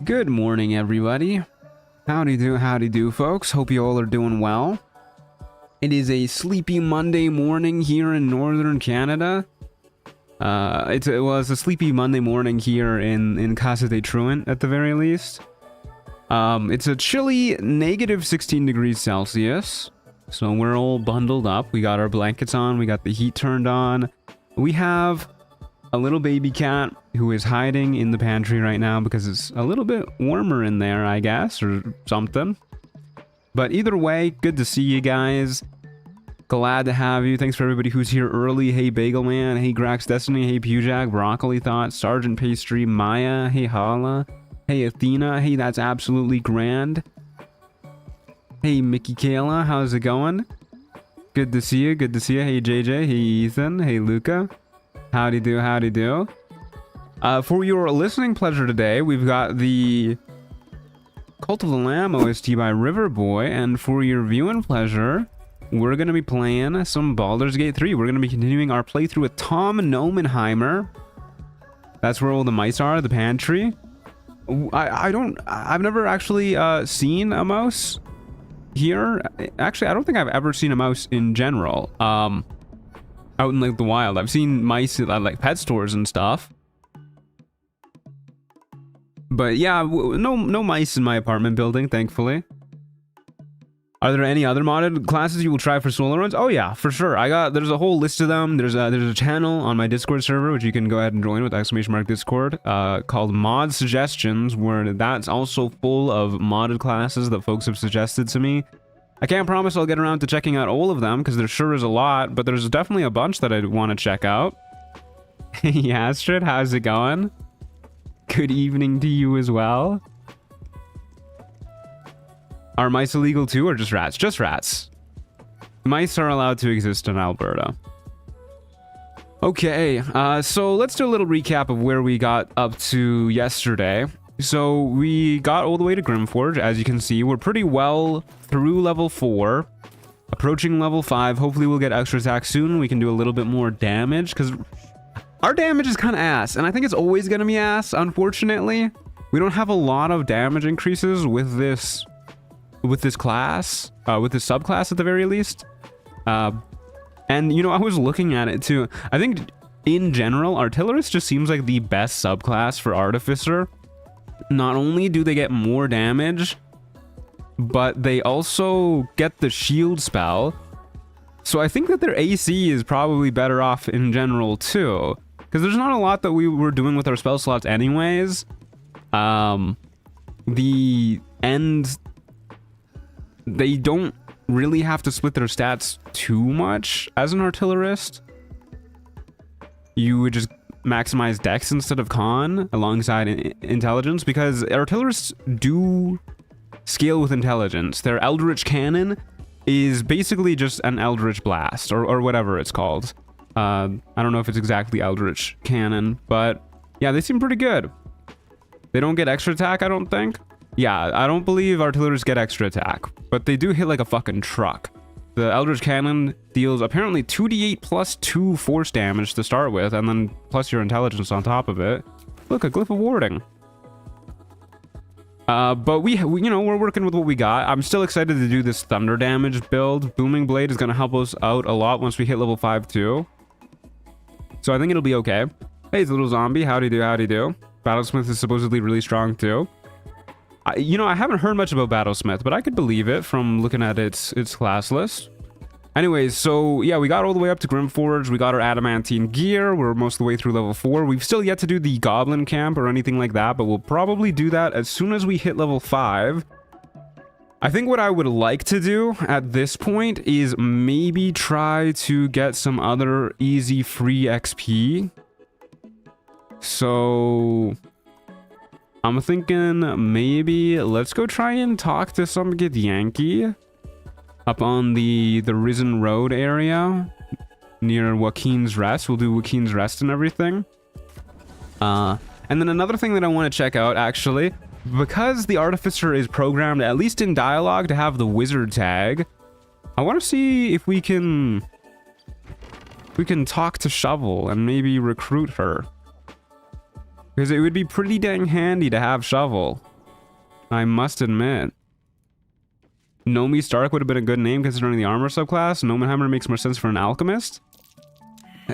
Good morning, everybody. Howdy do, folks. Hope you all are doing well. It is a sleepy Monday morning here in northern Canada. It was a sleepy Monday morning here in Casa de Truant, at the very least. It's a chilly negative 16 degrees Celsius. So we're all bundled up. We got our blankets on. We got the heat turned on. We have a little baby cat who is hiding in the pantry right now because it's a little bit warmer in there, I guess, or something. But either way, good to see you guys. Glad to have you. Thanks for everybody who's here early. Hey, Bagel Man. Hey, Grax Destiny. Hey, Pujak. Broccoli Thought. Sergeant Pastry. Maya. Hey, Hala. Hey, Athena. Hey, that's absolutely grand. Hey, Mickey Kayla. How's it going? Good to see you. Good to see you. Hey, JJ. Hey, Ethan. Hey, Luca. Howdy do, howdy do. For your listening pleasure today, we've got the Cult of the Lamb OST by Riverboy, and for your viewing pleasure, we're going to be playing some Baldur's Gate 3. We're going to be continuing our playthrough with Tom Nomenheimer. That's where all the mice are, the pantry. I've never actually seen a mouse here. Actually, I don't think I've ever seen a mouse in general. Out in like the wild. I've seen mice at like pet stores and stuff. But yeah, no mice in my apartment building, thankfully. Are there any other modded classes you will try for solo runs? Oh yeah, for sure. There's a whole list of them. There's a channel on my Discord server, which you can go ahead and join with !Discord, called Mod Suggestions, where that's also full of modded classes that folks have suggested to me. I can't promise I'll get around to checking out all of them, because there sure is a lot, but there's definitely a bunch that I want to check out. Hey, Astrid, how's it going? Good evening to you as well. Are mice illegal too, or just rats? Just rats. Mice are allowed to exist in Alberta. Okay, so let's do a little recap of where we got up to yesterday. So we got all the way to Grimforge. As you can see, we're pretty well through level 4, approaching level 5. Hopefully we'll get extra attack soon. We can do a little bit more damage, because our damage is kind of ass, and I think it's always going to be ass, unfortunately. We don't have a lot of damage increases with this class, with this subclass at the very least. And, you know, I was looking at it too. I think, in general, Artillerist just seems like the best subclass for Artificer. Not only do they get more damage, but they also get the shield spell. So I think that their AC is probably better off in general too, because there's not a lot that we were doing with our spell slots anyways. They don't really have to split their stats too much as an artillerist. You would just maximize dex instead of con alongside intelligence, because artillerists do scale with intelligence. Their Eldritch Cannon is basically just an Eldritch Blast, or whatever it's called. I don't know if it's exactly Eldritch Cannon, but yeah, they seem pretty good. They don't get extra attack, I don't think. Yeah, I don't believe artillerists get extra attack, but they do hit like a fucking truck. The Eldritch Cannon deals apparently 2d8 plus 2 force damage to start with, and then plus your intelligence on top of it. Look, a Glyph of Warding. But we you know, we're working with what we got. I'm still excited to do this thunder damage build. Booming Blade is going to help us out a lot once we hit level 5 too. So I think it'll be okay. Hey, it's a little zombie. Howdy do, howdy do. Battlesmith is supposedly really strong too. You know, I haven't heard much about Battlesmith, but I could believe it from looking at its class list. Anyways, so yeah, we got all the way up to Grimforge. We got our adamantine gear. We're most of the way through level 4. We've still yet to do the Goblin camp or anything like that, but we'll probably do that as soon as we hit level 5. I think what I would like to do at this point is maybe try to get some other easy free XP. So I'm thinking maybe let's go try and talk to some Githyanki up on the Risen Road area near Joaquin's Rest. We'll do Joaquin's Rest and everything. And then another thing that I want to check out, actually, because the Artificer is programmed, at least in dialogue, to have the wizard tag, I want to see if we can talk to Shovel and maybe recruit her. Because it would be pretty dang handy to have Shovel. I must admit. Nomi Stark would have been a good name considering the armor subclass. Nomenheimer makes more sense for an alchemist.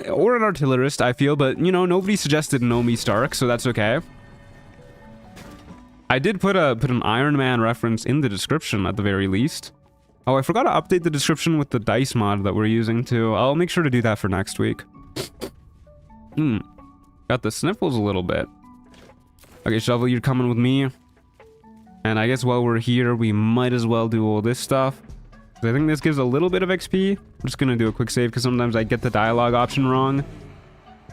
Or an artillerist, I feel, but, you know, nobody suggested Nomi Stark, so that's okay. I did put an Iron Man reference in the description at the very least. Oh, I forgot to update the description with the dice mod that we're using too. I'll make sure to do that for next week. Got the sniffles a little bit. Okay, Shovel, you're coming with me. And I guess while we're here, we might as well do all this stuff. I think this gives a little bit of XP. I'm just gonna do a quick save because sometimes I get the dialogue option wrong.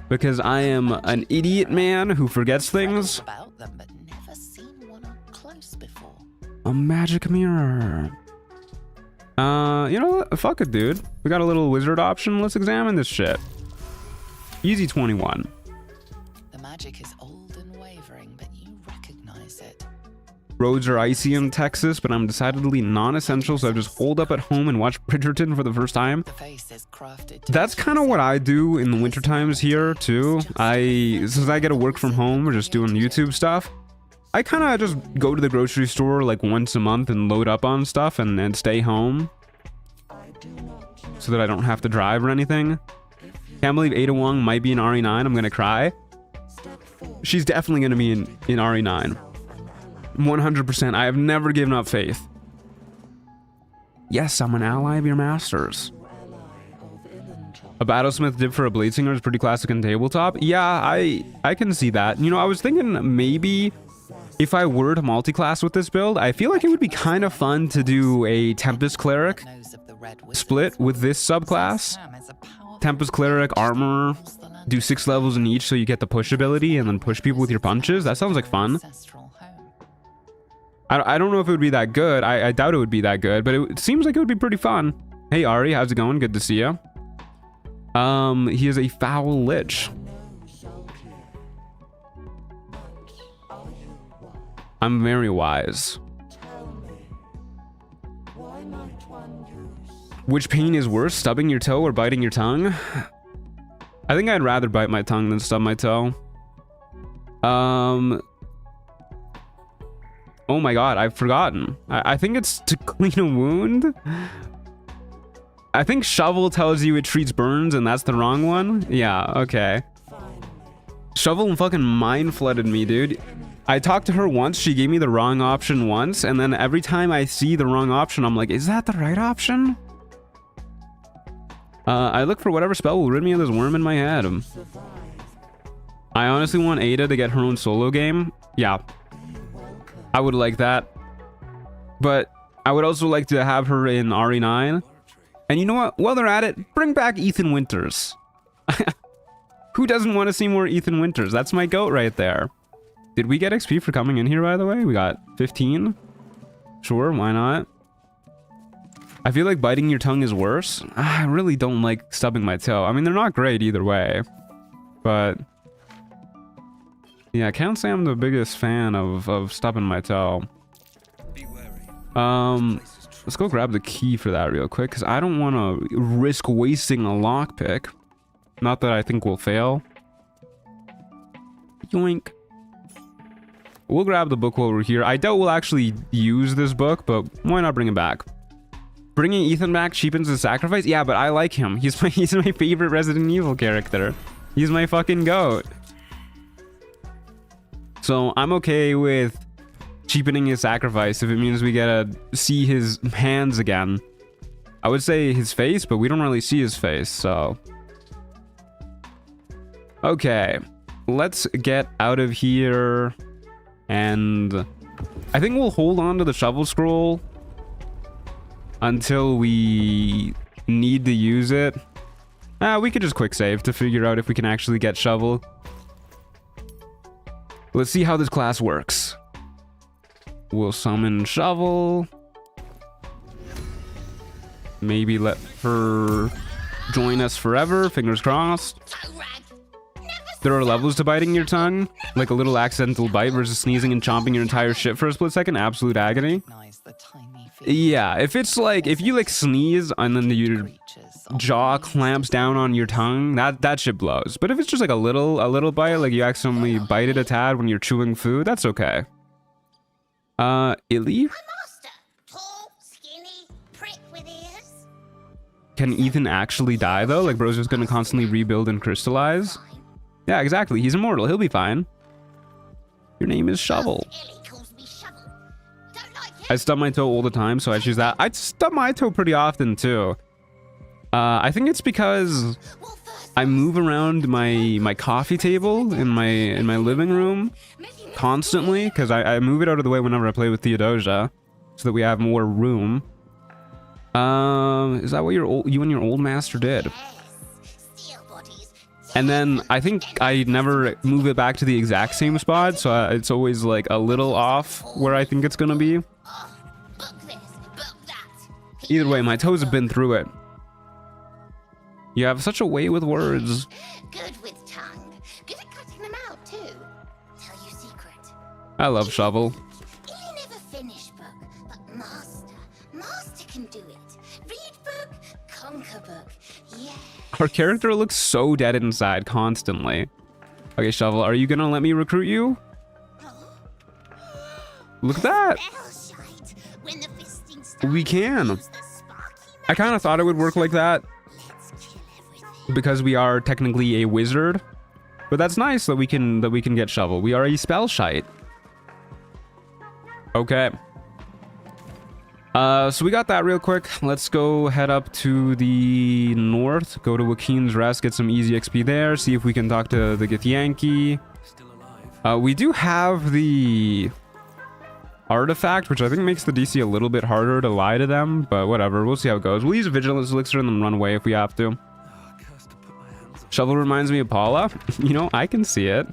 Because I am an idiot man who forgets things. About them, but never seen one up close before. A magic mirror. You know what? Fuck it, dude. We got a little wizard option. Let's examine this shit. Easy 21. The magic is old and wavering, but you recognize it. Roads are icy in Texas, but I'm decidedly non-essential, so I just holed up at home and watched Bridgerton for the first time. The face is crafted. That's kind of what I do in the winter times here, too. Since I get to work from home or just doing YouTube stuff, I kind of just go to the grocery store like once a month and load up on stuff and stay home. So that I don't have to drive or anything. Can't believe Ada Wong might be in RE9. I'm gonna cry. She's definitely gonna be in RE9. 100%. I have never given up faith. Yes, I'm an ally of your masters. A battlesmith dip for a bladesinger is pretty classic in tabletop. Yeah, I can see that. You know, I was thinking maybe if I were to multi-class with this build, I feel like it would be kind of fun to do a Tempest Cleric split with this subclass. Tempest Cleric, armor, do 6 levels in each so you get the push ability and then push people with your punches. That sounds like fun. I don't know if it would be that good. I doubt it would be that good, but it seems like it would be pretty fun. Hey Ari, how's it going? Good to see you. He is a foul lich. I'm very wise. Which pain is worse, stubbing your toe or biting your tongue? I think I'd rather bite my tongue than stub my toe. Oh my god, I've forgotten. I think it's to clean a wound. I think Shovel tells you it treats burns and that's the wrong one. Yeah, okay. Shovel fucking mind flooded me, dude. I talked to her once, she gave me the wrong option once, and then every time I see the wrong option, I'm like, is that the right option? I look for whatever spell will rid me of this worm in my head. I honestly want Ada to get her own solo game. Yeah. I would like that. But I would also like to have her in RE9. And you know what? While they're at it, bring back Ethan Winters. Who doesn't want to see more Ethan Winters? That's my goat right there. Did we get XP for coming in here, by the way? We got 15. Sure, why not? I feel like biting your tongue is worse. I really don't like stubbing my toe. I mean, they're not great either way. But yeah, I can't say I'm the biggest fan of stubbing my toe. Let's go grab the key for that real quick, because I don't want to risk wasting a lockpick. Not that I think we'll fail. Yoink. We'll grab the book while we're here. I doubt we'll actually use this book, but why not bring it back? Bringing Ethan back cheapens the sacrifice? Yeah, but I like him. He's my favorite Resident Evil character. He's my fucking goat. So I'm okay with cheapening his sacrifice if it means we get to see his hands again. I would say his face, but we don't really see his face, so. Okay, let's get out of here. And I think we'll hold on to the shovel scroll until we need to use it. We could just quick save to figure out if we can actually get shovel. Let's see how this class works. We'll summon shovel. Maybe let her join us forever, fingers crossed. There are levels to biting your tongue, like a little accidental bite versus sneezing and chomping your entire shit for a split second. Absolute agony. Yeah, if it's like, if you like sneeze and then your jaw clamps down on your tongue, that shit blows. But if it's just like a little bite, like you accidentally bite it a tad when you're chewing food, that's okay. Illy? Master, tall, skinny, prick with ears. Can Ethan actually die though? Like bro's just gonna constantly rebuild and crystallize? Yeah, exactly. He's immortal. He'll be fine. Your name is Shovel. Ellie calls me Shovel. Don't like it. I stub my toe all the time, so I choose that. I stub my toe pretty often too. I think it's because Well, first, I move around my coffee table in my living room constantly, because I move it out of the way whenever I play with Theodosia, so that we have more room. Is that what you and your old master did? steel bodies. And then I think I never move it back to the exact same spot, so it's always like a little off where I think it's gonna be. Book this, book that. Either way, my toes have been through it. You have such a way with words. Good with tongue. Good at cutting them out too. Tell you secret. I love Shovel. Illy never finish book, but master can do it. Read book, conquer book. Yeah. Our character looks so dead inside constantly. Okay, Shovel, are you gonna let me recruit you? Look at that. Spellshite. When the fisting starts, We can. use the sparky I kind of thought it would work like that Let's kill everything. because we are technically a wizard. But that's nice that we can get Shovel. We are a spell shite. Okay. So we got that real quick. Let's go head up to the north, go to Wakeen's Rest, get some easy XP there, see if we can talk to the Githyanki. Still alive. We do have the artifact, which I think makes the DC a little bit harder to lie to them, but whatever, we'll see how it goes. We'll use a Vigilance Elixir and then run away if we have to. Cursed to put my hands on. Shovel reminds me of Paula. You know, I can see it.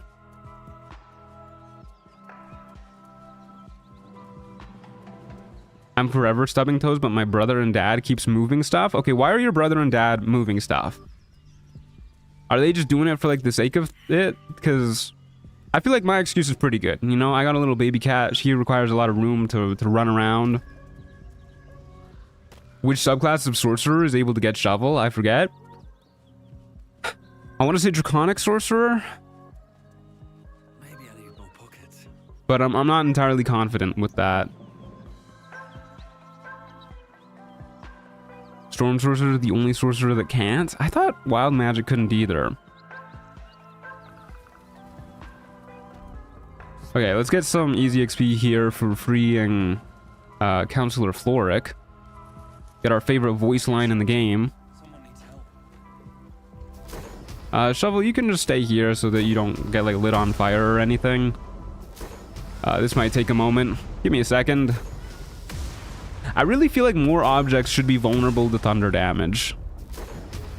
I'm forever stubbing toes, but my brother and dad keeps moving stuff. Okay, why are your brother and dad moving stuff? Are they just doing it for like the sake of it? Because I feel like my excuse is pretty good. You know, I got a little baby cat. She requires a lot of room to run around. Which subclass of sorcerer is able to get Shovel? I forget. I want to say Draconic Sorcerer, Maybe I need more pockets. but I'm not entirely confident with that. Storm Sorcerer, the only sorcerer that can't? I thought Wild Magic couldn't either. Okay, let's get some easy XP here for freeing Counselor Florrick. Get our favorite voice line in the game. Someone needs help. Shovel, you can just stay here so that you don't get like lit on fire or anything. This might take a moment. Give me a second. I really feel like more objects should be vulnerable to thunder damage.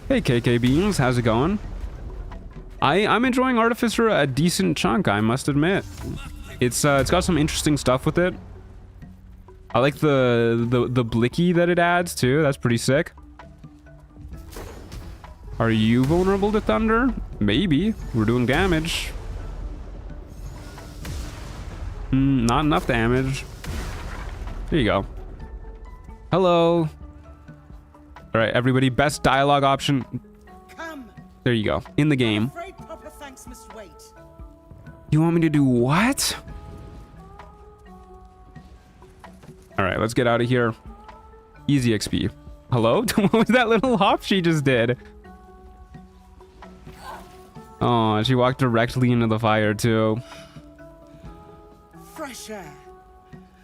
Hey KK Beans, how's it going? I'm enjoying Artificer a decent chunk, I must admit. It's got some interesting stuff with it. I like the blicky that it adds too. That's pretty sick. Are you vulnerable to thunder? Maybe. We're doing damage. Not enough damage. There you go. Hello. All right, everybody. Best dialogue option. Come. There you go. In the game. Afraid proper thanks must wait. You want me to do what? All right, let's get out of here. Easy XP. Hello? What was that little hop she just did? Oh, she walked directly into the fire too. Fresh air.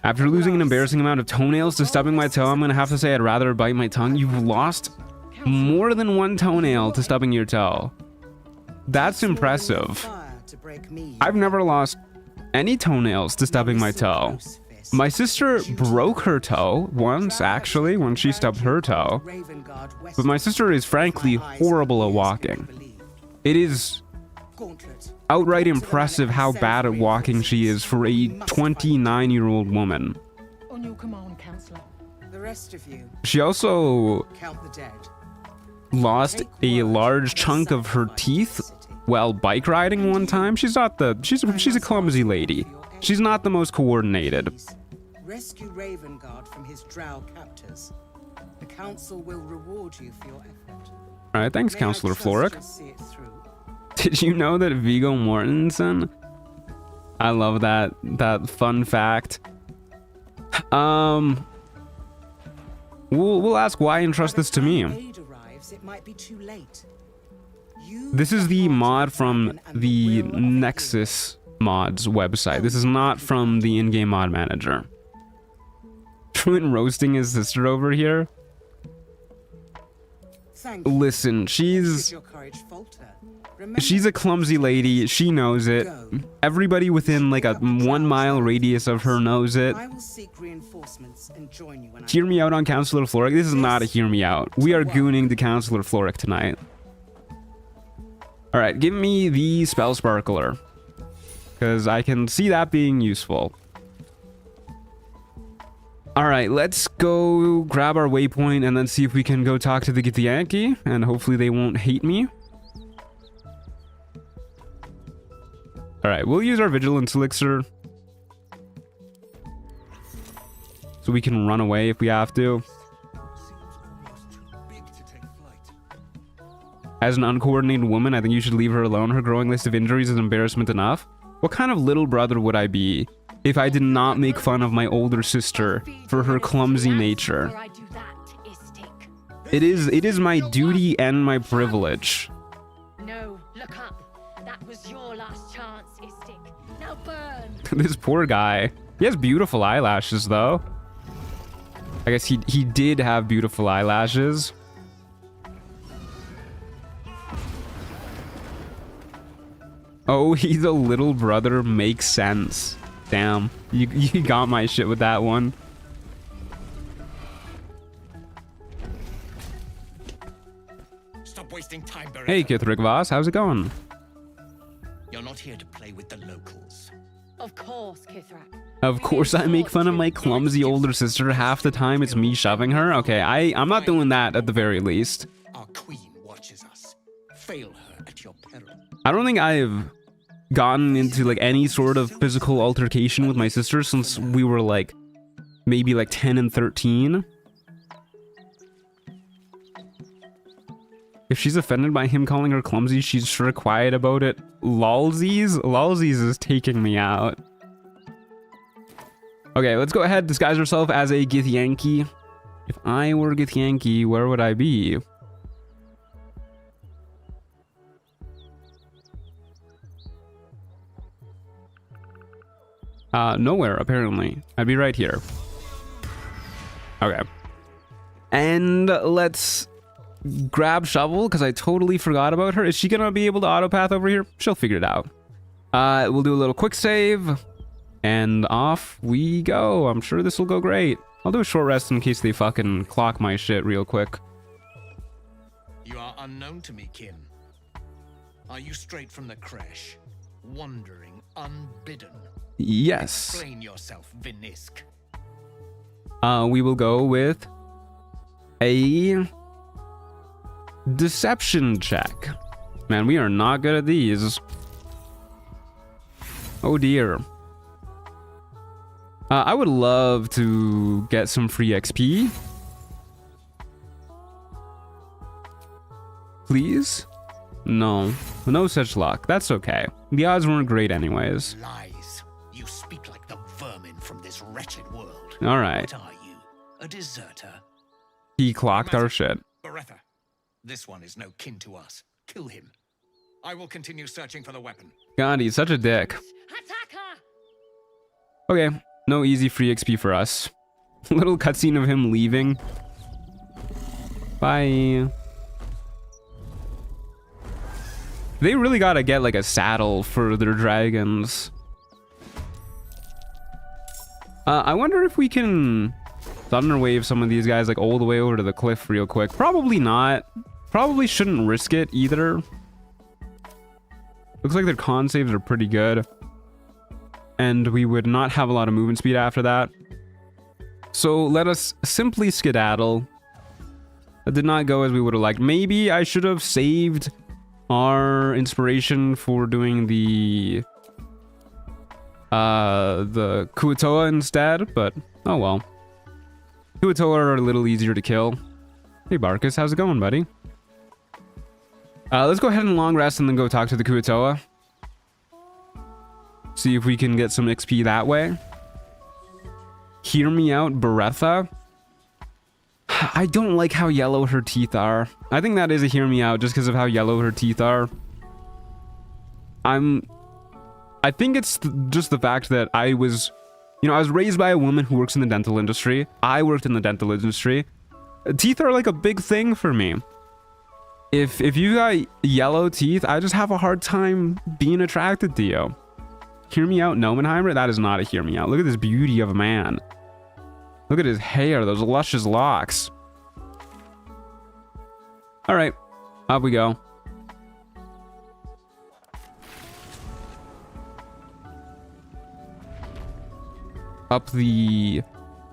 After losing an embarrassing amount of toenails to stubbing my toe, I'm gonna have to say I'd rather bite my tongue. You've lost more than one toenail to stubbing your toe. That's impressive. Fire to break me. I've never lost any toenails to stubbing my toe. My sister broke her toe once, actually, when she stubbed her toe. But my sister is frankly horrible at walking. It is outright impressive how bad at walking she is for a 29-year-old woman. On your command, Counselor. The rest of you, She also count the dead. lost a large chunk of her teeth while bike riding one time. She's a clumsy lady. She's not the most coordinated. Rescue Ravengard from his drow captors. The council will reward you for your effort. All right, thanks, May I Counselor trust Florrick. you'll see it through? Did you know that Viggo Mortensen? I love that fun fact. We'll ask why entrust this to me. Aid arrives, it might be too late. You This is are the part of mod from Addon and the will of Nexus mods website. This is not from the in-game mod manager. Truant roasting his sister over here. Thank you. Listen, Should she's your courage falter, remember a clumsy lady. She knows it. Everybody within like a 1 mile radius of her knows it. I will seek reinforcements and join you when Hear me out on Counselor Florrick. This is not a hear me out. We are gooning the Counselor Florrick tonight. Alright, give me the Spell Sparkler. Because I can see that being useful. Alright, let's go grab our waypoint and then see if we can go talk to the Githyanki. And hopefully they won't hate me. Alright, we'll use our Vigilance Elixir. So we can run away if we have to. As an uncoordinated woman, I think you should leave her alone. Her growing list of injuries is embarrassment enough. What kind of little brother would I be if I did not make fun of my older sister for her clumsy nature? It is my duty and my privilege. No, look up. That was your last chance, Istik. Now burn. This poor guy. He has beautiful eyelashes, though. I guess he did have beautiful eyelashes. Oh, he's a little brother. Makes sense. Damn. You got my shit with that one. Stop wasting time, Beretta. Hey, Kithric Voss. How's it going? You're not here to play with the locals. Of course, Kithrak. Of course I make fun of my clumsy older sister. Half the time it's me shoving her. Okay, I'm not doing that at the very least. Our queen watches us. Fail her at your peril. I don't think I've gotten into like any sort of physical altercation with my sister since we were like maybe like 10 and 13. If she's offended by him calling her clumsy, she's sure quiet about it. Lolsies? Lolsies is taking me out. Okay, let's go ahead, disguise herself as a Githyanki. If I were Githyanki, where would I be? Nowhere, apparently. I'd be right here. Okay. And let's grab Shovel, because I totally forgot about her. Is she gonna be able to autopath over here? She'll figure it out. We'll do a little quick save. And off we go. I'm sure this will go great. I'll do a short rest in case they fucking clock my shit real quick. You are unknown to me, kin. Are you straight from the Crche? Wandering unbidden? Yes. Explain yourself, Vinisk. We will go with a deception check. Man, we are not good at these. Oh dear. I would love to get some free XP. Please? No. No such luck. That's okay. The odds weren't great anyways. Lies. You speak like the vermin from this wretched world. Alright. What are you? A deserter? He clocked our shit. Beretta, this one is no kin to us. Kill him. I will continue searching for the weapon. God, he's such a dick. Attack her! Okay. No easy free XP for us. Little cutscene of him leaving. Bye. They really gotta get like a saddle for their dragons. I wonder if we can thunderwave some of these guys like all the way over to the cliff real quick. Probably not. Probably shouldn't risk it either. Looks like their con saves are pretty good. And we would not have a lot of movement speed after that. So let us simply skedaddle. That did not go as we would have liked. Maybe I should have saved our inspiration for doing the Kuo-toa instead, but oh well. Kuo-toa are a little easier to kill. Hey Barkus, how's it going, buddy? Let's go ahead and long rest and then go talk to the Kuo-toa. See if we can get some XP that way. Hear me out, Beretha. I don't like how yellow her teeth are. I think that is a hear me out just because of how yellow her teeth are. I think it's just the fact that I was, you know, I was raised by a woman who works in the dental industry. I worked in the dental industry. Teeth are like a big thing for me. If you got yellow teeth, I just have a hard time being attracted to you. Hear me out, Gnomenheimer? That is not a hear me out. Look at this beauty of a man. Look at his hair, those luscious locks. All right, up we go. Up the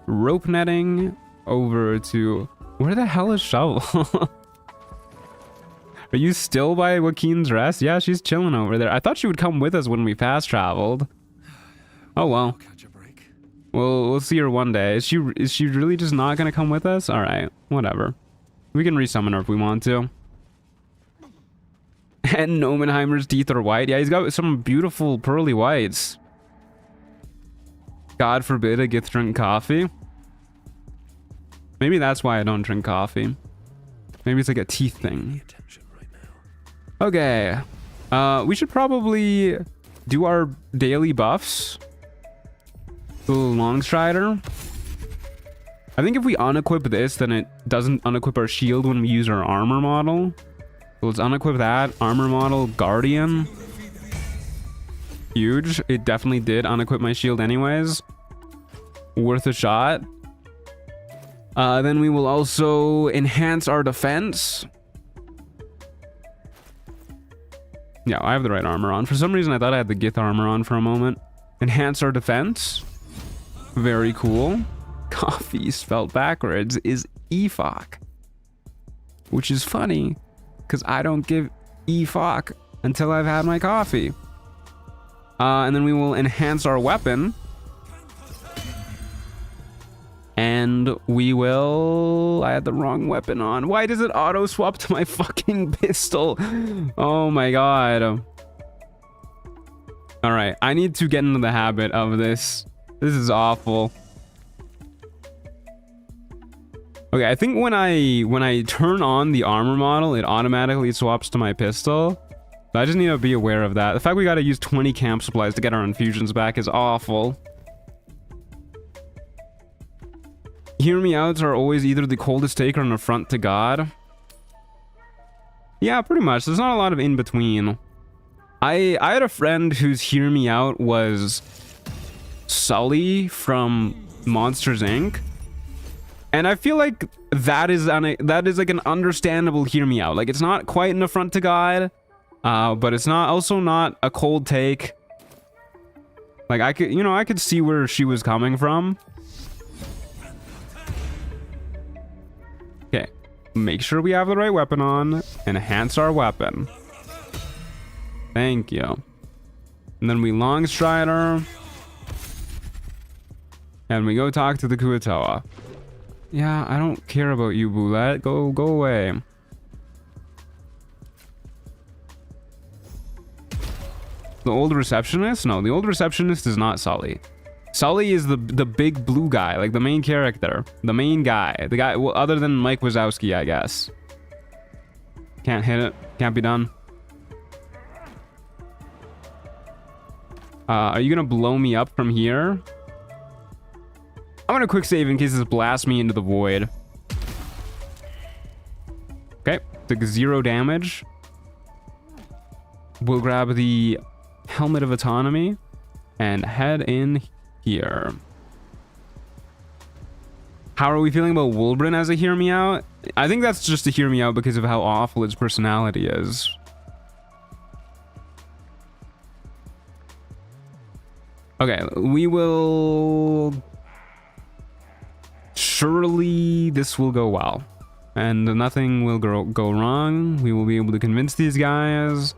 rope netting over to... Where the hell is Shovel? Are you still by Joaquin's Rest? Yeah, she's chilling over there. I thought she would come with us when we fast traveled. Oh well. Catch a break. Well, we'll see her one day. Is she really just not gonna come with us? All right, whatever. We can resummon her if we want to. And Gnomenheimer's teeth are white. Yeah, he's got some beautiful pearly whites. God forbid I get to drink coffee. Maybe that's why I don't drink coffee. Maybe it's like a teeth thing. Okay. We should probably do our daily buffs. The Longstrider. I think if we unequip this, then it doesn't unequip our shield when we use our armor model. So let's unequip that. Armor model, Guardian. Huge. It definitely did unequip my shield anyways. Worth a shot. Then we will also enhance our defense. Yeah, I have the right armor on. For some reason, I thought I had the Gith armor on for a moment. Enhance our defense. Very cool. Coffee spelled backwards is EFOC. Which is funny, because I don't give EFOC until I've had my coffee. And then we will enhance our weapon. And we will... I had the wrong weapon on. Why does it auto swap to my fucking pistol? Oh my god. Alright, I need to get into the habit of this. This is awful. Okay, I think when I turn on the armor model, it automatically swaps to my pistol. So I just need to be aware of that. The fact we gotta use 20 camp supplies to get our infusions back is awful. Hear me outs are always either the coldest take or an affront to God. Yeah, pretty much. There's not a lot of in between. I had a friend whose hear me out was Sully from Monsters Inc. And I feel like that is like an understandable hear me out. Like it's not quite an affront to God, but it's also not a cold take. Like I could see where she was coming from. Okay, make sure we have the right weapon on. Enhance our weapon. Thank you. And then we long strider. And we go talk to the Kuo-toa. Yeah, I don't care about you, Boulette. Go away. The old receptionist? No, the old receptionist is not Sully. Sully is the big blue guy, like the main character, the main guy, the guy, well, other than Mike Wazowski, I guess. Can't hit it. Can't be done. Are you gonna blow me up from here? I'm gonna quick save in case this blasts me into the void. Okay, took 0 damage. We'll grab the Helmet of Autonomy and head in here. How are we feeling about Wulbren as a hear me out? I think that's just a hear me out because of how awful its personality is. Okay, we will... Surely this will go well. And nothing will go wrong. We will be able to convince these guys.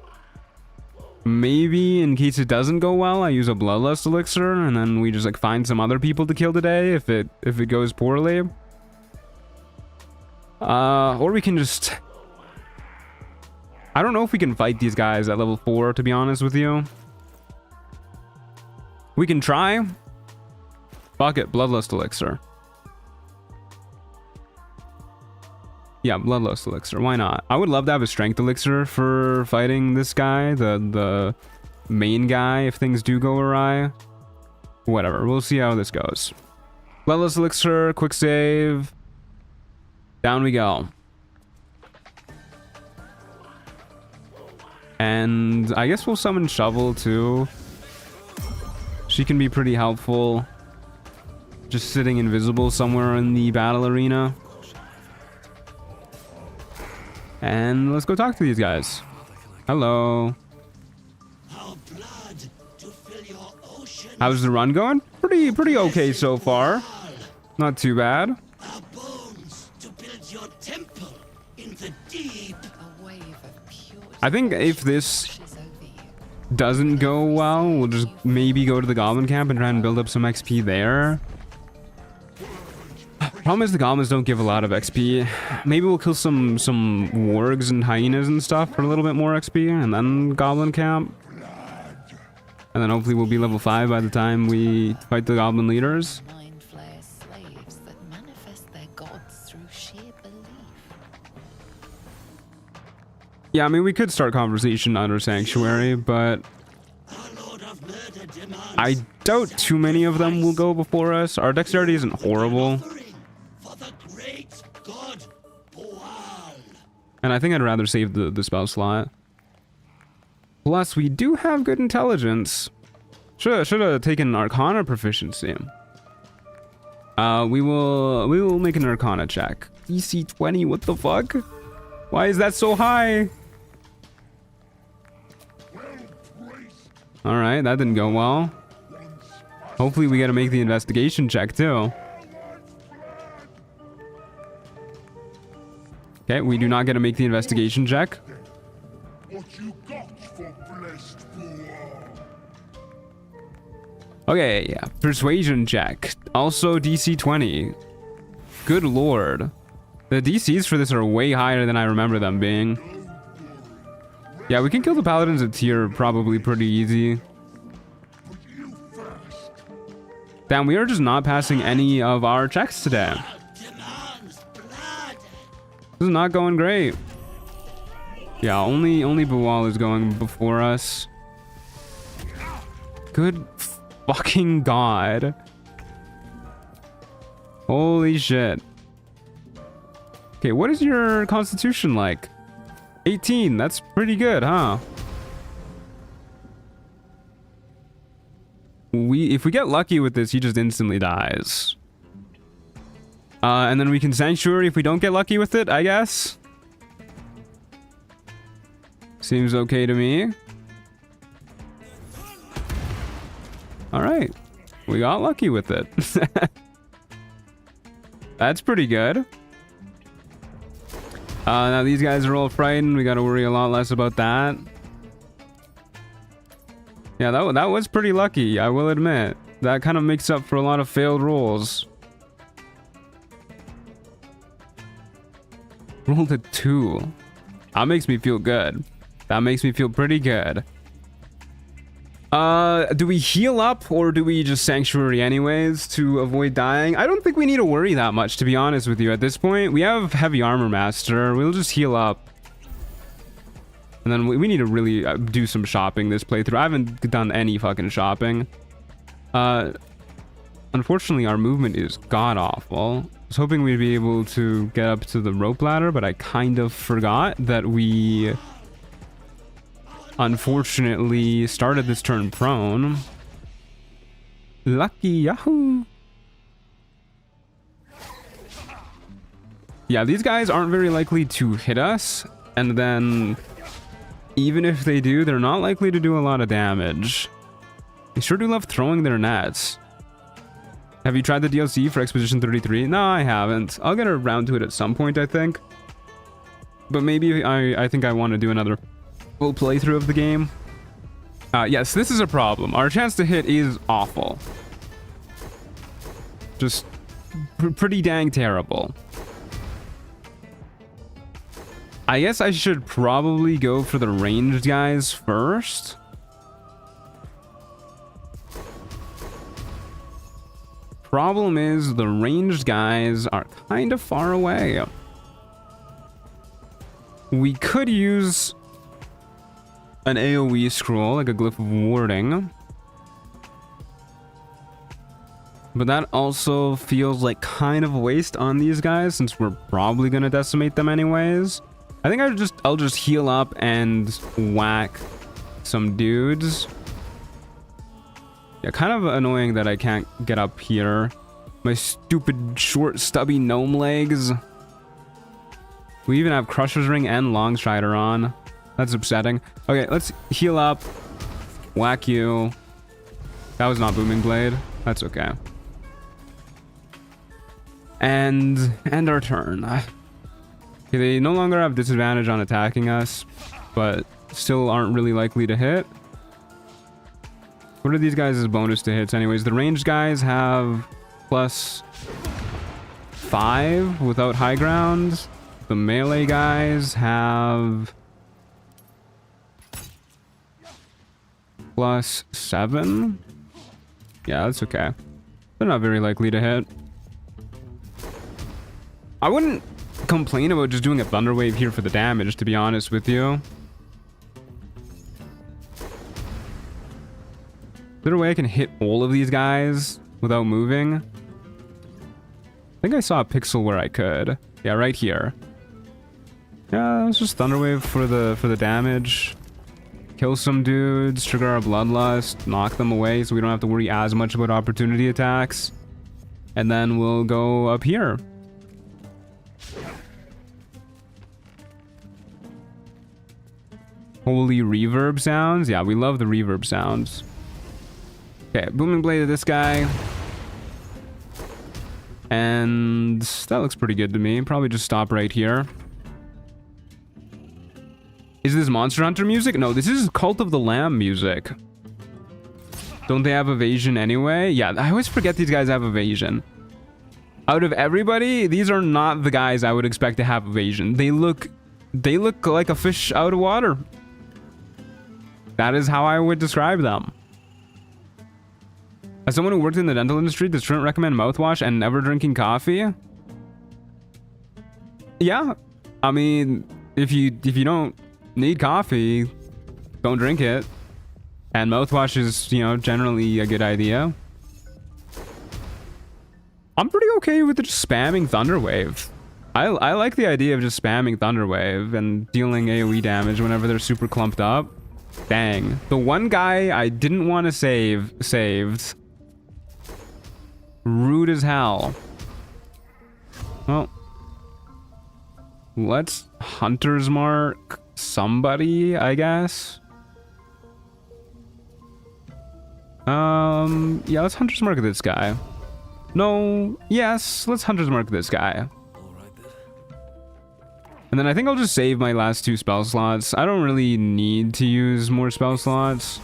Maybe in case it doesn't go well, I use a bloodlust elixir and then we just like find some other people to kill today if it goes poorly. Or we can just... I don't know if we can fight these guys at level 4, to be honest with you. We can try. Fuck it, Bloodlust Elixir. Yeah, Bloodlust Elixir. Why not? I would love to have a Strength Elixir for fighting this guy, the main guy, if things do go awry. Whatever, we'll see how this goes. Bloodlust Elixir, quick save. Down we go. And I guess we'll summon Shovel too. She can be pretty helpful. Just sitting invisible somewhere in the battle arena. And let's go talk to these guys. Hello. How's the run going? Pretty okay so far. Not too bad. I think if this doesn't go well, we'll just maybe go to the Goblin camp and try and build up some XP there. Problem is the Goblins don't give a lot of XP. Maybe we'll kill some wargs and hyenas and stuff for a little bit more XP, and then Goblin camp. And then hopefully we'll be level 5 by the time we fight the Goblin leaders. Mind flayer slaves that manifest their gods through sheer belief. Yeah, I mean, we could start conversation under Sanctuary, but I doubt too many of them will go before us. Our dexterity isn't horrible. And I think I'd rather save the spell slot. Plus, we do have good intelligence. Should have taken Arcana proficiency. We will make an Arcana check. DC 20, what the fuck? Why is that so high? Alright, that didn't go well. Hopefully we gotta make the investigation check too. Okay, we do not get to make the investigation check. Okay, yeah. Persuasion check. Also DC 20. Good lord. The DCs for this are way higher than I remember them being. Yeah, we can kill the paladins at tier probably pretty easy. Damn, we are just not passing any of our checks today. This is not going great. Yeah, only Buwal is going before us. Good fucking god. Holy shit. Okay, what is your constitution like? 18, that's pretty good, huh? If we get lucky with this, he just instantly dies. And then we can Sanctuary if we don't get lucky with it, I guess. Seems okay to me. Alright. We got lucky with it. That's pretty good. Now these guys are all frightened. We gotta worry a lot less about that. Yeah, that was pretty lucky, I will admit. That kind of makes up for a lot of failed rolls. Rolled a 2. That makes me feel good. That makes me feel pretty good. Do we heal up or do we just Sanctuary anyways to avoid dying? I don't think we need to worry that much, to be honest with you. At this point, we have Heavy Armor Master. We'll just heal up. And then we need to really do some shopping this playthrough. I haven't done any fucking shopping. Unfortunately, our movement is god-awful. I was hoping we'd be able to get up to the rope ladder, but I kind of forgot that we unfortunately started this turn prone. Lucky Yahoo! Yeah, these guys aren't very likely to hit us, and then even if they do, they're not likely to do a lot of damage. They sure do love throwing their nets. Have you tried the DLC for Expedition 33? No, I haven't. I'll get around to it at some point, I think. But maybe I think I want to do another full playthrough of the game. Yes, this is a problem. Our chance to hit is awful. Just pretty dang terrible. I guess I should probably go for the ranged guys first. Problem is, the ranged guys are kind of far away. We could use an AoE scroll, like a glyph of warding. But that also feels like kind of a waste on these guys, since we're probably gonna decimate them anyways. I think I'll just heal up and whack some dudes. Yeah, kind of annoying that I can't get up here. My stupid short stubby gnome legs. We even have Crusher's Ring and Longstrider on. That's upsetting. Okay, let's heal up. Whack you. That was not Booming Blade. That's okay. And end our turn. Okay, they no longer have disadvantage on attacking us, but still aren't really likely to hit. What are these guys' bonus to hits anyways? The ranged guys have +5 without high ground. The melee guys have +7. Yeah, that's okay. They're not very likely to hit. I wouldn't complain about just doing a Thunder Wave here for the damage, to be honest with you. Is there a way I can hit all of these guys without moving? I think I saw a pixel where I could. Yeah, right here. Yeah, let's just Thunder Wave for the damage. Kill some dudes, trigger our Bloodlust, knock them away so we don't have to worry as much about opportunity attacks. And then we'll go up here. Holy reverb sounds. Yeah, we love the reverb sounds. Okay, Booming Blade of this guy. And that looks pretty good to me. Probably just stop right here. Is this Monster Hunter music? No, this is Cult of the Lamb music. Don't they have evasion anyway? Yeah, I always forget these guys have evasion. Out of everybody, these are not the guys I would expect to have evasion. They look like a fish out of water. That is how I would describe them. As someone who worked in the dental industry, does Trent recommend mouthwash and never drinking coffee? Yeah, I mean, if you don't need coffee, don't drink it. And mouthwash is, you know, generally a good idea. I'm pretty okay with just spamming Thunder Wave. I like the idea of just spamming Thunder Wave and dealing AoE damage whenever they're super clumped up. Dang. The one guy I didn't want to save, saved. Rude as hell. Well, let's Hunter's Mark somebody, I guess. Yeah, let's Hunter's Mark this guy. No, yes, let's Hunter's Mark this guy. And then I think I'll just save my last 2 spell slots. I don't really need to use more spell slots.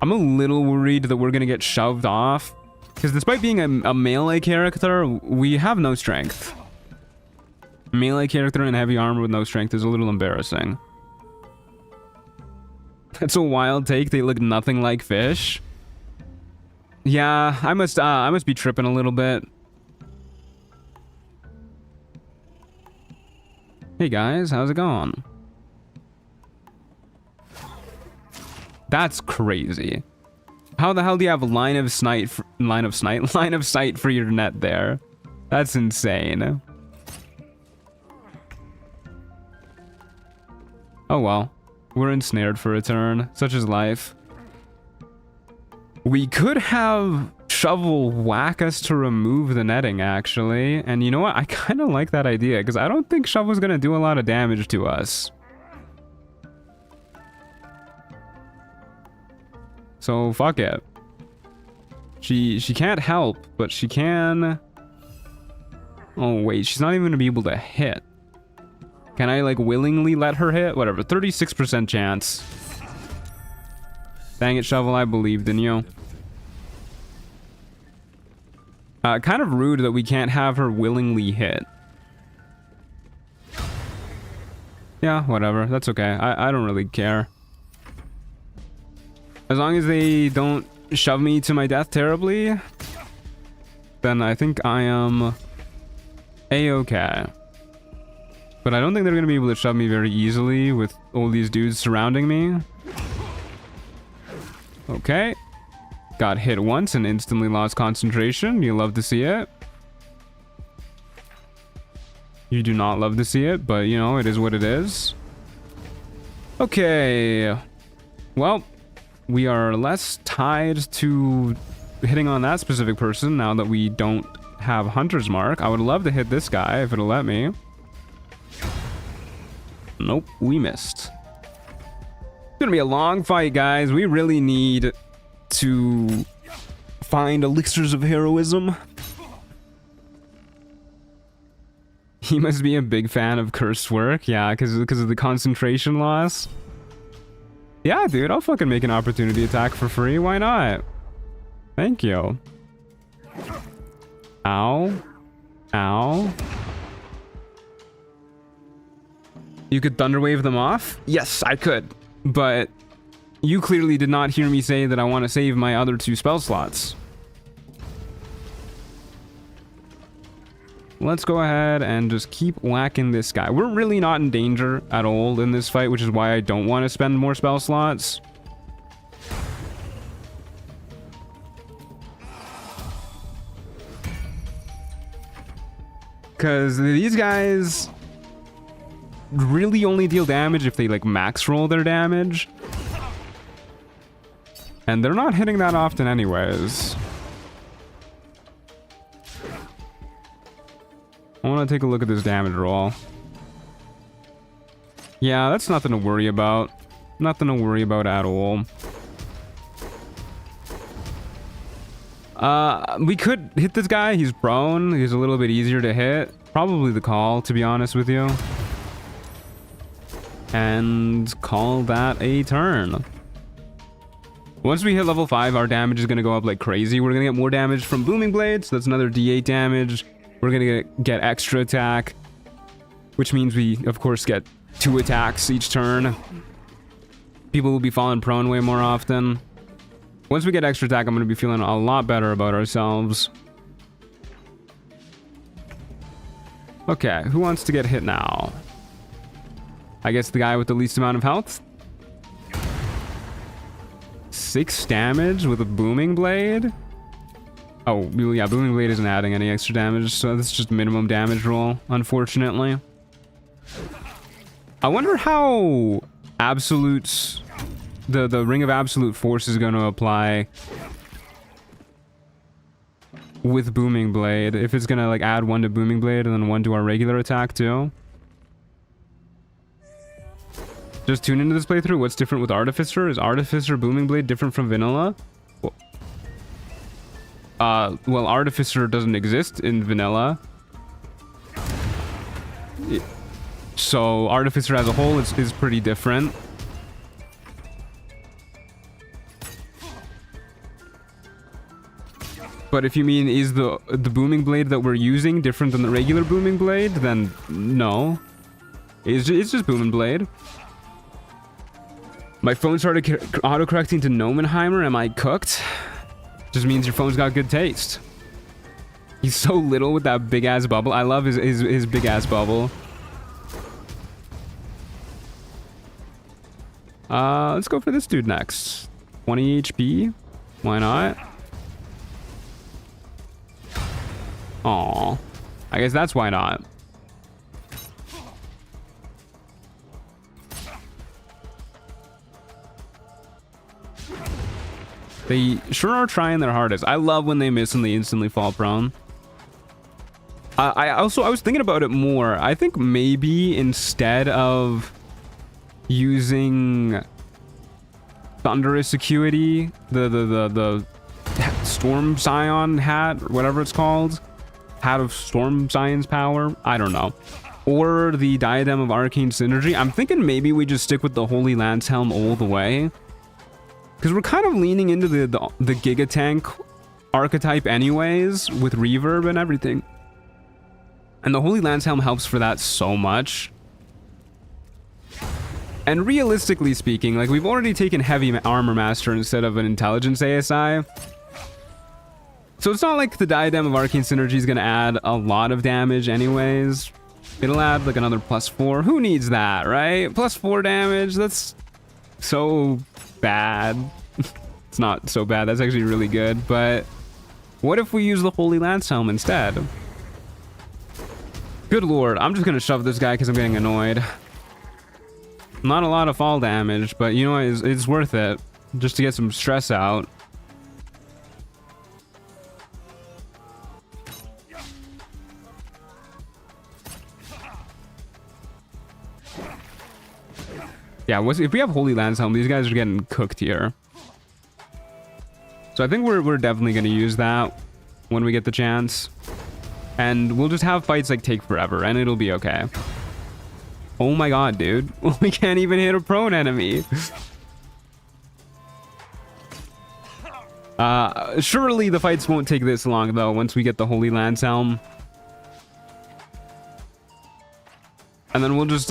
I'm a little worried that we're gonna get shoved off. Because despite being a melee character, we have no strength. Melee character in heavy armor with no strength is a little embarrassing. That's a wild take. They look nothing like fish. Yeah, I must be tripping a little bit. Hey guys, how's it going? That's crazy. How the hell do you have line of sight for your net there? That's insane. Oh well. We're ensnared for a turn. Such is life. We could have Shovel whack us to remove the netting, actually. And you know what? I kind of like that idea, because I don't think Shovel's going to do a lot of damage to us. So, fuck it. She can't help, but she can... Oh, wait. She's not even going to be able to hit. Can I, like, willingly let her hit? Whatever. 36% chance. Dang it, Shovel. I believed in you. Kind of rude that we can't have her willingly hit. Yeah, whatever. That's okay. I don't really care. As long as they don't shove me to my death terribly, then I think I am A-okay. But I don't think they're going to be able to shove me very easily with all these dudes surrounding me. Okay. Got hit once and instantly lost concentration. You love to see it. You do not love to see it, but you know, it is what it is. Okay. Well, we are less tied to hitting on that specific person now that we don't have Hunter's Mark. I would love to hit this guy if it'll let me. Nope, we missed. It's gonna be a long fight, guys. We really need to find elixirs of heroism. He must be a big fan of cursed work. Yeah, because of the concentration loss. Yeah, dude, I'll fucking make an opportunity attack for free. Why not? Thank you. Ow. Ow. You could Thunderwave them off? Yes, I could. But you clearly did not hear me say that I want to save my other 2 spell slots. Let's go ahead and just keep whacking this guy. We're really not in danger at all in this fight, which is why I don't want to spend more spell slots. Because these guys really only deal damage if they like max roll their damage. And they're not hitting that often anyways. I want to take a look at this damage roll. Yeah, that's nothing to worry about. Nothing to worry about at all. We could hit this guy. He's prone. He's a little bit easier to hit. Probably the call, to be honest with you. And call that a turn. Once we hit level 5, our damage is going to go up like crazy. We're going to get more damage from Booming Blades. So that's another D8 damage. We're going to get extra attack, which means we, of course, get 2 attacks each turn. People will be falling prone way more often. Once we get extra attack, I'm going to be feeling a lot better about ourselves. Okay, who wants to get hit now? I guess the guy with the least amount of health. 6 damage with a Booming Blade? Oh, yeah, Booming Blade isn't adding any extra damage, so this is just minimum damage roll, unfortunately. I wonder how Absolute's... The Ring of Absolute Force is going to apply with Booming Blade. If it's going to, like, add 1 to Booming Blade and then 1 to our regular attack, too. Just tune into this playthrough. What's different with Artificer? Is Artificer Booming Blade different from Vanilla? Well, Artificer doesn't exist in Vanilla. So, Artificer as a whole is pretty different. But if you mean, is the Booming Blade that we're using different than the regular Booming Blade, then no. It's just Booming Blade. My phone started autocorrecting to Gnomenheimer. Am I cooked? Just means your phone's got good taste. He's so little with that big ass bubble. I love his big ass bubble. Let's go for this dude next. 20 HP. Why not? Aw. I guess that's why not. They sure are trying their hardest. I love when they miss and they instantly fall prone. I was thinking about it more. I think maybe instead of using Thunderous Acuity, the Storm Scion hat, or whatever it's called, Hat of Storm Scion's power, I don't know, or the Diadem of Arcane Synergy, I'm thinking maybe we just stick with the Holy Lance Helm all the way. Because we're kind of leaning into the Giga Tank archetype anyways, with reverb and everything. And the Holy Lance Helm helps for that so much. And realistically speaking, like, we've already taken Heavy Armor Master instead of an Intelligence ASI. So it's not like the Diadem of Arcane Synergy is going to add a lot of damage anyways. It'll add like another +4. Who needs that, right? +4 damage, that's so bad. It's not so bad, that's actually really good. But what if we use the Holy Lance Helm instead? Good lord, I'm just going to shove this guy because I'm getting annoyed. Not a lot of fall damage, but you know what, it's worth it. Just to get some stress out. Yeah, if we have Holy Lance Helm, these guys are getting cooked here. So I think we're definitely going to use that when we get the chance. And we'll just have fights like take forever, and it'll be okay. Oh my god, dude. We can't even hit a prone enemy. Surely the fights won't take this long, though, once we get the Holy Lance Helm. And then we'll just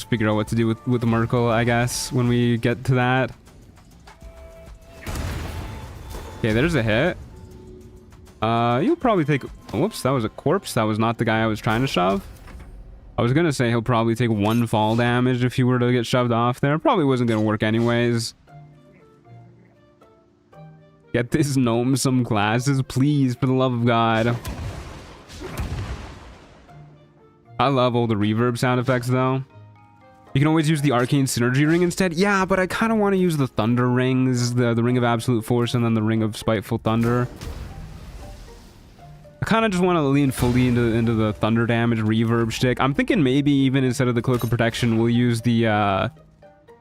figure out what to do with Merkel, I guess, when we get to that. Okay, there's a hit. You'll probably take... Whoops, that was a corpse. That was not the guy I was trying to shove. I was gonna say he'll probably take 1 fall damage if he were to get shoved off there. Probably wasn't gonna work anyways. Get this gnome some glasses, please, for the love of God. I love all the reverb sound effects, though. You can always use the Arcane Synergy Ring instead. Yeah, but I kind of want to use the Thunder Rings, the Ring of Absolute Force, and then the Ring of Spiteful Thunder. I kind of just want to lean fully into the Thunder damage reverb shtick. I'm thinking maybe even instead of the Cloak of Protection, we'll use the... I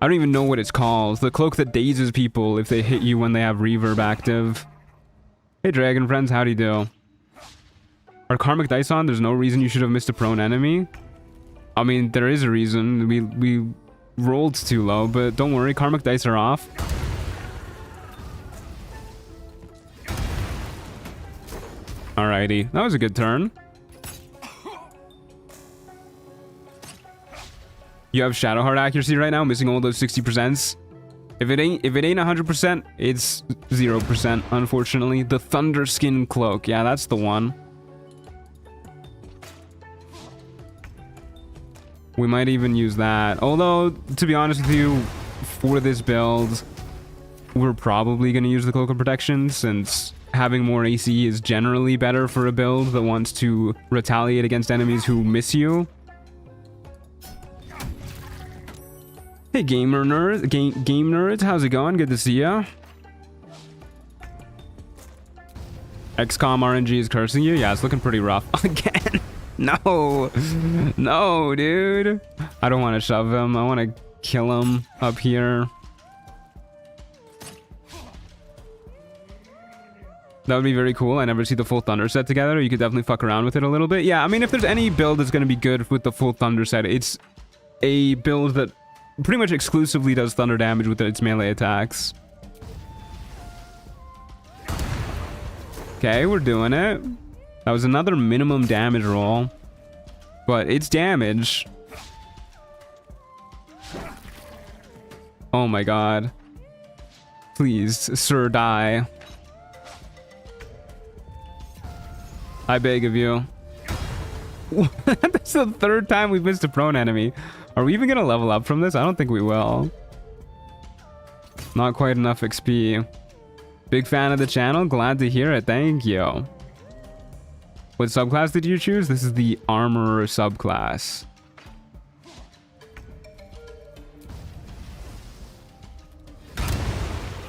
don't even know what it's called. The cloak that dazes people if they hit you when they have reverb active. Hey, Dragon Friends, how'd you do? Are karmic dice on? There's no reason you should have missed a prone enemy. I mean, there is a reason. We rolled too low, but don't worry, karmic dice are off. Alrighty, that was a good turn. You have Shadowheart accuracy right now, missing all those 60%. If it ain't 100%, it's 0%, unfortunately. The Thunder Skin Cloak, yeah, that's the one. We might even use that. Although, to be honest with you, for this build, we're probably going to use the Cloak of Protection, since having more AC is generally better for a build that wants to retaliate against enemies who miss you. Hey, game nerds, how's it going? Good to see ya. XCOM RNG is cursing you? Yeah, it's looking pretty rough. Again. No, no, dude. I don't want to shove him. I want to kill him up here. That would be very cool. I never see the full Thunder set together. You could definitely fuck around with it a little bit. Yeah, I mean, if there's any build that's going to be good with the full Thunder set, it's a build that pretty much exclusively does thunder damage with its melee attacks. Okay, we're doing it. That was another minimum damage roll, but it's damage. Oh my god. Please, sir, die. I beg of you. That's the 3rd time we've missed a prone enemy. Are we even gonna level up from this? I don't think we will. Not quite enough XP. Big fan of the channel. Glad to hear it. Thank you. What subclass did you choose? This is the Armorer subclass.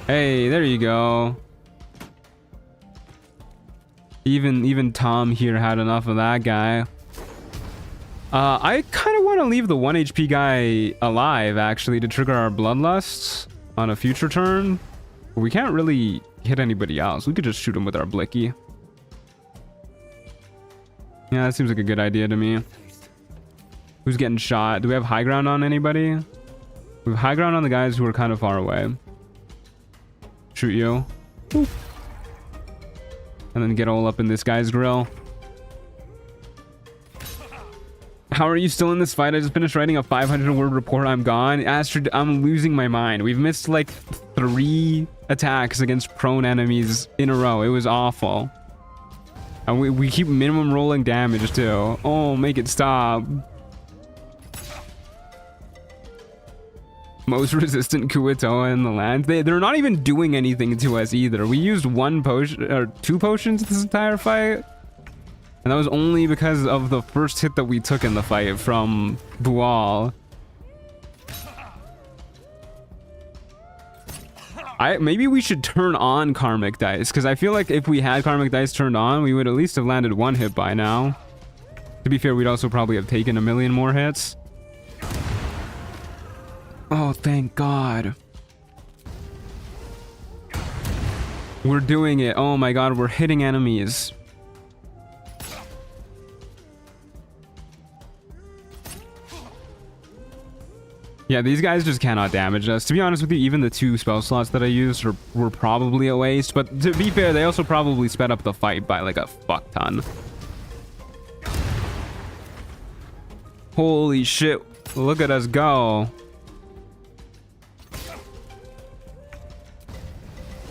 Hey, there you go. Even Tom here had enough of that guy. I kind of want to leave the 1 HP guy alive, actually, to trigger our bloodlusts on a future turn. But we can't really hit anybody else. We could just shoot him with our blicky. Yeah, that seems like a good idea to me. Who's getting shot? Do we have high ground on anybody? We have high ground on the guys who are kind of far away. Shoot you. Boop. And then get all up in this guy's grill. How are you still in this fight? I just finished writing a 500-word report. I'm gone. Astrid, I'm losing my mind. We've missed like 3 attacks against prone enemies in a row. It was awful. And we keep minimum rolling damage too. Oh, make it stop. Most resistant Kuo-toa in the land. They're not even doing anything to us either. We used 1 potion or 2 potions this entire fight. And that was only because of the first hit that we took in the fight from Bual. Maybe we should turn on karmic dice, because I feel like if we had karmic dice turned on, we would at least have landed 1 hit by now. To be fair, we'd also probably have taken a million more hits. Oh, thank God. We're doing it. Oh my God, we're hitting enemies. Yeah, these guys just cannot damage us. To be honest with you, even the 2 spell slots that I used were probably a waste. But to be fair, they also probably sped up the fight by like a fuck ton. Holy shit. Look at us go.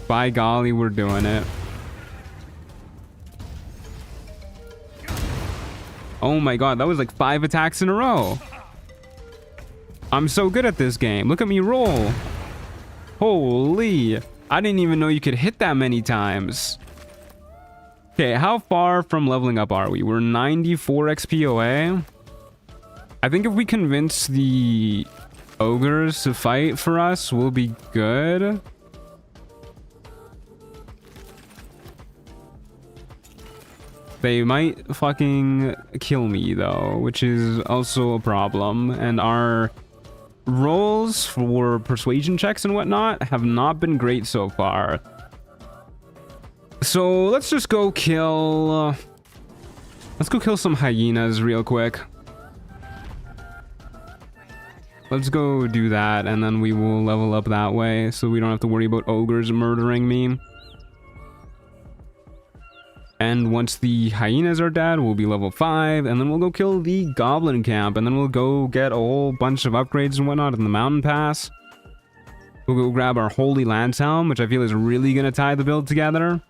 By golly, we're doing it. Oh my God, that was like 5 attacks in a row. I'm so good at this game. Look at me roll. Holy. I didn't even know you could hit that many times. Okay, how far from leveling up are we? We're 94 XP away. I think if we convince the ogres to fight for us, we'll be good. They might fucking kill me though, which is also a problem. And our rolls for persuasion checks and whatnot have not been great so far. So let's just go kill... let's go kill some hyenas real quick. Let's go do that, and then we will level up that way, so we don't have to worry about ogres murdering me. And once the hyenas are dead, we'll be level 5, and then we'll go kill the goblin camp, and then we'll go get a whole bunch of upgrades and whatnot in the mountain pass. We'll go grab our holy lance helm, which I feel is really going to tie the build together.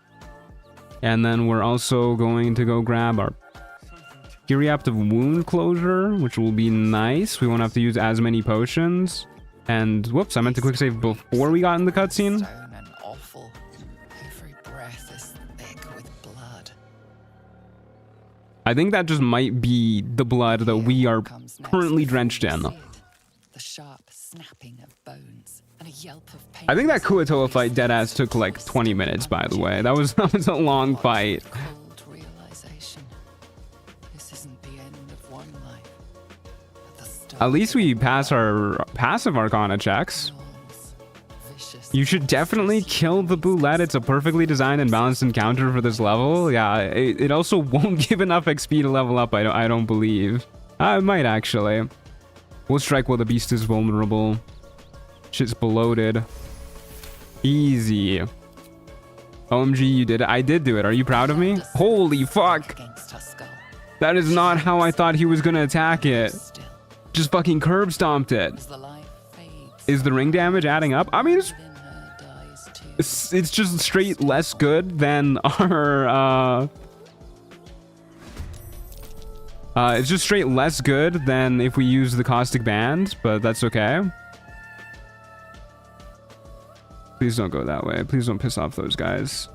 And then we're also going to go grab our Periaptive wound closure, which will be nice. We won't have to use as many potions. And whoops, I meant to quick save before we got in the cutscene. I think that just might be the blood that we are currently drenched in. The sharp snapping of bones and a yelp of pain. I think that Kuo-toa fight deadass took like 20 minutes, by the way. That was a long fight. Cold realization. This isn't the end of one life, but the start. At least we pass our passive arcana checks. You should definitely kill the boulette. It's a perfectly designed and balanced encounter for this level. Yeah, it also won't give enough XP to level up, I don't believe. It might actually. We'll strike while the beast is vulnerable. Shit's bloated. Easy. OMG, you did it. I did do it. Are you proud of me? Holy fuck. That is not how I thought he was gonna attack it. Just fucking curb stomped it. Is the ring damage adding up? I mean, it's just straight less good than our it's just straight less good than if we use the caustic band, but that's okay. Please don't go that way. Please don't piss off those guys.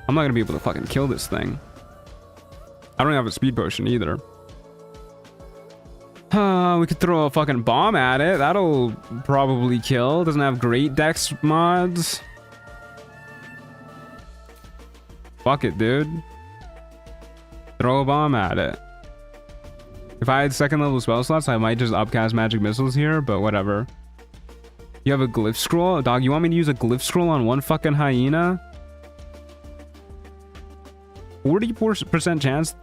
I'm not gonna be able to fucking kill this thing. I don't have a speed potion either. We could throw a fucking bomb at it. That'll probably kill. Doesn't have great dex mods. Fuck it, dude. Throw a bomb at it. If I had 2nd level spell slots, I might just upcast magic missiles here, but whatever. You have a glyph scroll? Dog, you want me to use a glyph scroll on one fucking hyena? 40% chance?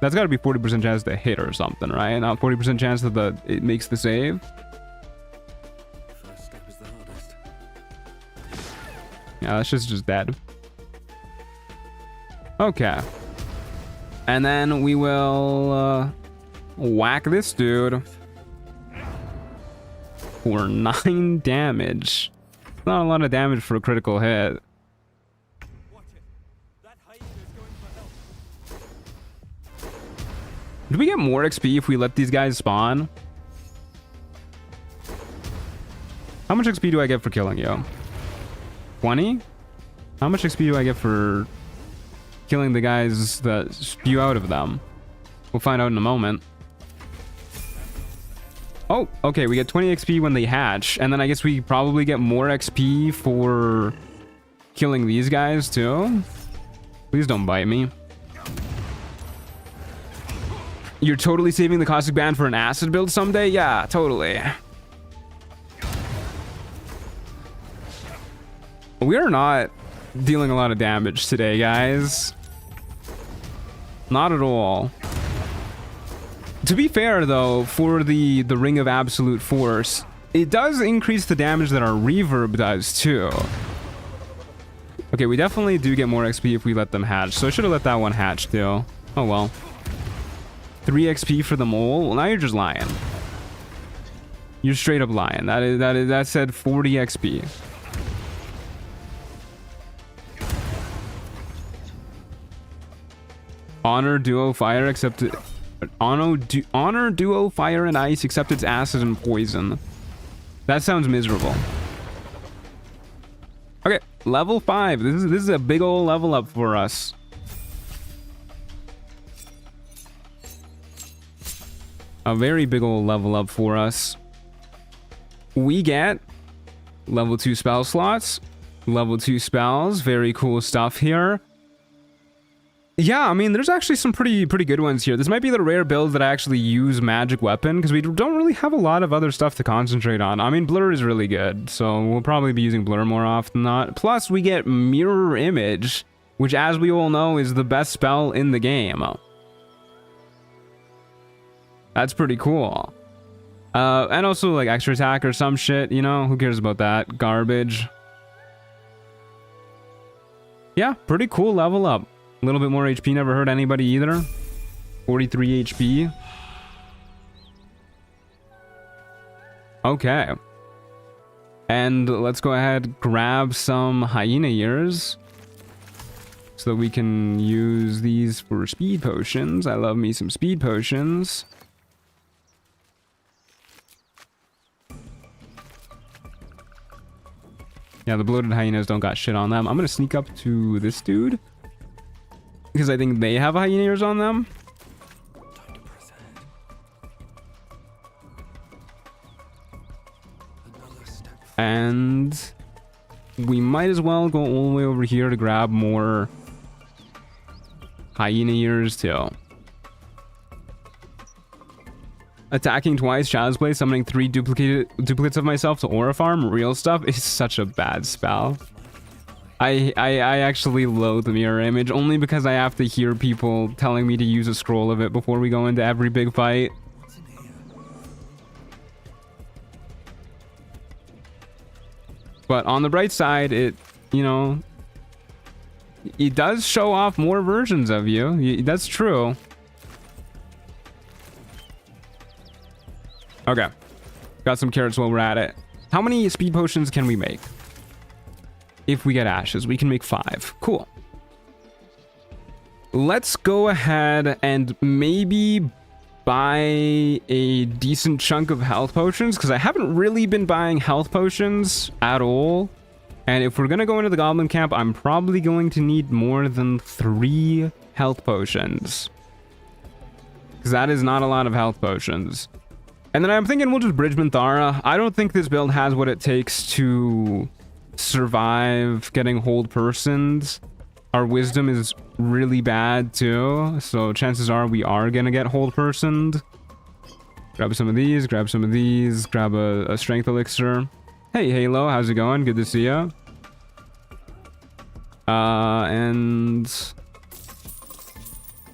That's gotta be 40% chance to hit or something, right? Not 40% chance that it makes the save. First step is the hardest. Yeah, that's just dead. Okay. And then we will Whack this dude. For 9 damage. Not a lot of damage for a critical hit. Do we get more XP if we let these guys spawn? How much XP do I get for killing you? 20? How much XP do I get for killing the guys that spew out of them? We'll find out in a moment. Oh, okay, we get 20 XP when they hatch, and then I guess we probably get more XP for killing these guys too. Please don't bite me. You're totally saving the caustic band for an acid build someday? Yeah, totally. We are not dealing a lot of damage today, guys. Not at all. To be fair, though, for the Ring of Absolute Force, it does increase the damage that our reverb does, too. Okay, we definitely do get more XP if we let them hatch, so I should have let that one hatch, too. Oh, well. 3 XP for the mole? Well, now you're just lying. You're straight up lying. That said 40 XP. Honor duo fire except honor duo fire and ice except it's acid and poison. That sounds miserable. Okay, level 5. This is a big old level up for us. A very big old level up for us. We get level 2 spell slots, level 2 spells, very cool stuff here. Yeah, I mean, there's actually some pretty good ones here. This might be the rare build that I actually use magic weapon, because we don't really have a lot of other stuff to concentrate on. I mean, blur is really good, so we'll probably be using blur more often than not. Plus, we get mirror image, which, as we all know, is the best spell in the game. That's pretty cool. And also, like, extra attack or some shit, you know? Who cares about that? Garbage. Yeah, pretty cool level up. A little bit more HP, never hurt anybody either. 43 HP. Okay. And let's go ahead, grab some hyena ears. So that we can use these for speed potions. I love me some speed potions. Yeah, the bloated hyenas don't got shit on them. I'm gonna sneak up to this dude, because I think they have hyena ears on them. And we might as well go all the way over here to grab more hyena ears too. Attacking twice, Child's Play, summoning 3 duplicates of myself to Aura Farm, real stuff, is such a bad spell. I actually loathe the mirror image, only because I have to hear people telling me to use a scroll of it before we go into every big fight. But on the bright side, it, you know, it does show off more versions of you. That's true. Okay. Got some carrots while we're at it. How many speed potions can we make? If we get ashes, we can make 5. Cool. Let's go ahead and maybe buy a decent chunk of health potions, because I haven't really been buying health potions at all. And if we're going to go into the Goblin camp, I'm probably going to need more than 3 health potions, because that is not a lot of health potions. And then I'm thinking we'll just bridge Minthara. I don't think this build has what it takes to survive getting hold persons. Our wisdom is really bad too, so chances are we are gonna get hold personed. Grab some of these, grab some of these, grab a strength elixir. Hey Halo, how's it going? Good to see ya. And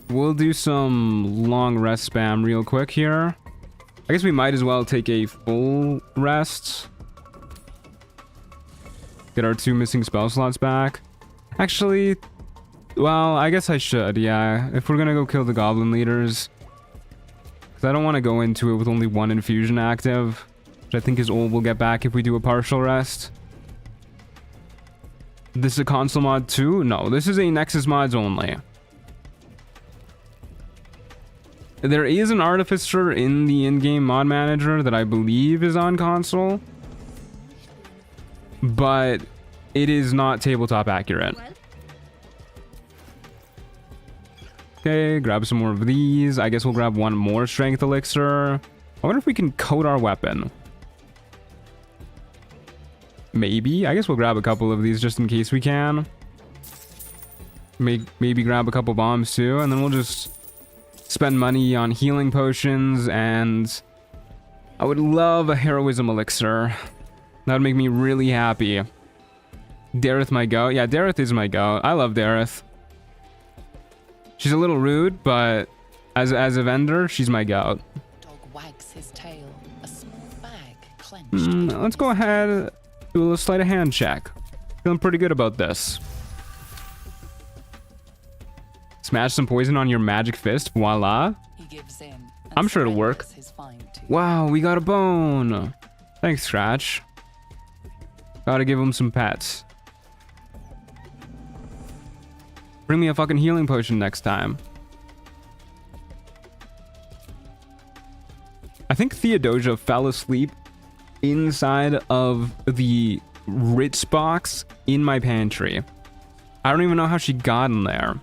we'll do some long rest spam real quick here. I guess we might as well take a full rest. Get our 2 missing spell slots back. Actually, well, I guess I should, yeah. If we're gonna go kill the goblin leaders. Because I don't want to go into it with only one infusion active, which I think is all we'll get back if we do a partial rest. This is a console mod too? No, this is a Nexus mods only. There is an Artificer in the in-game mod manager that I believe is on console, but it is not tabletop accurate. Okay, grab some more of these. I guess we'll grab one more strength elixir. I wonder if we can coat our weapon. Maybe. I guess we'll grab a couple of these just in case we can. Maybe grab a couple bombs too, and then we'll just spend money on healing potions, and I would love a heroism elixir. That would make me really happy. Dareth my goat. Yeah, Dareth is my goat. I love Dareth. She's a little rude, but as a vendor, she's my goat. Dog wags his tail, a small bag clenched. Let's go ahead, do a little sleight of hand check. Feeling pretty good about this. Smash some poison on your magic fist. Voila. He gives in. I'm sure it'll work. Wow, we got a bone. Thanks, Scratch. Gotta give him some pets. Bring me a fucking healing potion next time. I think Theodosia fell asleep inside of the Ritz box in my pantry. I don't even know how she got in there.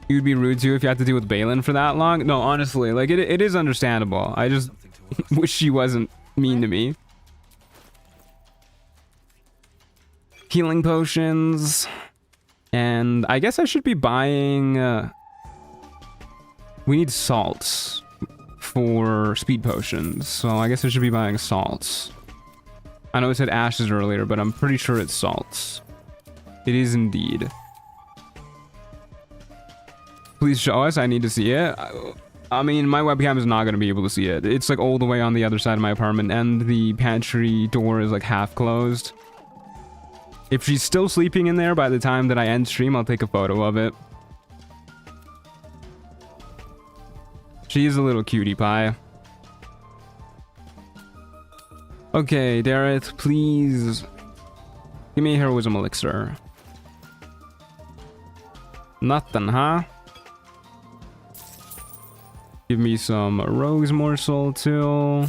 You'd be rude too if you had to deal with Balin for that long. No, honestly, like it is understandable. I just wish she wasn't mean to me. Healing potions. And I guess I should be buying... we need salts for speed potions. So I guess I should be buying salts. I know it said ashes earlier, but I'm pretty sure it's salts. It is indeed. Please show us. I need to see it. I mean, my webcam is not going to be able to see it. It's like all the way on the other side of my apartment, and the pantry door is like half closed. If she's still sleeping in there by the time that I end stream, I'll take a photo of it. She is a little cutie pie. Okay, Dareth, please give me a heroism elixir. Nothing, huh? Give me some rogue's morsel too.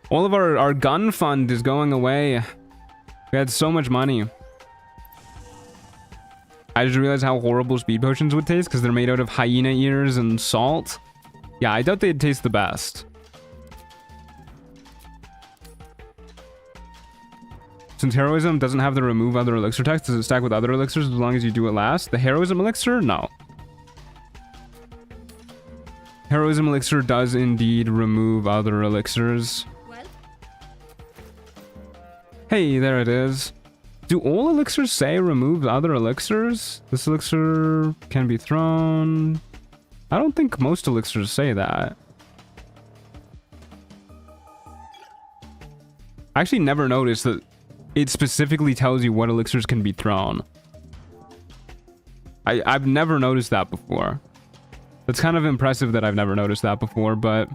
All of our gun fund is going away. We had so much money. I just realized how horrible speed potions would taste because they're made out of hyena ears and salt. Yeah, I doubt they'd taste the best. Since heroism doesn't have the remove other elixir text, does it stack with other elixirs as long as you do it last? The heroism elixir? No. Heroism elixir does indeed remove other elixirs. Hey, there it is. Do all elixirs say remove other elixirs? This elixir can be thrown. I don't think most elixirs say that. I actually never noticed that it specifically tells you what elixirs can be thrown. I've never noticed that before. It's kind of impressive that I've never noticed that before, but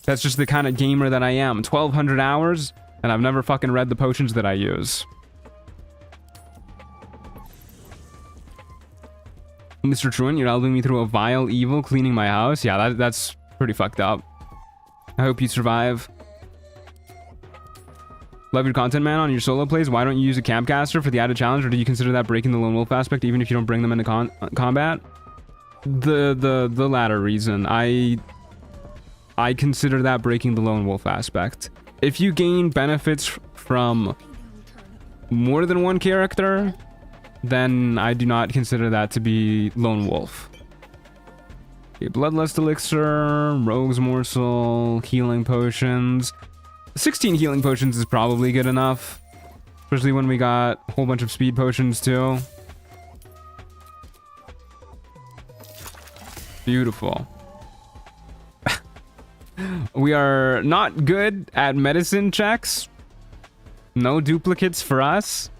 that's just the kind of gamer that I am. 1,200 hours, and I've never fucking read the potions that I use. Mr. Truant, you're helping me through a vile evil cleaning my house? Yeah, that's pretty fucked up. I hope you survive. Love your content, man. On your solo plays, why don't you use a campcaster for the added challenge, or do you consider that breaking the lone wolf aspect even if you don't bring them into combat? The latter reason. I consider that breaking the lone wolf aspect. If you gain benefits from more than one character, then I do not consider that to be lone wolf. Okay, bloodlust elixir, rogue's morsel, healing potions. 16 healing potions is probably good enough, especially when we got a whole bunch of speed potions too. Beautiful. We are not good at medicine checks. No duplicates for us.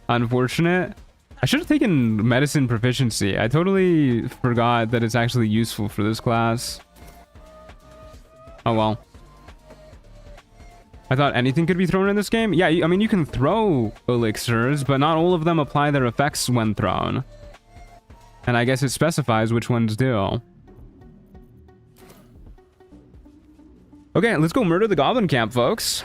Unfortunate. I should have taken medicine proficiency. I totally forgot that it's actually useful for this class. Oh well. I thought anything could be thrown in this game. Yeah, I mean, you can throw elixirs, but not all of them apply their effects when thrown. And I guess it specifies which ones do. Okay, let's go murder the Goblin camp, folks.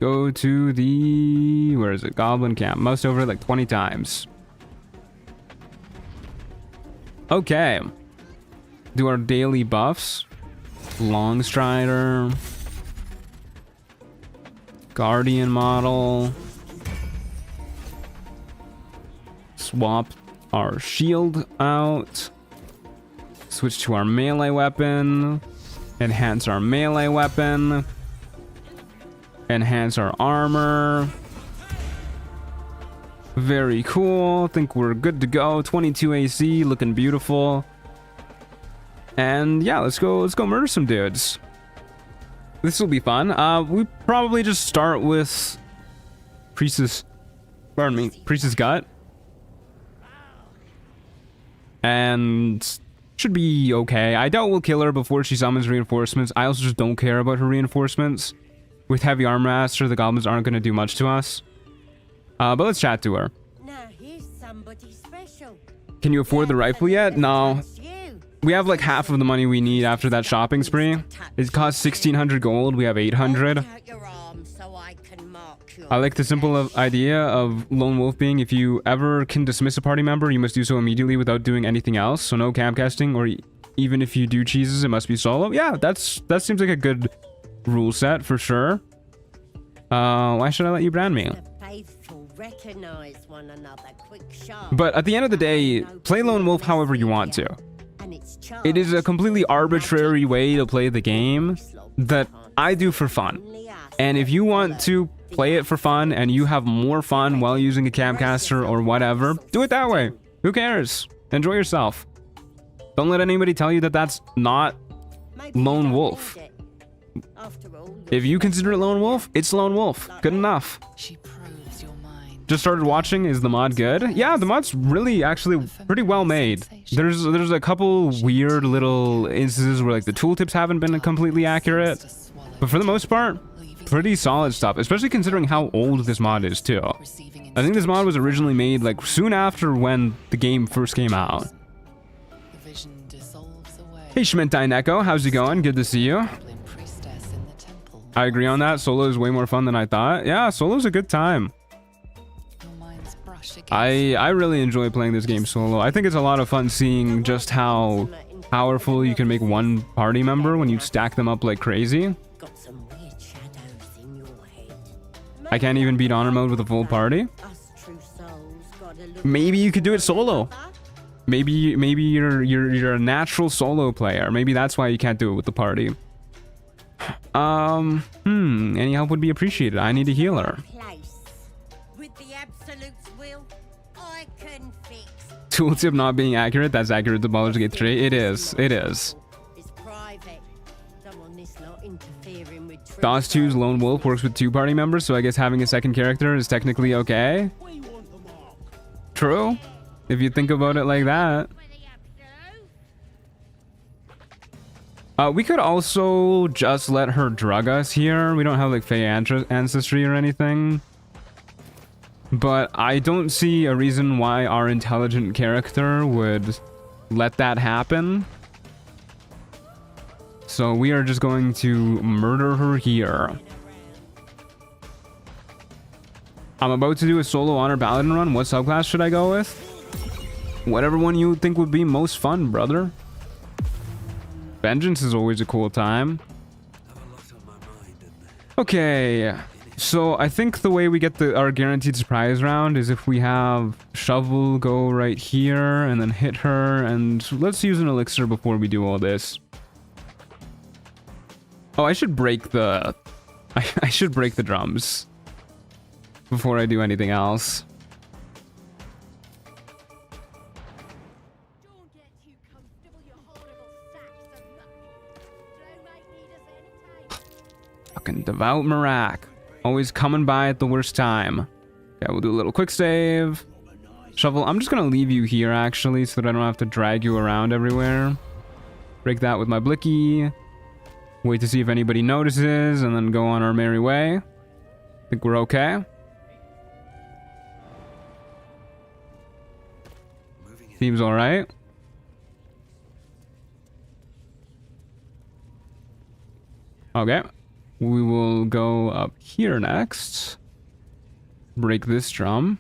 Go to the... where is it? Goblin camp. Mouse over it like 20 times. Okay. Do our daily buffs. Longstrider. Guardian model. Swap our shield out. Switch to our melee weapon. Enhance our melee weapon. Enhance our armor. Very cool. Think we're good to go. 22 AC, looking beautiful. And yeah, let's go murder some dudes. This will be fun. We probably just start with Priestess Gut. And should be okay. I doubt we'll kill her before she summons reinforcements. I also just don't care about her reinforcements. With heavy armor master, the goblins aren't going to do much to us. But let's chat to her. Now here's somebody special. Can you afford the rifle yet? No. We have like half of the money we need after that shopping spree. It costs 1,600 gold. We have 800. I like the simple idea of Lone Wolf being, if you ever can dismiss a party member, you must do so immediately without doing anything else. So no camp casting, or even if you do cheeses, it must be solo. Yeah, that seems like a good rule set for sure. Why should I let you brand me? But at the end of the day, play Lone Wolf however you want to. It is a completely arbitrary way to play the game that I do for fun. And if you want to play it for fun and you have more fun while using a camcaster or whatever, do it that way. Who cares? Enjoy yourself. Don't let anybody tell you that that's not Lone Wolf. If you consider it Lone Wolf, it's Lone Wolf. Good enough. Just started watching. Is the mod good? Yeah, the mod's really actually pretty well made. There's a couple weird little instances where like the tooltips haven't been completely accurate, but for the most part, pretty solid stuff, especially considering how old this mod is too. I think this mod was originally made like soon after when the game first came out. Hey Schmintai Neko, how's it going? Good to see you. I agree on that. Solo is way more fun than I thought. Yeah, solo's a good time. I really enjoy playing this game solo. I think it's a lot of fun seeing just how powerful you can make one party member when you stack them up like crazy. I can't even beat honor mode with a full party. Maybe you could do it solo. Maybe you're a natural solo player. Maybe that's why you can't do it with the party. Any help would be appreciated. I need a healer. Tooltip not being accurate, that's accurate to Baldur's Gate 3. It is. DOS 2's Lone Wolf works with 2 party members, so I guess having a second character is technically okay. True, if you think about it like that. We could also just let her drug us here. We don't have like Fey ancestry or anything. But I don't see a reason why our intelligent character would let that happen. So we are just going to murder her here. I'm about to do a solo honor paladin run. What subclass should I go with? Whatever one you think would be most fun, brother. Vengeance is always a cool time. Okay. So I think the way we get our guaranteed surprise round is if we have Shovel go right here and then hit her, and let's use an elixir before we do all this. Oh, I should break the I should break the drums before I do anything else. Fucking devout Marak. Always coming by at the worst time. Okay, we'll do a little quick save. Shovel, I'm just gonna leave you here actually so that I don't have to drag you around everywhere. Break that with my blicky. Wait to see if anybody notices and then go on our merry way. Think we're okay. Seems alright. Okay. We will go up here next. Break this drum.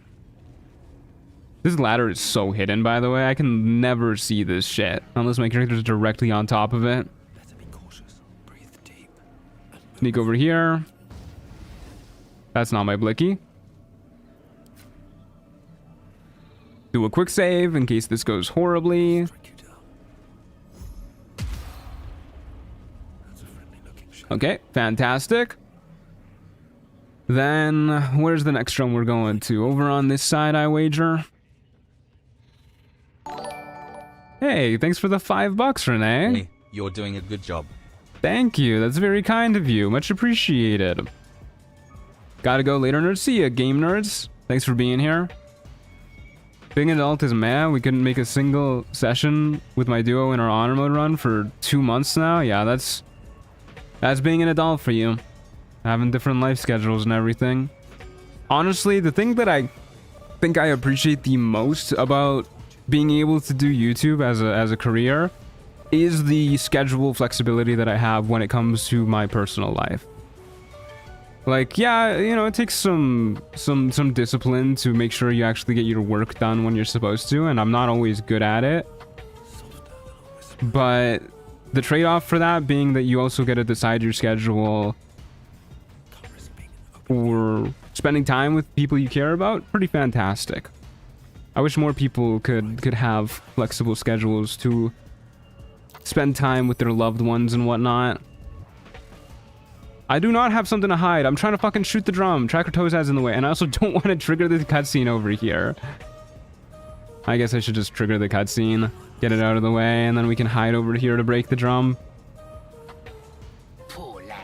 This ladder is so hidden, by the way. I can never see this shit unless my character's directly on top of it. Better be cautious. Breathe deep. Sneak over here. That's not my blicky. Do a quick save in case this goes horribly. Okay, fantastic. Then, where's the next drum we're going to? Over on this side, I wager. Hey, thanks for the $5, Renee. Hey, you're doing a good job. Thank you, that's very kind of you. Much appreciated. Gotta go later, nerds. See ya, game nerds. Thanks for being here. Being an adult is mad. We couldn't make a single session with my duo in our honor mode run for 2 months now. Yeah, that's being an adult for you. Having different life schedules and everything. Honestly, the thing that I think I appreciate the most about being able to do YouTube as a career is the schedule flexibility that I have when it comes to my personal life. Like, yeah, you know, it takes some discipline to make sure you actually get your work done when you're supposed to, and I'm not always good at it. But the trade-off for that being that you also get to decide your schedule or spending time with people you care about, pretty fantastic. I wish more people could have flexible schedules to spend time with their loved ones and whatnot. I do not have something to hide. I'm trying to fucking shoot the drum. Tracker Toes has in the way, and I also don't want to trigger the cutscene over here. I guess I should just trigger the cutscene, get it out of the way, and then we can hide over here to break the drum. Poor lad.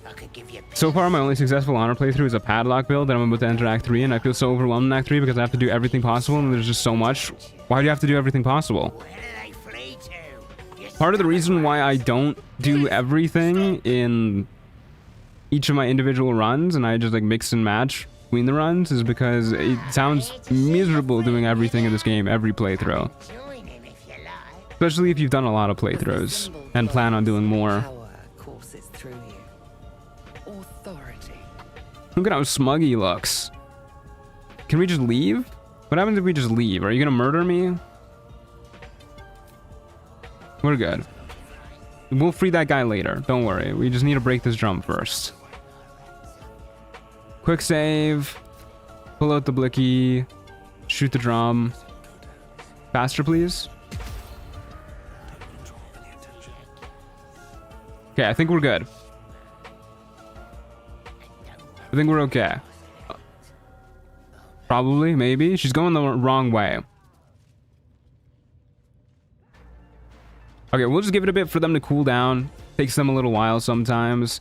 I could give you So far, my only successful honor playthrough is a padlock build that I'm about to enter Act 3, and I feel so overwhelmed in Act 3 because I have to do everything possible, and there's just so much. Why do you have to do everything possible? Where do they flee to? Part of the reason why I don't do everything in each of my individual runs and I just like mix and match between the runs is because it sounds miserable doing everything in this game every playthrough. Join him if you like. Especially if you've done a lot of playthroughs and plan on doing more. Power courses through you. Authority. Look at how smug he looks. Can we just leave? What happens if we just leave? Are you gonna murder me? We're good. We'll free that guy later. Don't worry. We just need to break this drum first. Quick save. Pull out the blicky. Shoot the drum. Faster, please. Okay, I think we're good. I think we're okay. Probably, maybe. She's going the wrong way. Okay, we'll just give it a bit for them to cool down. Takes them a little while sometimes.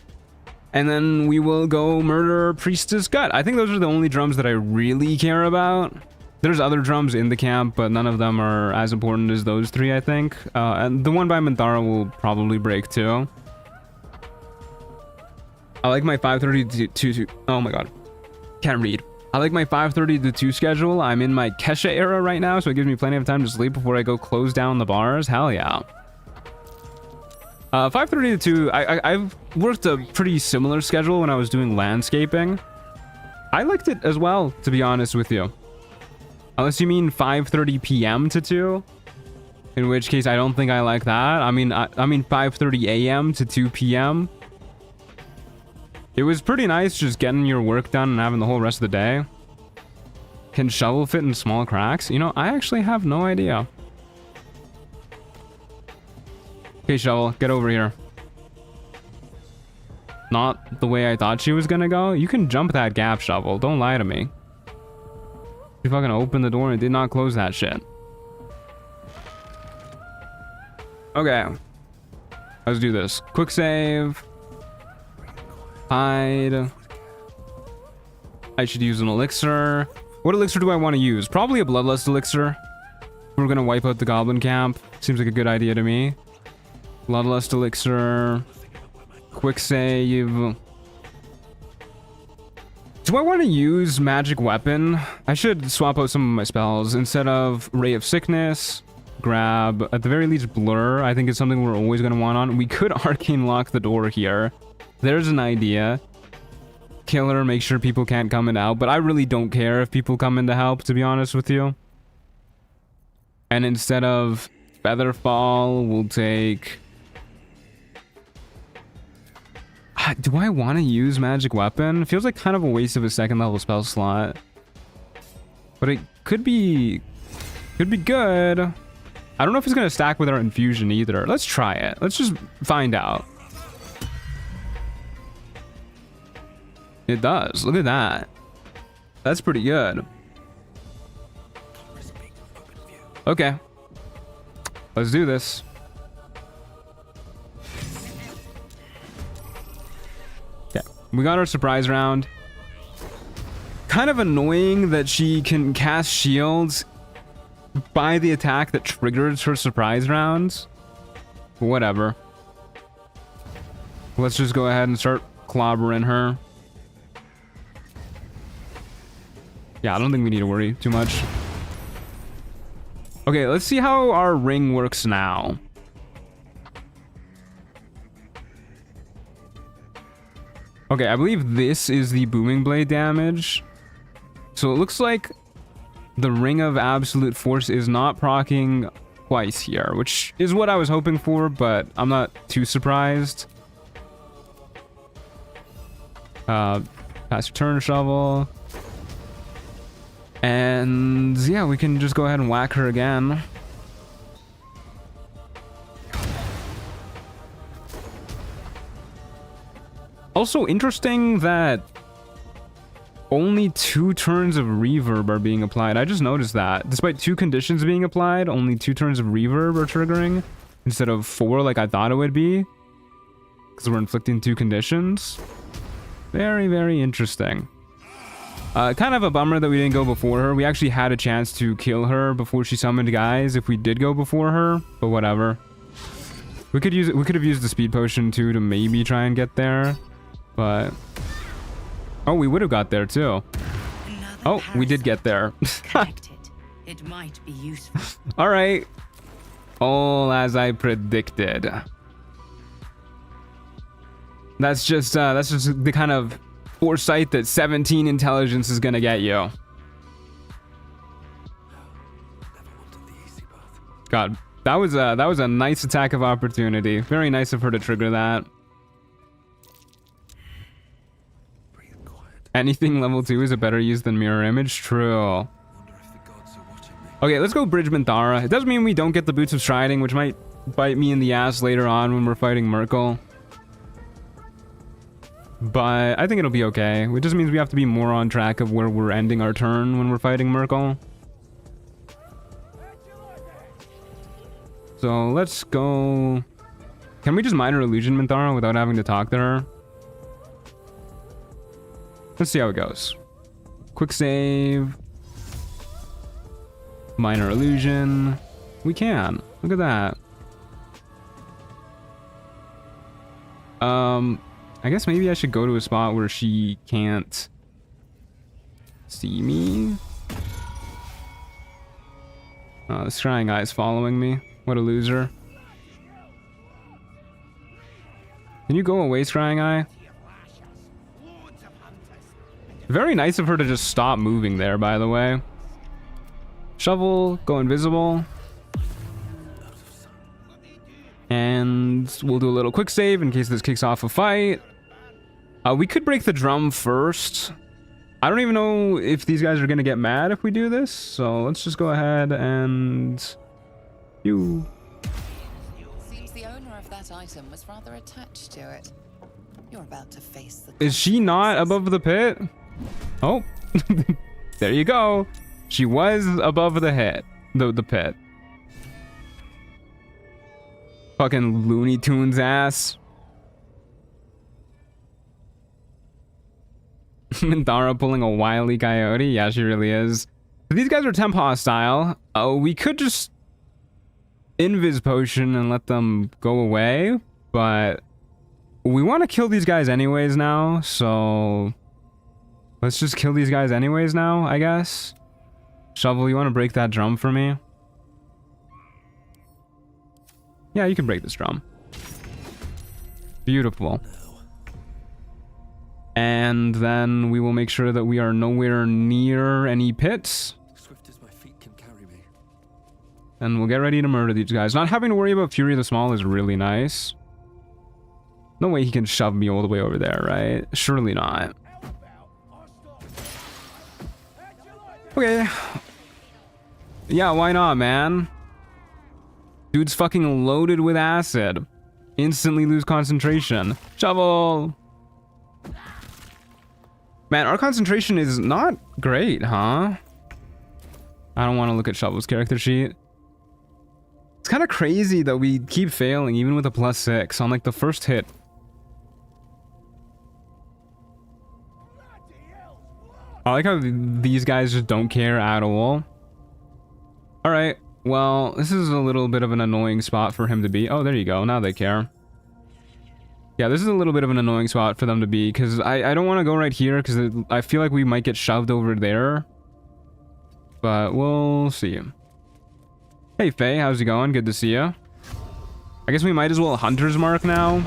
And then we will go murder Priestess Gut. I think those are the only drums that I really care about. There's other drums in the camp, but none of them are as important as those three, I think. And the one by Minthara will probably break too. I like my 5:30 to oh my god. Can't read. I like my 5:30 to 2 schedule. I'm in my Crche era right now, so it gives me plenty of time to sleep before I go close down the bars. Hell yeah. 5:30 to 2, I've worked a pretty similar schedule when I was doing landscaping. I liked it as well, to be honest with you. Unless you mean 5:30 p.m. to 2, in which case I don't think I like that. I mean 5:30 a.m. to 2 p.m. It was pretty nice just getting your work done and having the whole rest of the day. Can shovel fit in small cracks? You know, I actually have no idea. Okay, Shovel, get over here. Not the way I thought she was gonna go. You can jump that gap, Shovel. Don't lie to me. You fucking opened the door and did not close that shit. Okay. Let's do this. Quick save. Hide. I should use an elixir. What elixir do I want to use? Probably a bloodlust elixir. We're gonna wipe out the goblin camp. Seems like a good idea to me. Bloodlust elixir. Quick save. Do I want to use magic weapon? I should swap out some of my spells. Instead of Ray of Sickness, grab, at the very least, Blur. I think it's something we're always going to want on. We could arcane lock the door here. There's an idea. Kill her, make sure people can't come in and out. But I really don't care if people come in to help, to be honest with you. And instead of Featherfall, we'll take... Do I want to use magic weapon? Feels like kind of a waste of a second level spell slot. But it could be good. I don't know if it's going to stack with our infusion either. Let's try it. Let's just find out. It does. Look at that. That's pretty good. Okay. Let's do this. We got our surprise round. Kind of annoying that she can cast shields by the attack that triggers her surprise rounds. But whatever. Let's just go ahead and start clobbering her. Yeah, I don't think we need to worry too much. Okay, let's see how our ring works now. Okay, I believe this is the booming blade damage. So it looks like the Ring of Absolute Force is not proccing twice here, which is what I was hoping for, but I'm not too surprised. Pass your turn, shovel. And yeah, we can just go ahead and whack her again. Also interesting that only 2 turns of reverb are being applied. I just noticed that. Despite 2 conditions being applied, only 2 turns of reverb are triggering instead of 4 like I thought it would be. Because we're inflicting 2 conditions. Very, very interesting. Kind of a bummer that we didn't go before her. We actually had a chance to kill her before she summoned guys if we did go before her, but whatever. We could have used the speed potion too to maybe try and get there. But oh, we would have got there too. Oh, we did get there. It might be useful. All right, all as I predicted. That's just the kind of foresight that 17 intelligence is gonna get you. God, that was a nice attack of opportunity. Very nice of her to trigger that. Anything level 2 is a better use than mirror image. True. Okay, let's go bridge Minthara. It doesn't mean we don't get the boots of striding, which might bite me in the ass later on when we're fighting Merkel. But I think it'll be okay. It just means we have to be more on track of where we're ending our turn when we're fighting Merkel. So let's go. Can we just minor illusion Minthara without having to talk to her? Let's see how it goes. Quick save. Minor illusion. We can. Look at that. I guess maybe I should go to a spot where she can't see me. Oh, the scrying eye is following me. What a loser. Can you go away, scrying eye? Very nice of her to just stop moving there, by the way. Shovel, go invisible. And we'll do a little quick save in case this kicks off a fight. We could break the drum first. I don't even know if these guys are going to get mad if we do this. So let's just go ahead and... Seems the owner of that item was rather attached to it. You're about to face the... Is she not above the pit? Oh, there you go. She was above the head, the pit. Fucking Looney Tunes ass. Minthara pulling a wily coyote. Yeah, she really is. So these guys are temp hostile. Oh, we could just invis potion and let them go away, but we want to kill these guys anyways now, so let's just kill these guys anyways now, I guess. Shovel, you want to break that drum for me? Yeah, you can break this drum. Beautiful. And then we will make sure that we are nowhere near any pits. Swift as my feet can carry me. And we'll get ready to murder these guys. Not having to worry about Fury the Small is really nice. No way he can shove me all the way over there, right? Surely not. Okay. Yeah, why not, man? Dude's fucking loaded with acid. Instantly lose concentration. Shovel! Man, our concentration is not great, huh? I don't want to look at Shovel's character sheet. It's kind of crazy that we keep failing, even with a +6 on like the first hit. I like how these guys just don't care at all. Alright, well, this is a little bit of an annoying spot for him to be. Oh, there you go, now they care. Yeah, this is a little bit of an annoying spot for them to be, because I don't want to go right here, because I feel like we might get shoved over there. But we'll see. Hey, Faye, how's it going? Good to see you. I guess we might as well Hunter's Mark now.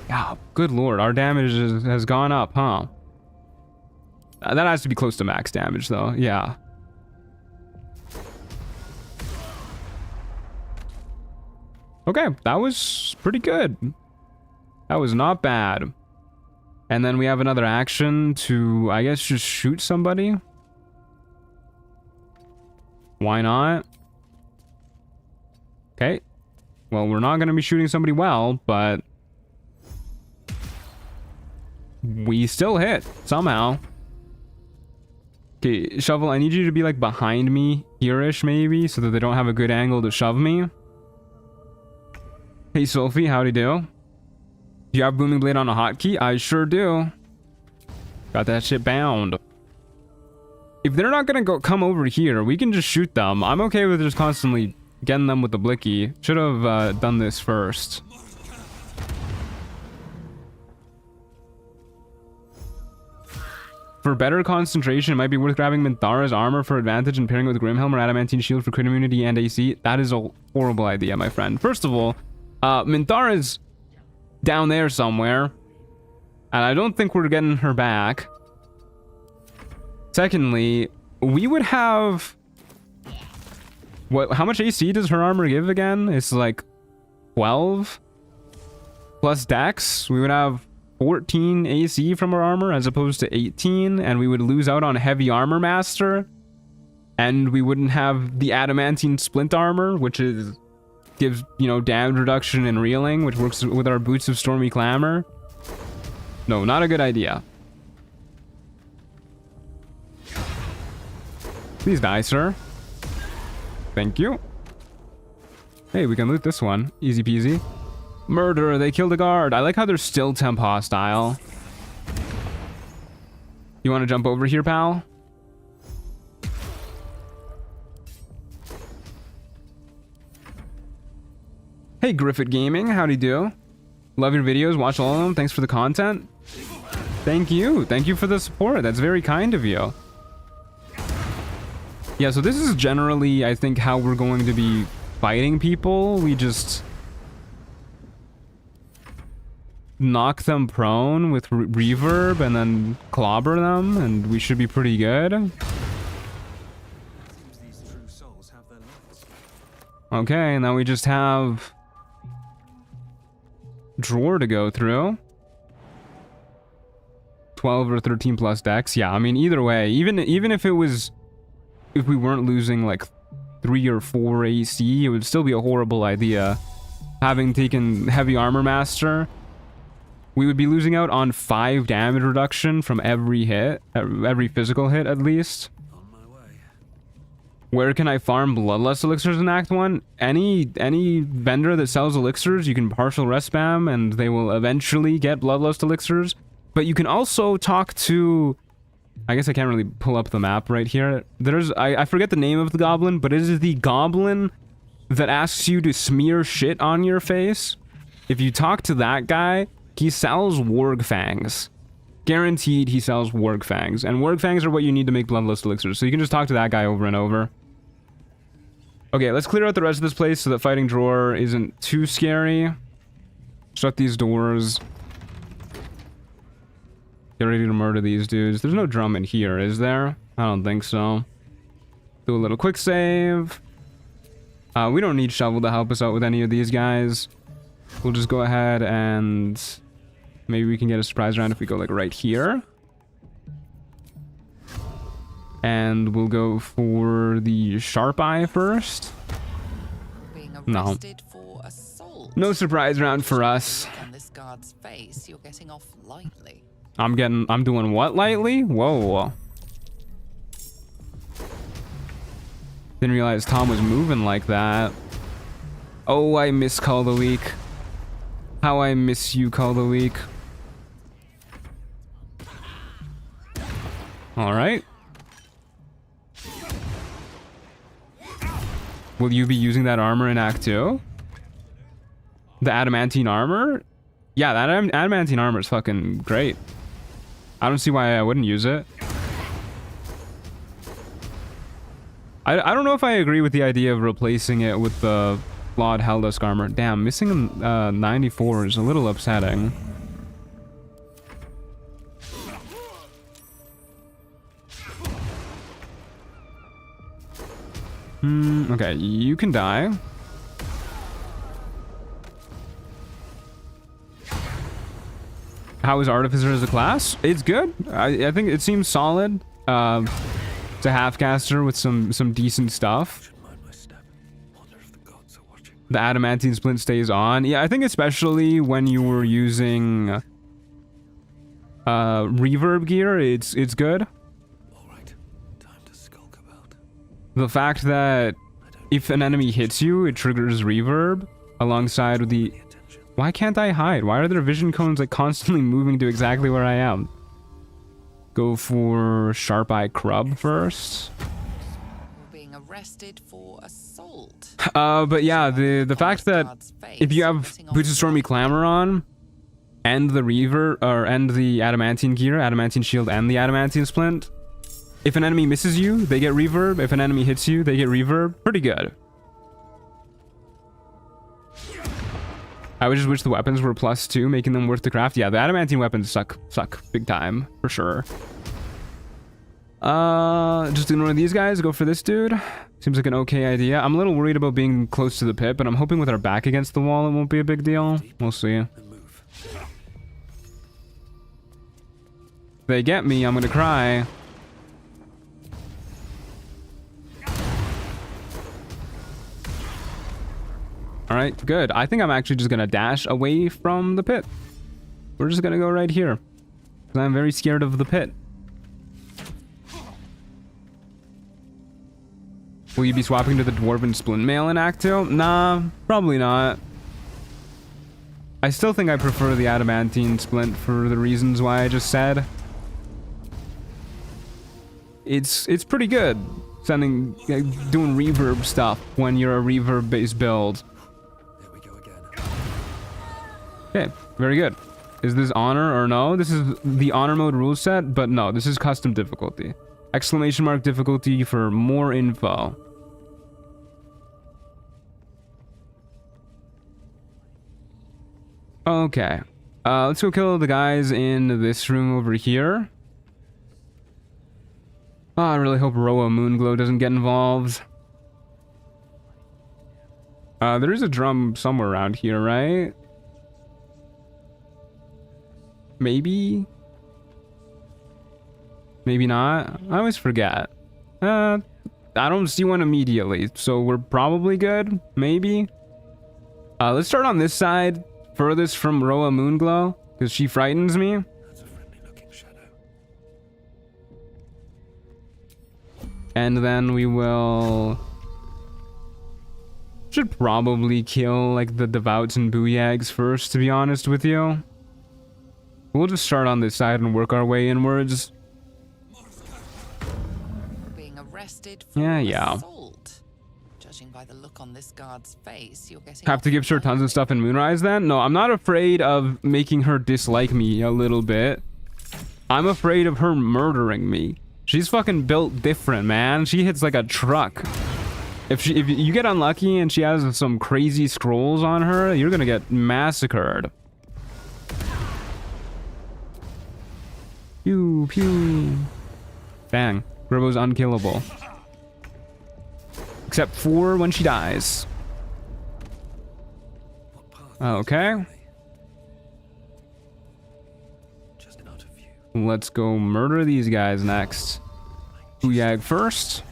Yeah, good lord, our damage has gone up, huh? That has to be close to max damage, though. Yeah. Okay, that was pretty good. That was not bad. And then we have another action to, I guess, just shoot somebody. Why not? Okay. Well, we're not going to be shooting somebody well, but we still hit somehow. Okay, Shovel, I need you to be like behind me here-ish maybe, so that they don't have a good angle to shove me. Hey Sophie, howdy do? Do you have Booming Blade on a hotkey? I sure do. Got that shit bound. If they're not gonna come over here, we can just shoot them. I'm okay with just constantly getting them with the blicky. Should have done this first. For better concentration, it might be worth grabbing Minthara's armor for advantage and pairing it with Grimhelm or Adamantine Shield for crit immunity and AC. That is a horrible idea, my friend. First of all, Minthara's down there somewhere, and I don't think we're getting her back. Secondly, we would have... How much AC does her armor give again? It's like 12 plus dex. We would have 14 AC from her armor as opposed to 18, and we would lose out on heavy armor master, and we wouldn't have the adamantine splint armor, which gives, you know, damage reduction and reeling, which works with our boots of stormy clamor. No, not a good idea. Please die, sir. Thank you. Hey, we can loot this one. Easy peasy. Murder, they killed a guard. I like how they're still temp hostile. You want to jump over here, pal? Hey, Griffith Gaming, howdy do? Love your videos, watch all of them. Thanks for the content. Thank you. Thank you for the support. That's very kind of you. Yeah, so this is generally, I think, how we're going to be fighting people. We just knock them prone with reverb and then clobber them, and we should be pretty good. Okay, and now we just have Dror to go through. 12 or 13 plus dex. Yeah, I mean, either way, even if it was, if we weren't losing like 3 or 4 AC, it would still be a horrible idea. Having taken heavy armor master, we would be losing out on 5 damage reduction from every hit, every physical hit at least. On my way. Where can I farm bloodlust elixirs in Act 1? Any vendor that sells elixirs, you can partial rest spam and they will eventually get bloodlust elixirs. But you can also talk to... I guess I can't really pull up the map right here. There's... I forget the name of the goblin, but it is the goblin that asks you to smear shit on your face. If you talk to that guy, he sells warg fangs. Guaranteed he sells warg fangs. And warg fangs are what you need to make bloodlust elixirs. So you can just talk to that guy over and over. Okay, let's clear out the rest of this place so that fighting Dror isn't too scary. Shut these doors. Get ready to murder these dudes. There's no drum in here, is there? I don't think so. Do a little quick save. We don't need Shovel to help us out with any of these guys. We'll just go ahead and... maybe we can get a surprise round if we go like right here. And we'll go for the Sharp Eye first. No. No surprise round for us. On this guard's face, you're getting off lightly. I'm doing what lightly? Whoa. Didn't realize Tom was moving like that. Oh, I miss Call the Week. How I miss you, Call the Week. Alright. Will you be using that armor in Act 2? The adamantine armor? Yeah, that adamantine armor is fucking great. I don't see why I wouldn't use it. I don't know if I agree with the idea of replacing it with the flawed Helldusk armor. Damn, missing 94 is a little upsetting. Okay, you can die. How is Artificer as a class? It's good. I think it seems solid. It's a half-caster with some decent stuff. The adamantine splint stays on. Yeah, I think especially when you were using reverb gear, it's good. The fact that if an enemy hits you, it triggers reverb alongside with the... Why can't I hide? Why are there vision cones like constantly moving to exactly where I am? Go for Sharp Eye Crub first. We're being arrested for assault. But yeah, the fact that if you have Boots of Stormy Clamor on, and the reverb, or and the adamantine gear, adamantine shield, and the adamantine splint, if an enemy misses you, they get reverb. If an enemy hits you, they get reverb. Pretty good. I would just wish the weapons were +2, making them worth the craft. Yeah, the adamantine weapons suck big time, for sure. Just ignore these guys, go for this dude. Seems like an okay idea. I'm a little worried about being close to the pit, but I'm hoping with our back against the wall it won't be a big deal. We'll see. If they get me, I'm gonna cry. Alright, good. I think I'm actually just gonna dash away from the pit. We're just gonna go right here. Because I'm very scared of the pit. Will you be swapping to the Dwarven Splint Mail in Act 2? Nah, probably not. I still think I prefer the Adamantine Splint for the reasons why I just said. It's pretty good. Doing reverb stuff when you're a reverb-based build. Okay, very good. Is this honor or no? This is the honor mode rule set, but no, this is custom difficulty. Exclamation mark difficulty for more info. Okay. Let's go kill the guys in this room over here. Oh, I really hope Roa Moonglow doesn't get involved. There is a drum somewhere around here, right? Maybe? Maybe not? I always forget. I don't see one immediately, so we're probably good. Maybe? Let's start on this side, furthest from Roa Moonglow, because she frightens me. And then we will... should probably kill, like, the Devouts and Booyags first, to be honest with you. We'll just start on this side and work our way inwards. Being arrested for assault. Judging by the look on this guard's face, you're getting... Have to give her tons of stuff in Moonrise then? No, I'm not afraid of making her dislike me a little bit. I'm afraid of her murdering me. She's fucking built different, man. She hits like a truck. If you get unlucky and she has some crazy scrolls on her, you're gonna get massacred. Pew, pew. Bang. Gribbo's unkillable. Except for when she dies. Okay. Let's go murder these guys next. Booyag first.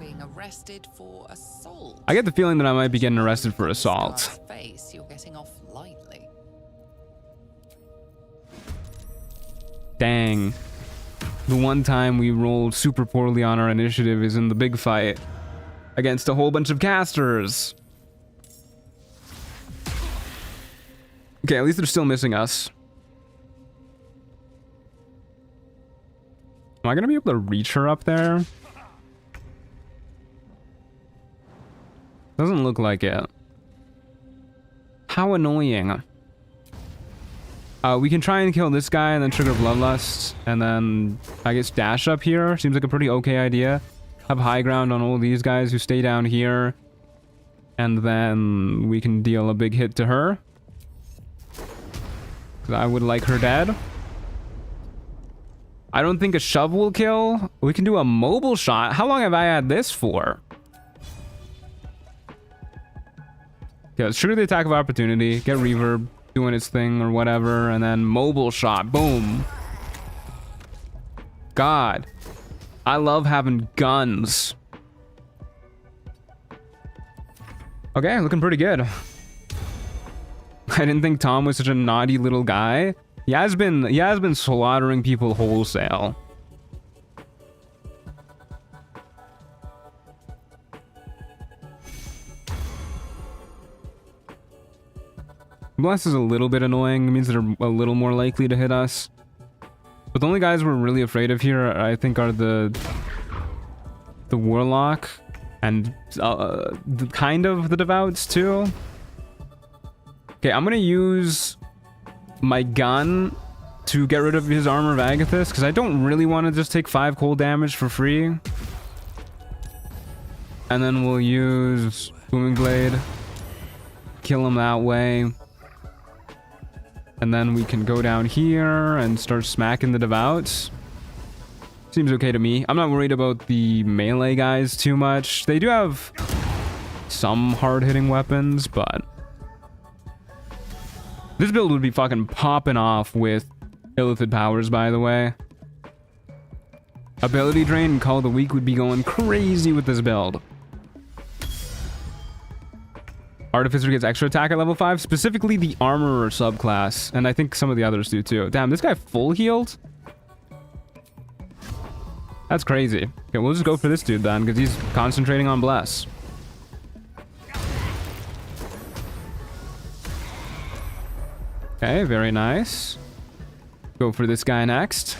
Being arrested for assault. I get the feeling that I might be getting arrested for assault. Face, you're getting off lightly. Dang. The one time we rolled super poorly on our initiative is in the big fight against a whole bunch of casters. Okay, at least they're still missing us. Am I gonna be able to reach her up there? Doesn't look like it. How annoying. We can try and kill this guy and then trigger Bloodlust, and then I guess dash up here. Seems like a pretty okay idea. Have high ground on all these guys who stay down here, and then we can deal a big hit to her. 'Cause I would like her dead. I don't think a shove will kill. We can do a mobile shot. How long have I had this for? Okay, let's trigger the attack of opportunity. Get reverb doing its thing or whatever. And then mobile shot. Boom. God. I love having guns. Okay, looking pretty good. I didn't think Tom was such a naughty little guy. He has been slaughtering people wholesale. Bless is a little bit annoying. It means they're a little more likely to hit us. But the only guys we're really afraid of here, I think, are the Warlock and kind of the Devouts too. Okay, I'm gonna use my gun to get rid of his Armor of Agathis, because I don't really want to just take 5 cold damage for free. And then we'll use Booming Blade. Kill him that way. And then we can go down here and start smacking the Devouts. Seems okay to me. I'm not worried about the melee guys too much. They do have some hard-hitting weapons, but this build would be fucking popping off with illithid powers, by the way. Ability Drain and Call of the Week would be going crazy with this build. Artificer gets extra attack at level 5, specifically the Armorer subclass, and I think some of the others do too. Damn, this guy full healed? That's crazy. Okay, we'll just go for this dude then, because he's concentrating on Bless. Okay, very nice. Go for this guy next.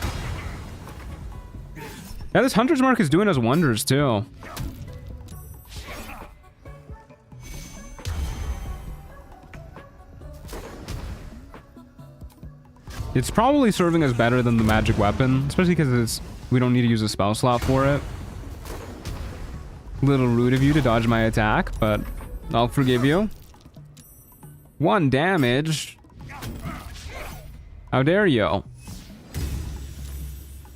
Yeah, this Hunter's Mark is doing us wonders too. It's probably serving us better than the magic weapon, especially because we don't need to use a spell slot for it. Little rude of you to dodge my attack, but I'll forgive you. 1 damage. How dare you?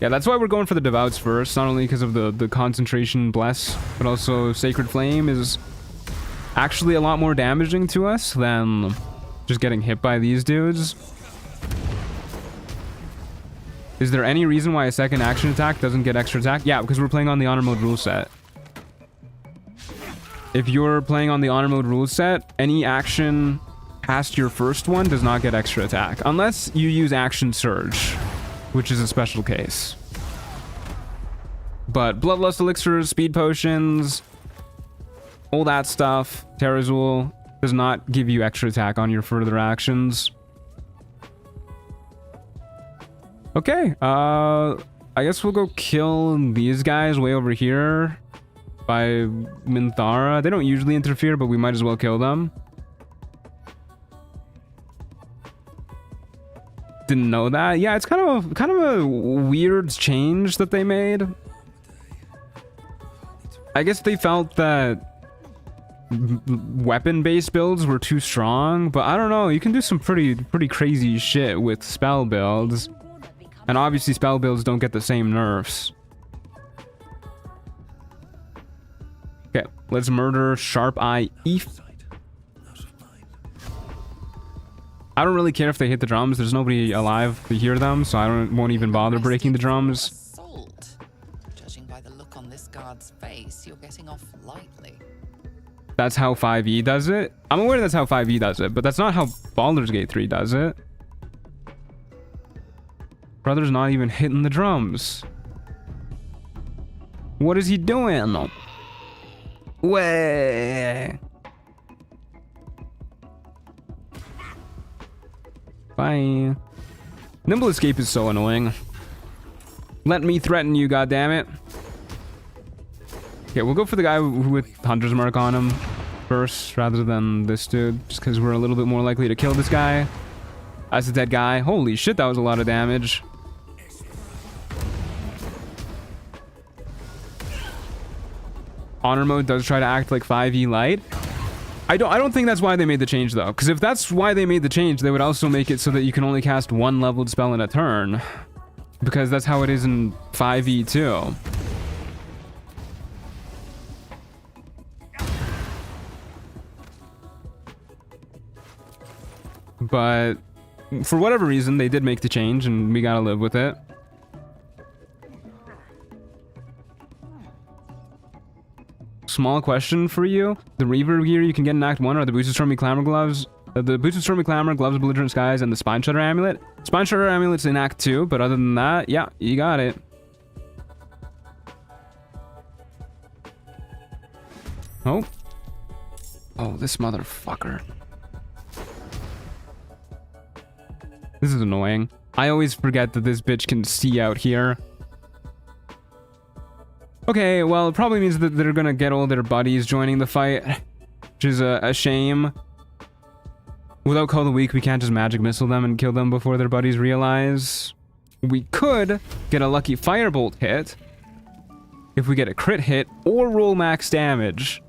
Yeah, that's why we're going for the Devouts first, not only because of the concentration bless, but also Sacred Flame is actually a lot more damaging to us than just getting hit by these dudes. Is there any reason why a second action attack doesn't get extra attack? Yeah, because we're playing on the Honor Mode rule set. If you're playing on the Honor Mode rule set, any action past your first one does not get extra attack. Unless you use Action Surge, which is a special case. But Bloodlust elixirs, speed potions, all that stuff, Terrazul does not give you extra attack on your further actions. Okay, I guess we'll go kill these guys way over here by Minthara. They don't usually interfere, but we might as well kill them. Didn't know that. Yeah, it's kind of a weird change that they made. I guess they felt that weapon-based builds were too strong, but I don't know. You can do some pretty crazy shit with spell builds, and obviously spell builds don't get the same nerfs. Okay, let's murder Sharp Eye Eth. I don't really care if they hit the drums. There's nobody alive to hear them, so won't even bother breaking the drums. Assault. Judging by the look on this guard's face, you're getting off lightly. That's how 5e does it? I'm aware that's how 5e does it, but that's not how Baldur's Gate 3 does it. Brother's not even hitting the drums. What is he doing? Way. Bye. Nimble escape is so annoying. Let me threaten you, goddammit. Okay, we'll go for the guy with Hunter's Mark on him first, rather than this dude, just because we're a little bit more likely to kill this guy. That's a dead guy. Holy shit, that was a lot of damage. Honor mode does try to act like 5e light. I don't think that's why they made the change though, because if that's why they made the change, they would also make it so that you can only cast one leveled spell in a turn, because that's how it is in 5e too. But for whatever reason, they did make the change, and we gotta live with it. Small question for you. The Reaver gear you can get in Act 1 are the Boots of Stormy Clamor gloves, the Boots of Stormy Clamor, Gloves of Belligerent Skies, and the Spine Shudder Amulet. Spine Shudder Amulet's in Act 2, but other than that, yeah, you got it. Oh. Oh, this motherfucker. This is annoying. I always forget that this bitch can see out here. Okay, well, it probably means that they're gonna get all their buddies joining the fight, which is a shame. Without Call the Weak, we can't just magic missile them and kill them before their buddies realize. We could get a lucky firebolt hit if we get a crit hit or roll max damage,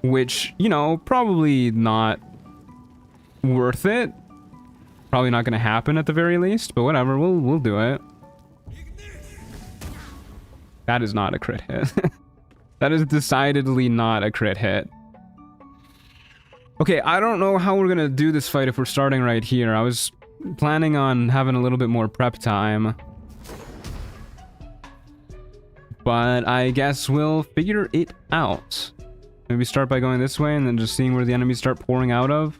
which, you know, probably not worth it. Probably not gonna happen at the very least, but whatever, we'll do it. That is not a crit hit. That is decidedly not a crit hit. Okay, I don't know how we're gonna do this fight if we're starting right here. I was planning on having a little bit more prep time, but I guess we'll figure it out. Maybe start by going this way and then just seeing where the enemies start pouring out of.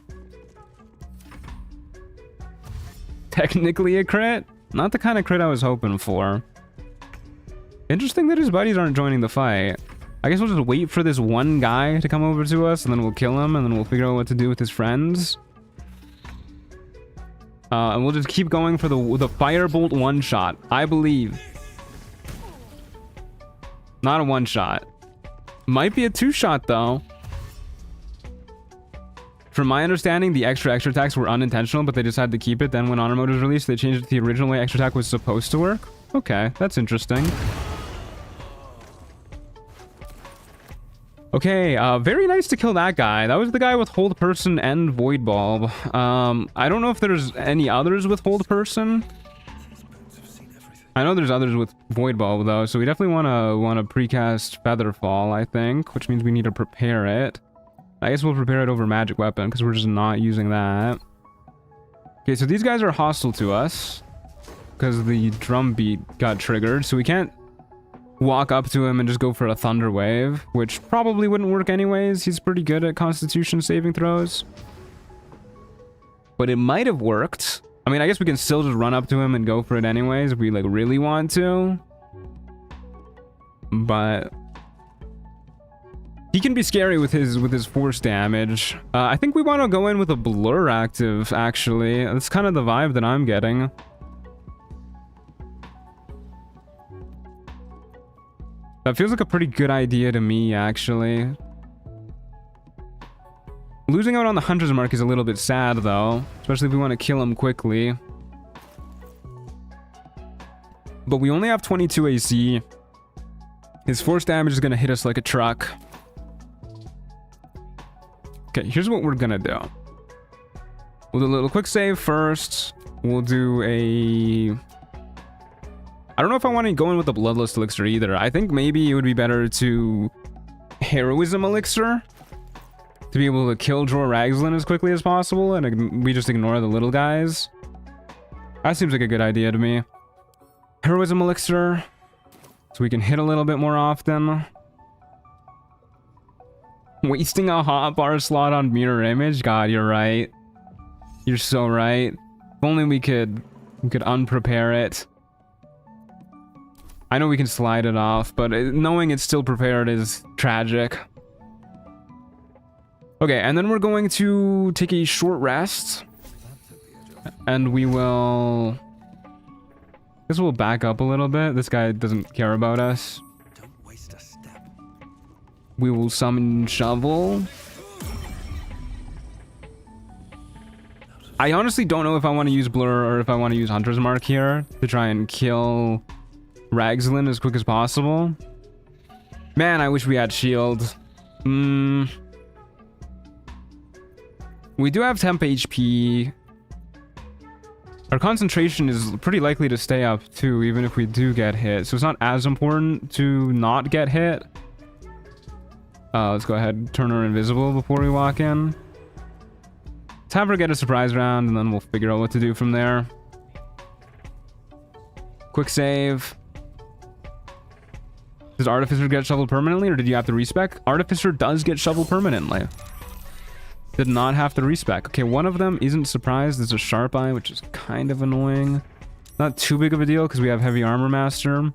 Technically a crit? Not the kind of crit I was hoping for. Interesting that his buddies aren't joining the fight. I guess we'll just wait for this one guy to come over to us, and then we'll kill him, and then we'll figure out what to do with his friends. And we'll just keep going for the firebolt one-shot, I believe. Not a one-shot. Might be a two-shot, though. From my understanding, the extra attacks were unintentional, but they decided to keep it. Then when Honor Mode was released, they changed it to the original way extra attack was supposed to work. Okay, that's interesting. Okay, very nice to kill that guy. That was the guy with Hold Person and Void Bulb. I don't know if there's any others with Hold Person. I know there's others with Void Bulb, though, so we definitely want to precast Featherfall, I think, which means we need to prepare it. I guess we'll prepare it over Magic Weapon, because we're just not using that. Okay, so these guys are hostile to us, because the drum beat got triggered, so we can't walk up to him and just go for a Thunder Wave, which probably wouldn't work anyways. He's pretty good at Constitution saving throws. But it might have worked. I mean, I guess we can still just run up to him and go for it anyways if we, like, really want to. but he can be scary with his force damage. I think we want to go in with a blur active, actually. That's kind of the vibe that I'm getting. That feels like a pretty good idea to me, actually. Losing out on the Hunter's Mark is a little bit sad, though. Especially if we want to kill him quickly. But we only have 22 AC. His force damage is going to hit us like a truck. Okay, here's what we're gonna do. We'll do a little quick save first. We'll do a... I don't know if I want to go in with the Bloodlust Elixir either. I think maybe it would be better to Heroism Elixir to be able to kill Dror Ragzlin as quickly as possible, and we just ignore the little guys. That seems like a good idea to me. Heroism Elixir, so we can hit a little bit more often. Wasting a hotbar slot on mirror image? God, you're right. You're so right. If only we could unprepare it. I know we can slide it off, but knowing it's still prepared is tragic. Okay, and then we're going to take a short rest. And we will... I guess we'll back up a little bit. This guy doesn't care about us. We will summon Shovel. I honestly don't know if I want to use Blur or if I want to use Hunter's Mark here to try and kill Ragzlin as quick as possible. Man, I wish we had shield. We do have temp HP. Our concentration is pretty likely to stay up too, even if we do get hit. So it's not as important to not get hit. Let's go ahead and turn her invisible before we walk in. Let's have her get a surprise round, and then we'll figure out what to do from there. Quick save. Does Artificer get shoveled permanently, or did you have to respec? Artificer does get shoveled permanently. Did not have to respec. Okay, one of them isn't surprised. There's a Sharp Eye, which is kind of annoying. Not too big of a deal, because we have Heavy Armor Master.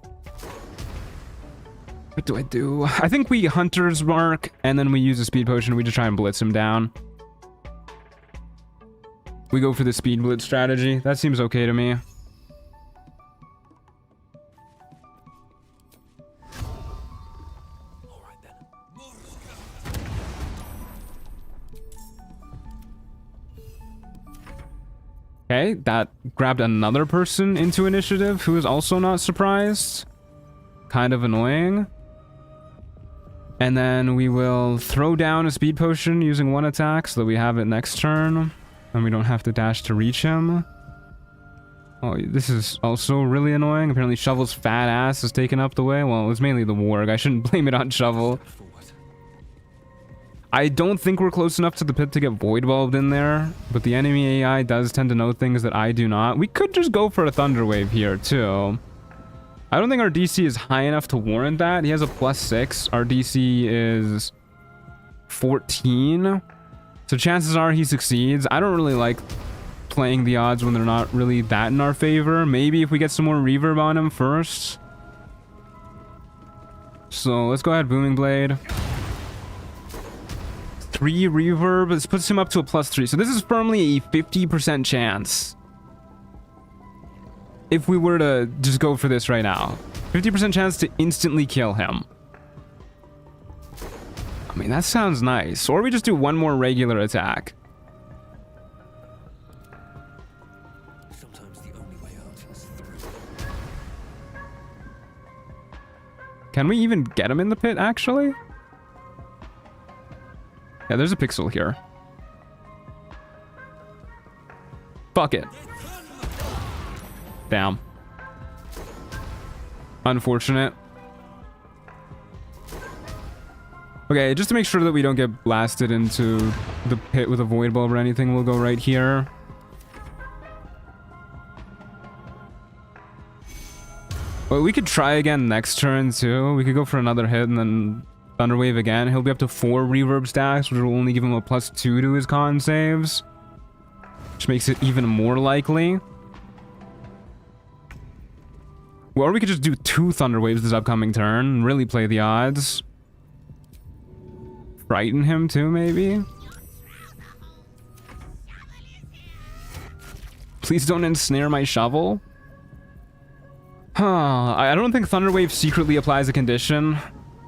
What do I do? I think we Hunter's Mark, and then we use a Speed Potion. We just try and blitz him down. We go for the Speed Blitz strategy. That seems okay to me. Okay, that grabbed another person into initiative who is also not surprised. Kind of annoying. And then we will throw down a Speed Potion using one attack so that we have it next turn. And we don't have to dash to reach him. Oh, this is also really annoying. Apparently Shovel's fat ass is taking up the way. Well, it's mainly the warg. I shouldn't blame it on Shovel. I don't think we're close enough to the pit to get Void Bulbed in there. But the enemy AI does tend to know things that I do not. We could just go for a Thunder Wave here, too. I don't think our DC is high enough to warrant that. He has a +6. Our DC is 14. So chances are he succeeds. I don't really like playing the odds when they're not really that in our favor. Maybe if we get some more reverb on him first. So let's go ahead, Booming Blade. 3 reverb. This puts him up to a +3. So this is firmly a 50% chance. If we were to just go for this right now. 50% chance to instantly kill him. I mean, that sounds nice. Or we just do one more regular attack. Sometimes the only way out is through. Can we even get him in the pit, actually? Yeah, there's a pixel here. Fuck it. Damn. Unfortunate. Okay, just to make sure that we don't get blasted into the pit with a Void Bulb or anything, we'll go right here. Well, we could try again next turn, too. We could go for another hit and then Thunder Wave again. He'll be up to 4 reverb stacks, which will only give him a +2 to his con saves. Which makes it even more likely. Or we could just do 2 Thunder Waves this upcoming turn and really play the odds. Frighten him too, maybe? Please don't ensnare my shovel. Huh, I don't think Thunder Wave secretly applies a condition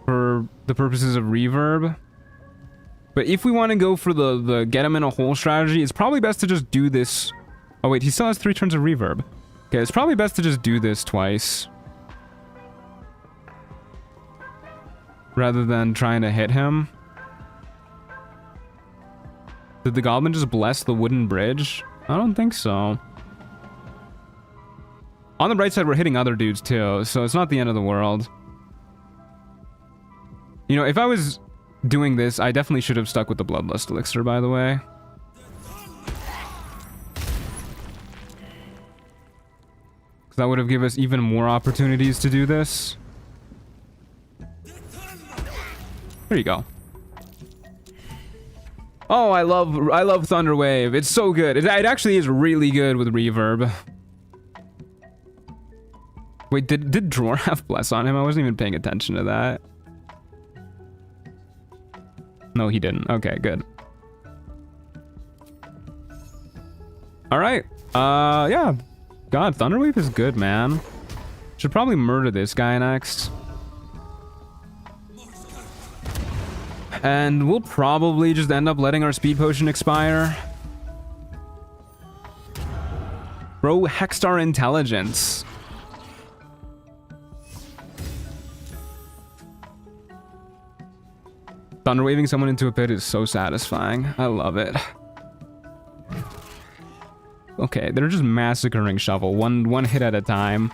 for the purposes of reverb. But if we want to go for the get him in a hole strategy, it's probably best to just do this. Oh wait, he still has 3 turns of reverb. Okay, it's probably best to just do this twice. Rather than trying to hit him. Did the Goblin just bless the wooden bridge? I don't think so. On the bright side, we're hitting other dudes too, so it's not the end of the world. You know, if I was doing this, I definitely should have stuck with the Bloodlust Elixir, by the way. Because that would have given us even more opportunities to do this. There you go. Oh, I love Thunderwave. It's so good. It actually is really good with reverb. Wait, did Dror have Bless on him? I wasn't even paying attention to that. No, he didn't. Okay, good. All right. Yeah. God, Thunderwave is good, man. Should probably murder this guy next. And we'll probably just end up letting our speed potion expire. Bro, hexed our intelligence. Thunderwaving someone into a pit is so satisfying. I love it. Okay, they're just massacring Shovel. One hit at a time.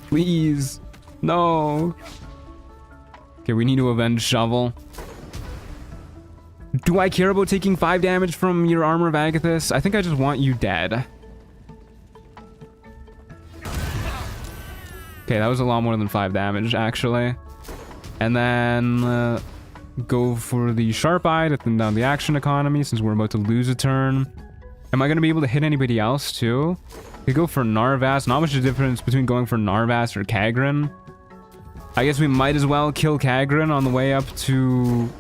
Please. No. Okay, we need to avenge Shovel. Do I care about taking 5 damage from your Armor of Agathis? I think I just want you dead. Okay, that was a lot more than 5 damage, actually. And then go for the Sharp Eye to thin down the action economy since we're about to lose a turn. Am I going to be able to hit anybody else, too? We go for Narvas. Not much of a difference between going for Narvas or Kagran. I guess we might as well kill Kagran on the way up to...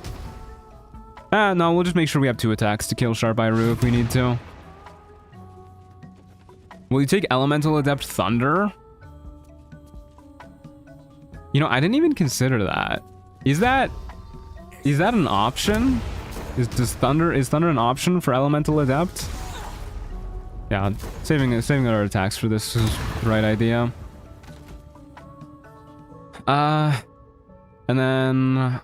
no, we'll just make sure we have 2 attacks to kill Sharp Eye Rue if we need to. Will you take Elemental Adept Thunder? You know, I didn't even consider that. Is that an option? Is Thunder an option for Elemental Adept? Yeah, saving our attacks for this is the right idea. And then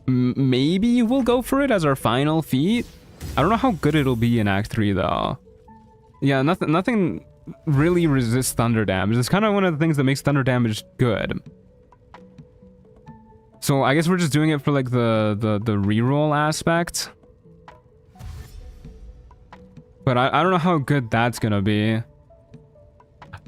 maybe we'll go for it as our final feat. I don't know how good it'll be in Act 3 though. Yeah, nothing really resists thunder damage. It's kind of one of the things that makes thunder damage good. So I guess we're just doing it for like the reroll aspect. But I don't know how good that's gonna be.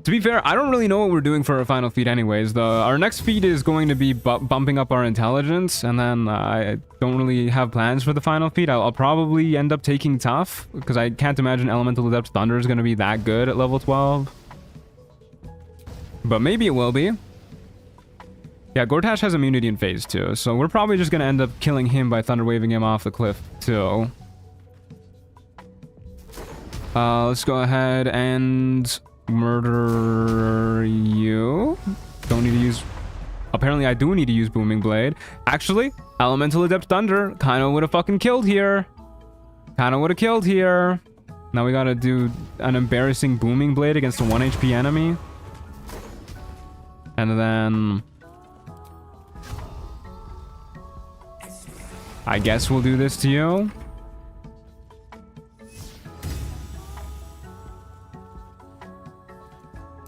To be fair, I don't really know what we're doing for our final feat anyways. Our next feat is going to be bumping up our intelligence, and then I don't really have plans for the final feat. I'll probably end up taking Tough, because I can't imagine Elemental Adept Thunder is going to be that good at level 12. But maybe it will be. Yeah, Gortash has immunity in phase 2, so we're probably just going to end up killing him by Thunder Waving him off the cliff too. Let's go ahead and murder you. Don't need to use... Apparently I do need to use Booming Blade. Actually, Elemental Adept Thunder kind of would have fucking killed here. Kind of would have killed here. Now we gotta do an embarrassing Booming Blade against a 1 HP enemy. And then... I guess we'll do this to you.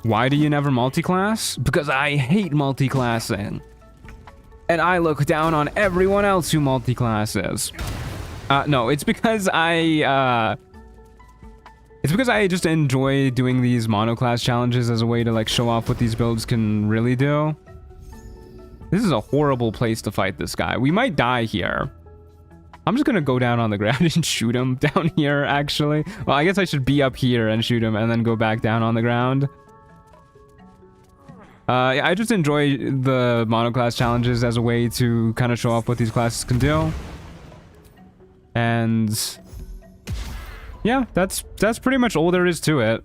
Why do you never multiclass? Because I hate multiclassing. And I look down on everyone else who multiclasses. No, it's because I just enjoy doing these monoclass challenges as a way to like show off what these builds can really do. This is a horrible place to fight this guy. We might die here. I'm just gonna go down on the ground and shoot him down here, actually. Well, I guess I should be up here and shoot him and then go back down on the ground. Yeah, I just enjoy the monoclass challenges as a way to kind of show off what these classes can do. And yeah, that's pretty much all there is to it.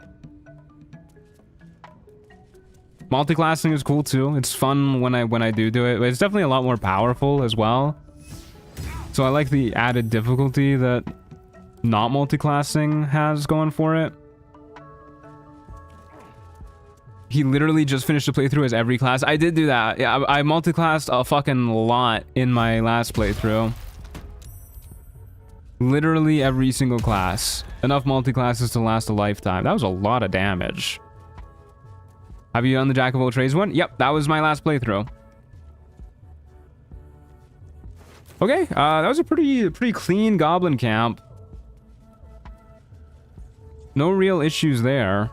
Multiclassing is cool too. It's fun when I do it, but it's definitely a lot more powerful as well. So I like the added difficulty that not multiclassing has going for it. He literally just finished a playthrough as every class. I did do that. Yeah, I multiclassed a fucking lot in my last playthrough. Literally every single class. Enough multiclasses to last a lifetime. That was a lot of damage. Have you done the Jack of all trades one? Yep, that was my last playthrough. Okay, that was a pretty clean goblin camp. No real issues there.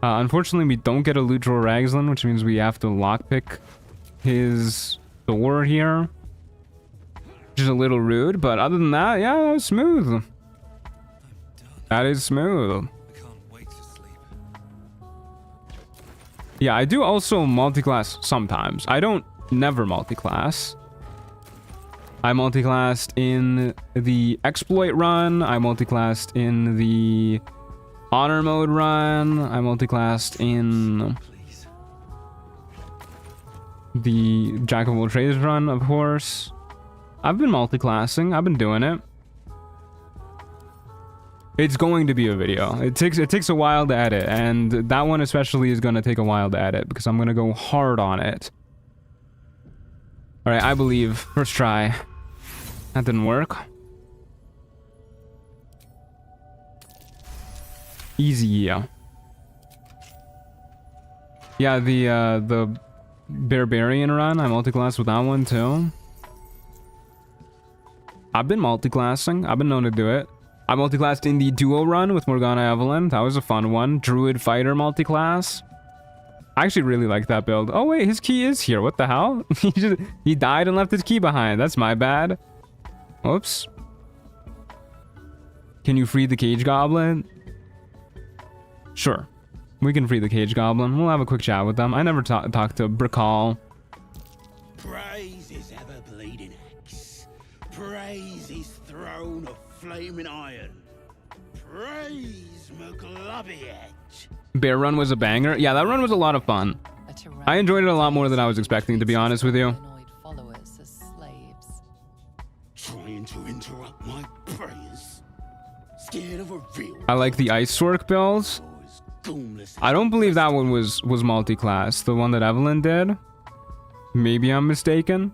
Unfortunately, we don't get a loot Dror Ragzlin, which means we have to lockpick his door here. Which is a little rude, but other than that, yeah, that was smooth. That is smooth. I can't wait to sleep. Yeah, I do also multiclass sometimes. I don't never multiclass. I multiclassed in the exploit run. I multiclassed in the honor mode run. I multiclassed in the Jack of all trades run, of course. I've been multiclassing. I've been doing it. It's going to be a video. It takes a while to edit, and that one especially is going to take a while to edit because I'm going to go hard on it. All right, I believe. First try. That didn't work. Easy, yeah. Yeah, the Barbarian run, I multiclassed with that one too. I've been multiclassing. I've been known to do it. I multiclassed in the duo run with Morgana Evelyn. That was a fun one. Druid Fighter multiclass. I actually really like that build. Oh wait, his key is here. What the hell? He died and left his key behind. That's my bad. Oops. Can you free the cage goblin? Sure. We can free the cage goblin. We'll have a quick chat with them. I never talked to Brickall. Praise his ever-bleeding axe. Praise his throne of flaming iron. Praise McGlubby Edge. Bear run was a banger. Yeah, that run was a lot of fun. I enjoyed it a lot more than I was expecting, to be honest with you. Trying to interrupt my prayers. Scared of a real. I like the Ice Stork builds. I don't believe that one was multi-class. The one that Evelyn did. Maybe I'm mistaken.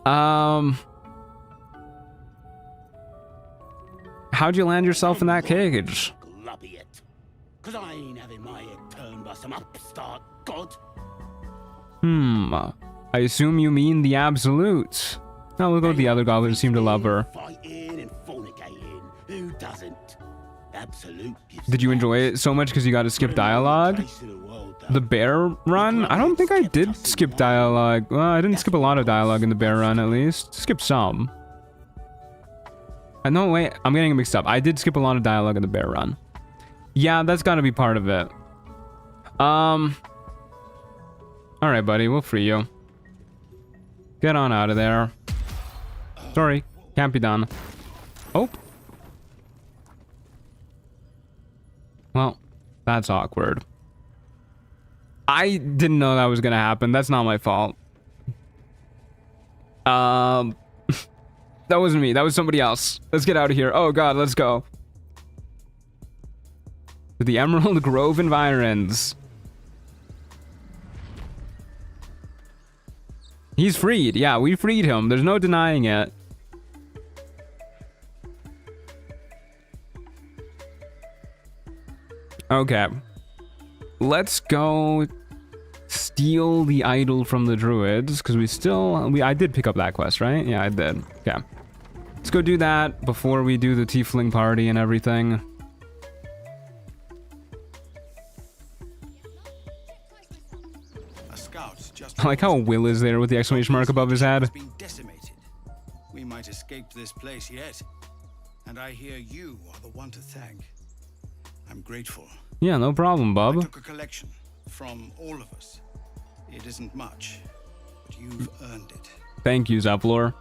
How'd you land yourself in that cage? Cause I ain't having my head turned by some upstart god. I assume you mean the Absolute. Now look at the other goblins seem to love her. Fighting and fornicating. Who doesn't? Absolute. Did you enjoy it so much because you got to skip dialogue? The bear run? I don't think I did skip dialogue. Well, I didn't skip a lot of dialogue in the bear run, at least. Skip some. No, wait. I'm getting it mixed up. I did skip a lot of dialogue in the bear run. Yeah, that's got to be part of it. Alright, buddy. We'll free you. Get on out of there. Sorry. Can't be done. Oh. Well, that's awkward. I didn't know that was gonna happen. That's not my fault. That wasn't me. That was somebody else. Let's get out of here. Oh god, let's go. To the Emerald Grove environs. He's freed. Yeah, we freed him. There's no denying it. Okay. Let's go steal the idol from the druids, because I did pick up that quest, right? Yeah, I did. Okay. Let's go do that before we do the tiefling party and everything. I like how Will is there with the exclamation mark above his head. We might escape this place yet. And I hear you are the one to thank. I'm grateful. Yeah, no problem, bub. I took a collection. from all of us. It isn't much, but you've earned it. Thank you, Zephlor.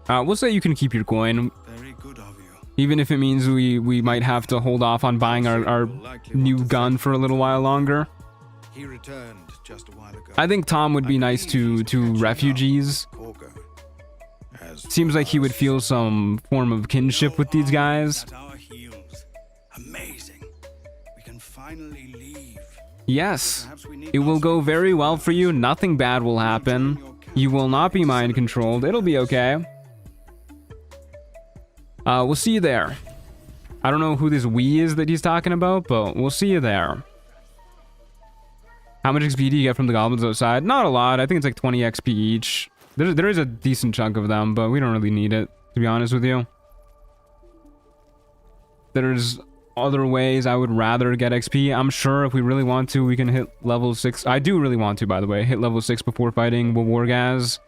We'll say you can keep your coin. Very good of you. Even if it means we might have to hold off on buying our new gun for a little while longer. He returned just a while ago. I think Tom would be nice to refugees. Seems like he would feel some form of kinship with these guys. At our heels. Amazing. We can finally leave. Yes, it will go very well for you. Nothing bad will happen. You will not be mind controlled. It'll be okay. We'll see you there. I don't know who this we is that he's talking about, but we'll see you there. How much XP do you get from the goblins outside? Not a lot. I think it's like 20 XP each. There is a decent chunk of them, but we don't really need it, to be honest with you. There's other ways I would rather get XP. I'm sure if we really want to, we can hit level 6. I do really want to, by the way, hit level 6 before fighting Wargaz.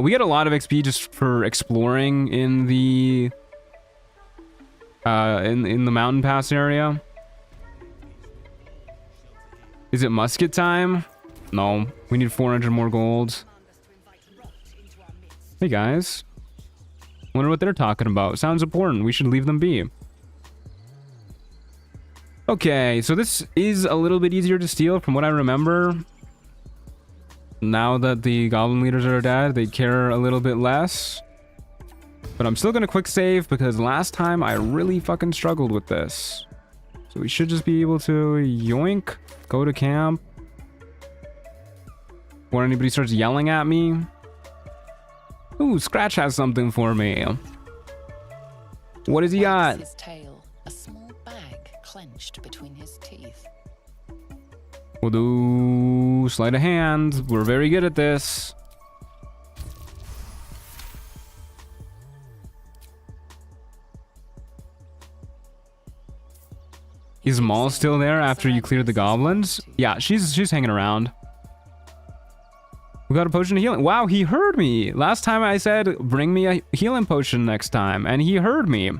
We get a lot of XP just for exploring in the mountain pass area. Is it musket time? No, we need 400 more gold. Hey guys, wonder what they're talking about. Sounds important. We should leave them be. Okay, so this is a little bit easier to steal from what I remember. Now that the goblin leaders are dead, they care a little bit less. But I'm still gonna quick save because last time I really fucking struggled with this. So we should just be able to yoink, go to camp. Before anybody starts yelling at me. Ooh, Scratch has something for me. What does he got? His tail, a small bag clenched between his teeth. We'll do sleight of hand. We're very good at this. Is Maul still there after you cleared the goblins? Yeah, she's hanging around. We got a potion of healing. Wow, he heard me. Last time I said, bring me a healing potion next time, and he heard me.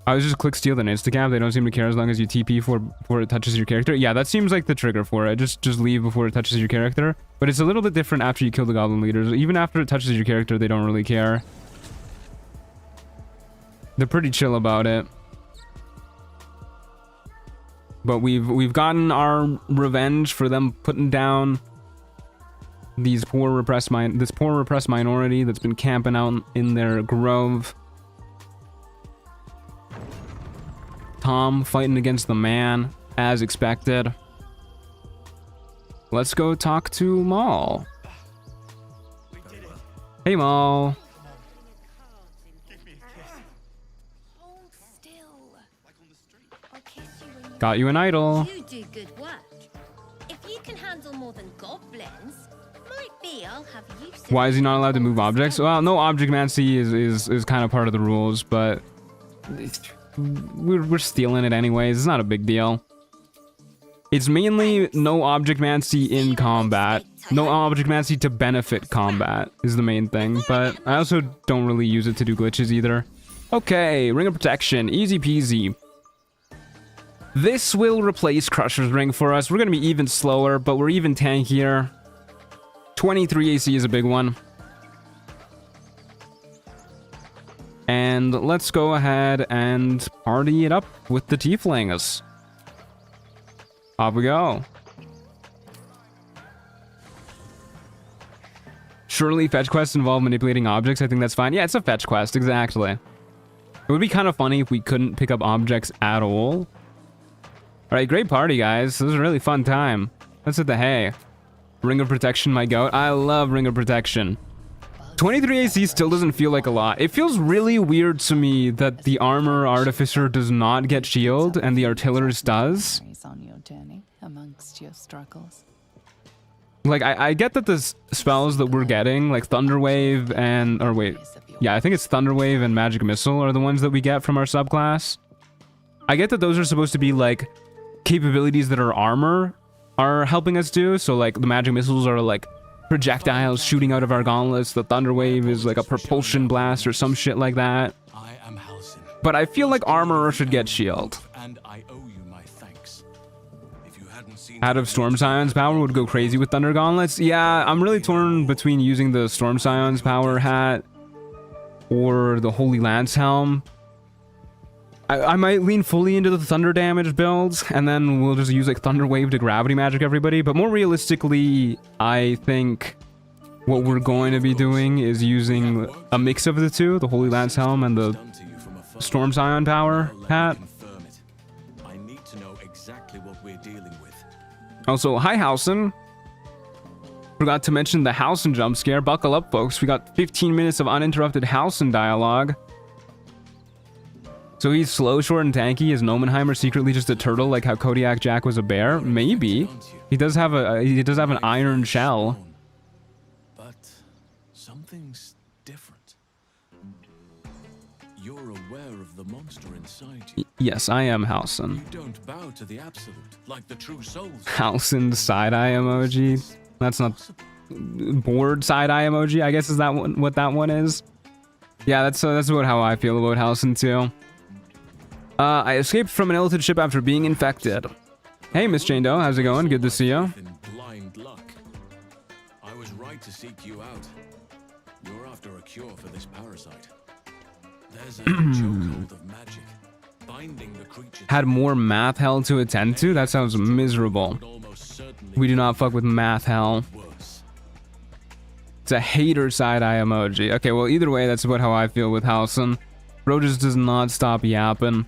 I was just click steal then instacap. They don't seem to care as long as you TP before it touches your character. Yeah, that seems like the trigger for it. Just leave before it touches your character. But it's a little bit different after you kill the goblin leaders. Even after it touches your character, they don't really care. They're pretty chill about it. But we've gotten our revenge for them putting down this poor repressed minority that's been camping out in their grove. Tom fighting against the man, as expected. Let's go talk to Maul. Hey, Maul. Got you an idol. You do good work. If you can handle more than goblins, might be I'll have use. Why is he not allowed to move objects? Well, no objectmancy is kind of part of the rules, but we're stealing it anyways. It's not a big deal. It's mainly no objectmancy in combat. No objectmancy to benefit combat is the main thing, but I also don't really use it to do glitches either. Okay, Ring of Protection, easy peasy. This will replace Crusher's Ring for us. We're going to be even slower, but we're even tankier. 23 AC is a big one. And let's go ahead and party it up with the tieflings. Off we go. Surely fetch quests involve manipulating objects. I think that's fine. Yeah, it's a fetch quest, exactly. It would be kind of funny if we couldn't pick up objects at all. Alright, great party, guys. This was a really fun time. Let's hit the hay. Ring of Protection, my goat. I love Ring of Protection. 23 AC still doesn't feel like a lot. It feels really weird to me that the armor artificer does not get shield and the artillerist does. On your journey amongst your struggles. Like, I get that the spells that we're getting, like Thunderwave and... Or wait. Yeah, I think it's Thunderwave and Magic Missile are the ones that we get from our subclass. I get that those are supposed to be, like, capabilities that our armor are helping us do. So, like, the Magic Missiles are, like, projectiles shooting out of our gauntlets. The Thunderwave is, like, a propulsion blast or some shit like that. But I feel like armor should get shield. out of Storm Scion's power would go crazy with Thunder Gauntlets. Yeah, I'm really torn between using the Storm Scion's power hat or the Holy Lance Helm. I might lean fully into the thunder damage builds, and then we'll just use like Thunder Wave to gravity magic everybody. But more realistically, I think what we're going to be doing is using a mix of the two, the Holy Lance Helm and the Storm Scion power hat. I need to know exactly what we're dealing with. Also, hi Halson. Forgot to mention the Halson jump scare. Buckle up, folks. We got 15 minutes of uninterrupted Halson dialogue. So he's slow, short, and tanky. Is Nomenheimer secretly just a turtle, like how Kodiak Jack was a bear? Maybe. He does have an iron shell. But something's different. You're aware of the monster inside you. Yes, I am Halson. You don't bow to the absolute, like the true souls. Halson side-eye emoji. That's not bored side-eye emoji. I guess is that what that one is. Yeah, that's about how I feel about Halson too. I escaped from an illithid ship after being infected. Hey, Miss Jane Doe, how's it going? Good to see you. Blind luck. I was right to seek you out. You're after a cure for this parasite. There's a chokehold of magic binding the creature. Had more math hell to attend to? That sounds miserable. We do not fuck with math hell. It's a hater side-eye emoji. Okay, well, either way, that's about how I feel with Halson. Bro just does not stop yapping.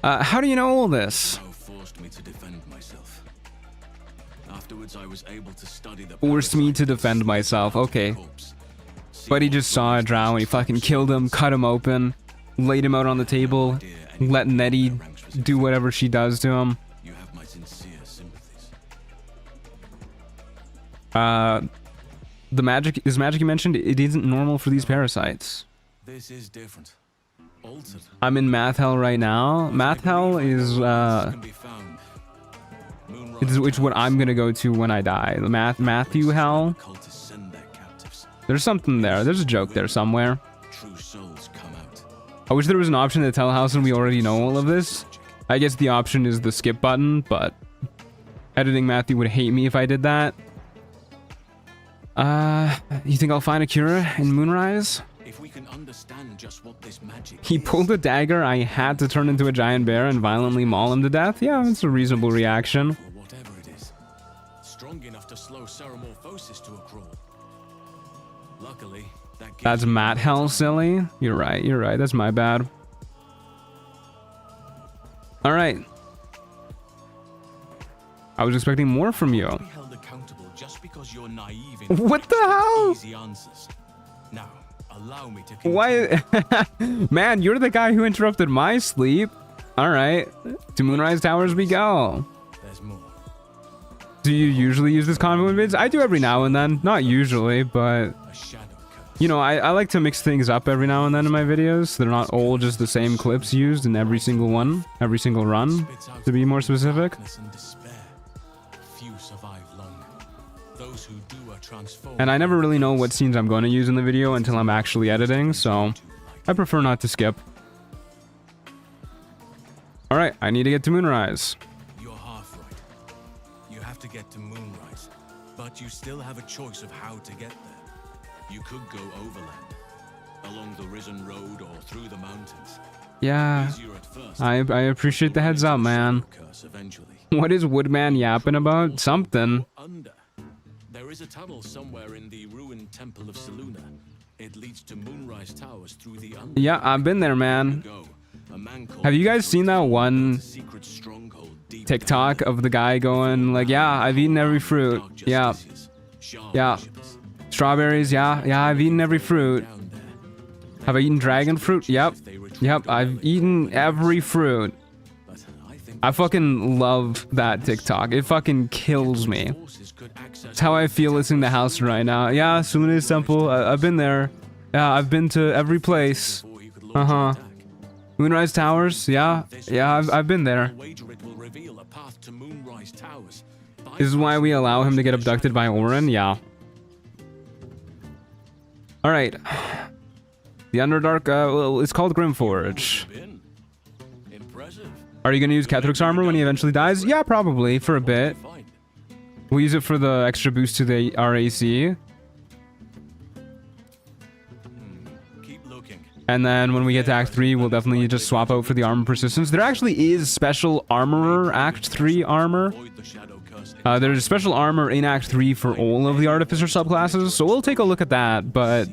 How do you know all this? Forced me to defend myself. Afterwards, I was able to study the Forced me to defend myself. Okay. But he just saw a drow and he fucking killed him, cut him open, laid him out on the table, let Nettie do whatever she does to him. You have my sincere sympathies. The magic, this magic you mentioned, it isn't normal for these parasites. This is different. Altered. I'm in math hell right now. Math hell is it's what I'm gonna go to when I die. The Matthew hell. There's something there. There's a joke there somewhere. I wish there was an option to tell Halson we already know all of this. I guess the option is the skip button, but editing Matthew would hate me if I did that. You think I'll find a cure in Moonrise? If we can understand just what this magic He pulled a dagger. I had to turn into a giant bear and violently maul him to death. Yeah, that's a reasonable reaction. Whatever it is, strong enough to slow Ceramorphosis to a crawl. Luckily, that's Matt hell, silly. You're right. You're right. That's my bad. All right. I was expecting more from you. Be held accountable just because you're naive in what the hell? Easy answers. Now, allow me to continue. Why? Man, you're the guy who interrupted my sleep. All right. To Moonrise Towers we go. There's more. Do you usually use this combo in vids? I do every now and then. Not usually, but you know, I like to mix things up every now and then in my videos. They're not all just the same clips used in every single one, every single run, to be more specific. And I never really know what scenes I'm going to use in the video until I'm actually editing, so I prefer not to skip. Alright, I need to get to Moonrise. You're half right. You have to get to Moonrise, but you still have a choice of how to get there. You could go overland, along the Risen Road or through the mountains. Yeah, I appreciate the heads up, man. What is Woodman yapping about? Something. There is a tunnel somewhere in the ruined Temple of Seluna. It leads to Moonrise Towers through the Underdark. Yeah, I've been there, man. Have you guys seen that one TikTok of the guy going like, yeah, I've eaten every fruit. Yeah. Yeah. Strawberries, yeah. Yeah, I've eaten every fruit. Have I eaten dragon fruit? Yep. Yep, I've eaten every fruit. I fucking love that TikTok. It fucking kills me. It's how I feel listening to House right now. Yeah, Sylvanus Temple. I've been there. Yeah, I've been to every place. Uh-huh. Moonrise Towers. Yeah. Yeah, I've been there. This is why we allow him to get abducted by Orin? Yeah. Alright. The Underdark, well, it's called Grimforge. Are you gonna use Kethric's armor when he eventually dies? Yeah, probably, for a bit. We'll use it for the extra boost to the RAC. Keep looking. And then when we get to Act 3, we'll definitely just swap out for the armor persistence. There actually is special armorer Act 3 armor. There's special armor in Act 3 for all of the Artificer subclasses, so we'll take a look at that, but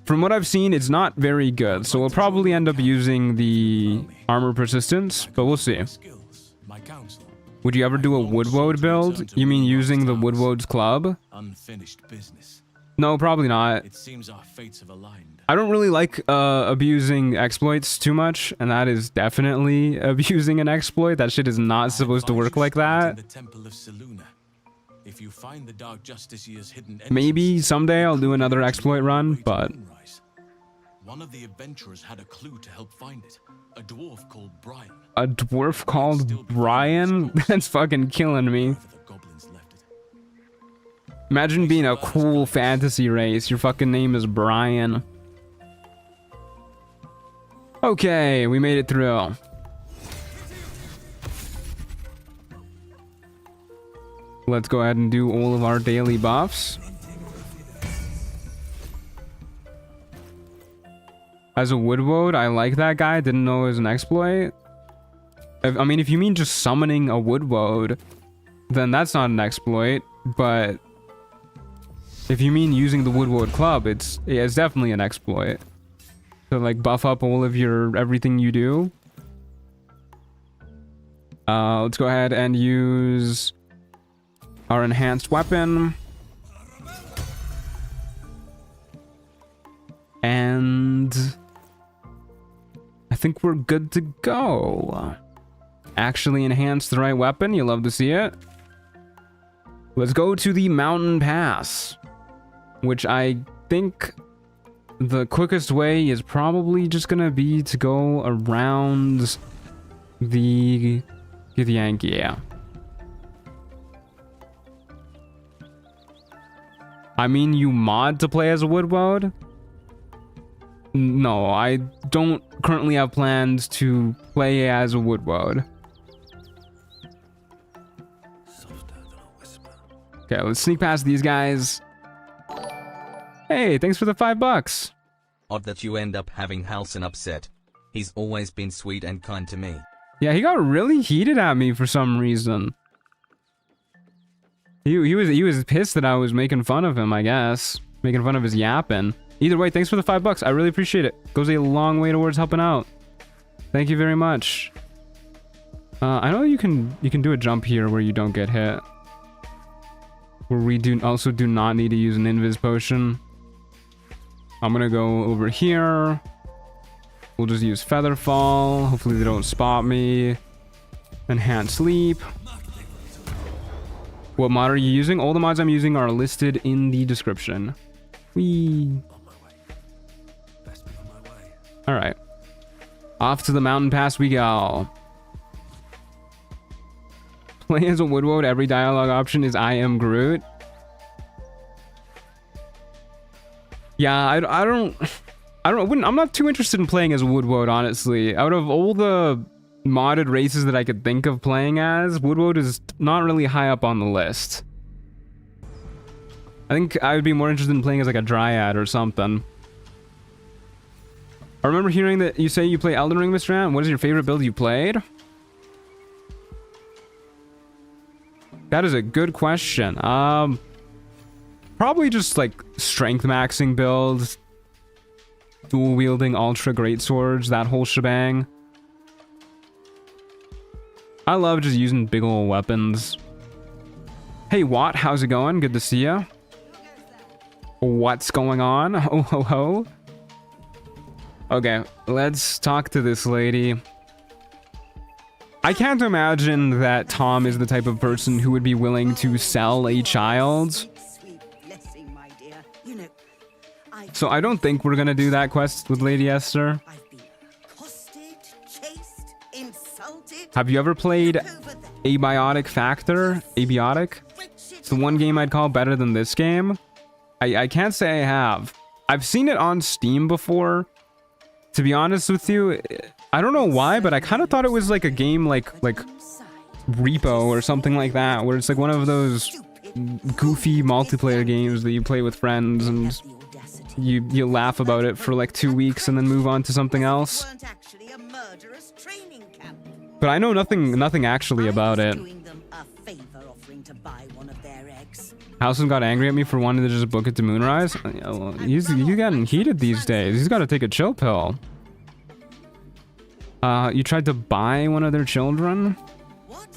from what I've seen, it's not very good, so we'll probably end up using the armor persistence, but we'll see. Would you ever do a Woodwode build? You mean using the Woodwode's club? Unfinished business. No, probably not. It seems our fates have aligned. I don't really like abusing exploits too much, and that is definitely abusing an exploit. That shit is not supposed to work like that. The Temple of Selûne. If you find the Dark Justiciar's hidden Maybe someday I'll do another exploit run, but one of the adventurers had a clue to help find it. A dwarf called Brian. A dwarf called Brian? That's fucking killing me. Imagine being a cool fantasy race. Your fucking name is Brian. Okay, we made it through. Let's go ahead and do all of our daily buffs. As a Woodwode, I like that guy. Didn't know it was an exploit. I mean, if you mean just summoning a Woodwode, then that's not an exploit. But if you mean using the Woodwode club, it's definitely an exploit. To like buff up all of your everything you do. Let's go ahead and use our enhanced weapon. And I think we're good to go. Actually enhance the right weapon. You love to see it. Let's go to the mountain pass, which I think the quickest way is probably just gonna be to go around the Githyanki. Yeah. I mean, you mod to play as a Woodwode? No, I don't currently have plans to play as a Woodwode. Okay, let's sneak past these guys. Hey, thanks for the $5. Odd that you end up having Halsin upset. He's always been sweet and kind to me. Yeah, he got really heated at me for some reason. He was pissed that I was making fun of him, I guess. Making fun of his yapping. Either way, thanks for the $5. I really appreciate it. Goes a long way towards helping out. Thank you very much. I know you can do a jump here where you don't get hit. Where we also do not need to use an invis potion. I'm gonna go over here. We'll just use Featherfall. Hopefully they don't spot me. Enhanced Sleep. What mod are you using? All the mods I'm using are listed in the description. Whee. Alright. Off to the mountain pass we go. Play as a Woodwode, every dialogue option is I am Groot. Yeah, I'm not too interested in playing as a Woodwode, honestly. Out of all the modded races that I could think of playing as, Woodwode is not really high up on the list. I think I would be more interested in playing as like a Dryad or something. I remember hearing that you say you play Elden Ring, Mr. Ant. What is your favorite build you played? That is a good question. Probably just like strength maxing builds, dual wielding ultra great swords, that whole shebang. I love just using big ol' weapons. Hey Watt, how's it going? Good to see ya. What's going on? Ho ho ho. Okay, let's talk to this lady. I can't imagine that Tom is the type of person who would be willing to sell a child. So I don't think we're gonna do that quest with Lady Esther. Have you ever played Abiotic Factor? Abiotic? It's the one game I'd call better than this game. I can't say I have. I've seen it on Steam before. To be honest with you, I don't know why, but I kind of thought it was like a game like Repo or something like that, where it's like one of those goofy multiplayer games that you play with friends and you laugh about it for like 2 weeks and then move on to something else. But I know nothing actually about it. Howson got angry at me for wanting to just book it to Moonrise. He's getting heated these days. He's got to take a chill pill. You tried to buy one of their children? What?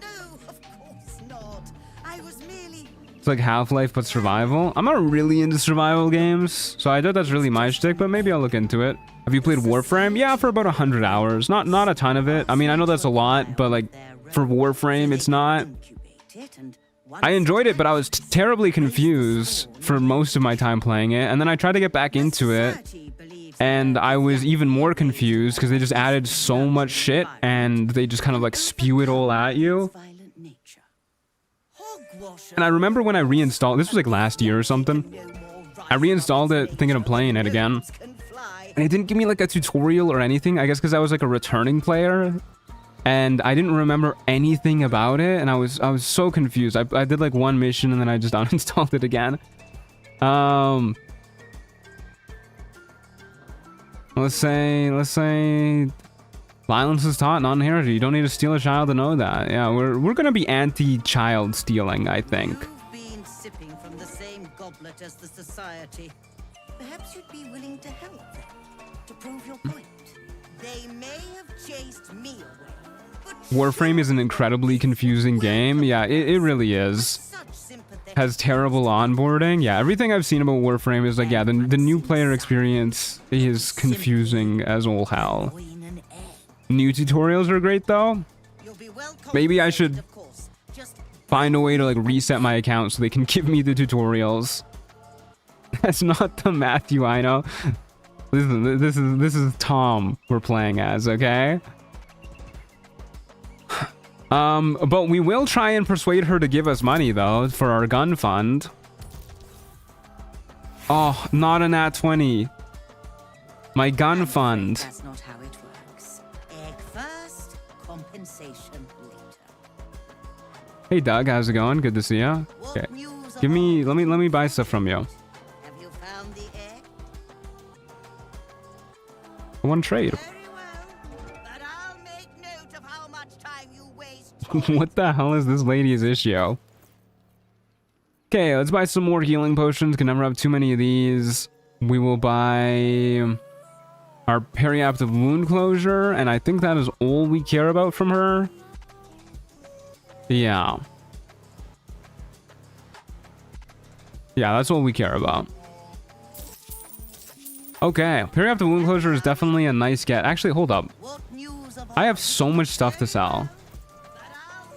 No, of course not. I was merely... It's like Half-Life but survival. I'm not really into survival games, so I doubt that's really my shtick, but maybe I'll look into it. Have you played Warframe? Yeah, for about 100 hours. Not a ton of it. I mean, I know that's a lot, but like for Warframe, it's not. I enjoyed it, but I was terribly confused for most of my time playing it, and then I tried to get back into it, and I was even more confused because they just added so much shit, and they just kind of like spew it all at you. And I remember when I reinstalled, this was like last year or something, I reinstalled it thinking of playing it again, and it didn't give me like a tutorial or anything, I guess because I was like a returning player. And I didn't remember anything about it, and I was so confused. I did like one mission, and then I just uninstalled it again. Let's say violence is taught, not inherited. You don't need to steal a child to know that. Yeah, we're gonna be anti-child stealing, I think. You've been sipping from the same goblet as the society. Perhaps you'd be willing to help them to prove your point. They may have chased me away. Warframe is an incredibly confusing game. Yeah, it really is. Has terrible onboarding. Yeah, everything I've seen about Warframe is like, yeah, the new player experience is confusing as all hell. New tutorials are great though. Maybe I should find a way to like reset my account so they can give me the tutorials. That's not the Matthew I know. This is Tom we're playing as, okay? But we will try and persuade her to give us money though for our gun fund. Oh, not a nat 20. My gun fund. That's not how it works. Egg first, compensation later. Hey Doug, how's it going? Good to see you. Okay. Give me let me buy stuff from you. Have you found the egg? One trade. What the hell is this lady's issue? Okay, let's buy some more healing potions. Can never have too many of these. We will buy our periaptive wound closure, and I think that is all we care about from her. Yeah. Yeah, that's all we care about. Okay, periaptive wound closure is definitely a nice get. Actually, hold up. I have so much stuff to sell.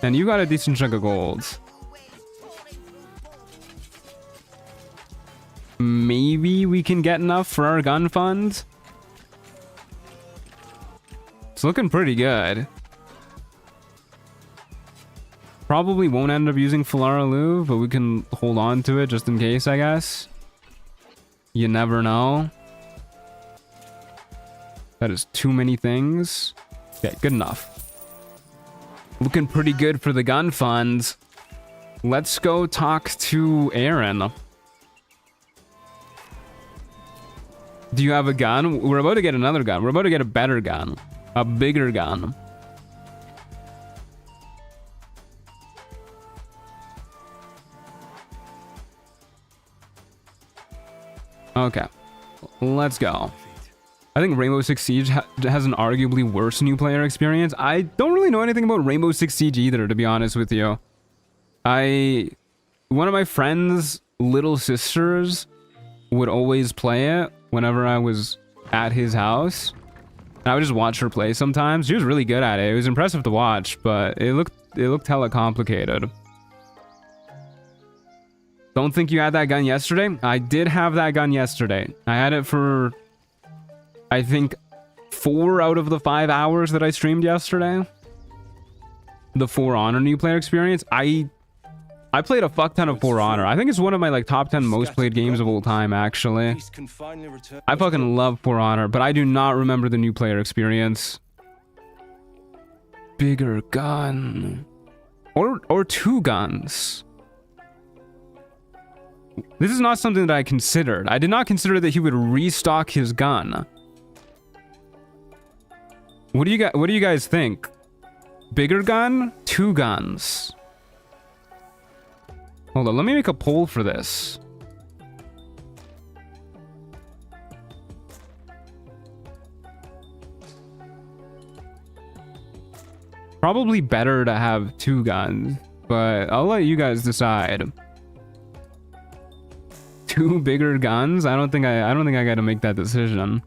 And you got a decent chunk of gold. Maybe we can get enough for our gun fund. It's looking pretty good. Probably won't end up using Florrick, but we can hold on to it just in case, I guess. You never know. That is too many things. Okay, good enough. Looking pretty good for the gun fund. Let's go talk to Aaron. Do you have a gun? We're about to get another gun. We're about to get a better gun. A bigger gun. Okay. Let's go. I think Rainbow Six Siege has an arguably worse new player experience. I don't really know anything about Rainbow Six Siege either, to be honest with you. One of my friend's little sisters would always play it whenever I was at his house. And I would just watch her play sometimes. She was really good at it. It was impressive to watch, but it looked hella complicated. Don't think you had that gun yesterday? I did have that gun yesterday. I had it for, I think, 4 out of the 5 hours that I streamed yesterday. The For Honor new player experience. I played a fuck ton of For Honor. I think it's one of my like top 10 most played games of all time, actually. I fucking love For Honor, but I do not remember the new player experience. Bigger gun. Or 2 guns. This is not something that I considered. I did not consider that he would restock his gun. What do you guys think? Bigger gun? 2 guns. Hold on, let me make a poll for this. Probably better to have 2 guns, but I'll let you guys decide. 2 bigger guns? I don't think I got to make that decision.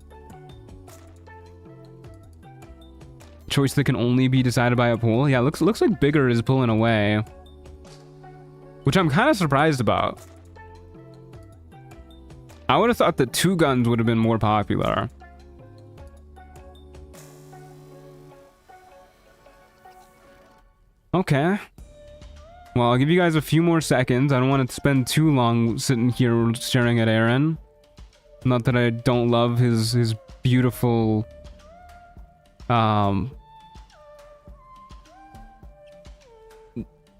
Choice that can only be decided by a poll. Yeah, looks like bigger is pulling away, which I'm kind of surprised about. I would have thought that 2 guns would have been more popular. Okay. Well, I'll give you guys a few more seconds. I don't want to spend too long sitting here staring at Aaron. Not that I don't love his beautiful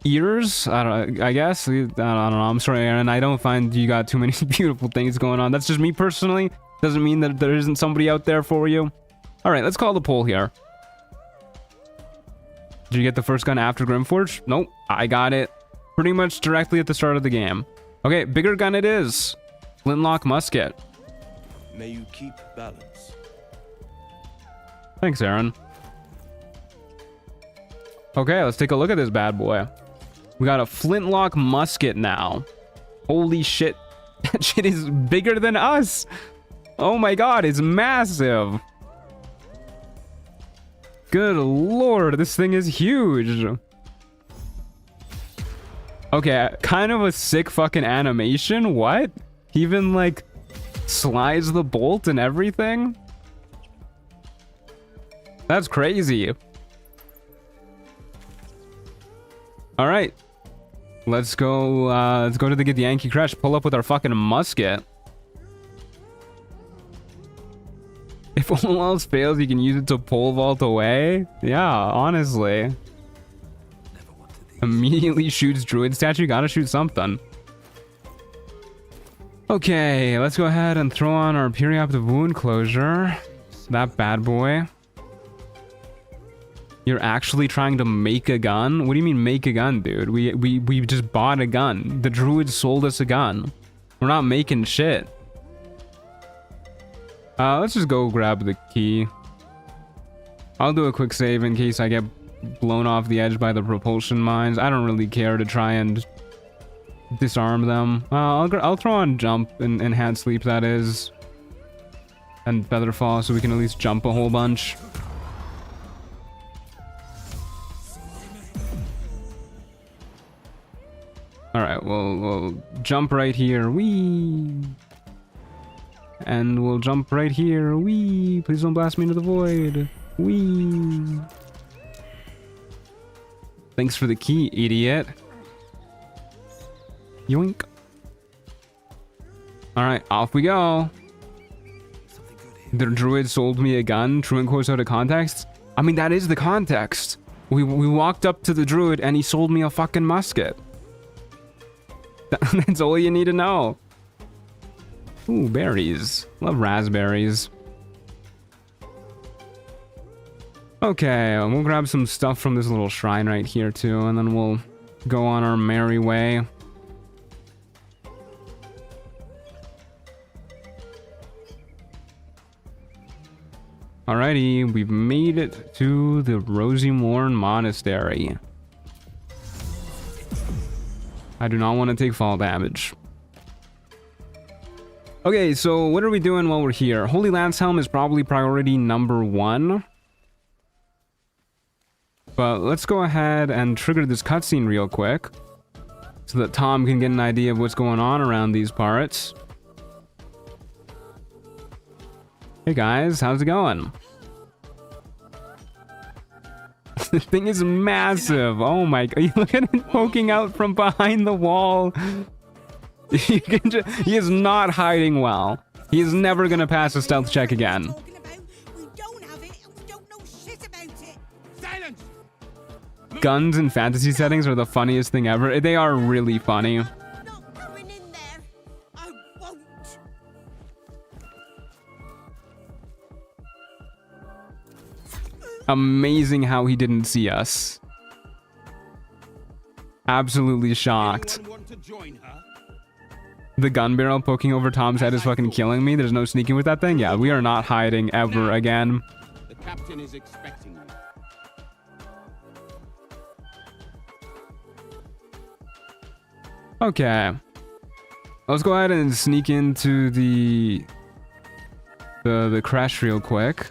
ears. I guess. I don't know. I'm sorry, Aaron. I don't find you got too many beautiful things going on. That's just me personally. Doesn't mean that there isn't somebody out there for you. All right, let's call the poll here. Did you get the first gun after Grimforge? Nope, I got it pretty much directly at the start of the game. Okay, bigger gun it is. Flintlock musket. May you keep balance. Thanks, Aaron. Okay, let's take a look at this bad boy. We got a flintlock musket now. Holy shit. That shit is bigger than us. Oh my god, it's massive. Good lord, this thing is huge. Okay, kind of a sick fucking animation. What? He even like slides the bolt and everything? That's crazy. All right. Let's go to the Githyanki Crche, pull up with our fucking musket. If all else fails, you can use it to pole vault away. Yeah, honestly. Immediately shoots druid statue. Gotta shoot something. Okay, let's go ahead and throw on our perioperative wound closure. That bad boy. You're actually trying to make a gun? What do you mean make a gun, dude? We just bought a gun. The druid sold us a gun. We're not making shit. Let's just go grab the key. I'll do a quick save in case I get blown off the edge by the propulsion mines. I don't really care to try and disarm them. I'll throw on jump and hand sleep, that is. And featherfall, so we can at least jump a whole bunch. Alright, we'll jump right here. Whee! And we'll jump right here. Whee! Please don't blast me into the void. Whee! Thanks for the key, idiot. Yoink. Alright, off we go. The druid sold me a gun. True and quotes out of context. I mean, that is the context. We walked up to the druid and he sold me a fucking musket. That's all you need to know. Ooh, berries. Love raspberries. Okay, we'll grab some stuff from this little shrine right here too, and then we'll go on our merry way. Alrighty, we've made it to the Rosymorn Monastery. I do not want to take fall damage. Okay, so what are we doing while we're here? Holy Lance Helm is probably priority number 1. But let's go ahead and trigger this cutscene real quick, so that Tom can get an idea of what's going on around these parts. Hey guys, how's it going? The thing is massive. Oh my god, look at it poking out from behind the wall. He is not hiding well. He is never gonna pass a stealth check again. We don't have it and we don't know shit about it. Silence! Move Guns in fantasy settings are the funniest thing ever. They are really funny. Not going in there. I won't. Amazing how he didn't see us. Absolutely shocked. Anyone want to join her? The gun barrel poking over Tom's head is fucking killing me. There's no sneaking with that thing. Yeah, we are not hiding ever again. The captain is expecting you. Okay. Let's go ahead and sneak into the Crche real quick.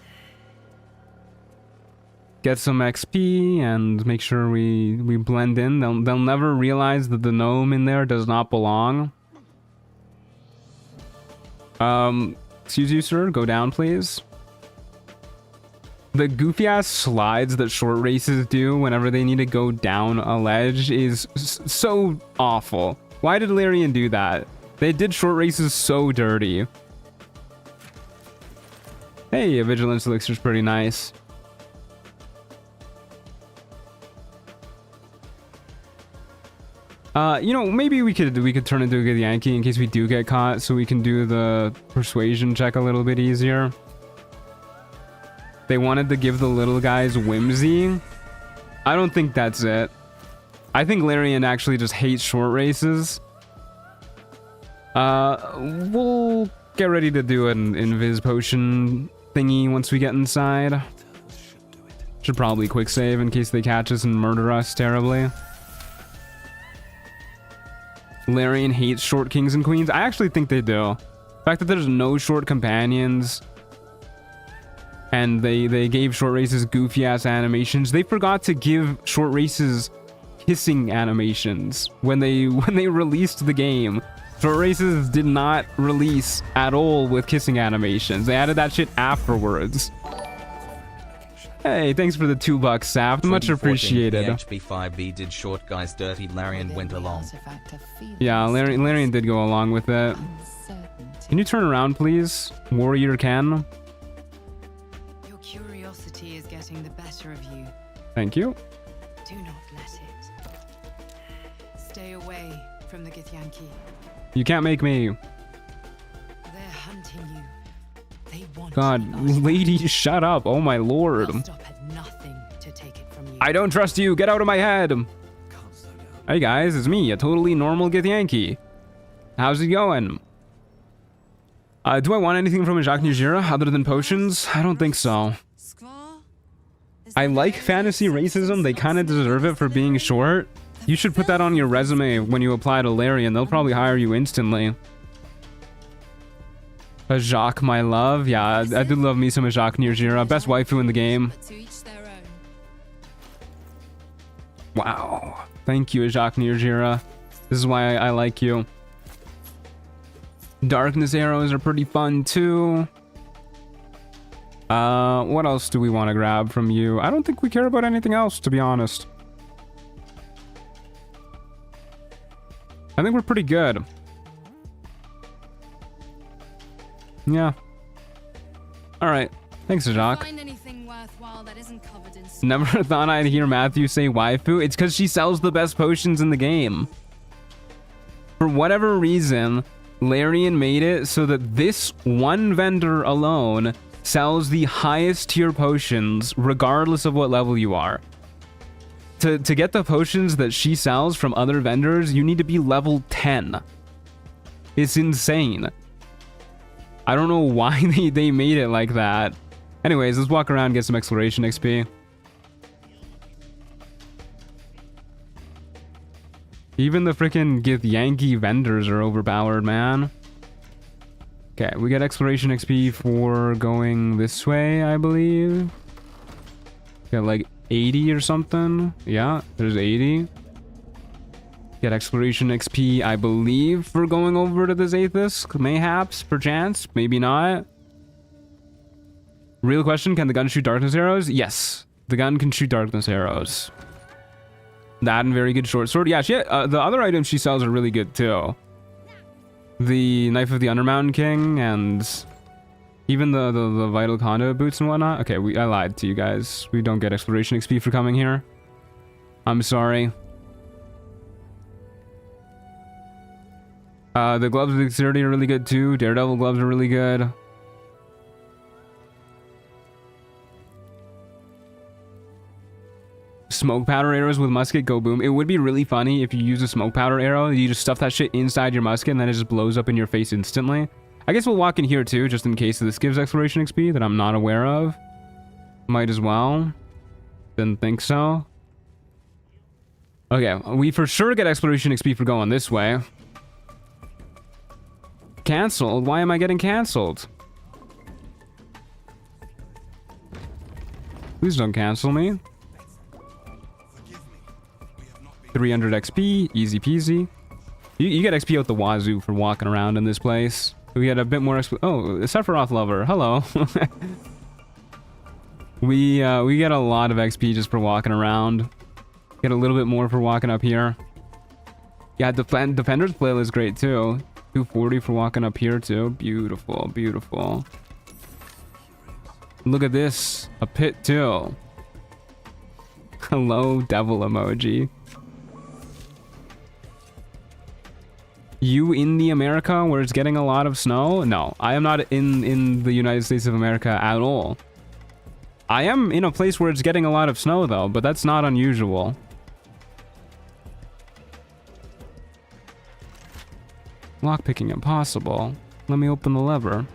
Get some XP and make sure we blend in. They'll never realize that the gnome in there does not belong. Excuse you, sir. Go down, please. The goofy ass slides that short races do whenever they need to go down a ledge is so awful. Why did Larian do that? They did short races so dirty. Hey, a vigilance elixir's pretty nice. You know, maybe we could turn into a Githyanki in case we do get caught, so we can do the persuasion check a little bit easier. They wanted to give the little guys whimsy. I don't think that's it. I think Larian actually just hates short races. We'll get ready to do an invis potion thingy once we get inside. Should probably quick save in case they catch us and murder us terribly. Larian hates short kings and queens. I actually think they do. The fact that there's no short companions and they gave short races goofy ass animations. They forgot to give short races kissing animations when they released the game. Short races did not release at all with kissing animations. They added that shit afterwards. Hey, thanks for the $2, Saft. Much appreciated. HB5B did short guys dirty. Larian went along. Yeah, Larian did go along with it. Can you turn around, please? Warrior Ken. Your curiosity is getting the better of you. Thank you. Do not let it. Stay away from the Githyanki. You can't make me. They're hunting you. They want God, lady, shut up. Oh my lord. They'll stop at nothing to take it from you. I don't trust you. Get out of my head. Hey guys, it's me, a totally normal Githyanki. How's it going? Do I want anything from a Jacques Nujira other than potions? I don't think so. I like fantasy racism. They kind of deserve it for being short. You should put that on your resume when you apply to Larian. They'll probably hire you instantly. A Jacques, my love. Yeah, I do love me some Jacques Nujira. Best waifu in the game. Wow. Thank you, Jacques Nujira. This is why I like you. Darkness arrows are pretty fun too. What else do we want to grab from you? I don't think we care about anything else, to be honest. I think we're pretty good. Yeah. Alright. Thanks, Jacques. Never thought I'd hear Matthew say waifu. It's because she sells the best potions in the game. For whatever reason, Larian made it so that this one vendor alone sells the highest tier potions regardless of what level you are. To get the potions that she sells from other vendors, you need to be level 10. It's insane. I don't know why they made it like that. Anyways, let's walk around and get some exploration XP. Even the freaking Githyanki vendors are overpowered, man. Okay, we get exploration XP for going this way, I believe. Got like 80 or something. Yeah, there's 80. Get exploration XP, I believe, for going over to this Aethys. Mayhaps, perchance, maybe not. Real question, can the gun shoot darkness arrows? Yes, the gun can shoot darkness arrows. That and very good short sword. Yeah, the other items she sells are really good too. The Knife of the Undermountain King and even the Vital Conduit boots and whatnot. Okay, I lied to you guys. We don't get exploration XP for coming here. I'm sorry. The gloves of dexterity are really good too. Daredevil gloves are really good. Smoke powder arrows with musket go boom. It would be really funny if you use a smoke powder arrow. You just stuff that shit inside your musket and then it just blows up in your face instantly. I guess we'll walk in here too, just in case this gives exploration XP that I'm not aware of. Might as well. Didn't think so. Okay, we for sure get exploration XP for going this way. Cancelled? Why am I getting cancelled? Please don't cancel me. 300 XP, easy peasy. You get XP out the wazoo for walking around in this place. We get a bit more XP. Oh, Sephiroth lover, hello. we get a lot of XP just for walking around. Get a little bit more for walking up here. Yeah, Defender's flail is great too. 240 for walking up here too. Beautiful, beautiful. Look at this, a pit too. Hello, devil emoji. You in the America where it's getting a lot of snow? No, I am not in the United States of America at all. I am in a place where it's getting a lot of snow though, but that's not unusual. Lockpicking impossible. Let me open the lever.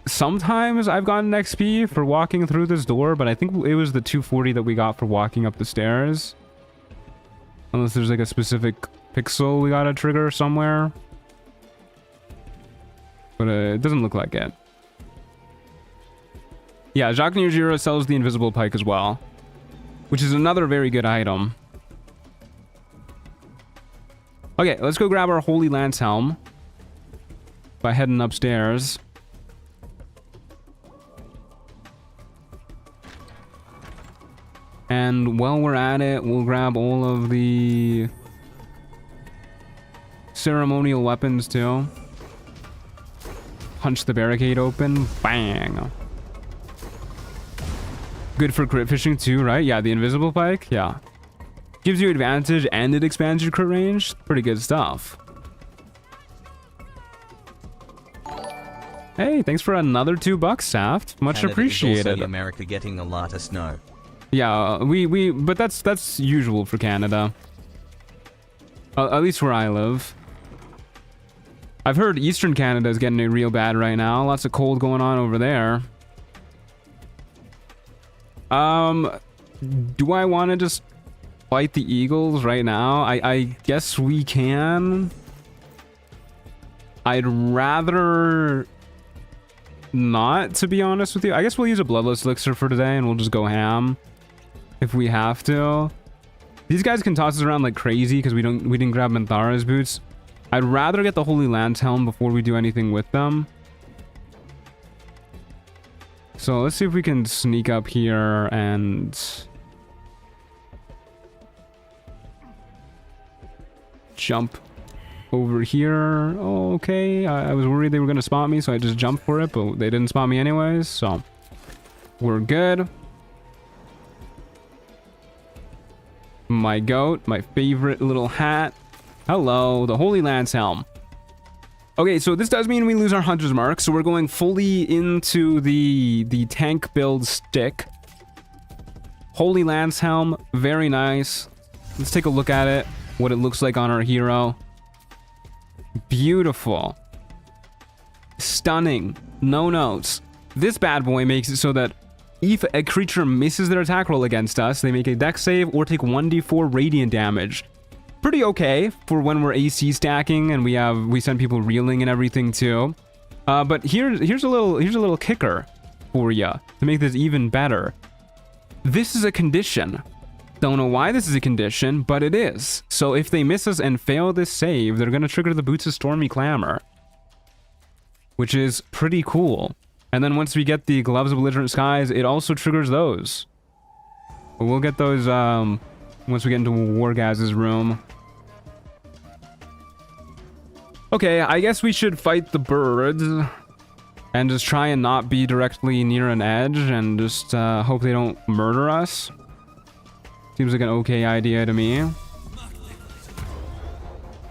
Sometimes I've gotten XP for walking through this door, but I think it was the 240 that we got for walking up the stairs. Unless there's like a specific pixel we gotta trigger somewhere. But it doesn't look like it. Yeah, Jacques Nirjira sells the invisible pike as well, which is another very good item. Okay, let's go grab our Holy Lance Helm by heading upstairs. And while we're at it, we'll grab all of the ceremonial weapons too. Punch the barricade open. Bang. Good for crit fishing too, right? Yeah, the invisible pike. Yeah. Gives you advantage and it expands your crit range. Pretty good stuff. Hey, thanks for another $2, Saft. Much Canada appreciated. Is also America getting a lot of snow. Yeah, but that's usual for Canada. At least where I live. I've heard Eastern Canada is getting it real bad right now. Lots of cold going on over there. Do I want to just fight the Eagles right now? I guess we can. I'd rather not, to be honest with you. I guess we'll use a Bloodless Elixir for today and we'll just go ham if we have to. These guys can toss us around like crazy because we didn't grab Minthara's boots. I'd rather get the Holy Lance Helm before we do anything with them. So let's see if we can sneak up here and jump over here. Oh, okay. I was worried they were going to spot me, so I just jumped for it, but they didn't spot me anyways, so we're good. My goat, my favorite little hat. Hello, the Holy Lance Helm. Okay, so this does mean we lose our Hunter's Mark, so we're going fully into the tank build stick. Holy Lance Helm, very nice. Let's take a look at it, what it looks like on our hero. Beautiful. Stunning. No notes. This bad boy makes it so that if a creature misses their attack roll against us, they make a dex save or take 1d4 radiant damage. Pretty okay for when we're AC stacking and we send people reeling and everything too. But here's a little kicker for you to make this even better. This is a condition. Don't know why this is a condition, but it is. So if they miss us and fail this save, they're gonna trigger the Boots of Stormy Clamor, which is pretty cool. And then once we get the Gloves of Belligerent Skies, it also triggers those. But we'll get those once we get into Wargaz's room. Okay, I guess we should fight the birds and just try and not be directly near an edge and just hope they don't murder us. Seems like an okay idea to me.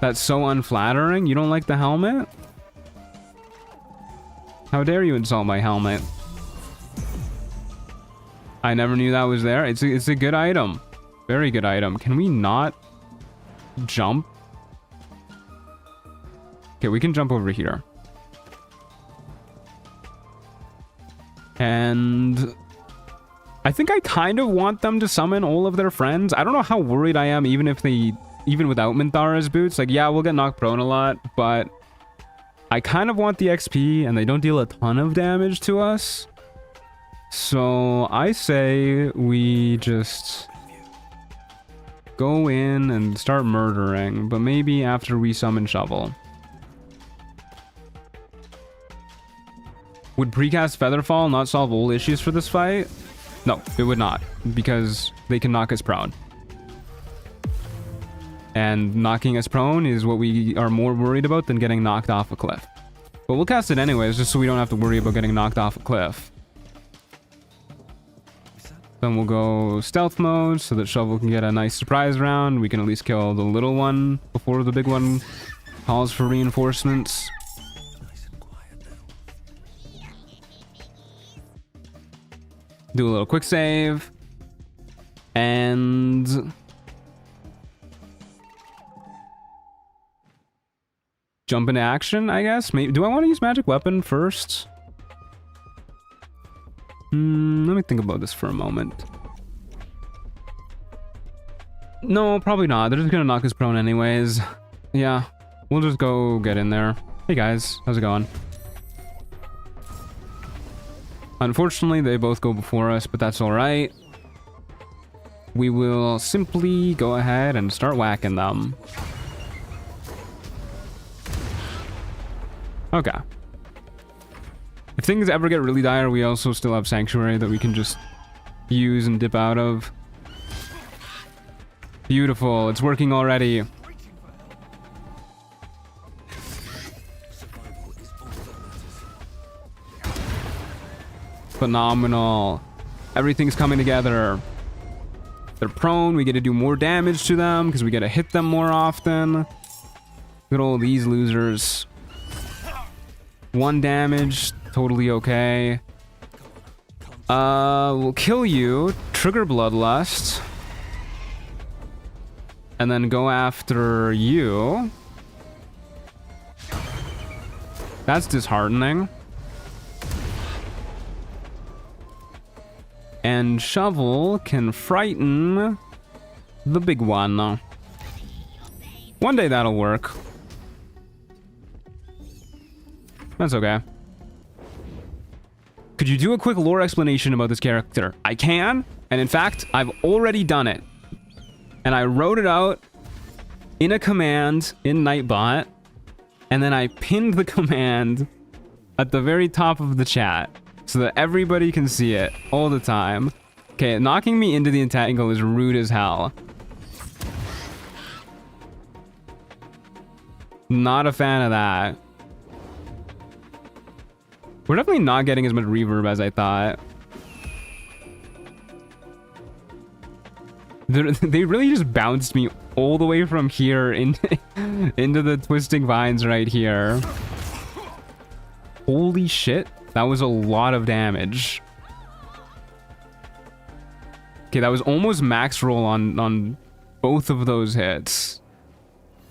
That's so unflattering. You don't like the helmet? How dare you insult my helmet? I never knew that was there. It's a good item. Very good item. Can we not jump? Okay, we can jump over here. And I think I kind of want them to summon all of their friends. I don't know how worried I am even without Minthara's boots. Like, yeah, we'll get knocked prone a lot, but I kind of want the XP, and they don't deal a ton of damage to us. So I say we just go in and start murdering, but maybe after we summon Shovel. Would precast Featherfall not solve all issues for this fight? No, it would not, because they can knock us prone. And knocking us prone is what we are more worried about than getting knocked off a cliff. But we'll cast it anyways, just so we don't have to worry about getting knocked off a cliff. Then we'll go stealth mode so that Shovel can get a nice surprise round. We can at least kill the little one before the big one calls for reinforcements. Do a little quick save. And jump into action, I guess. Maybe, do I want to use magic weapon first? Let me think about this for a moment. No, probably not. They're just gonna knock us prone anyways. Yeah, we'll just go get in there. Hey guys, how's it going? Unfortunately, they both go before us, but that's alright. We will simply go ahead and start whacking them. Okay. If things ever get really dire, we also still have Sanctuary that we can just use and dip out of. Beautiful. It's working already. Phenomenal. Everything's coming together. They're prone. We get to do more damage to them because we get to hit them more often. Look at all these losers. 1 damage. Totally okay. We'll kill you. Trigger Bloodlust. And then go after you. That's disheartening. And Shovel can frighten the big one. One day that'll work. That's okay. Could you do a quick lore explanation about this character? I can, and in fact, I've already done it. And I wrote it out in a command in Nightbot, and then I pinned the command at the very top of the chat so that everybody can see it all the time. Okay, knocking me into the entangle is rude as hell. Not a fan of that. We're definitely not getting as much reverb as I thought. They really just bounced me all the way from here into the twisting vines right here. Holy shit. That was a lot of damage. Okay, that was almost max roll on both of those hits.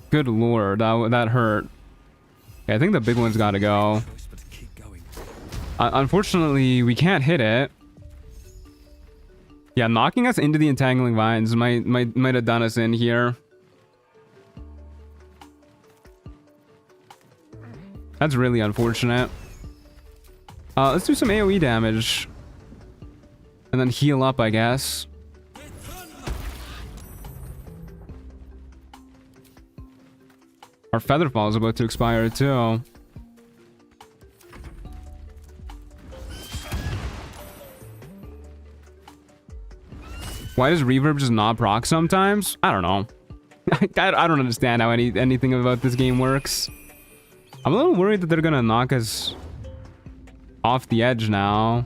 Good lord, that hurt. Okay, I think the big one's gotta go. Unfortunately, we can't hit it. Yeah, knocking us into the entangling vines might have done us in here. That's really unfortunate. Let's do some AoE damage. And then heal up, I guess. Our Featherfall is about to expire too. Why does reverb just not proc sometimes? I don't know. I don't understand how anything about this game works. I'm a little worried that they're gonna knock us off the edge now.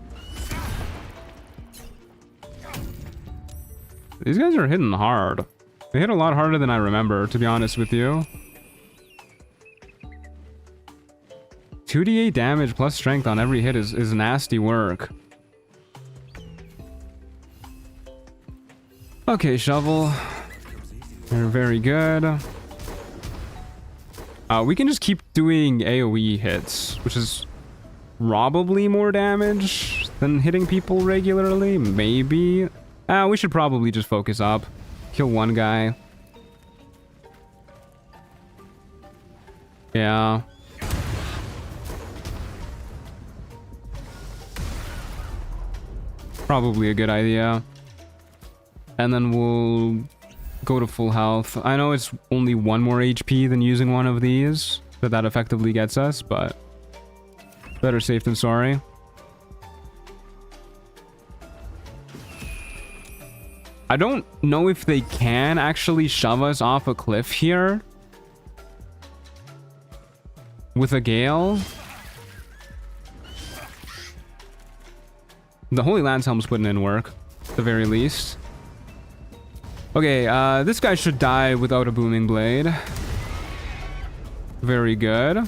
These guys are hitting hard. They hit a lot harder than I remember, to be honest with you. 2d8 damage plus strength on every hit is nasty work. Okay, Shovel. They're very good. We can just keep doing AoE hits, which is probably more damage than hitting people regularly. Maybe. We should probably just focus up. Kill one guy. Yeah. Probably a good idea. And then we'll go to full health. I know it's only 1 more HP than using one of these that effectively gets us, but better safe than sorry. I don't know if they can actually shove us off a cliff here with a gale. The Holy Lance Helm's putting in work, at the very least. Okay, this guy should die without a booming blade. Very good. And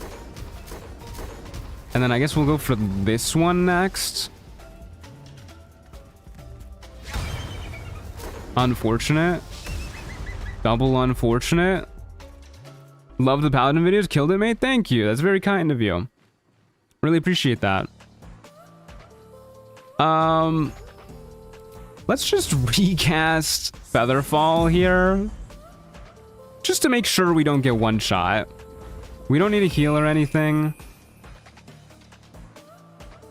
then I guess we'll go for this one next. Unfortunate. Double unfortunate. Love the Paladin videos. Killed it, mate. Thank you. That's very kind of you. Really appreciate that. Let's just recast Featherfall here. Just to make sure we don't get one shot. We don't need a heal or anything.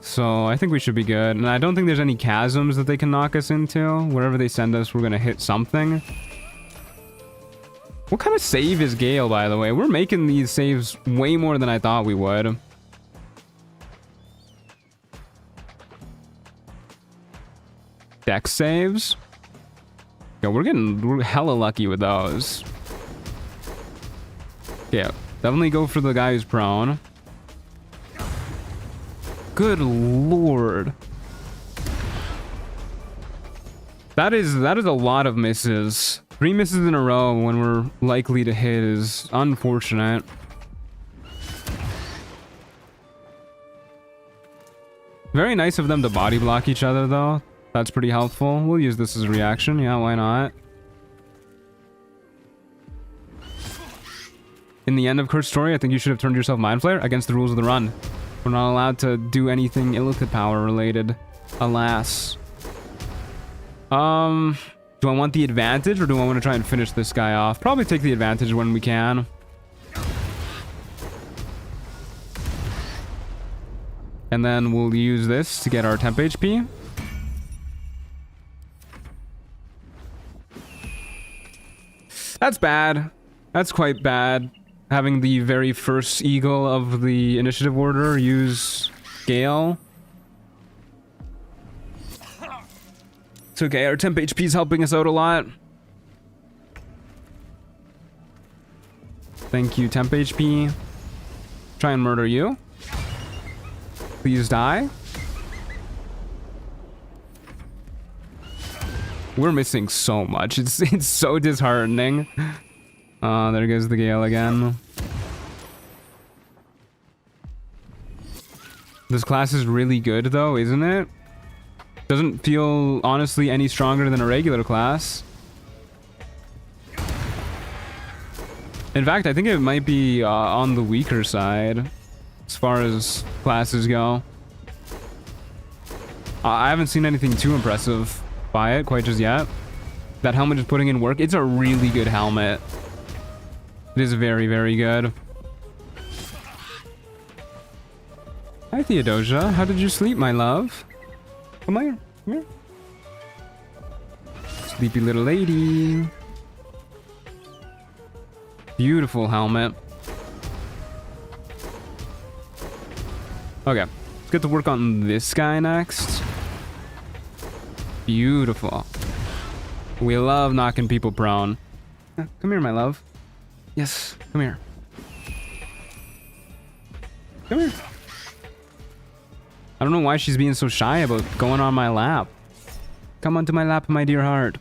So I think we should be good. And I don't think there's any chasms that they can knock us into. Wherever they send us, we're going to hit something. What kind of save is Gale, by the way? We're making these saves way more than I thought we would. Dex saves. Yeah, we're hella lucky with those. Yeah, definitely go for the guy who's prone. Good lord. That is a lot of misses. 3 misses in a row when we're likely to hit is unfortunate. Very nice of them to body block each other though. That's pretty helpful. We'll use this as a reaction. Yeah, why not? In the end of Cursed Story, I think you should have turned yourself Mind Flayer against the rules of the run. We're not allowed to do anything illithid power related. Alas. Do I want the advantage or do I want to try and finish this guy off? Probably take the advantage when we can. And then we'll use this to get our temp HP. That's bad. That's quite bad. Having the very first eagle of the initiative order use Gale. It's okay, our temp HP is helping us out a lot. Thank you, temp HP. Try and murder you. Please die. We're missing so much. It's so disheartening. There goes the Gale again. This class is really good though, isn't it? Doesn't feel honestly any stronger than a regular class. In fact, I think it might be on the weaker side as far as classes go. I haven't seen anything too impressive by it quite just yet. That helmet is putting in work. It's a really good helmet. It is very, very good. Hi, Theodosia. How did you sleep, my love? Come here. Come here. Sleepy little lady. Beautiful helmet. Okay. Let's get to work on this guy next. Beautiful. We love knocking people prone. Come here, my love. Yes, come here. Come here. I don't know why she's being so shy about going on my lap. Come onto my lap, my dear heart.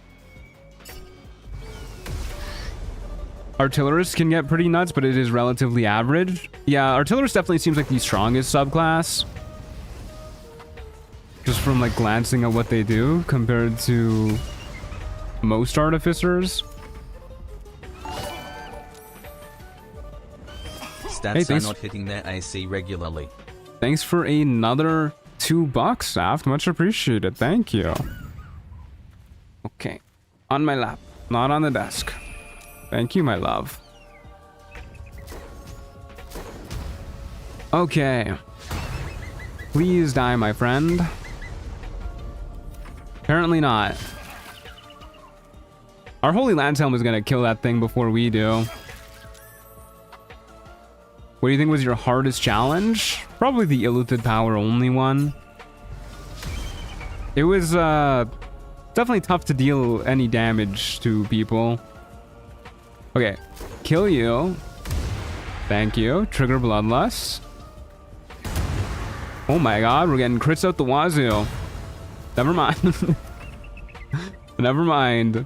Artillerists can get pretty nuts, but it is relatively average. Yeah, Artillerist definitely seems like the strongest subclass. Just from like glancing at what they do compared to most Artificers. Stats are not hitting their AC regularly. Thanks for another $2, Saft. Much appreciated. Thank you. Okay. On my lap, not on the desk. Thank you, my love. Okay. Please die, my friend. Apparently not. Our Holy Lance Helm is gonna kill that thing before we do. What do you think was your hardest challenge? Probably the illithid power only one. It was definitely tough to deal any damage to people. Okay, kill you. Thank you. Trigger Bloodlust. Oh my god, we're getting crits out the wazoo. Never mind. Never mind.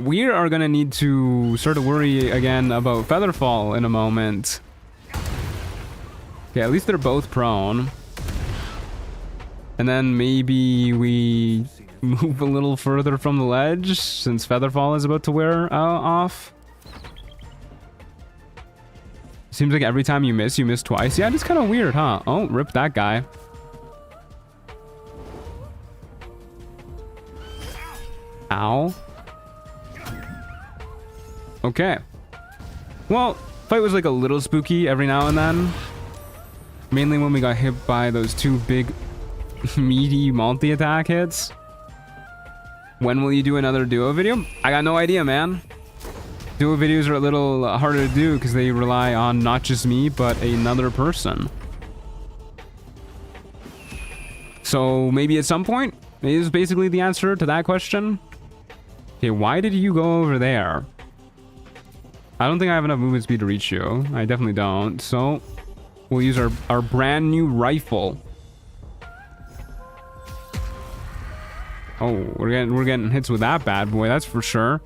We are gonna need to start to worry again about Featherfall in a moment. Okay, at least they're both prone. And then maybe we move a little further from the ledge since Featherfall is about to wear off. Seems like every time you miss twice. Yeah, it's kind of weird, huh? Oh, rip that guy. Ow. Okay. Well, fight was like a little spooky every now and then. Mainly when we got hit by those two big meaty multi-attack hits. When will you do another duo video? I got no idea, man. Duo videos are a little harder to do because they rely on not just me, but another person. So maybe at some point is basically the answer to that question. Okay, why did you go over there? I don't think I have enough movement speed to reach you. I definitely don't. So we'll use our brand new rifle. Oh, we're getting hits with that bad boy, that's for sure.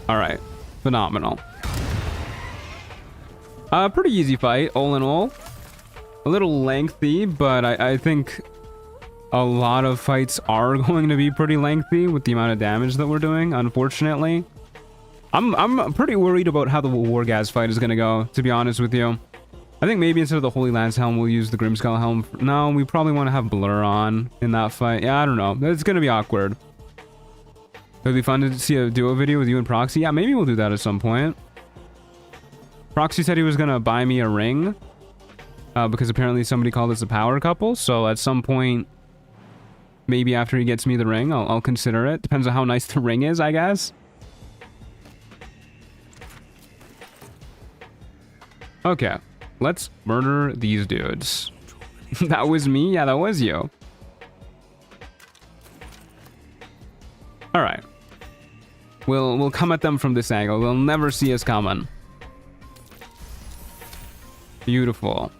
All right, phenomenal. Pretty easy fight, all in all. A little lengthy, but I think a lot of fights are going to be pretty lengthy with the amount of damage that we're doing, unfortunately. I'm pretty worried about how the Wargaz fight is going to go, to be honest with you. I think maybe instead of the Holy Lance Helm, we'll use the Grimskull Helm. No, we probably want to have Blur on in that fight. Yeah, I don't know. It's going to be awkward. It'd be fun to see a duo video with you and Proxy. Yeah, maybe we'll do that at some point. Proxy said he was going to buy me a ring. Because apparently somebody called us a power couple. So at some point, maybe after he gets me the ring, I'll consider it. Depends on how nice the ring is, I guess. Okay. Let's murder these dudes. That was me? Yeah, that was you. All right. We'll come at them from this angle. They'll never see us coming. Beautiful.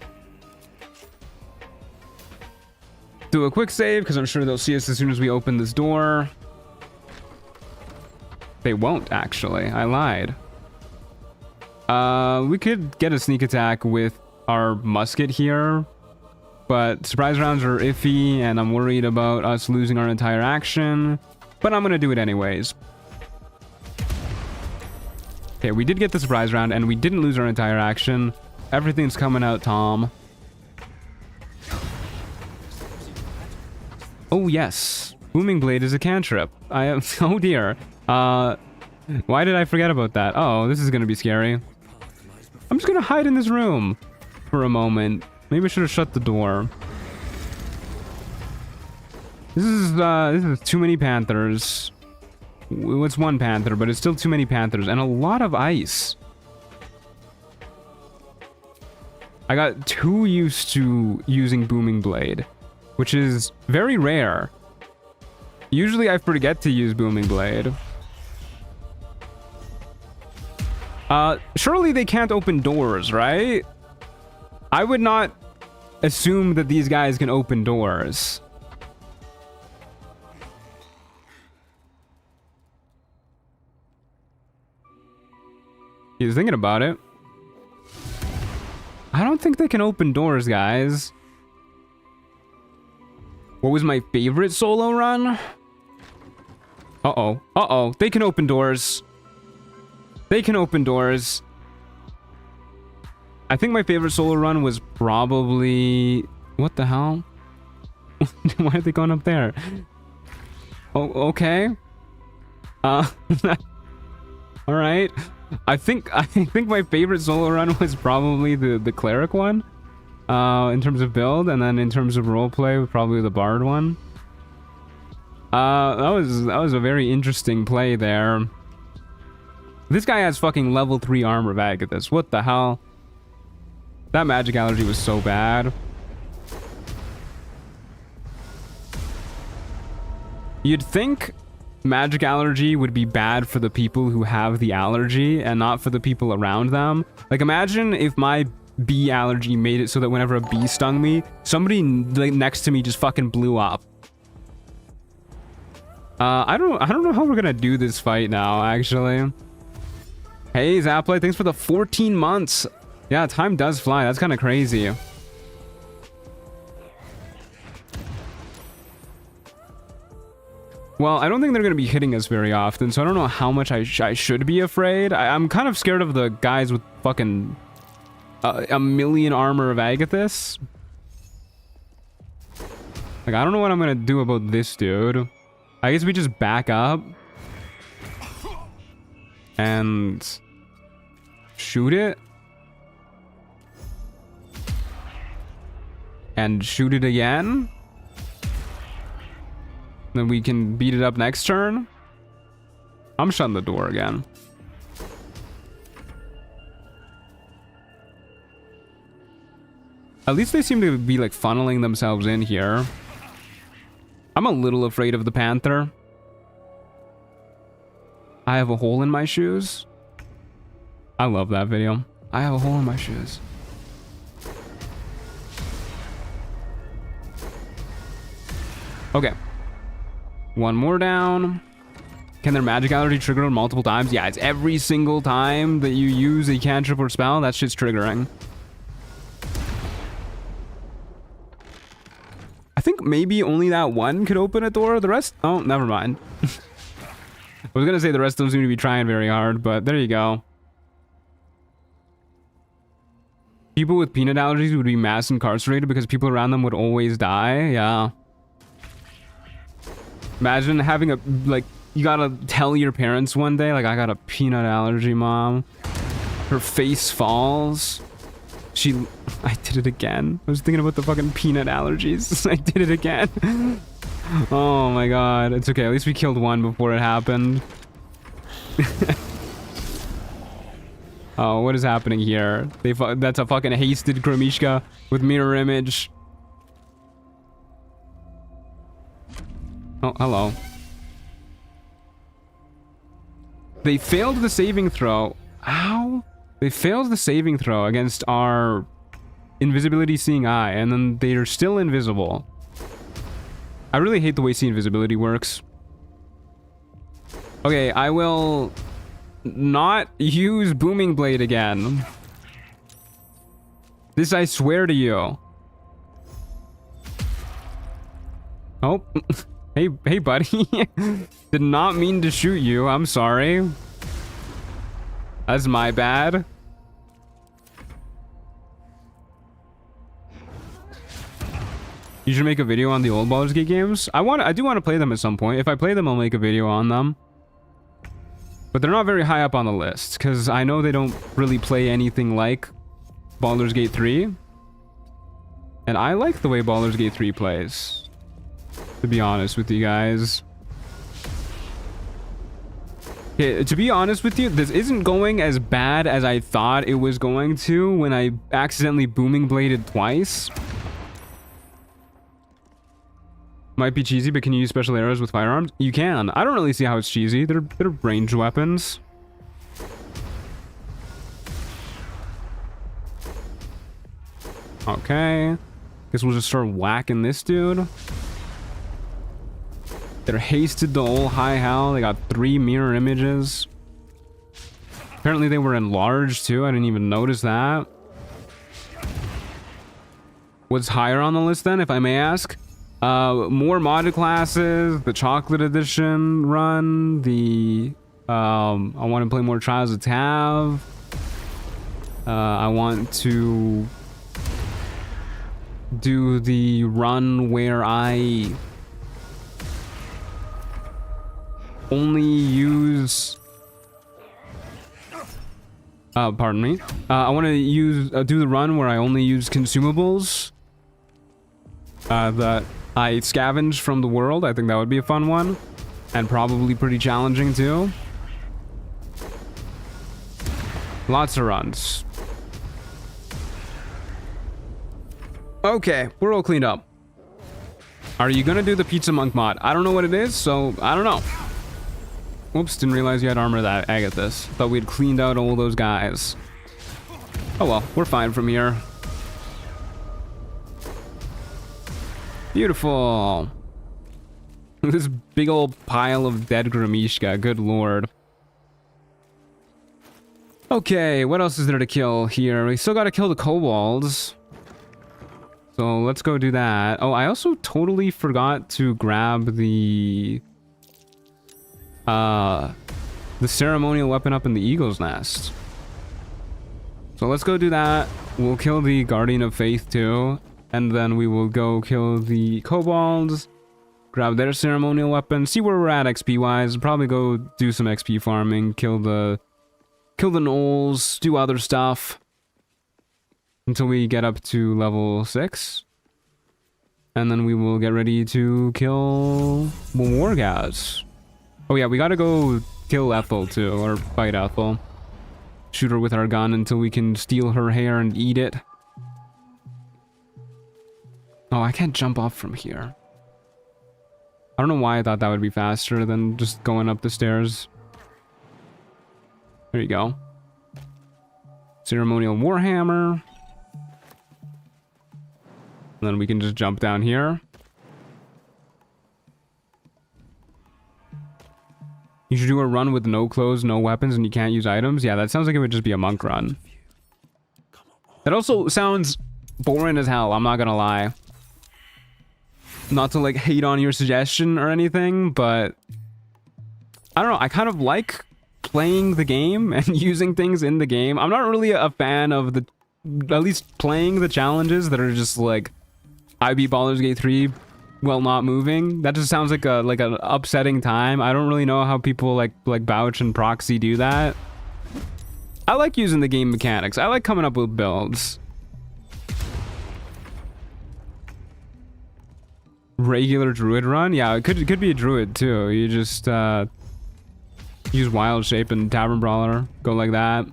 Do a quick save because I'm sure they'll see us as soon as we open this door. They won't, actually. I lied. We could get a sneak attack with our musket here, but surprise rounds are iffy, and I'm worried about us losing our entire action, but I'm gonna do it anyways. Okay, we did get the surprise round, and we didn't lose our entire action. Everything's coming out, Tom. Oh, yes. Booming Blade is a cantrip. I am... Oh, dear. Why did I forget about that? Oh, this is gonna be scary. I'm just gonna hide in this room for a moment. Maybe I should have shut the door. This is too many panthers. It's one panther, but it's still too many panthers and a lot of ice. I got too used to using Booming Blade, which is very rare. Usually I forget to use Booming Blade. Surely they can't open doors, right? I would not assume that these guys can open doors. He's thinking about it. I don't think they can open doors, guys. What was my favorite solo run? Uh-oh. Uh-oh. They can open doors. They can open doors. I think my favorite solo run was probably... What the hell? Why are they going up there? Oh, okay. Alright. I think my favorite solo run was probably the cleric one. In terms of build, and then in terms of roleplay, probably the bard one. That was a very interesting play there. This guy has fucking level 3 armor back at this. What the hell? That magic allergy was so bad. You'd think magic allergy would be bad for the people who have the allergy and not for the people around them. Like, imagine if my bee allergy made it so that whenever a bee stung me, somebody like next to me just fucking blew up. I don't know how we're gonna do this fight now, actually. Hey, Zaplay, thanks for the 14 months. Yeah, time does fly. That's kind of crazy. Well, I don't think they're going to be hitting us very often, so I don't know how much I should be afraid. I'm kind of scared of the guys with fucking a million armor of Agathis. Like, I don't know what I'm going to do about this dude. I guess we just back up and shoot it. And shoot it again. Then we can beat it up next turn. I'm shutting the door again. At least they seem to be like funneling themselves in here. I'm a little afraid of the panther. I have a hole in my shoes. I love that video. I have a hole in my shoes. Okay. One more down. Can their magic allergy trigger multiple times? Yeah, it's every single time that you use a cantrip or spell, that shit's triggering. I think maybe only that one could open a door. The rest... Oh, never mind. I was gonna say the rest don't seem to be trying very hard, but there you go. People with peanut allergies would be mass incarcerated because people around them would always die. Yeah. Imagine having a, like, you gotta tell your parents one day, like, I got a peanut allergy, mom. Her face falls. I did it again. I was thinking about the fucking peanut allergies. I did it again. Oh my god. It's okay. At least we killed one before it happened. Oh, what is happening here? That's a fucking hasted Gromishka with mirror image. Oh, hello. They failed the saving throw. Ow. They failed the saving throw against our invisibility seeing eye, and then they're still invisible. I really hate the way see invisibility works. Okay, I will not use Booming Blade again. This I swear to you. Oh. Hey, buddy. Did not mean to shoot you. I'm sorry. That's my bad. You should make a video on the old Baldur's Gate games. I do want to play them at some point. If I play them, I'll make a video on them. But they're not very high up on the list, because I know they don't really play anything like Baldur's Gate 3. And I like the way Baldur's Gate 3 plays, to be honest with you guys. Okay, to be honest with you, this isn't going as bad as I thought it was going to when I accidentally Booming Bladed twice. Might be cheesy, but can you use special arrows with firearms? You can. I don't really see how it's cheesy. They're ranged weapons. Okay. Guess we'll just start whacking this dude. They're hasted the old high hell. They got 3 mirror images. Apparently they were enlarged too. I didn't even notice that. What's higher on the list then, if I may ask? More modded classes, the chocolate edition run, the I want to play more Trials of Tav. I want to do the run where I only use pardon me. I want to use do the run where I only use consumables that I scavenge from the world. I think that would be a fun one, and probably pretty challenging too. Lots of runs. Okay, we're all cleaned up. Are you gonna do the Pizza Monk mod? I don't know what it is, so I don't know. Whoops, didn't realize you had armor that Agathis. Thought we had cleaned out all those guys. Oh well, we're fine from here. Beautiful. This big old pile of dead Gramishka, good lord. Okay, what else is there to kill here? We still gotta kill the kobolds. So let's go do that. Oh, I also totally forgot to grab the ceremonial weapon up in the eagle's nest. So let's go do that. We'll kill the Guardian of Faith too. And then we will go kill the kobolds, grab their ceremonial weapon, see where we're at XP wise, probably go do some XP farming, kill the gnolls, do other stuff until we get up to level 6. And then we will get ready to kill more guys. Oh yeah, we gotta go kill Ethel too, or fight Ethel. Shoot her with our gun until we can steal her hair and eat it. Oh, I can't jump off from here. I don't know why I thought that would be faster than just going up the stairs. There you go. Ceremonial Warhammer. And then we can just jump down here. You should do a run with no clothes, no weapons, and you can't use items. Yeah, that sounds like it would just be a monk run. That also sounds boring as hell, I'm not gonna lie. Not to like hate on your suggestion or anything, but I don't know, I kind of like playing the game and using things in the game. I'm not really a fan of the, at least playing the challenges that are just like, I beat Baldur's Gate 3 while not moving. That just sounds like an upsetting time. I don't really know how people like Bouch and Proxy do that. I like using the game mechanics. I like coming up with builds. Regular druid run? Yeah, it could be a druid too. You just use wild shape and tavern brawler. Go like that.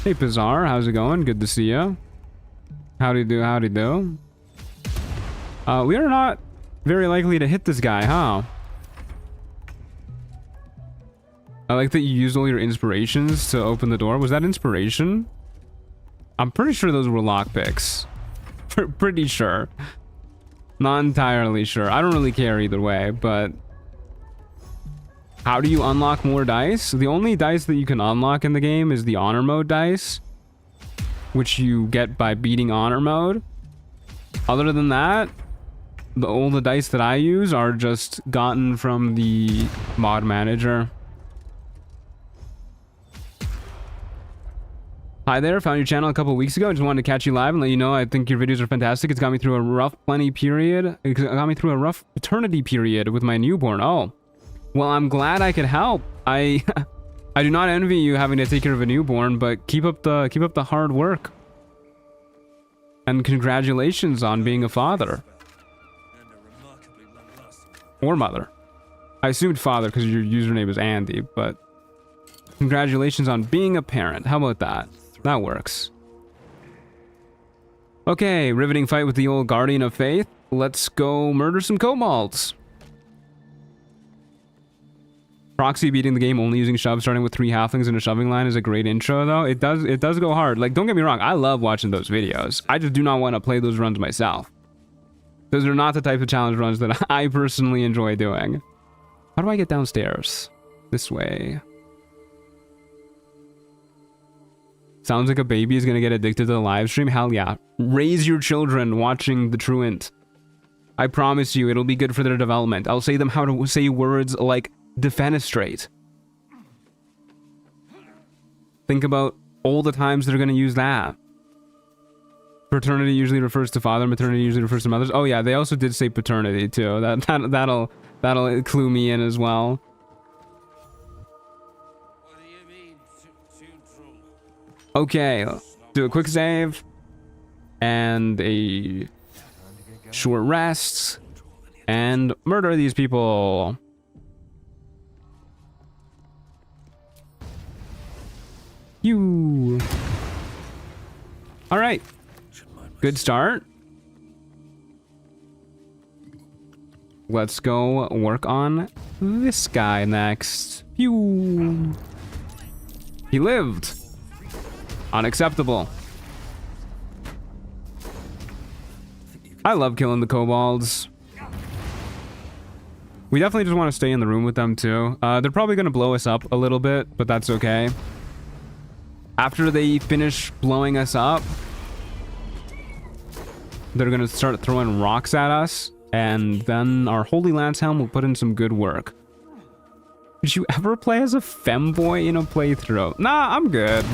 Hey Pizarre, how's it going? Good to see you. Howdy do, howdy do. We are not very likely to hit this guy, huh? I like that you used all your inspirations to open the door. Was that inspiration? I'm pretty sure those were lockpicks. Pretty sure. Not entirely sure. I don't really care either way, but... How do you unlock more dice? The only dice that you can unlock in the game is the honor mode dice, which you get by beating honor mode. Other than that, all the dice that I use are just gotten from the mod manager. Hi there, found your channel a couple weeks ago. I just wanted to catch you live and let you know I think your videos are fantastic. It's got me through a rough period. It got me through a rough paternity period with my newborn. Oh, well, I'm glad I could help. I do not envy you having to take care of a newborn, but keep up the hard work. And congratulations on being a father. Or mother. I assumed father because your username is Andy, but congratulations on being a parent. How about that? That works. Okay, riveting fight with the old Guardian of Faith. Let's go murder some kobolds. Proxy beating the game only using shove, starting with 3 halflings in a shoving line is a great intro though. It does go hard. Like, don't get me wrong, I love watching those videos. I just do not want to play those runs myself. Those are not the type of challenge runs that I personally enjoy doing. How do I get downstairs? This way. Sounds like a baby is gonna get addicted to the live stream. Hell yeah. Raise your children watching the truant. I promise you, it'll be good for their development. I'll say them how to say words like defenestrate. Think about all the times they're gonna use that. Paternity usually refers to father. Maternity usually refers to mothers. Oh yeah, they also did say paternity too. That'll clue me in as well. Okay, do a quick save and a short rest and murder these people. You. All right. Good start. Let's go work on this guy next. Pew. He lived. Unacceptable. I love killing the kobolds. We definitely just want to stay in the room with them too. They're probably going to blow us up a little bit, but that's okay. After they finish blowing us up, they're going to start throwing rocks at us, and then our Holy Lance Helm will put in some good work. Did you ever play as a femboy in a playthrough? Nah, I'm good.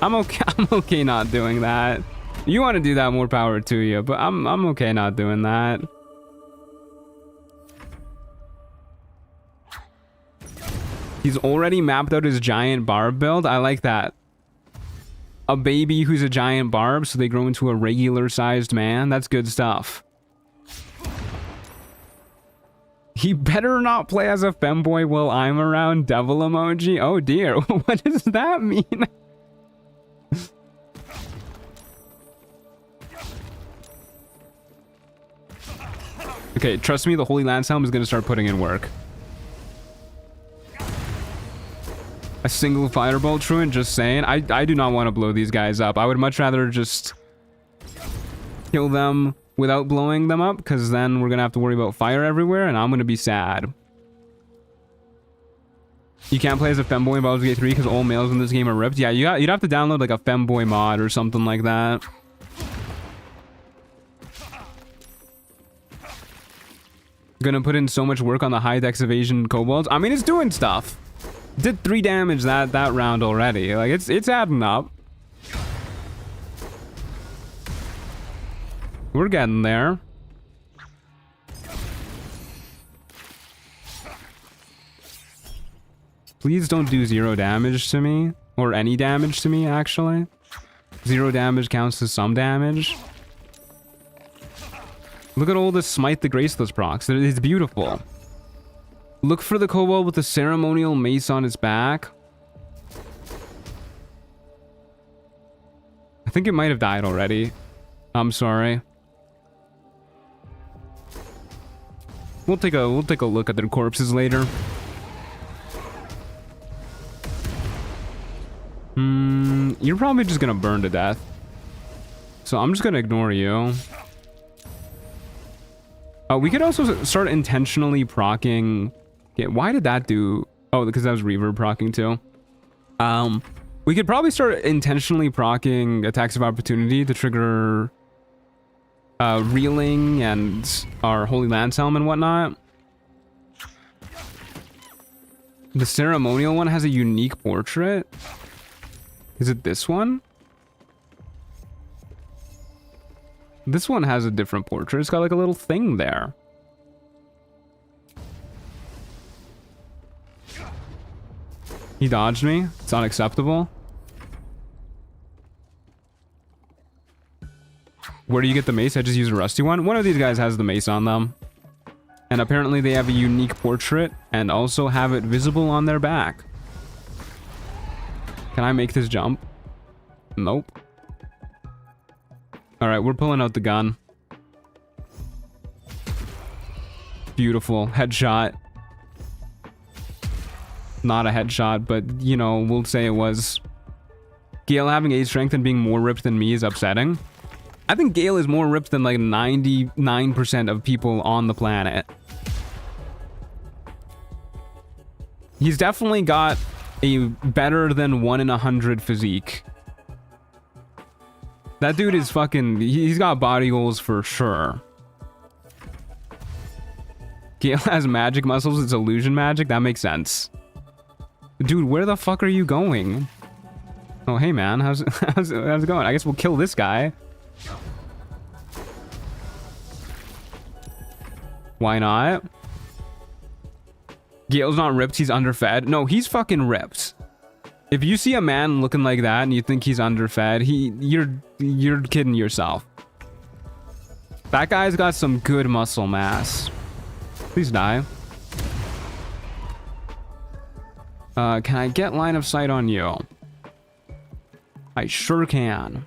I'm okay not doing that. You want to do that, more power to you, but I'm okay not doing that. He's already mapped out his giant barb build. I like that. A baby who's a giant barb, so they grow into a regular sized man. That's good stuff. He better not play as a femboy while I'm around. Devil emoji. Oh dear. What does that mean? Okay, trust me, the Holy Lance Helm is going to start putting in work. A single fireball truant, just saying. I do not want to blow these guys up. I would much rather just kill them without blowing them up, because then we're going to have to worry about fire everywhere, and I'm going to be sad. You can't play as a femboy in Baldur's Gate 3 because all males in this game are ripped. Yeah, you'd have to download like a femboy mod or something like that. Gonna put in so much work on the high dex evasion kobolds. I mean, it's doing stuff. Did 3 damage that round already. Like, it's adding up. We're getting there. Please don't do 0 damage to me. Or any damage to me, actually. 0 damage counts as some damage. Look at all this Smite the Graceless procs. It's beautiful. Look for the kobold with the ceremonial mace on its back. I think it might have died already. I'm sorry. We'll take a look at their corpses later. You're probably just gonna burn to death. So I'm just gonna ignore you. We could also start intentionally proccing. Yeah, why did that do? Oh, because that was reverb proccing too. We could probably start intentionally proccing attacks of opportunity to trigger reeling and our Holy Lance Helm and whatnot. The ceremonial one has a unique portrait. Is it this one? This one has a different portrait. It's got like a little thing there. He dodged me. It's unacceptable. Where do you get the mace? I just use a rusty one. One of these guys has the mace on them. And apparently they have a unique portrait and also have it visible on their back. Can I make this jump? Nope. Alright, we're pulling out the gun. Beautiful. Headshot. Not a headshot, but, you know, we'll say it was. Gale having 8 strength and being more ripped than me is upsetting. I think Gale is more ripped than like 99% of people on the planet. He's definitely got a better than 1 in 100 physique. That dude is fucking... He's got body goals for sure. Gale has magic muscles. It's illusion magic. That makes sense. Dude, where the fuck are you going? Oh, hey, man. How's it going? I guess we'll kill this guy. Why not? Gale's not ripped. He's underfed. No, he's fucking ripped. If you see a man looking like that and you think he's underfed, you're kidding yourself. That guy's got some good muscle mass. Please die. Can I get line of sight on you? I sure can.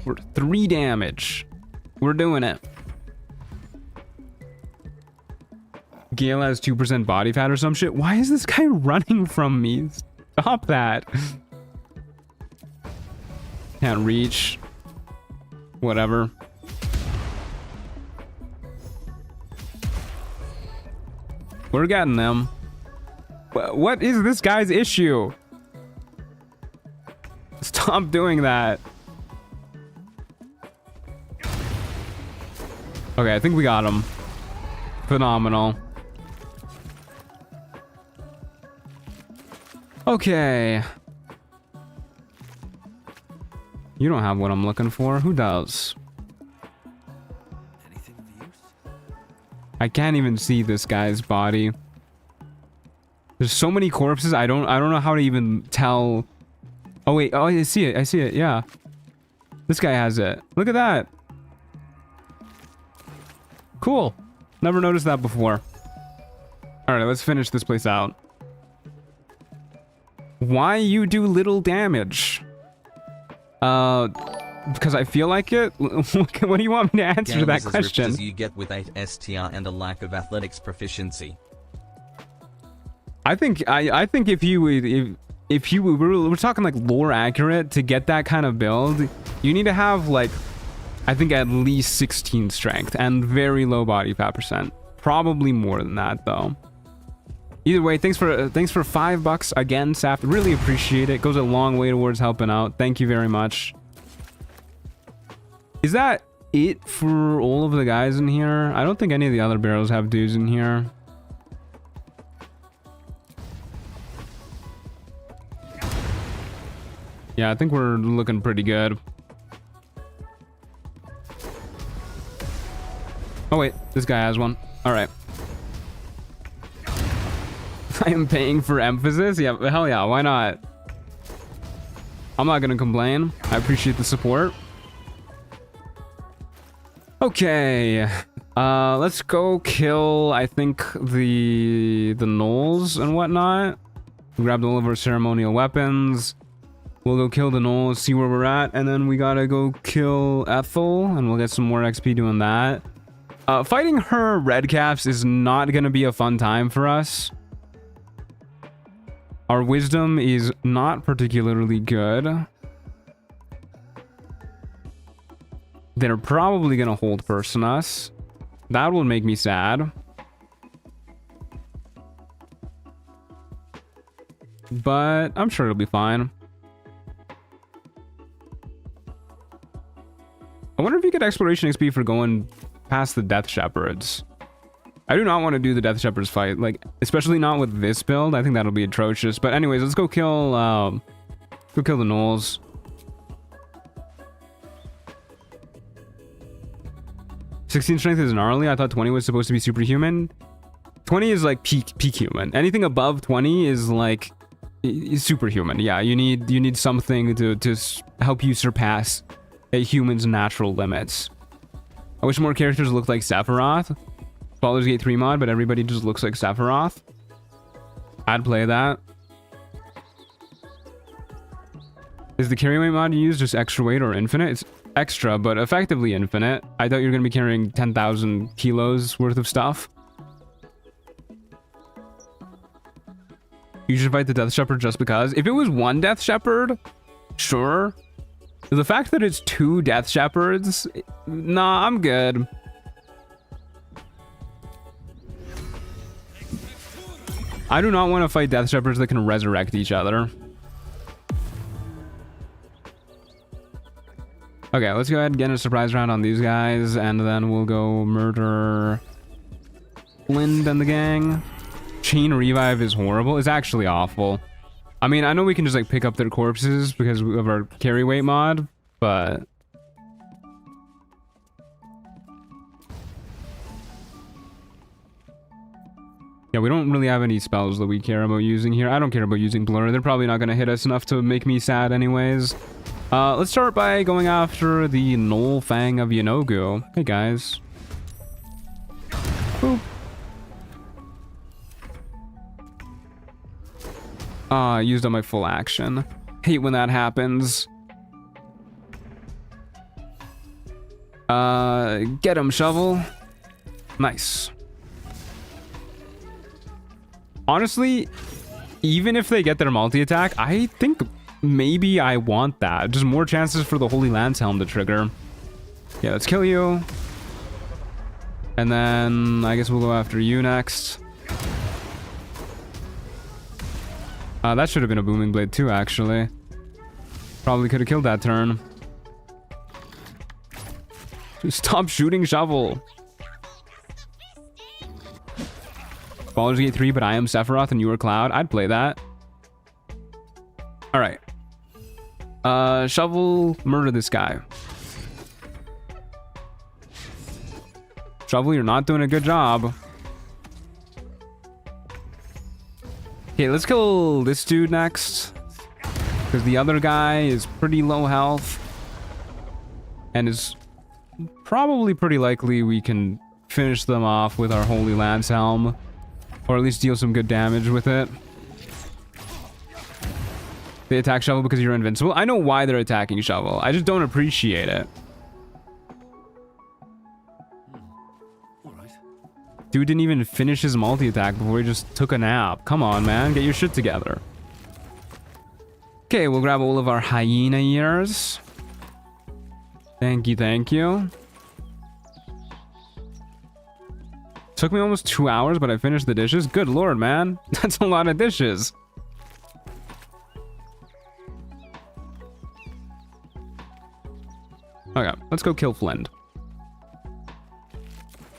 We're 3 damage. We're doing it. Gale has 2% body fat or some shit. Why is this guy running from me? Stop that. Can't reach. Whatever. We're getting them. What is this guy's issue? Stop doing that. Okay, I think we got him. Phenomenal. Okay. You don't have what I'm looking for. Who does? Anything of use? I can't even see this guy's body. There's so many corpses. I don't know how to even tell. Oh wait, oh I see it. I see it. Yeah. This guy has it. Look at that. Cool. Never noticed that before. All right, let's finish this place out. Why you do little damage? Because I feel like it. What do you want me to answer to that question? As you get with 8 STR and a lack of athletics proficiency. I think if you we're talking like lore accurate to get that kind of build, you need to have like I think at least 16 strength and very low body fat percent. Probably more than that though. Either way, thanks for $5 again, Saft. Really appreciate it. Goes a long way towards helping out. Thank you very much. Is that it for all of the guys in here? I don't think any of the other barrels have dudes in here. Yeah, I think we're looking pretty good. Oh wait, this guy has one. All right. I am paying for emphasis. Yeah, hell yeah, why not? I'm not gonna complain. I appreciate the support. Okay, let's go kill. I think the gnolls and whatnot. We grabbed all of our ceremonial weapons. We'll go kill the gnolls, see where we're at, and then we gotta go kill Ethel, and we'll get some more XP doing that. Fighting her red caps is not gonna be a fun time for us. Our wisdom is not particularly good. They're probably gonna hold person us. That will make me sad. But I'm sure it'll be fine. I wonder if you get exploration XP for going past the Death Shepherds. I do not want to do the Death Shepherds fight, like, especially not with this build. I think that'll be atrocious. But anyways, let's go kill the gnolls. "16 strength is gnarly. I thought 20 was supposed to be superhuman." 20 is like peak human. Anything above 20 is like superhuman. Yeah, you need something to help you surpass a human's natural limits. I wish more characters looked like Sephiroth. Baldur's Gate 3 mod, but everybody just looks like Sephiroth. I'd play that. Is the carry weight mod you use just extra weight or infinite? It's extra, but effectively infinite. I thought you were going to be carrying 10,000 kilos worth of stuff. You should fight the Death Shepherd just because. If it was one Death Shepherd, sure. The fact that it's 2 Death Shepherds, nah, I'm good. I do not want to fight Death Shepherds that can resurrect each other. Okay, let's go ahead and get a surprise round on these guys, and then we'll go murder Flynn and the gang. Chain Revive is horrible. It's actually awful. I mean, I know we can just like pick up their corpses because of our carry weight mod, but yeah, we don't really have any spells that we care about using here. I don't care about using Blur. They're probably not going to hit us enough to make me sad anyways. Let's start by going after the Knoll Fang of Yanogu. Hey guys. Boop. I used up my full action. Hate when that happens. Get him, Shovel. Nice. Honestly, even if they get their multi-attack, I think maybe I want that. Just more chances for the Holy Lance Helm to trigger. Yeah, let's kill you. And then I guess we'll go after you next. That should have been a Booming Blade too, actually. Probably could have killed that turn. Stop shooting, Shovel. Baldur's Gate 3, but I am Sephiroth and you are Cloud. I'd play that. Alright. Shovel, murder this guy. Shovel, you're not doing a good job. Okay, let's kill this dude next. Because the other guy is pretty low health. And is probably pretty likely we can finish them off with our Holy Lance Helm. Or at least deal some good damage with it. They attack Shovel because you're invincible. I know why they're attacking Shovel. I just don't appreciate it. Dude didn't even finish his multi-attack before he just took a nap. Come on, man. Get your shit together. Okay, we'll grab all of our hyena ears. Thank you, thank you. Took me almost 2 hours, but I finished the dishes. Good lord, man. That's a lot of dishes. Okay, let's go kill Flint.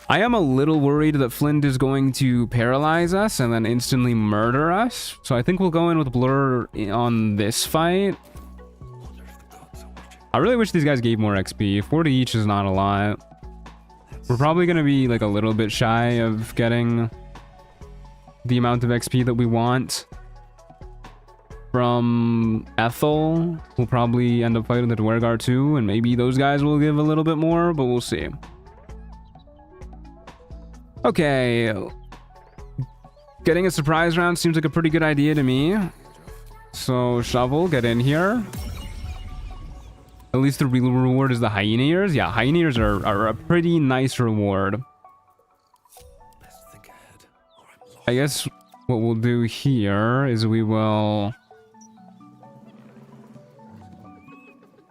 I am a little worried that Flint is going to paralyze us and then instantly murder us. So I think we'll go in with Blur on this fight. I really wish these guys gave more XP. 40 each is not a lot. We're probably going to be like a little bit shy of getting the amount of XP that we want from Ethel. We'll probably end up fighting the Dwergar too, and maybe those guys will give a little bit more, but we'll see. Okay. Getting a surprise round seems like a pretty good idea to me. So, Shovel, get in here. At least the real reward is the hyena ears. Yeah, hyena ears are a pretty nice reward. I guess what we'll do here is we will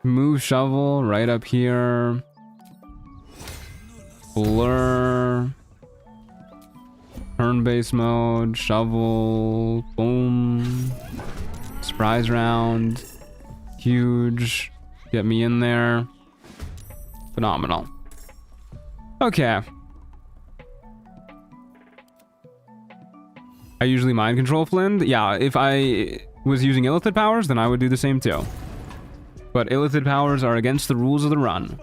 move Shovel right up here. Blur. Turn-based mode. Shovel. Boom. Surprise round. Huge. Get me in there. Phenomenal. Okay. I usually mind control Flynn. Yeah, if I was using illithid powers, then I would do the same too. But illithid powers are against the rules of the run.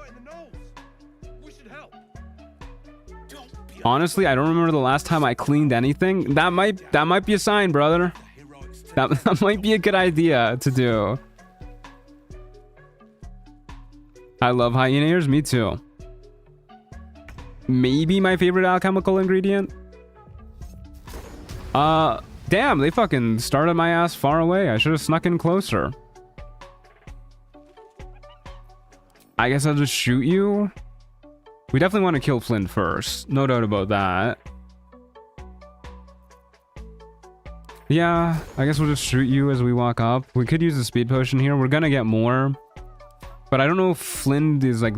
Honestly, I don't remember the last time I cleaned anything. That might be a sign, brother. That might be a good idea to do. I love hyena ears. Me too. Maybe my favorite alchemical ingredient. Damn, they fucking started my ass far away. I should have snuck in closer. I guess I'll just shoot you. We definitely want to kill Flint first. No doubt about that. Yeah, I guess we'll just shoot you as we walk up. We could use the speed potion here. We're gonna get more. But I don't know if Flynn is like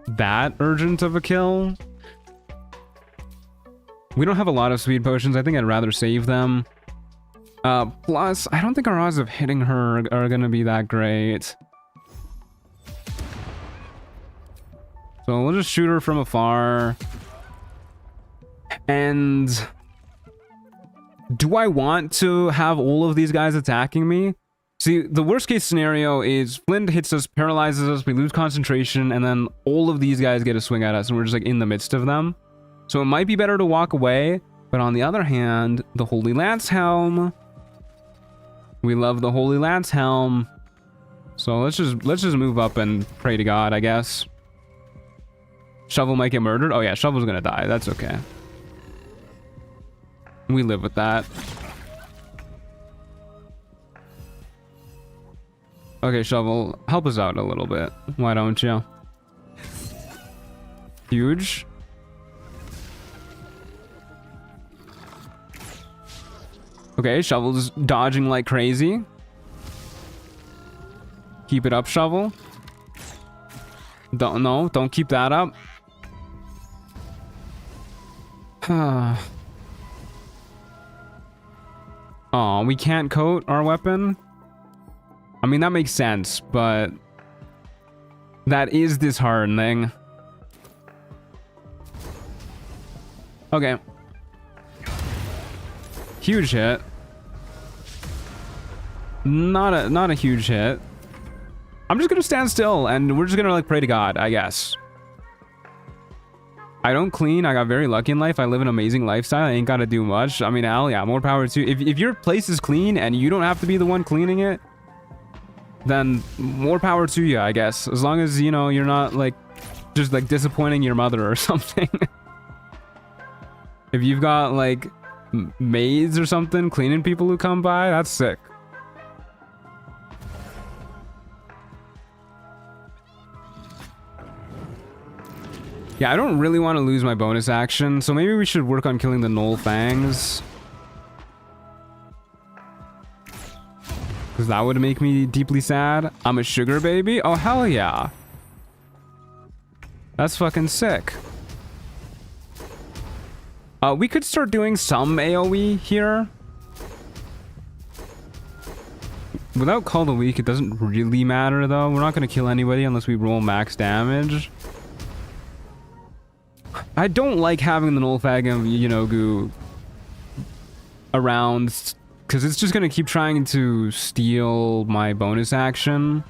that urgent of a kill. We don't have a lot of speed potions. I think I'd rather save them. Plus, I don't think our odds of hitting her are gonna be that great. So we'll just shoot her from afar. And do I want to have all of these guys attacking me? See, the worst case scenario is Flint hits us, paralyzes us, we lose concentration, and then all of these guys get a swing at us, and we're just like in the midst of them. So it might be better to walk away, but on the other hand, the Holy Lance Helm. We love the Holy Lance Helm. So let's just move up and pray to God, I guess. Shovel might get murdered. Oh yeah, Shovel's gonna die. That's okay. We live with that. Okay, Shovel, help us out a little bit. Why don't you? Huge. Okay, Shovel's dodging like crazy. Keep it up, Shovel. Don't keep that up. Oh, we can't coat our weapon? I mean, that makes sense, but that is disheartening. Okay. Huge hit. Not a huge hit. I'm just gonna stand still and we're just gonna like pray to God, I guess. I don't clean. I got very lucky in life. I live an amazing lifestyle. I ain't gotta do much. I mean, hell yeah, more power to you. If your place is clean and you don't have to be the one cleaning it, then more power to you, I guess. As long as, you know, you're not like just like disappointing your mother or something. If you've got like maids or something cleaning people who come by, that's sick. Yeah, I don't really want to lose my bonus action, so maybe we should work on killing the Gnoll Fangs. Because that would make me deeply sad. I'm a sugar baby? Oh, hell yeah. That's fucking sick. We could start doing some AoE here. Without Call the Weak, it doesn't really matter, though. We're not going to kill anybody unless we roll max damage. I don't like having the Nullfag and Yenogu around because it's just gonna keep trying to steal my bonus action.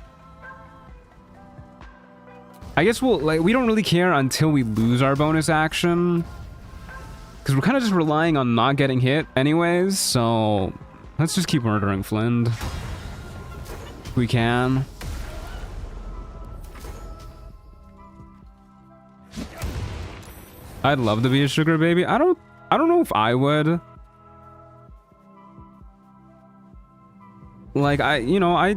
I guess we don't really care until we lose our bonus action because we're kind of just relying on not getting hit anyways. So let's just keep murdering Flynn if we can. I'd love to be a sugar baby. I don't know if I would. Like, I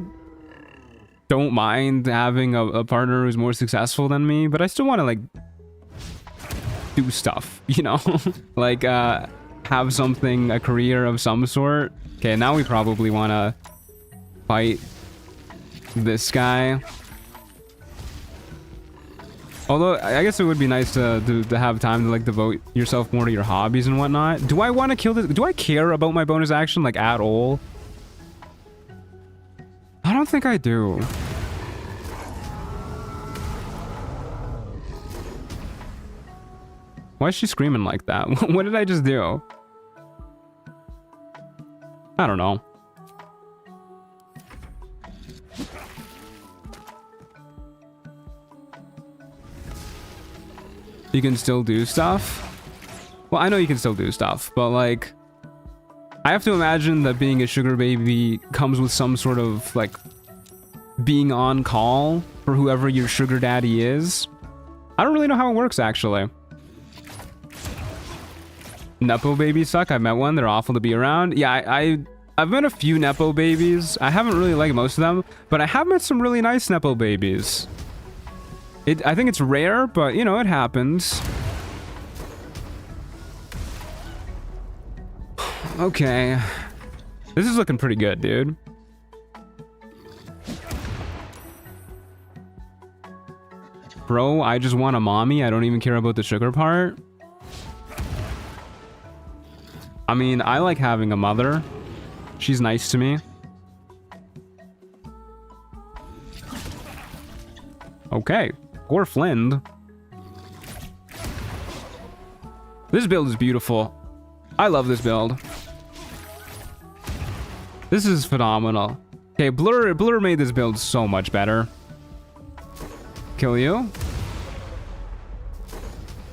don't mind having a partner who's more successful than me, but I still want to like do stuff, you know? Like have something, a career of some sort. Okay, now we probably want to fight this guy. Although, I guess it would be nice to have time to, like, devote yourself more to your hobbies and whatnot. Do I want to kill this? Do I care about my bonus action, like, at all? I don't think I do. Why is she screaming like that? What did I just do? I don't know. You can still do stuff? Well, I know you can still do stuff, but like, I have to imagine that being a sugar baby comes with some sort of like being on call for whoever your sugar daddy is. I don't really know how it works actually. Nepo babies suck. I've met one. They're awful to be around. Yeah, I've met a few Nepo babies. I haven't really liked most of them, but I have met some really nice Nepo babies. I think it's rare, but, you know, it happens. Okay. This is looking pretty good, dude. Bro, I just want a mommy. I don't even care about the sugar part. I mean, I like having a mother. She's nice to me. Okay. Gorflind. This build is beautiful. I love this build. This is phenomenal. Okay, Blur made this build so much better. Kill you.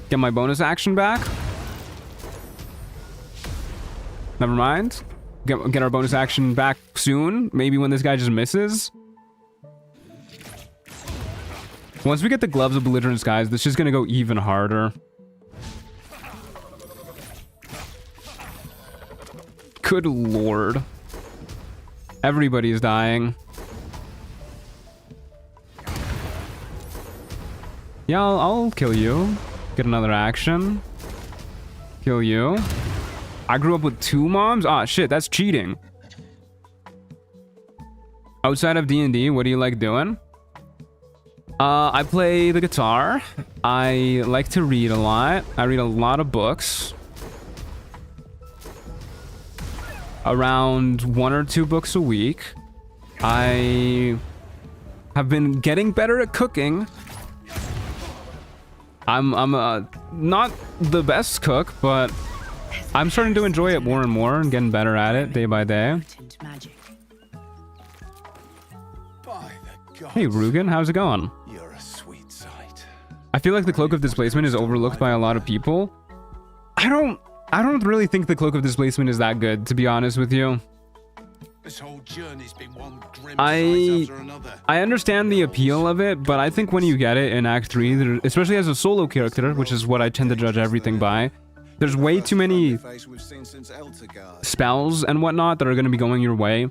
Get my bonus action back. Never mind. Get our bonus action back soon. Maybe when this guy just misses. Once we get the Gloves of Belligerent Skies, this is gonna go even harder. Good lord. Everybody's dying. Yeah, I'll kill you. Get another action. Kill you. I grew up with 2 moms? Ah, shit, that's cheating. Outside of D&D, what do you like doing? I play the guitar. I like to read a lot. I read a lot of books. Around 1 or 2 books a week. I have been getting better at cooking. I'm not the best cook, but I'm starting to enjoy it more and more and getting better at it day by day. Hey Rugen, how's it going? You're a sweet sight. I feel like the Cloak of Displacement is overlooked by a lot of people. I don't really think the Cloak of Displacement is that good, to be honest with you. This whole journey's been one grim I sight after another. understand the appeal of it, but I think when you get it in Act 3, especially as a solo character, which is what I tend to judge everything by, there's way too many spells and whatnot that are going to be going your way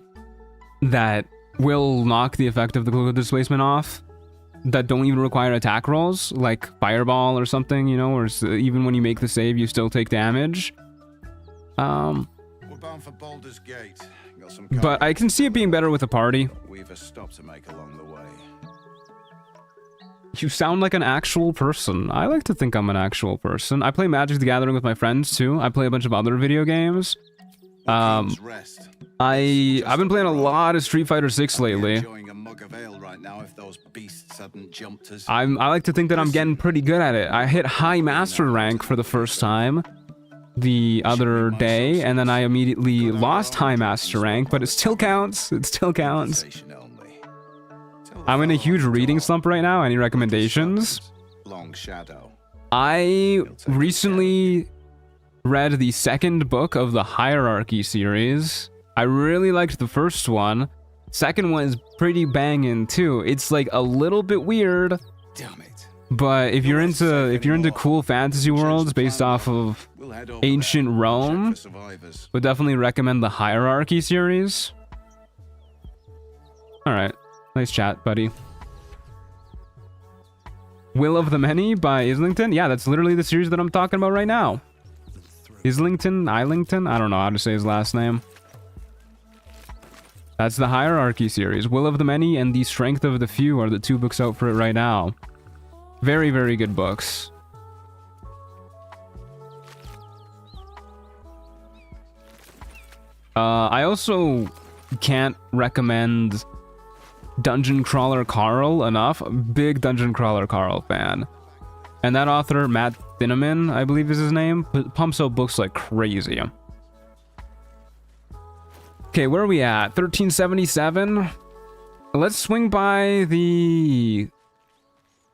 that will knock the effect of the Cloak of Displacement off, that don't even require attack rolls, like Fireball or something, you know, or even when you make the save, you still take damage. We're bound for Baldur's Gate. Got some But I can see it being better with a party. We've a stop to make along the way. You sound like an actual person. I like to think I'm an actual person. I play Magic the Gathering with my friends too. I play a bunch of other video games. I've been playing a lot of Street Fighter 6 lately. I like to think that I'm getting pretty good at it. I hit high master rank for the first time the other day, and then I immediately lost high master rank, but it still counts. It still counts. I'm in a huge reading slump right now. Any recommendations? I recently read the 2nd book of the Hierarchy series. I really liked the first one. Second one is pretty banging too. It's like a little bit weird. Damn it. But if you're into cool fantasy worlds based off of ancient Rome, would definitely recommend the Hierarchy series. All right. Nice chat, buddy. Will of the Many by Islington? Yeah, that's literally the series that I'm talking about right now. Islington? I don't know how to say his last name. That's the Hierarchy series. Will of the Many and The Strength of the Few are the 2 books out for it right now. Very, very good books. I also can't recommend Dungeon Crawler Carl enough. Big Dungeon Crawler Carl fan. And that author, Matt Thieneman, I believe is his name, pumps out books like crazy. Okay, where are we at? 1377? Let's swing by the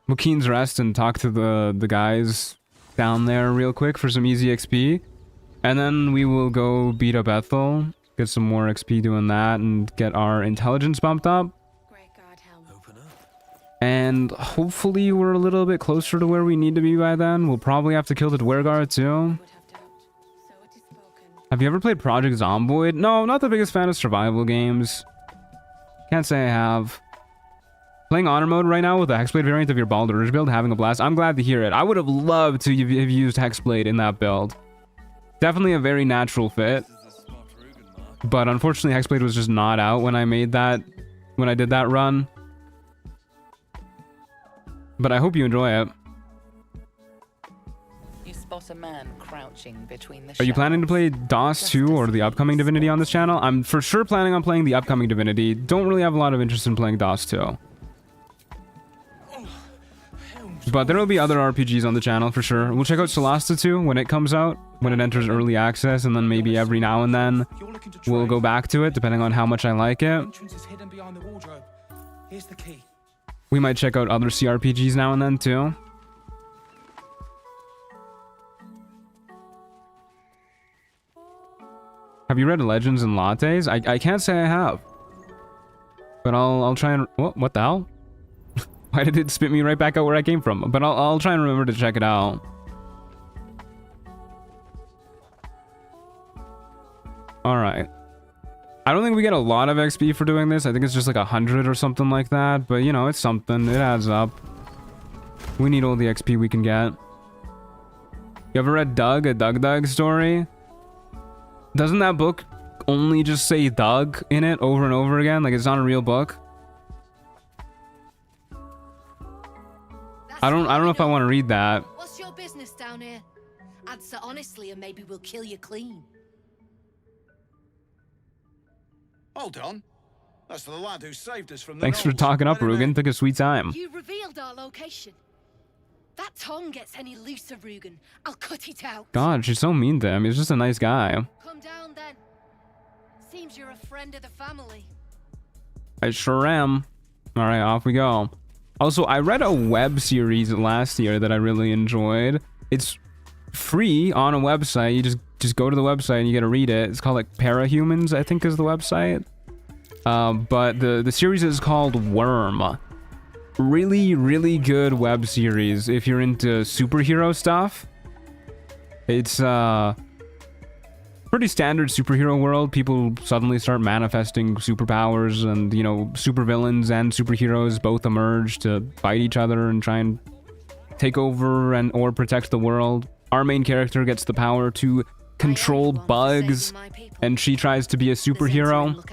McKean's Rest and talk to the guys down there real quick for some easy XP. And then we will go beat up Ethel, get some more XP doing that, and get our intelligence bumped up. And hopefully we're a little bit closer to where we need to be by then. We'll probably have to kill the Dwergar too. Have you ever played Project Zomboid? No, not the biggest fan of survival games. Can't say I have. Playing Honor Mode right now with the Hexblade variant of your Baldur build, having a blast. I'm glad to hear it. I would have loved to have used Hexblade in that build. Definitely a very natural fit. But unfortunately, Hexblade was just not out when I made that, when I did that run. but I hope you enjoy it. You spot a man crouching between the Are you planning to play DOS 2 or the upcoming Divinity on this channel? I'm for sure planning on playing the upcoming Divinity. Don't really have a lot of interest in playing DOS 2. But there will be other RPGs on the channel for sure. We'll check out Solasta 2 when it comes out, when it enters early access, and then maybe every now and then we'll go back to it, depending on how much I like it. We might check out other CRPGs now and then too. Have you read Legends and Lattes? I can't say I have. But I'll try and... What the hell? Why did it spit me right back out where I came from? But I'll try and remember to check it out. Alright. I don't think we get a lot of XP for doing this. I think it's just like 100 or something like that. But, you know, it's something. It adds up. We need all the XP we can get. You ever read Doug, a Doug story? Doesn't that book only just say Doug in it over and over again? Like, it's not a real book? I don't know if I want to read that. What's your business down here? Answer honestly and maybe we'll kill you clean. Hold on. That's the lad who saved us from the Thanks for gnolls. talking up, Rugen. Took a sweet time. You revealed our location. That tongue gets any looser, Rugen. I'll cut it out. God, she's so mean to him. He's just a nice guy. Come down then. Seems you're a friend of the family. I sure am. Alright, off we go. Also, I read a web series last year that I really enjoyed. It's free on a website. You just go to the website and you get to read it. It's called like Parahumans, I think is the website. But the series is called Worm. Really good web series if you're into superhero stuff. It's pretty standard superhero world. People suddenly start manifesting superpowers, and you know, supervillains and superheroes both emerge to fight each other and try and take over and or protect the world. Our main character gets the power to control bugs, and she tries to be a superhero,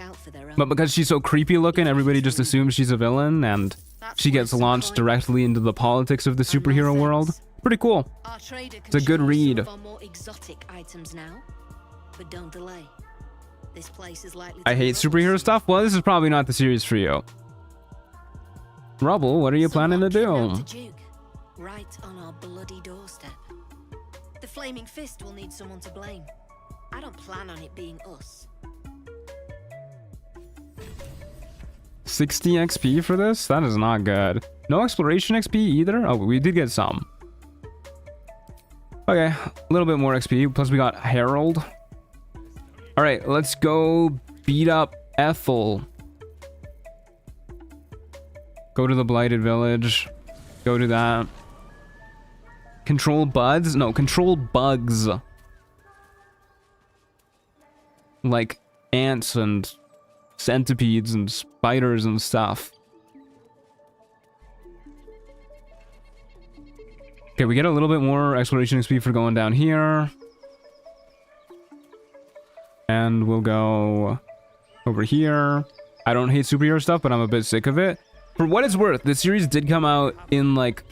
but because she's so creepy looking, everybody just assumes she's a villain, and she gets launched directly into the politics of the superhero world. Pretty cool. It's a good read. But don't delay. This place is likely I hate superhero stuff. Well, this is probably not the series for you. Rubble, what are you planning to do? Right on our bloody doorstep. The Flaming Fist will need someone to blame. I don't plan on it being us. 60 XP for this? That is not good. No exploration XP either? Oh, we did get some. Okay, a little bit more XP. Plus we got Herald. Alright, let's go beat up Ethel. Go to the Blighted Village. Go to that. Control buds? No, control bugs. Like ants and centipedes and spiders and stuff. Okay, we get a little bit more exploration XP for going down here. And we'll go over here. I don't hate superhero stuff, but I'm a bit sick of it. For what it's worth, this series did come out in like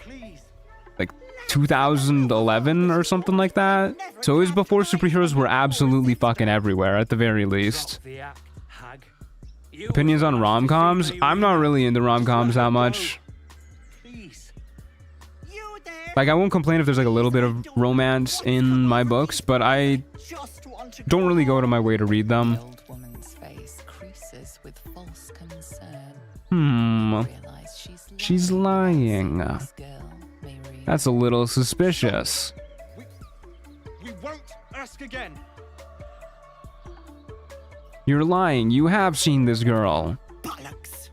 2011 or something like that. So it was before superheroes were absolutely fucking everywhere, at the very least. Opinions on rom-coms? I'm not really into rom-coms that much. Like, I won't complain if there's like a little bit of romance in my books, but I don't really go to my way to read them. She's lying. That's a little suspicious. We won't ask again. You're lying. You have seen this girl. Bollocks.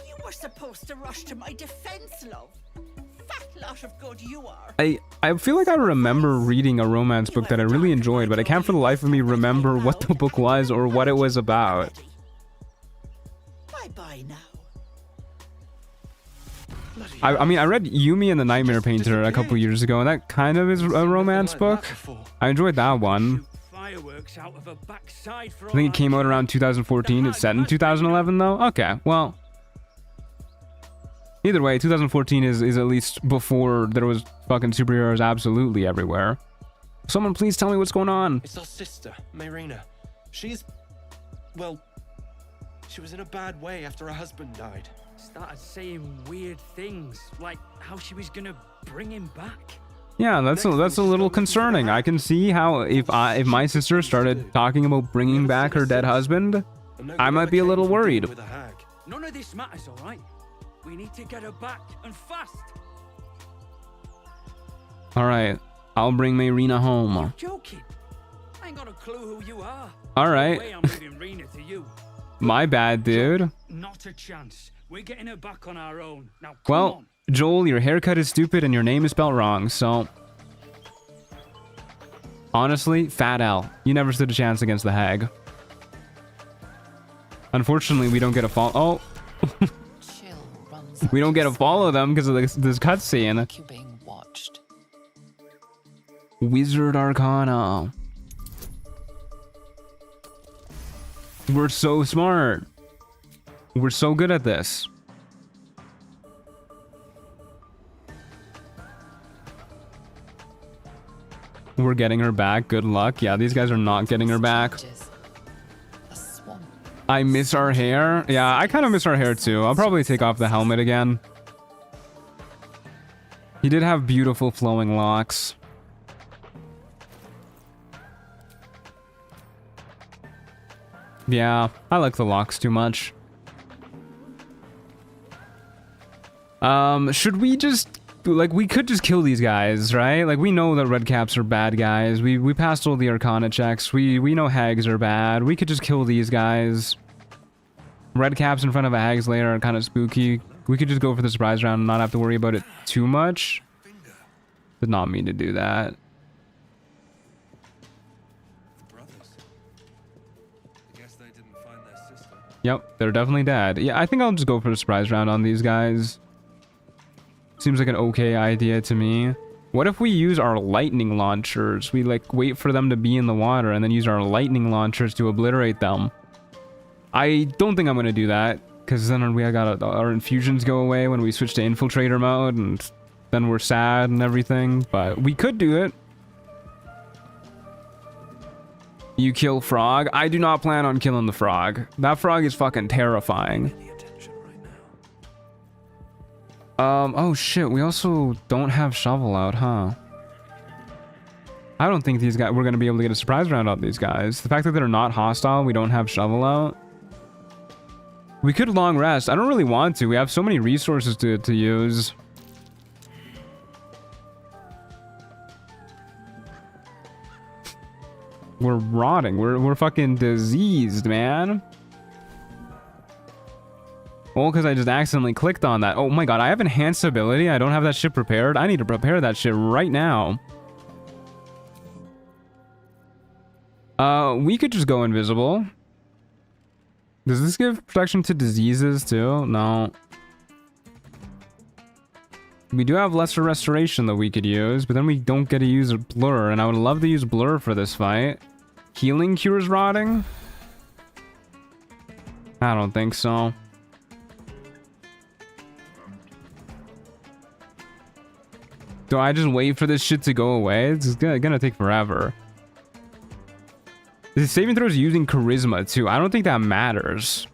You were supposed to rush to my defense, love. Fat lot of good you are. I feel like I remember reading a romance book that I really enjoyed, but I can't for the life of me remember what the book was or what it was about. Bye-bye now. I mean, I read Yumi and the Nightmare Painter a couple years ago, and that kind of is a romance book. I enjoyed that one. I think it came out around 2014. It's set in 2011, though. Okay, well. Either way, 2014 is at least before there was fucking superheroes absolutely everywhere. Someone please tell me what's going on. It's our sister, Mayrina. She's... well... she was in a bad way after her husband died. Started saying weird things, like how she was gonna bring him back. Yeah, that's a little concerning. I can see how if my sister started talking about bringing back her dead husband, I might be a little worried. None of this matters, all right? We need to get her back, and fast. All right, I'll bring Mayrina home. You're joking? I ain't got a clue who you are. All right. No way I'm leaving Rena to you. My bad, dude. Not a chance. We're getting her back on our own. Now, come Well, on. Joel, your haircut is stupid and your name is spelled wrong, so... Honestly, Fat Al, you never stood a chance against the hag. Unfortunately, we don't get a follow... Oh! We don't get to follow them because of this cutscene. Wizard Arcana. We're so smart. We're so good at this. We're getting her back. Good luck. Yeah, these guys are not getting her back. I miss our hair. Yeah, I kind of miss our hair too. I'll probably take off the helmet again. He did have beautiful flowing locks. Yeah, I like the locks too much. Should we just... like, we could just kill these guys, right? Like, we know that red caps are bad guys. We passed all the Arcana checks. We know hags are bad. We could just kill these guys. Red caps in front of a hag's lair are kind of spooky. We could just go for the surprise round and not have to worry about it too much. Did not mean to do that. Yep, they're definitely dead. Yeah, I think I'll just go for the surprise round on these guys. Seems like an okay idea to me. What if we use our lightning launchers? We like wait for them to be in the water and then use our lightning launchers to obliterate them. I don't think I'm gonna do that because then our infusions go away when we switch to infiltrator mode and then we're sad and everything. But we could do it. You kill frog? I do not plan on killing the frog. That frog is fucking terrifying. Oh shit, we also don't have shovel out, huh? I don't think these guys, we're gonna be able to get a surprise round on these guys. The fact that they're not hostile, we don't have shovel out. We could long rest. I don't really want to. We have so many resources to use. We're rotting. We're fucking diseased, man. Well, because I just accidentally clicked on that. Oh my god, I have enhanced ability. I don't have that shit prepared. I need to prepare that shit right now. We could just go invisible. Does this give protection to diseases too? No. We do have lesser restoration that we could use, but then we don't get to use a blur, and I would love to use blur for this fight. Healing cures rotting? I don't think so. Do I just wait for this shit to go away? It's gonna take forever. The saving throws using charisma too. I don't think that matters.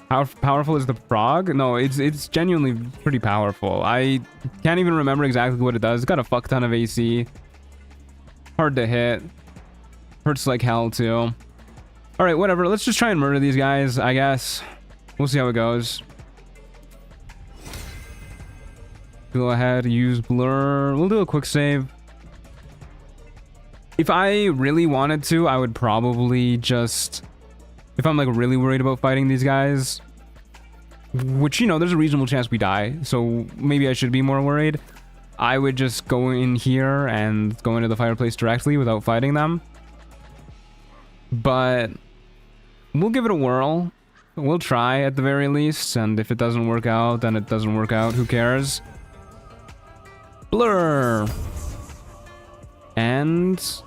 How powerful is the frog? No, it's genuinely pretty powerful. I can't even remember exactly what it does. It's got a fuck ton of AC. Hard to hit. Hurts like hell too. Alright, whatever. Let's just try and murder these guys, I guess. We'll see how it goes. Go ahead, use blur. We'll do a quick save. If I really wanted to, I would probably just... if I'm like really worried about fighting these guys, which, you know, there's a reasonable chance we die, so maybe I should be more worried, I would just go in here and go into the fireplace directly without fighting them. But we'll give it a whirl. We'll try at the very least, and if it doesn't work out, then it doesn't work out. Who cares? Blur! And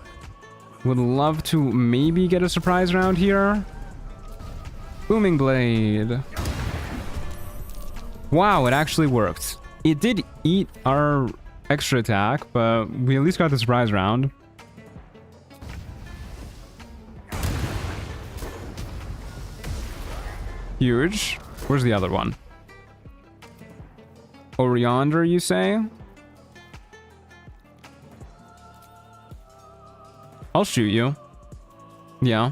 would love to maybe get a surprise round here. Booming Blade. Wow, it actually worked. It did eat our extra attack, but we at least got the surprise round. Huge. Where's the other one? Over yonder, you say? I'll shoot you. Yeah.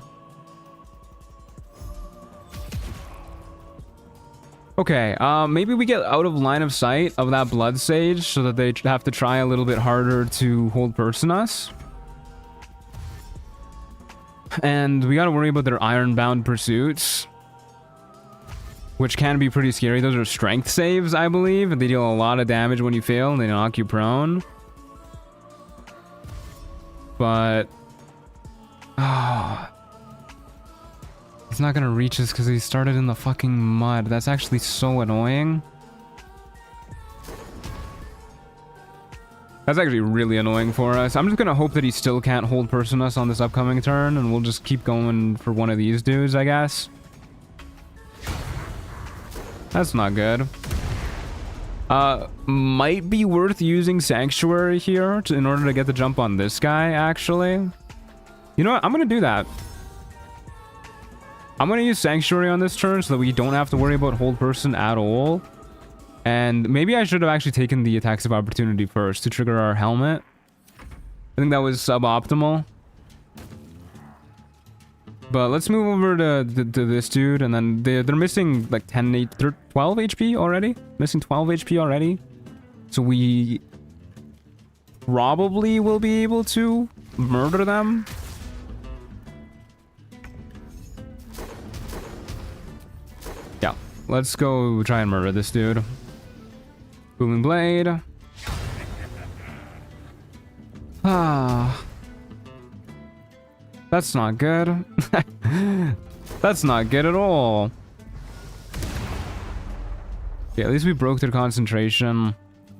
Okay, maybe we get out of line of sight of that blood sage so that they have to try a little bit harder to hold person us. And we gotta worry about their ironbound pursuits, which can be pretty scary. Those are strength saves, I believe, and they deal a lot of damage when you fail, and they knock you prone. But... he's not gonna reach us because he started in the fucking mud. That's actually so annoying. That's actually really annoying for us. I'm just gonna hope that he still can't hold person us on this upcoming turn, and we'll just keep going for one of these dudes, I guess. That's not good. Might be worth using Sanctuary here in order to get the jump on this guy, actually. You know what? I'm gonna do that. I'm gonna use Sanctuary on this turn so that we don't have to worry about hold person at all. And maybe I should have actually taken the attacks of opportunity first to trigger our helmet. I think that was suboptimal. But let's move over to this dude, and then they're missing like 12 HP already. Missing 12 HP already. So we probably will be able to murder them. Yeah, let's go try and murder this dude. Booming blade. That's not good. That's not good at all. Yeah, at least we broke their concentration.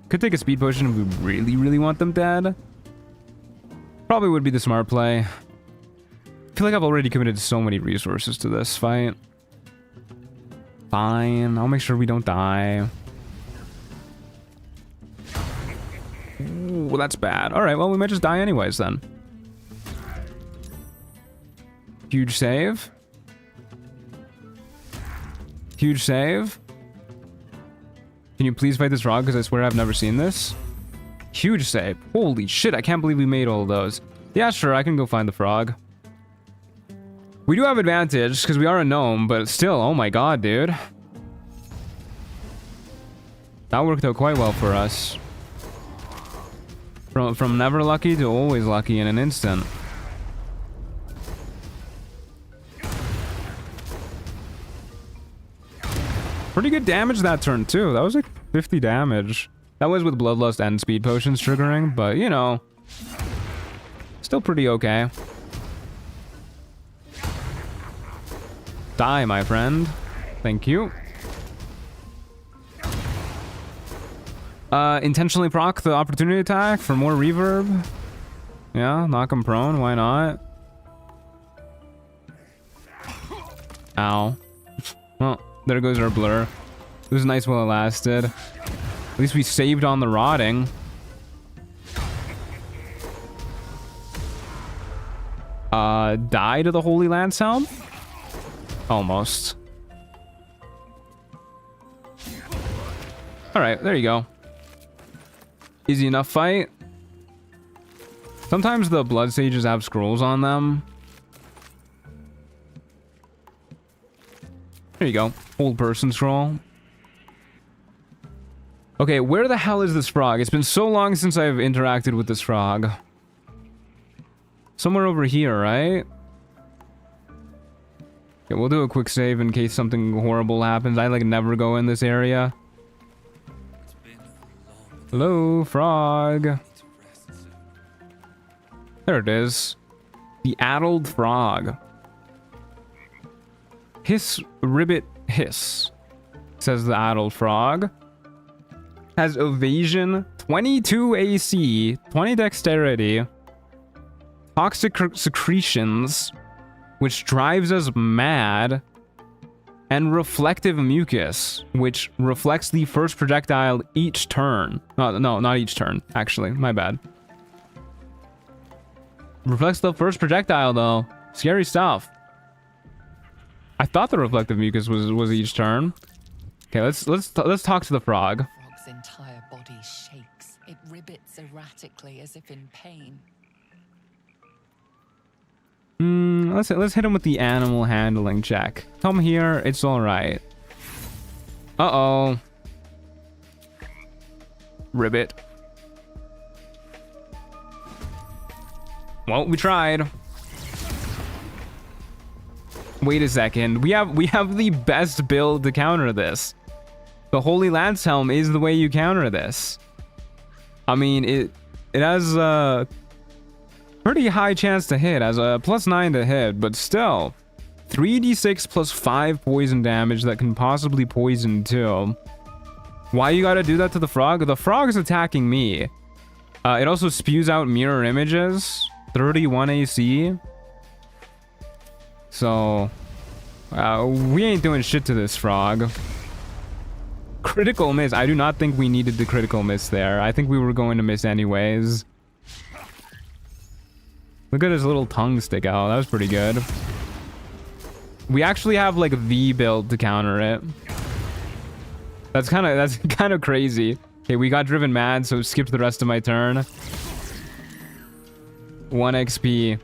Could take a speed potion if we really, really want them dead. Probably would be the smart play. I feel like I've already committed so many resources to this fight. Fine, I'll make sure we don't die. Ooh, that's bad. Alright, well, we might just die anyways then. Huge save. Huge save. Can you please fight this frog? Because I swear I've never seen this. Huge save. Holy shit, I can't believe we made all of those. Yeah, sure, I can go find the frog. We do have advantage because we are a gnome, but still, oh my god, dude. That worked out quite well for us. From never lucky to always lucky in an instant. Pretty good damage that turn too. That was like 50 damage. That was with Bloodlust and Speed Potions triggering, but you know, still pretty okay. Die, my friend. Thank you. Intentionally proc the opportunity attack for more reverb. Yeah, knock him prone. Why not? Ow. Well, there goes our blur. It was nice while it lasted. At least we saved on the rotting. Die to the Holy Lance Helm? Almost. Alright, there you go. Easy enough fight. Sometimes the blood sages have scrolls on them. There you go. Hold person scroll. Okay, where the hell is this frog? It's been so long since I've interacted with this frog. Somewhere over here, right? Okay, we'll do a quick save in case something horrible happens. I like never go in this area. Hello, frog. There it is. The addled frog. Hiss, ribbit, hiss, says the addled frog. Has evasion, 22 AC, 20 dexterity, toxic secretions, which drives us mad, and reflective mucus, which reflects the first projectile each turn. No, not each turn, actually. My bad. Reflects the first projectile, though. Scary stuff. I thought the reflective mucus was each turn. Okay, let's talk to the frog. Frog's entire body shakes. It ribbits erratically as if in pain. Let's hit him with the animal handling check. Come here, it's all right. Uh-oh. Ribbit. Well, we tried. Wait a second. We have the best build to counter this. The Holy Lance Helm is the way you counter this. I mean, it has a pretty high chance to hit, as a +9 to hit, but still 3d6 plus 5 poison damage that can possibly poison too. Why you gotta do that to the frog? The frog is attacking me. It also spews out mirror images. 31 AC. So we ain't doing shit to this frog. Critical miss. I do not think we needed the critical miss there. I think we were going to miss anyways. Look at his little tongue stick out. That was pretty good. We actually have like the build to counter it. That's kind of crazy. Okay, we got driven mad, so skip the rest of my turn. 1 XP.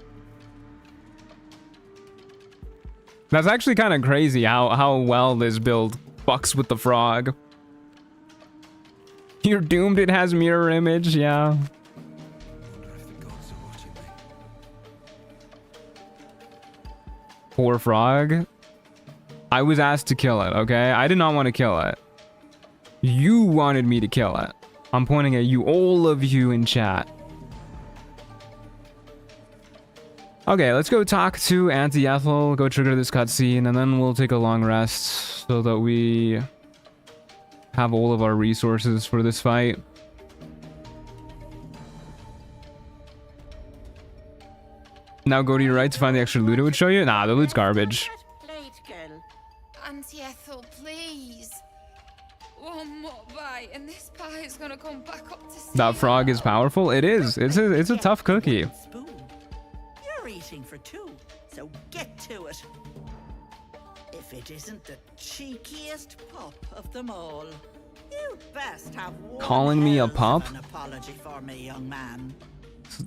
That's actually kind of crazy how well this build fucks with the frog. You're doomed, it has mirror image, yeah. Poor frog. I was asked to kill it, okay? I did not want to kill it. You wanted me to kill it. I'm pointing at you, all of you in chat. Okay, let's go talk to Auntie Ethel, go trigger this cutscene, and then we'll take a long rest so that we have all of our resources for this fight. Now go to your right to find the extra loot it would show you? Nah, the loot's garbage. Auntie Ethel, please. One more bite, and this pie is gonna come back up to That frog is powerful? It is. It's a tough cookie. You're eating for 2, so get to it. If it isn't the cheekiest pup of them all, you best have one Calling me a hell pup? of an apology for me, young man.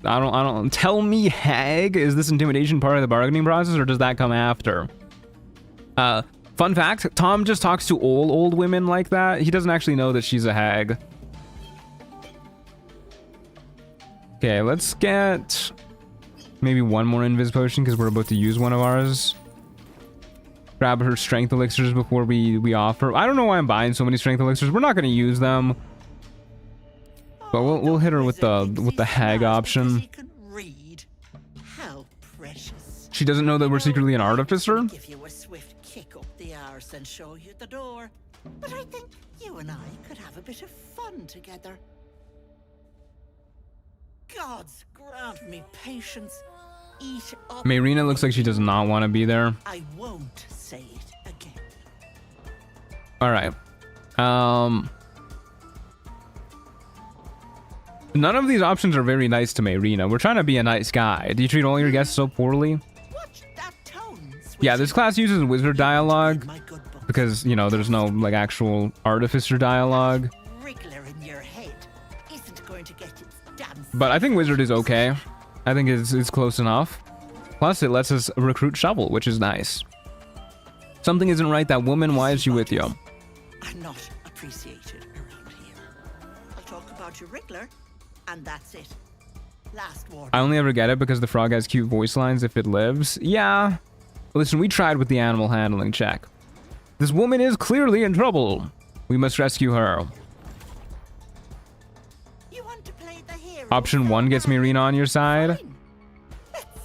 I don't tell me, hag. Is this intimidation part of the bargaining process, or does that come after? Fun fact, Tom just talks to all old women like that. He doesn't actually know that she's a hag. Okay, let's get maybe one more invis potion because we're about to use one of ours. Grab her strength elixirs before we offer. I don't know why I'm buying so many strength elixirs. We're not going to use them. But we'll hit her with the hag option. How precious. She doesn't know that we're secretly an artificer. Give you a swift kick up the arse and show you the door. But I think you and I could have a bit of fun together. Gods grant me patience. Eat up. Mayrina looks like she does not want to be there. I won't say it again. All right. None of these options are very nice to Mayrina. We're trying to be a nice guy. Do you treat all your guests so poorly? Yeah, this class uses wizard dialogue because, you know, there's no like actual artificer dialogue. But I think wizard is okay. I think it's close enough. Plus, it lets us recruit Shovel, which is nice. Something isn't right. That woman, why is she with you? I'm not appreciated around here. I'll talk about your wriggler, and that's it. Last warning. I only ever get it because the frog has cute voice lines if it lives. Yeah. Listen, we tried with the animal handling check. This woman is clearly in trouble. We must rescue her. Option 1 gets Mayrina on your side.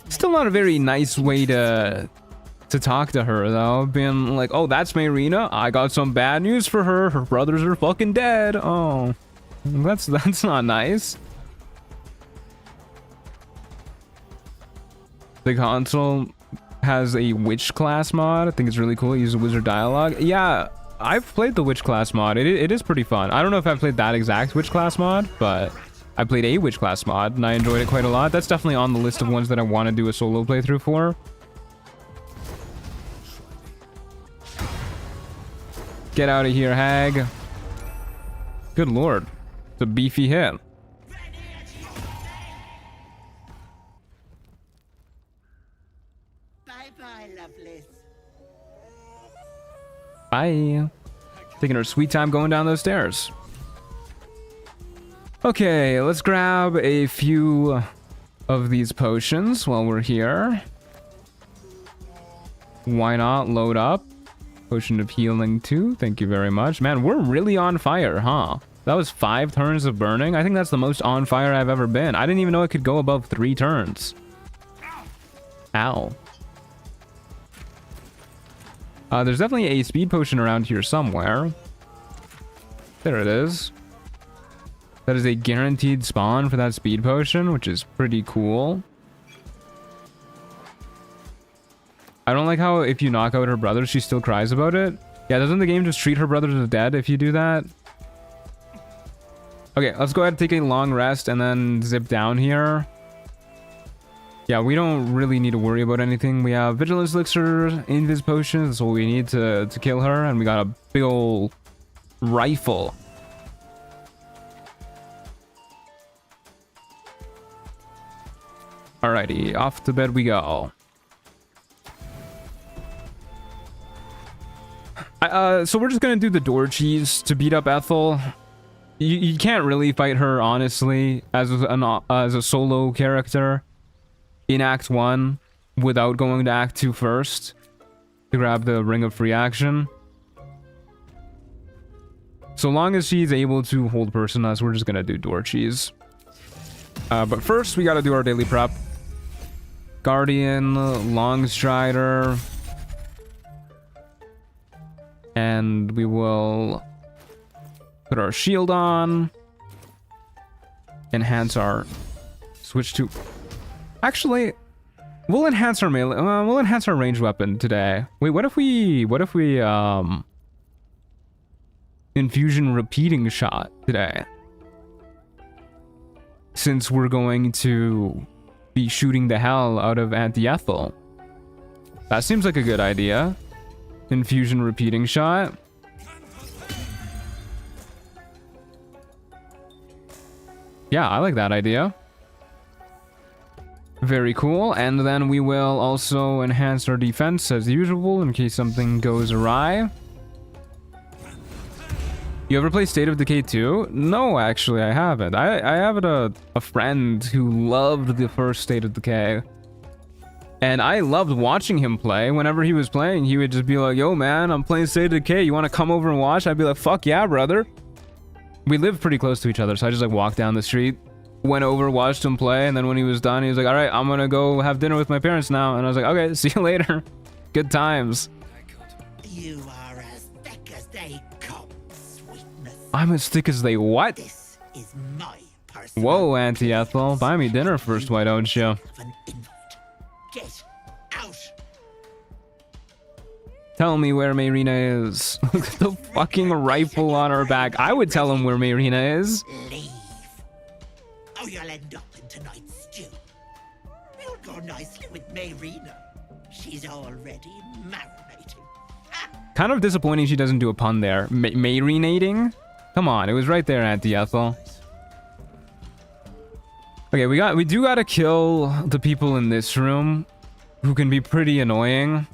Still not a very nice way to talk to her, though. Being like, oh, that's Mayrina. I got some bad news for her. Her brothers are fucking dead. Oh, that's not nice. The console has a witch class mod. I think it's really cool. It uses wizard dialogue. Yeah, I've played the witch class mod. It is pretty fun. I don't know if I've played that exact witch class mod, but I played a witch class mod and I enjoyed it quite a lot. That's definitely on the list of ones that I want to do a solo playthrough for. Get out of here, hag. Good lord. It's a beefy hit. Bye-bye, Lovelace. Bye. Taking her sweet time going down those stairs. Okay, let's grab a few of these potions while we're here. Why not load up? Potion of healing too. Thank you very much. Man, we're really on fire, huh? That was 5 turns of burning. I think that's the most on fire I've ever been. I didn't even know it could go above 3 turns. Ow. There's definitely a speed potion around here somewhere. There it is. That is a guaranteed spawn for that speed potion, which is pretty cool. I don't like how if you knock out her brother, she still cries about it. Yeah, doesn't the game just treat her brothers as dead if you do that? Okay, let's go ahead and take a long rest and then zip down here. Yeah, we don't really need to worry about anything. We have Vigilance Elixir, Invis Potion, that's all we need to kill her. And we got a big ol' rifle. Alrighty, off to bed we go. So we're just gonna do the door cheese to beat up Ethel. You can't really fight her, honestly, as a solo character in Act 1 without going to Act 2 first to grab the Ring of Free Action. So long as she's able to hold person us, we're just gonna do door cheese. But first, we gotta do our daily prep. Guardian, Longstrider, and we will put our shield on, enhance our switch to. Actually, we'll enhance our melee. We'll enhance our ranged weapon today. Wait, what if we infusion repeating shot today? Since we're going to be shooting the hell out of Auntie Ethel. That seems like a good idea. Infusion repeating shot. Yeah, I like that idea. Very cool. And then we will also enhance our defense as usual in case something goes awry. You ever play State of Decay 2? No, actually, I haven't. I have a friend who loved the first State of Decay. And I loved watching him play. Whenever he was playing, he would just be like, yo, man, I'm playing State of Decay. You want to come over and watch? I'd be like, fuck yeah, brother. We lived pretty close to each other, so I just like walked down the street, went over, watched him play, and then when he was done, he was like, all right, I'm going to go have dinner with my parents now. And I was like, okay, see you later. Good times. You are as thick as they come, sweetness. I'm as thick as they what? This is my personal. Whoa, Auntie Ethel. Buy me dinner first, why don't you? Get out. Tell me where Mayrina is. Look at the fucking rifle on her back. I would tell him where Mayrina is. Leave. Oh, you'll end up in tonight's stew. It'll go nicely with Mayrina. She's already marinating. Kind of disappointing she doesn't do a pun there. Mayrinating? Come on, it was right there, Auntie Ethel. Okay, we do gotta kill the people in this room who can be pretty annoying.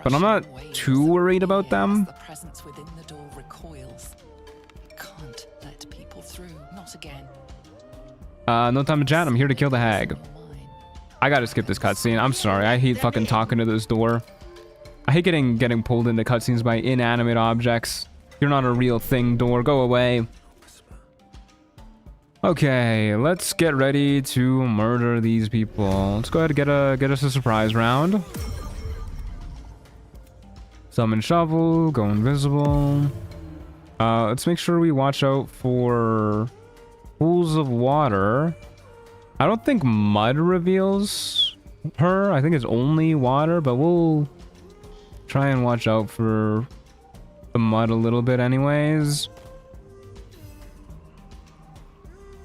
But I'm not too worried about them. The presence within the door recoils. Can't let people through, not again. No time to chat. I'm here to kill the hag. I gotta skip this cutscene. I'm sorry. I hate fucking talking to this door. I hate getting pulled into cutscenes by inanimate objects. You're not a real thing, door. Go away. Okay, let's get ready to murder these people. Let's go ahead and get us a surprise round. Summon shovel, go invisible. Let's make sure we watch out for pools of water. I don't think mud reveals her. I think it's only water, but we'll try and watch out for the mud a little bit anyways.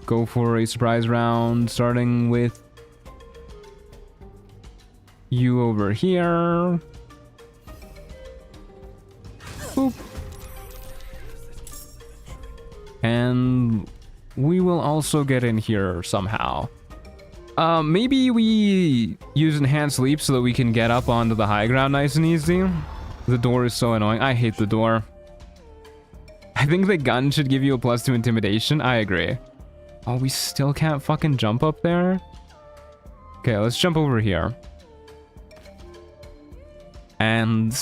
Go for a surprise round, starting with you over here. Boop. And we will also get in here somehow. Maybe we use enhanced leap so that we can get up onto the high ground nice and easy. The door is so annoying. I hate the door. I think the gun should give you a +2 intimidation. I agree. Oh, we still can't fucking jump up there? Okay, let's jump over here. And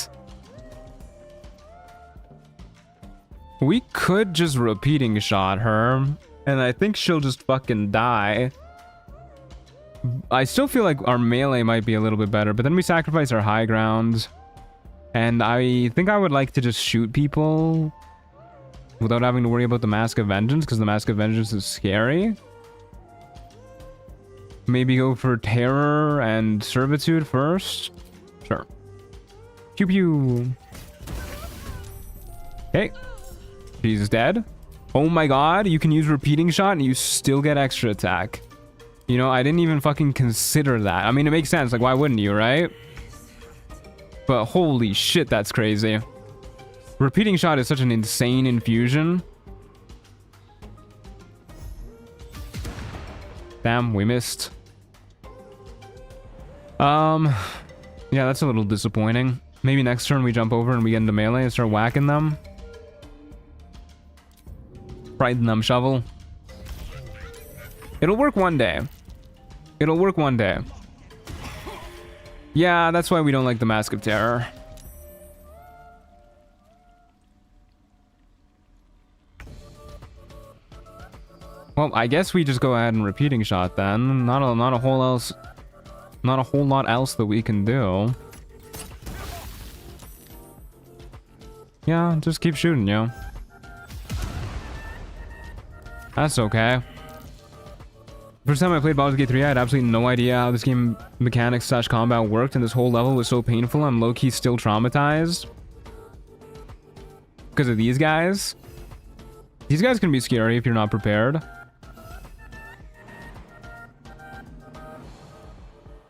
we could just repeating shot her, and I think she'll just fucking die. I still feel like our melee might be a little bit better, but then we sacrifice our high ground. And I think I would like to just shoot people without having to worry about the Mask of Vengeance, because the Mask of Vengeance is scary. Maybe go for Terror and Servitude first. Sure. Pew pew. Okay. She's dead. Oh my god, you can use repeating shot and you still get extra attack. You know, I didn't even fucking consider that. I mean, it makes sense. Like, why wouldn't you, right? But holy shit, that's crazy. Repeating shot is such an insane infusion. Damn, we missed. Yeah, that's a little disappointing. Maybe next turn we jump over and we get into melee and start whacking them. Frighten them, shovel. It'll work one day. It'll work one day. Yeah, that's why we don't like the Mask of Terror. Well, I guess we just go ahead and repeating shot then. Not a whole lot else that we can do. Yeah, just keep shooting, yo. That's okay. First time I played Baldur's Gate 3, I had absolutely no idea how this game mechanics / combat worked, and this whole level was so painful. I'm low-key still traumatized because of these guys. These guys can be scary if you're not prepared.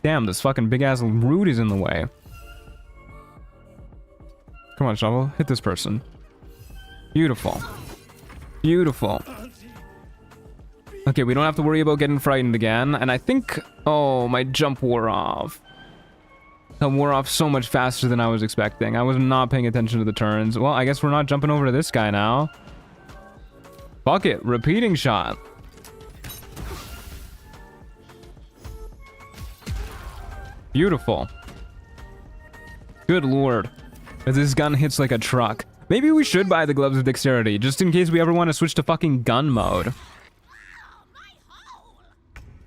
Damn, this fucking big-ass root is in the way. Come on, shovel. Hit this person. Beautiful. Beautiful. Okay, we don't have to worry about getting frightened again. And I think... Oh, my jump wore off. That wore off so much faster than I was expecting. I was not paying attention to the turns. Well, I guess we're not jumping over to this guy now. Fuck it. Repeating shot. Beautiful. Good lord. This gun hits like a truck. Maybe we should buy the Gloves of Dexterity, just in case we ever want to switch to fucking gun mode.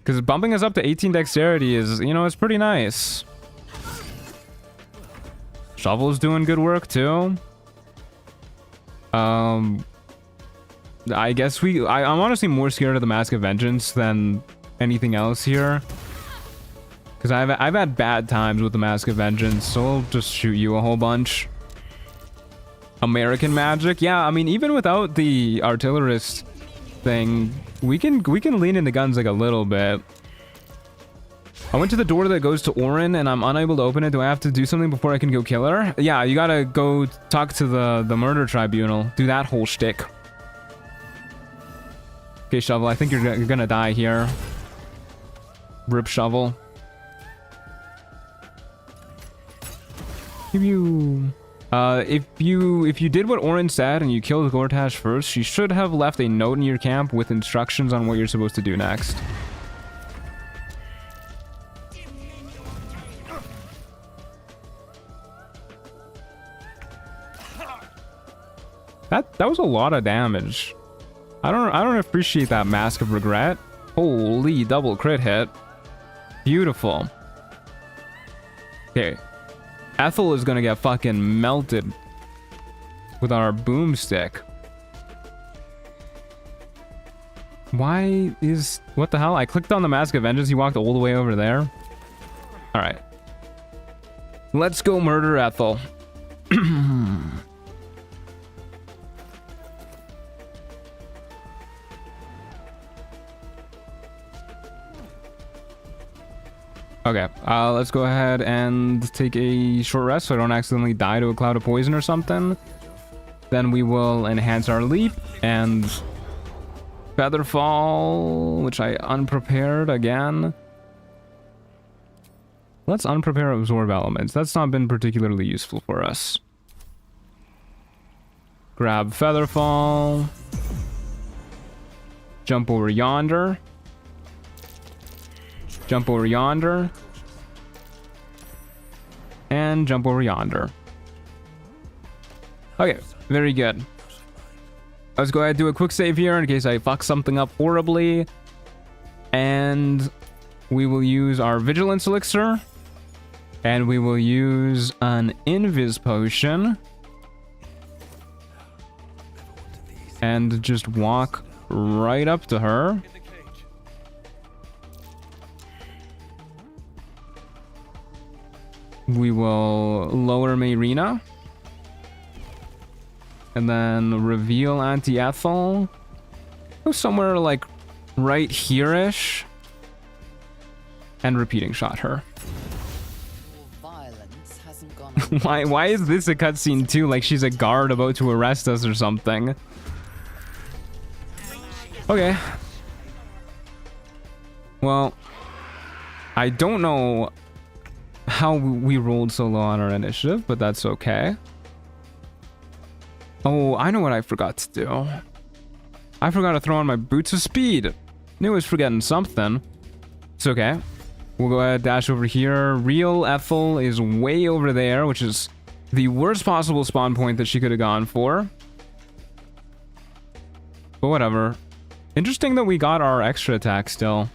Because bumping us up to 18 Dexterity is, you know, it's pretty nice. Shovel's doing good work, too. I guess I'm honestly more scared of the Mask of Vengeance than anything else here. Because I've had bad times with the Mask of Vengeance, so I'll just shoot you a whole bunch. American magic? Yeah, I mean, even without the artillerist thing, we can lean into guns like a little bit. I went to the door that goes to Orin, and I'm unable to open it. Do I have to do something before I can go kill her? Yeah, you gotta go talk to the murder tribunal. Do that whole shtick. Okay, Shovel, I think you're gonna die here. Rip Shovel. If you did what Orin said and you killed Gortash first, she should have left a note in your camp with instructions on what you're supposed to do next. That was a lot of damage. I don't appreciate that Mask of Regret. Holy double crit hit. Beautiful. Okay. Ethel is gonna get fucking melted with our boomstick. What the hell? I clicked on the Mask of Vengeance, he walked all the way over there. All right. Let's go murder Ethel. Okay, let's go ahead and take a short rest so I don't accidentally die to a cloud of poison or something. Then we will enhance our leap and Featherfall, which I unprepared again. Let's unprepare absorb elements. That's not been particularly useful for us. Grab Featherfall. Jump over yonder. Jump over yonder. And jump over yonder. Okay, very good. Let's go ahead and do a quick save here in case I fuck something up horribly. And we will use our Vigilance Elixir. And we will use an Invis Potion. And just walk right up to her. We will lower Mayrina. And then reveal Auntie Ethel. Go somewhere like right here-ish. And repeating shot her. Violence hasn't gone Why is this a cutscene too? Like she's a guard about to arrest us or something. Okay. Well, I don't know how we rolled so low on our initiative, but that's okay. Oh, I know what I forgot to do. I forgot to throw on my Boots of Speed. Knew I was forgetting something. It's okay. We'll go ahead, dash over here. Real Ethel is way over there, which is the worst possible spawn point that she could have gone for. But whatever. Interesting that we got our extra attack still.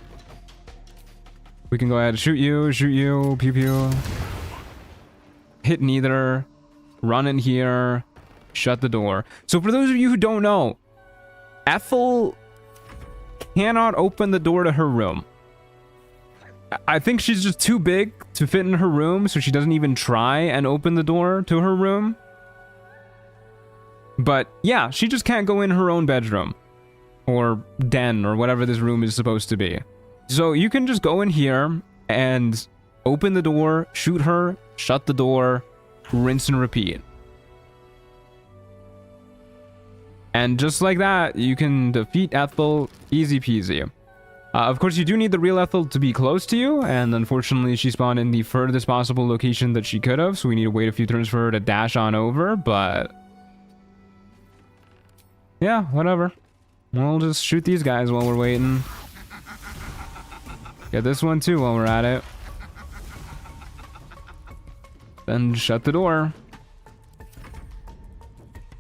We can go ahead and shoot you, pew pew. Hit neither. Run in here. Shut the door. So for those of you who don't know, Ethel cannot open the door to her room. I think she's just too big to fit in her room, so she doesn't even try and open the door to her room. But yeah, she just can't go in her own bedroom. Or den, or whatever this room is supposed to be. So you can just go in here and open the door, shoot her, shut the door, rinse and repeat. And just like that, you can defeat Ethel easy peasy. Of course, you do need the real Ethel to be close to you, and unfortunately she spawned in the furthest possible location that she could have, so we need to wait a few turns for her to dash on over, but yeah, whatever. We'll just shoot these guys while we're waiting. Get this one too while we're at it. Then shut the door.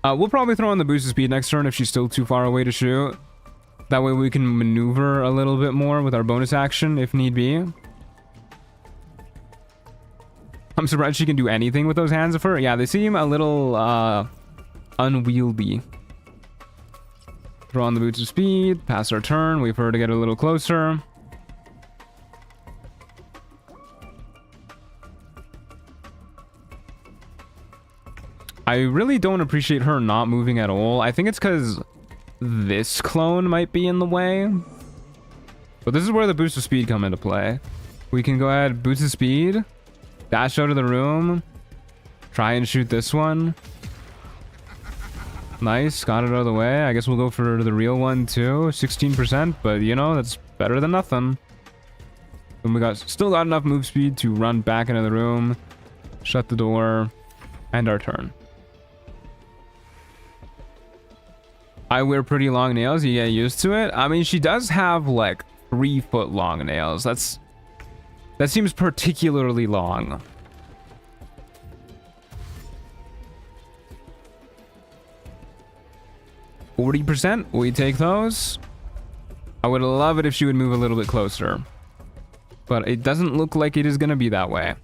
We'll probably throw on the boost of speed next turn if she's still too far away to shoot. That way we can maneuver a little bit more with our bonus action if need be. I'm surprised she can do anything with those hands of her. Yeah, they seem a little unwieldy. Throw on the boots of speed, pass our turn, wait for her to get a little closer. I really don't appreciate her not moving at all. I think it's because this clone might be in the way. But this is where the boost of speed come into play. We can go ahead, boost of speed, dash out of the room, try and shoot this one. Nice, got it out of the way. I guess we'll go for the real one too. 16%, but you know, that's better than nothing. And we still got enough move speed to run back into the room, shut the door, and our turn. I wear pretty long nails, you get used to it. I mean, she does have like 3-foot long nails. That seems particularly long. %, we take those. I would love it if she would move a little bit closer, but it doesn't look like it is going to be that way.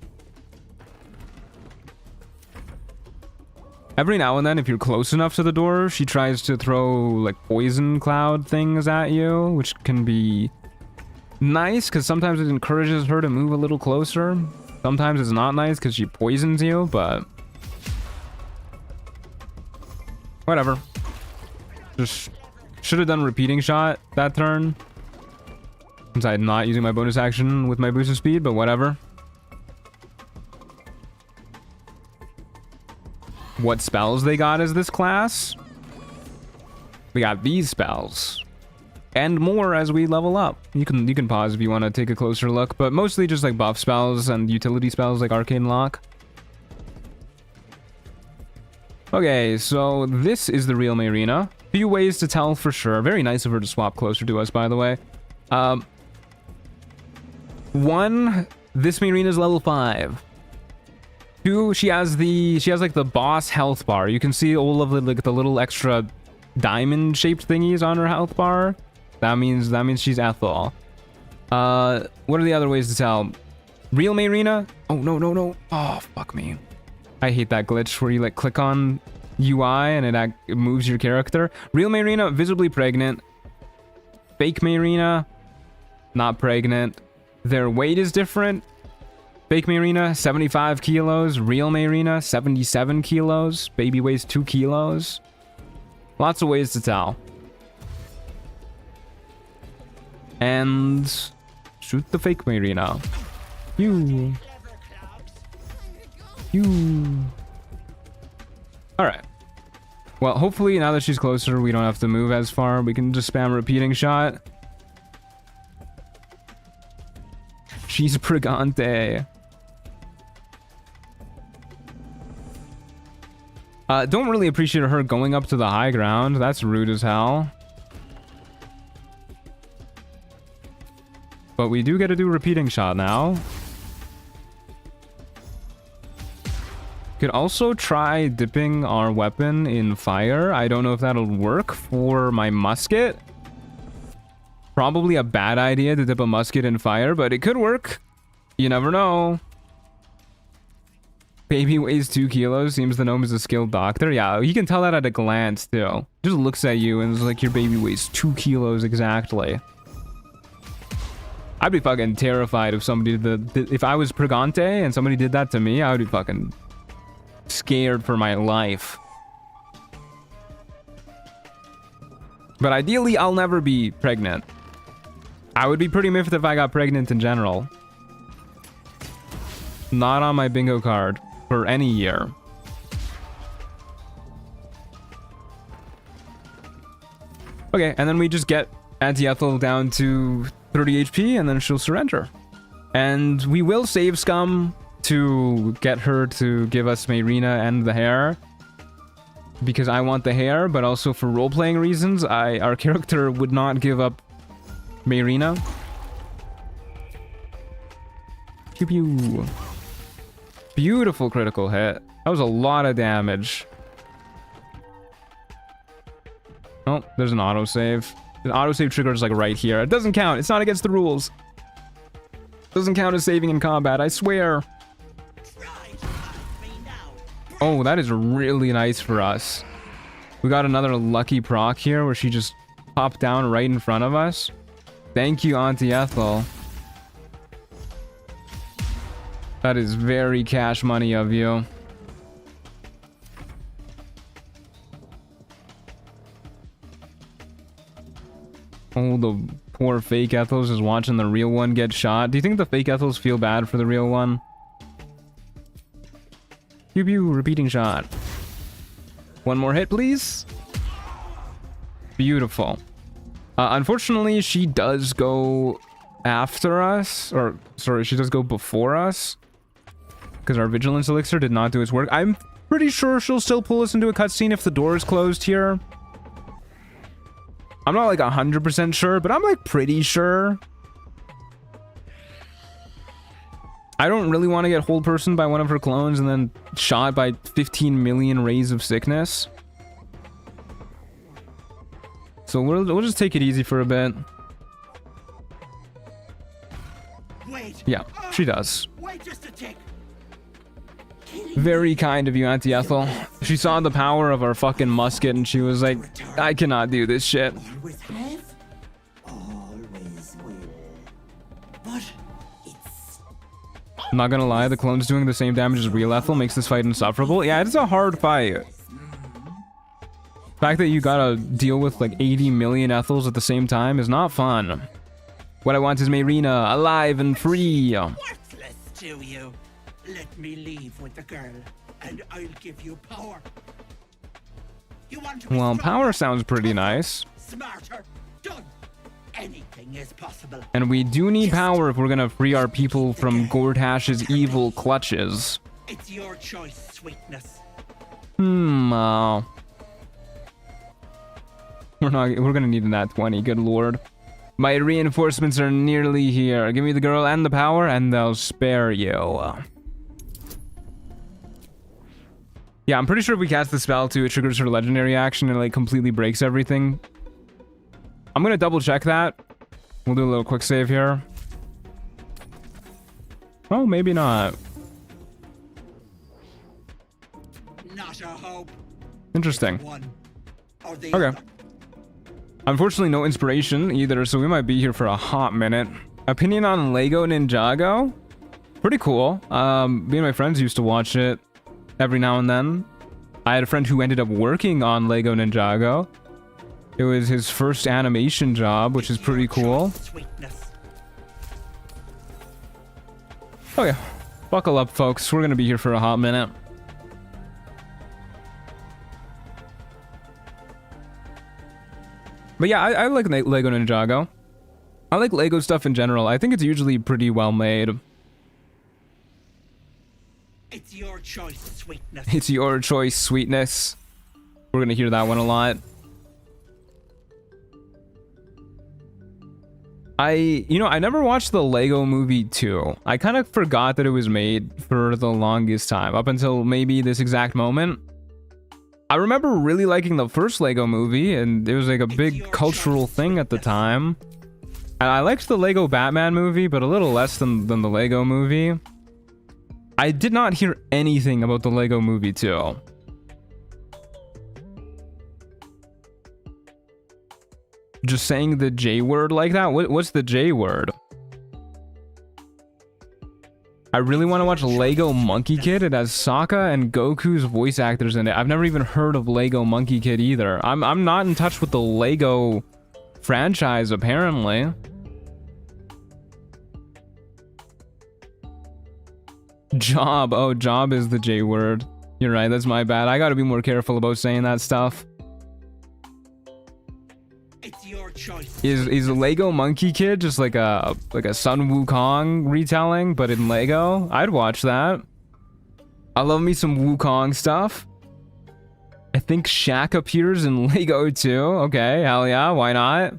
Every now and then, if you're close enough to the door, she tries to throw like poison cloud things at you, which can be nice because sometimes it encourages her to move a little closer. Sometimes it's not nice because she poisons you, but whatever. Just should have done repeating shot that turn, since I'm not using my bonus action with my boost of speed, but whatever. What spells they got as this class? We got these spells. And more as we level up. You can pause if you want to take a closer look, but mostly just like buff spells and utility spells like Arcane Lock. Okay, so this is the real Mayrina. Few ways to tell for sure. Very nice of her to swap closer to us, by the way. One, this Mayrina is level 5. 2, she has like the boss health bar. You can see all of the little extra diamond shaped thingies on her health bar. That means she's Ethel. What are the other ways to tell? Real Mayrina? Oh, no. Oh, fuck me. I hate that glitch where you like click on UI and it moves your character. Real Mayrina, visibly pregnant. Fake Mayrina, not pregnant. Their weight is different. Fake Mayrina, 75 kilos. Real Mayrina, 77 kilos. Baby weighs 2 kilos. Lots of ways to tell. And shoot the fake Mayrina. You. Alright. Well, hopefully now that she's closer, we don't have to move as far. We can just spam repeating shot. She's Brigante. Don't really appreciate her going up to the high ground. That's rude as hell. But we do get to do repeating shot now. Could also try dipping our weapon in fire. I don't know if that'll work for my musket. Probably a bad idea to dip a musket in fire, but it could work. You never know. Baby weighs 2 kilos. Seems the gnome is a skilled doctor. Yeah, you can tell that at a glance, too. Just looks at you and is like, your baby weighs 2 kilos exactly. I'd be fucking terrified if somebody did if I was Brigante and somebody did that to me. I would be fucking scared for my life. But ideally, I'll never be pregnant. I would be pretty miffed if I got pregnant in general. Not on my bingo card for any year. Okay, and then we just get Auntie Ethel down to 30 HP and then she'll surrender. And we will save Scum to get her to give us Mayrina and the hair. Because I want the hair, but also for role-playing reasons, our character would not give up Mayrina. Pew pew. Beautiful critical hit. That was a lot of damage. Oh, there's an autosave. The autosave trigger is like right here. It doesn't count. It's not against the rules. Doesn't count as saving in combat, I swear. Oh, that is really nice for us. We got another lucky proc here where she just popped down right in front of us. Thank you, Auntie Ethel. That is very cash money of you. Oh, the poor fake Ethels is watching the real one get shot. Do you think the fake Ethels feel bad for the real one? Pew pew, repeating shot. One more hit, please. Beautiful. Unfortunately, she does go after us. Or, sorry, she does go before us. Because our Vigilance Elixir did not do its work. I'm pretty sure she'll still pull us into a cutscene if the door is closed here. I'm not like 100% sure, but I'm like pretty sure. I don't really want to get hold person by one of her clones and then shot by 15 million rays of sickness. So we'll just take it easy for a bit. Wait. Yeah, she does. Wait just a tick. Very kind of you, Auntie Ethel. She saw the power of our fucking musket and she was like, I cannot do this shit. Always have, always will. But it's I'm not gonna lie, the clone's doing the same damage as real Ethel makes this fight insufferable. Yeah, it's a hard fight. The fact that you gotta deal with like 80 million Ethels at the same time is not fun. What I want is Mayrina alive and free. Worthless to you. Let me leave with the girl, and I'll give you power. You want to be Well, stronger, power sounds pretty nice. smarter, done. Anything is possible. And we do need power if we're gonna free our people from Gortash's evil clutches. It's your choice, sweetness. We're gonna need a nat 20, good lord. My reinforcements are nearly here. Give me the girl and the power, and they'll spare you. Yeah, I'm pretty sure if we cast the spell too, it triggers her legendary action and like completely breaks everything. I'm gonna double check that. We'll do a little quick save here. Oh, maybe not. Not a hope. Interesting. One or the Okay. other. Unfortunately, no inspiration either, so we might be here for a hot minute. Opinion on Lego Ninjago? Pretty cool. Me and my friends used to watch it every now and then. I had a friend who ended up working on Lego Ninjago. It was his first animation job, which is pretty cool. Okay, buckle up, folks. We're gonna be here for a hot minute. But yeah, I like Lego Ninjago. I like Lego stuff in general. I think it's usually pretty well made. It's your choice, sweetness. It's your choice, sweetness. We're gonna hear that one a lot. I never watched the Lego Movie 2. I kind of forgot that it was made for the longest time, up until maybe this exact moment. I remember really liking the first Lego Movie, and it was like a big cultural thing at the time. And I liked the Lego Batman movie, but a little less than the Lego Movie. I did not hear anything about the Lego Movie 2. Just saying the J word like that? What's the J word? I really want to watch Lego Monkey Kid. It has Sokka and Goku's voice actors in it. I've never even heard of Lego Monkey Kid either. I'm not in touch with the Lego franchise, apparently. Job. Oh, job is the J word. You're right, that's my bad. I gotta be more careful about saying that stuff. It's your choice. Is Lego Monkey Kid just like a Sun Wukong retelling, but in Lego? I'd watch that. I love me some Wukong stuff. I think Shaq appears in Lego too. Okay, hell yeah, why not?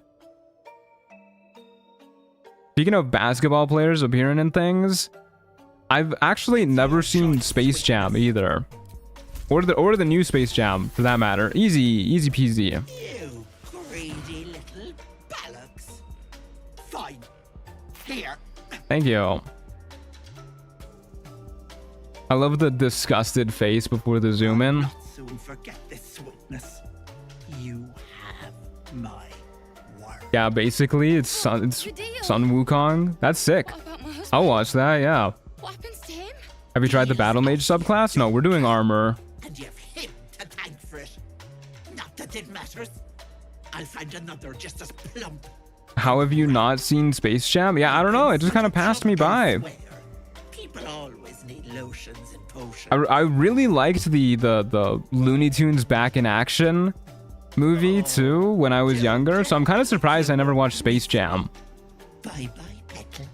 Speaking of basketball players appearing in things, I've actually never seen Space Jam either. Or the new Space Jam, for that matter. Easy peasy. You greedy little bollocks. Fine. Here. Thank you. I love the disgusted face before the zoom in. Soon forget this sweetness. You have my word. Yeah, basically, it's Sun Wukong. That's sick. I'll watch that, yeah. What happens to him? Have you tried the Battle Mage subclass? No, we're doing armor. And you've him to thank for it. Not that it matters. I'll find another just as plump. How have you not seen Space Jam? Yeah, I don't know. It just kind of passed me by. People always need lotions and potions. I really liked the Looney Tunes Back in Action movie too when I was younger, so I'm kind of surprised I never watched Space Jam. Bye bye, Petal.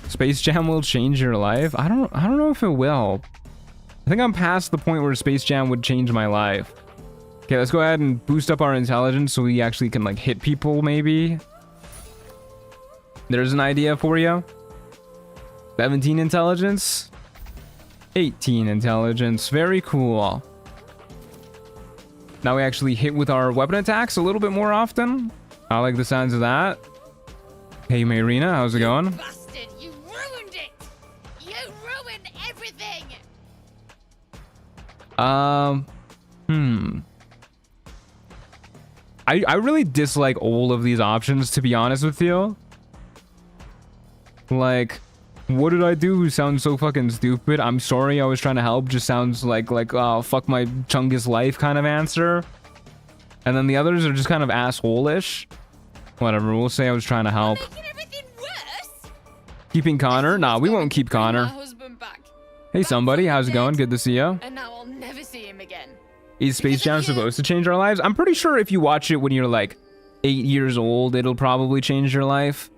Space Jam will change your life? I don't know if it will. I think I'm past the point where Space Jam would change my life. Okay, let's go ahead and boost up our intelligence so we actually can like hit people maybe. There's an idea for you. 17 intelligence. 18 intelligence. Very cool. Now we actually hit with our weapon attacks a little bit more often. I like the sounds of that. Hey Mayrina, how's it going? Bastard, you ruined it! You ruined everything! I really dislike all of these options, to be honest with you. Like, What did I do? Sounds so fucking stupid. I'm sorry, I was trying to help. Just sounds like oh, fuck my Chungus life kind of answer. And then the others are just kind of asshole-ish. Whatever, we'll say I was trying to help. Keeping Connor? Nah, we won't keep Connor. Hey somebody, how's it going? Good to see you. And now I'll never see him again. Is Space Jam supposed to change our lives? I'm pretty sure if you watch it when you're like 8 years old, it'll probably change your life.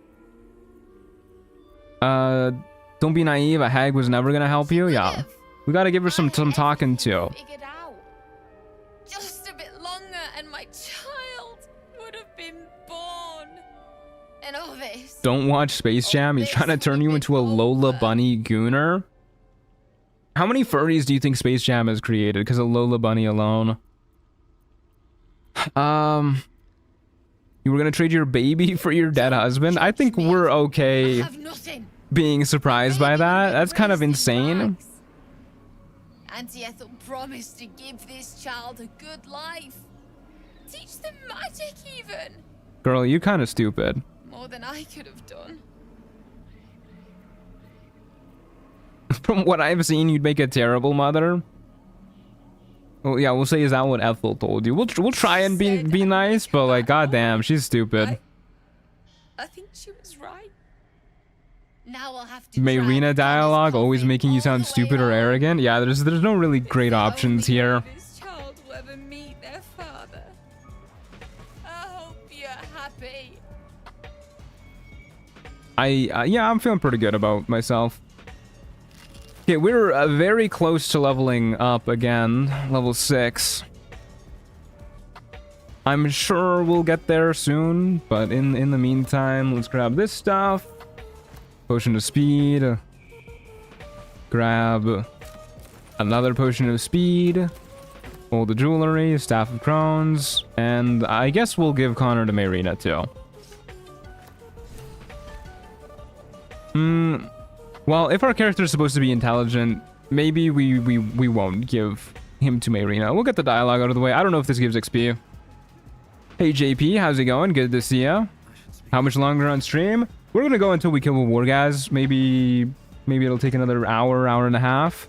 Don't be naive, a hag was never gonna help you. Yeah, we gotta give her some talking to. Just a bit longer and my child would have been born. And all this. Don't watch Space Jam. He's trying to turn you into a Lola Bunny gooner. How many furries do you think Space Jam has created because of Lola Bunny alone? You were gonna trade your baby for your dead husband? I think we're okay being surprised by that. That's kind of insane. Auntie Ethel promised to give this child a good life. Teach them magic even. Girl, you kind of stupid. More than I could have done. From what I've seen, you'd make a terrible mother. Well, yeah, we'll say, is that what Ethel told you? We'll try and be nice, but like, goddamn, she's stupid. I think she was right. Now I'll have to Mayrina dialogue, always making you sound stupid or arrogant. Yeah, there's no really great options here. This child will ever meet their father. I hope you're happy. Yeah, I'm feeling pretty good about myself. Okay, we're very close to leveling up again, level 6. I'm sure we'll get there soon, but in the meantime, let's grab this stuff. Potion of speed. Grab another potion of speed. All the jewelry, staff of crones, and I guess we'll give Connor to Mayrina too. Well, if our character is supposed to be intelligent, maybe we won't give him to Mayrina. We'll get the dialogue out of the way. I don't know if this gives XP. Hey JP, how's it going? Good to see ya. How much longer on stream? We're gonna go until we kill the Wargaz. Maybe it'll take another hour and a half.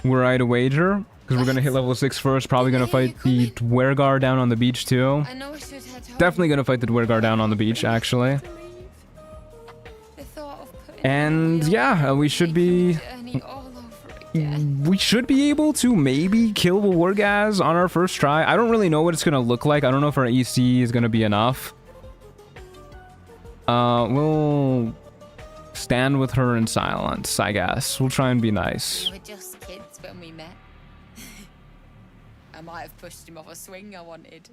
We're right to wager, because we're gonna hit level 6 first. Probably gonna fight the Dwergar down on the beach too. Definitely gonna fight the Dwergar down on the beach, actually. And yeah, we should be able to maybe kill the Wargaz on our first try. I don't really know what it's gonna look like. I don't know if our EC is gonna be enough. We'll stand with her in silence, I guess. We'll try and be nice. We were just kids when we met. I might have pushed him off a swing I wanted.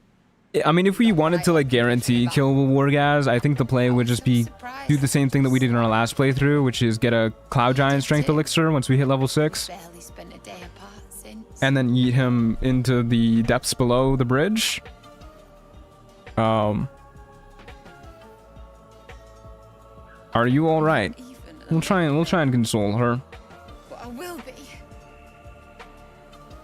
I mean, if we wanted to like guarantee kill the Wargaz, I think the play would just be do the same thing that we did in our last playthrough, which is get a Cloud Giant Strength Elixir once we hit level 6. And then yeet him into the depths below the bridge. Are you all right? We'll try and console her. But I will be.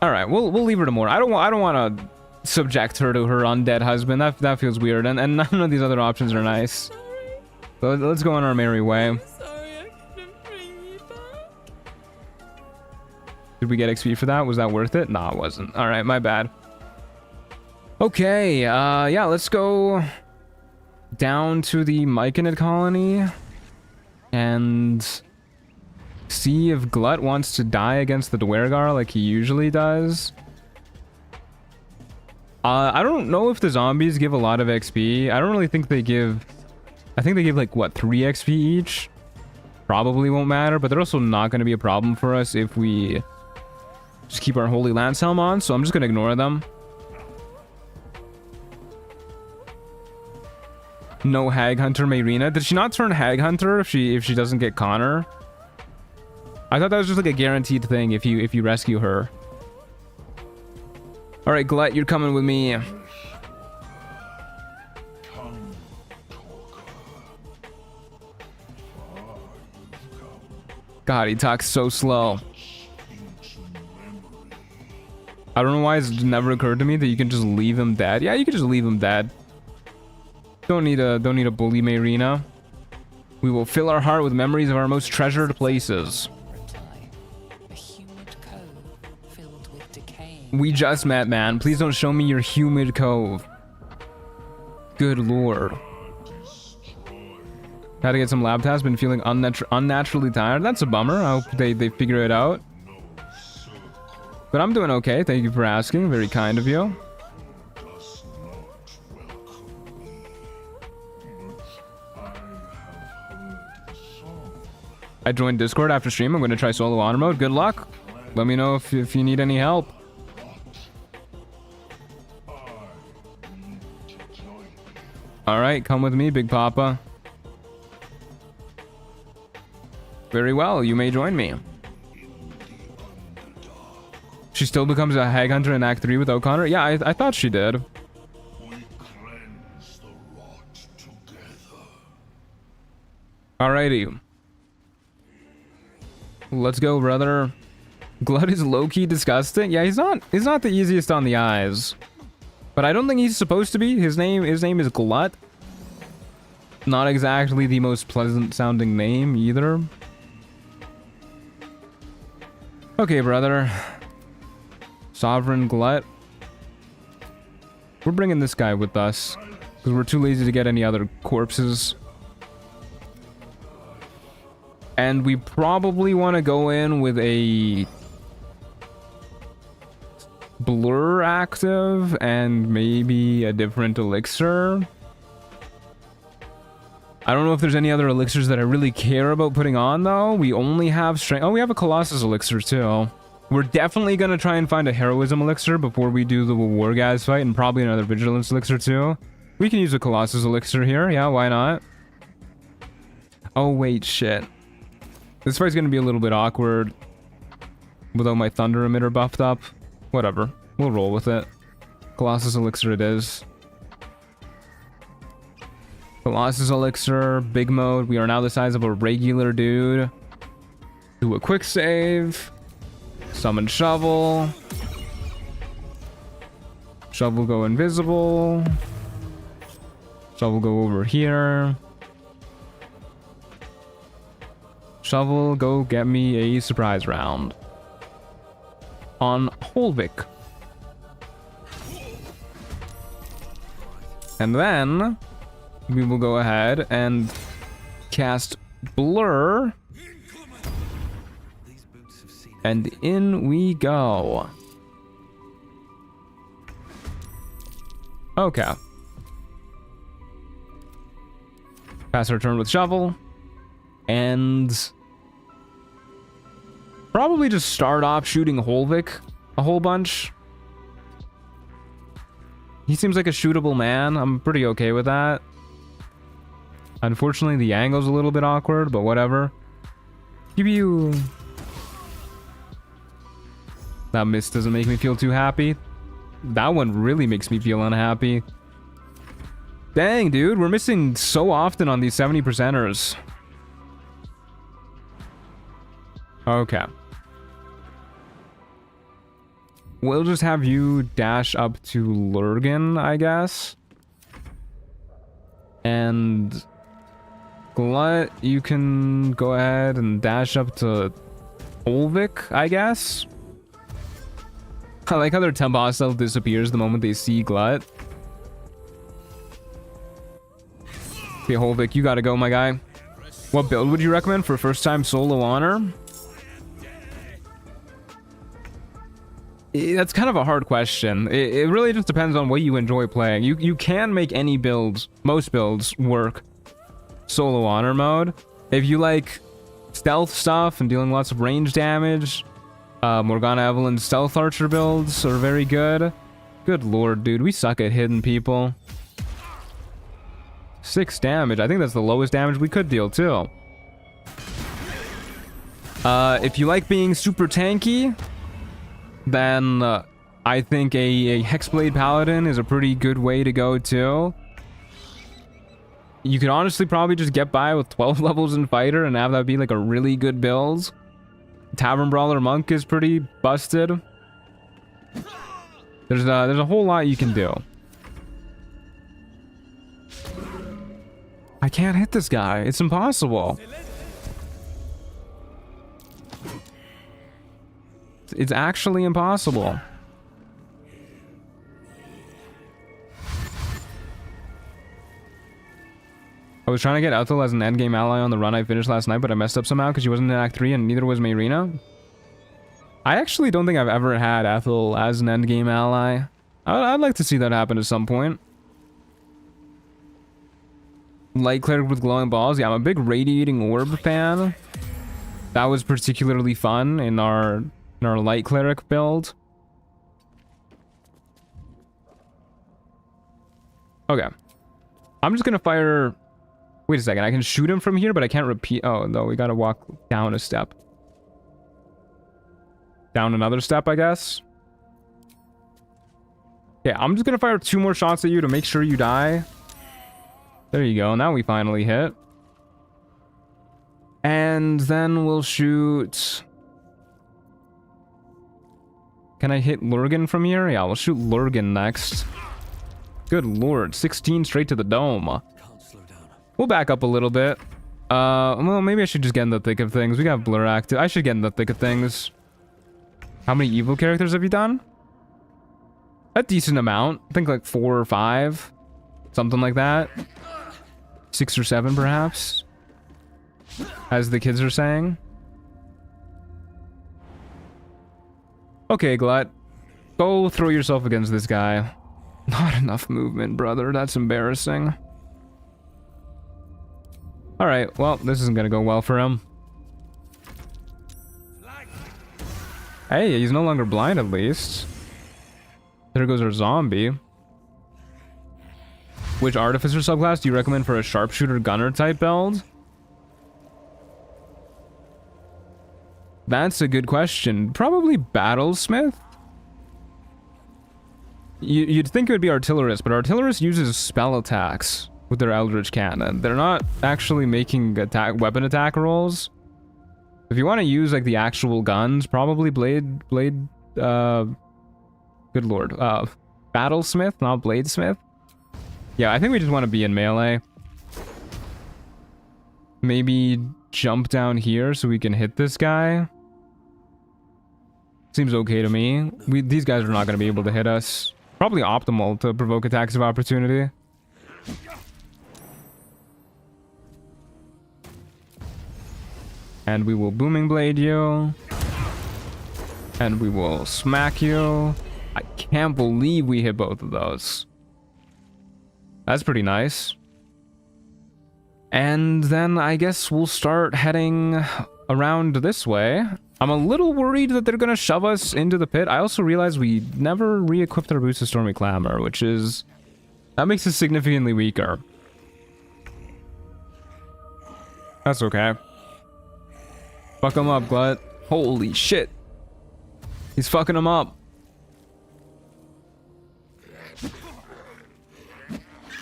All right, we'll leave her to more. I don't want to subject her to her undead husband. That feels weird, and none of these other options are nice. So let's go on our merry way. Did we get XP for that? Was that worth it? Nah, it wasn't. All right, my bad. Okay, yeah, let's go down to the Myconid colony and see if Glut wants to die against the Dwergar like he usually does. I don't know if the zombies give a lot of XP. I don't really think they give... I think they give like, what, 3 XP each? Probably won't matter, but they're also not going to be a problem for us if we just keep our Holy Lance Helm on, so I'm just going to ignore them. No Hag Hunter Mayrina. Did she not turn Hag Hunter if she doesn't get Connor? I thought that was just like a guaranteed thing if you rescue her. All right, Glut, you're coming with me. God, he talks so slow. I don't know why it's never occurred to me that you can just leave him dead. Yeah, you can just leave him dead. Don't need a bully Mayrina. We will fill our heart with memories of our most treasured places. A humid cove filled with decaying. We just met, man. Please don't show me your humid cove. Good lord. Had to get some lab tests. Been feeling unnaturally tired. That's a bummer. I hope they figure it out. But I'm doing okay. Thank you for asking. Very kind of you. I joined Discord after stream. I'm going to try solo honor mode. Good luck. Let me know if you need any help. Alright, come with me, Big Papa. Very well, you may join me. She still becomes a hag hunter in Act 3 with O'Connor? Yeah, I thought she did. Alrighty. Let's go, brother. Glut is low-key disgusting. Yeah, he's not the easiest on the eyes. But I don't think he's supposed to be. His name is Glut. Not exactly the most pleasant sounding name either. Okay, brother. Sovereign Glut. We're bringing this guy with us because we're too lazy to get any other corpses. And we probably want to go in with a blur active and maybe a different elixir. I don't know if there's any other elixirs that I really care about putting on, though. We only have strength. Oh, we have a Colossus elixir, too. We're definitely going to try and find a heroism elixir before we do the Wargaz fight, and probably another vigilance elixir, too. We can use a Colossus elixir here. Yeah, why not? Oh, wait, shit. This fight's going to be a little bit awkward without my thunder emitter buffed up. Whatever. We'll roll with it. Colossus elixir it is. Colossus elixir, big mode. We are now the size of a regular dude. Do a quick save. Summon shovel. Shovel go invisible. Shovel go over here. Shovel, go get me a surprise round. On Holvik. And then we will go ahead and cast Blur. And in we go. Okay. Pass our turn with Shovel. And probably just start off shooting Holvik a whole bunch. He seems like a shootable man. I'm pretty okay with that. Unfortunately, the angle's a little bit awkward, but whatever. Give you... That miss doesn't make me feel too happy. That one really makes me feel unhappy. Dang, dude, we're missing so often on these 70%ers. Okay. We'll just have you dash up to Lurgan, I guess. And Glut, you can go ahead and dash up to Olvik, I guess. I like how their temp hostile disappears the moment they see Glut. Okay, Holvik, you gotta go, my guy. What build would you recommend for first time solo honor? That's kind of a hard question. It really just depends on what you enjoy playing. You can make any builds, most builds, work solo honor mode. If you like stealth stuff and dealing lots of range damage, Morgana Evelyn's stealth archer builds are very good. Good lord, dude, we suck at hitting people. 6 damage. I think that's the lowest damage we could deal, too. If you like being super tanky, then I think a Hexblade Paladin is a pretty good way to go, too. You could honestly probably just get by with 12 levels in Fighter and have that be like a really good build. Tavern Brawler Monk is pretty busted. There's a whole lot you can do. I can't hit this guy. It's impossible. It's actually impossible. I was trying to get Ethel as an endgame ally on the run I finished last night, but I messed up somehow because she wasn't in Act 3 and neither was Mayrina. I actually don't think I've ever had Ethel as an endgame ally. I'd like to see that happen at some point. Light cleric with glowing balls. Yeah, I'm a big radiating orb fan. That was particularly fun in our light cleric build. Okay. I'm just gonna fire... Wait a second, I can shoot him from here, but I can't repeat... Oh, no, we gotta walk down a step. Down another step, I guess. Yeah, I'm just gonna fire 2 more shots at you to make sure you die. There you go, now we finally hit. And then we'll shoot... Can I hit Lurgan from here? Yeah, we'll shoot Lurgan next. Good lord, 16 straight to the dome. We'll back up a little bit. Well, maybe I should just get in the thick of things. We got Blur active. I should get in the thick of things. How many evil characters have you done? A decent amount. I think like 4 or 5. Something like that. 6 or 7, perhaps. As the kids are saying. Okay, Glut. Go throw yourself against this guy. Not enough movement, brother. That's embarrassing. Alright, well, this isn't gonna go well for him. Hey, he's no longer blind at least. There goes our zombie. Which Artificer subclass do you recommend for a sharpshooter gunner type build? That's a good question. Probably Battlesmith? You'd think it would be Artillerist, but Artillerist uses spell attacks with their Eldritch Cannon. They're not actually making weapon attack rolls. If you want to use like the actual guns, probably Blade, good lord, Battlesmith, not Bladesmith. Yeah, I think we just want to be in melee. Maybe jump down here so we can hit this guy. Seems okay to me. These guys are not going to be able to hit us. Probably optimal to provoke attacks of opportunity. And we will Booming Blade you. And we will smack you. I can't believe we hit both of those. That's pretty nice. And then I guess we'll start heading around this way. I'm a little worried that they're gonna shove us into the pit. I also realized we never re-equipped our boots of Stormy Clamor, which is... that makes us significantly weaker. That's okay. Fuck him up, Glut. Holy shit. He's fucking him up.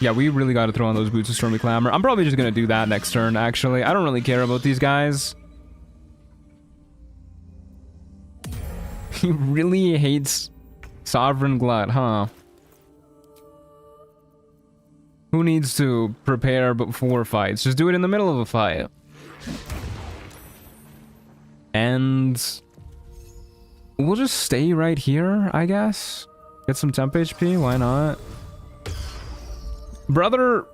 Yeah, we really got to throw on those boots of Stormy Clamor. I'm probably just going to do that next turn, actually. I don't really care about these guys. He really hates Sovereign Glut, huh? Who needs to prepare before fights? Just do it in the middle of a fight. And we'll just stay right here, I guess. Get some temp HP, why not? Brother!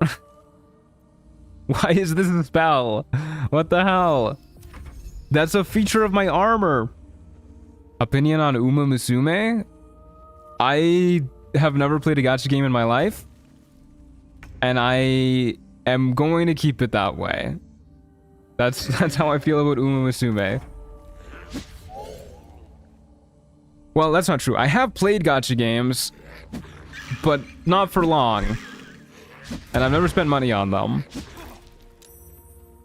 Why is this a spell? What the hell? That's a feature of my armor. Opinion on Uma Musume? I have never played a gacha game in my life. And I am going to keep it that way. That's how I feel about Uma Musume. Well, that's not true. I have played gacha games, but not for long. And I've never spent money on them.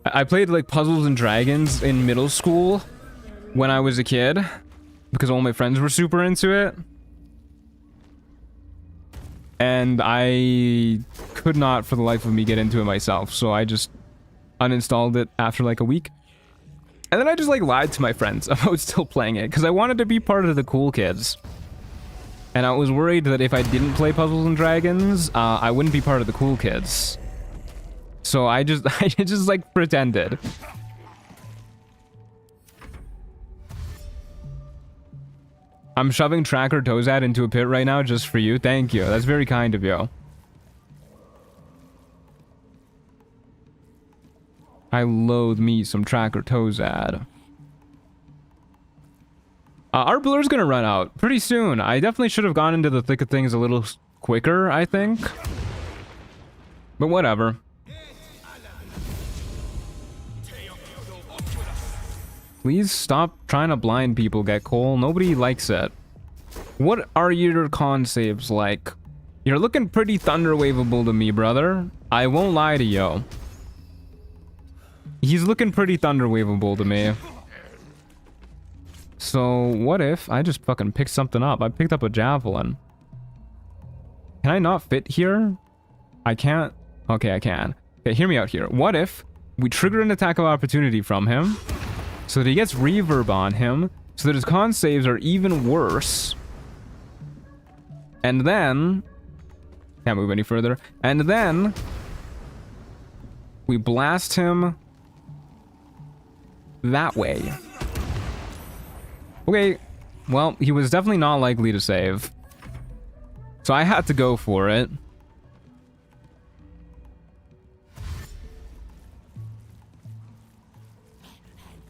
I played like Puzzles and Dragons in middle school when I was a kid because all my friends were super into it. And I could not for the life of me get into it myself, so I just uninstalled it after like a week. And then I just like lied to my friends about still playing it because I wanted to be part of the cool kids. And I was worried that if I didn't play Puzzles and Dragons, I wouldn't be part of the cool kids. So I just like pretended. I'm shoving Tracker Tozad into a pit right now just for you. Thank you. That's very kind of you. I loathe me some Tracker Tozad. Our blur's gonna run out pretty soon. I definitely should have gone into the thick of things a little quicker, I think. But whatever. Please stop trying to blind people, Get Cole. Nobody likes it. What are your con saves like? You're looking pretty thunder waveable to me, brother. I won't lie to you. He's looking pretty thunder waveable to me. So what if I just fucking picked something up? I picked up a javelin. Can I not fit here? I can't. Okay, I can. Okay, hear me out here. What if we trigger an attack of opportunity from him so that he gets reverb on him, so that his con saves are even worse, and then can't move any further, and then we blast him that way. Okay, well, he was definitely not likely to save, so I had to go for it.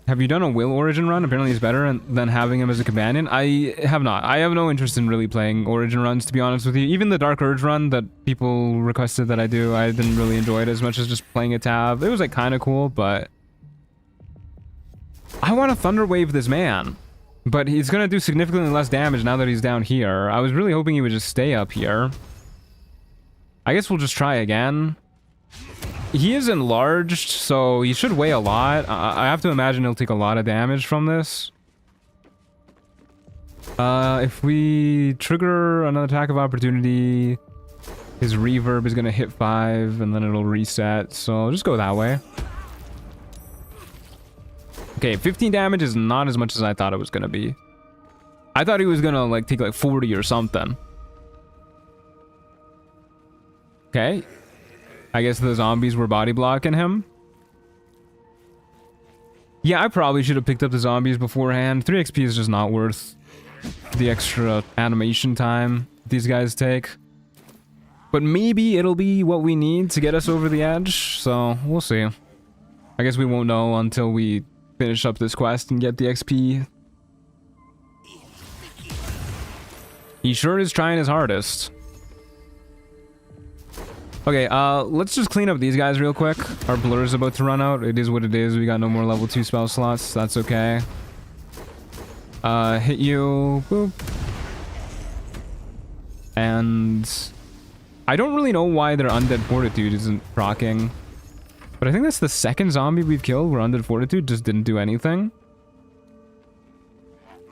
Have you done a Will Origin run? Apparently it's better than having him as a companion. I have not. I have no interest in really playing Origin runs, to be honest with you. Even the Dark Urge run that people requested that I do, I didn't really enjoy it as much as just playing a tab. It was like kind of cool, but I want to Thunder Wave this man. But he's going to do significantly less damage now that he's down here. I was really hoping he would just stay up here. I guess we'll just try again. He is enlarged, so he should weigh a lot. I have to imagine he'll take a lot of damage from this. If we trigger another attack of opportunity, his reverb is going to hit 5, and then it'll reset. So just go that way. Okay, 15 damage is not as much as I thought it was going to be. I thought he was going to like take like 40 or something. Okay. I guess the zombies were body blocking him. Yeah, I probably should have picked up the zombies beforehand. 3 XP is just not worth the extra animation time these guys take. But maybe it'll be what we need to get us over the edge, so we'll see. I guess we won't know until we finish up this quest and get the XP. He sure is trying his hardest. Okay, let's just clean up these guys real quick. Our blur is about to run out. It is what it is. We got no more level 2 spell slots. That's okay. Hit you. Boop. And I don't really know why their Undead Fortitude isn't proccing. But I think that's the second zombie we've killed where Undead Fortitude just didn't do anything.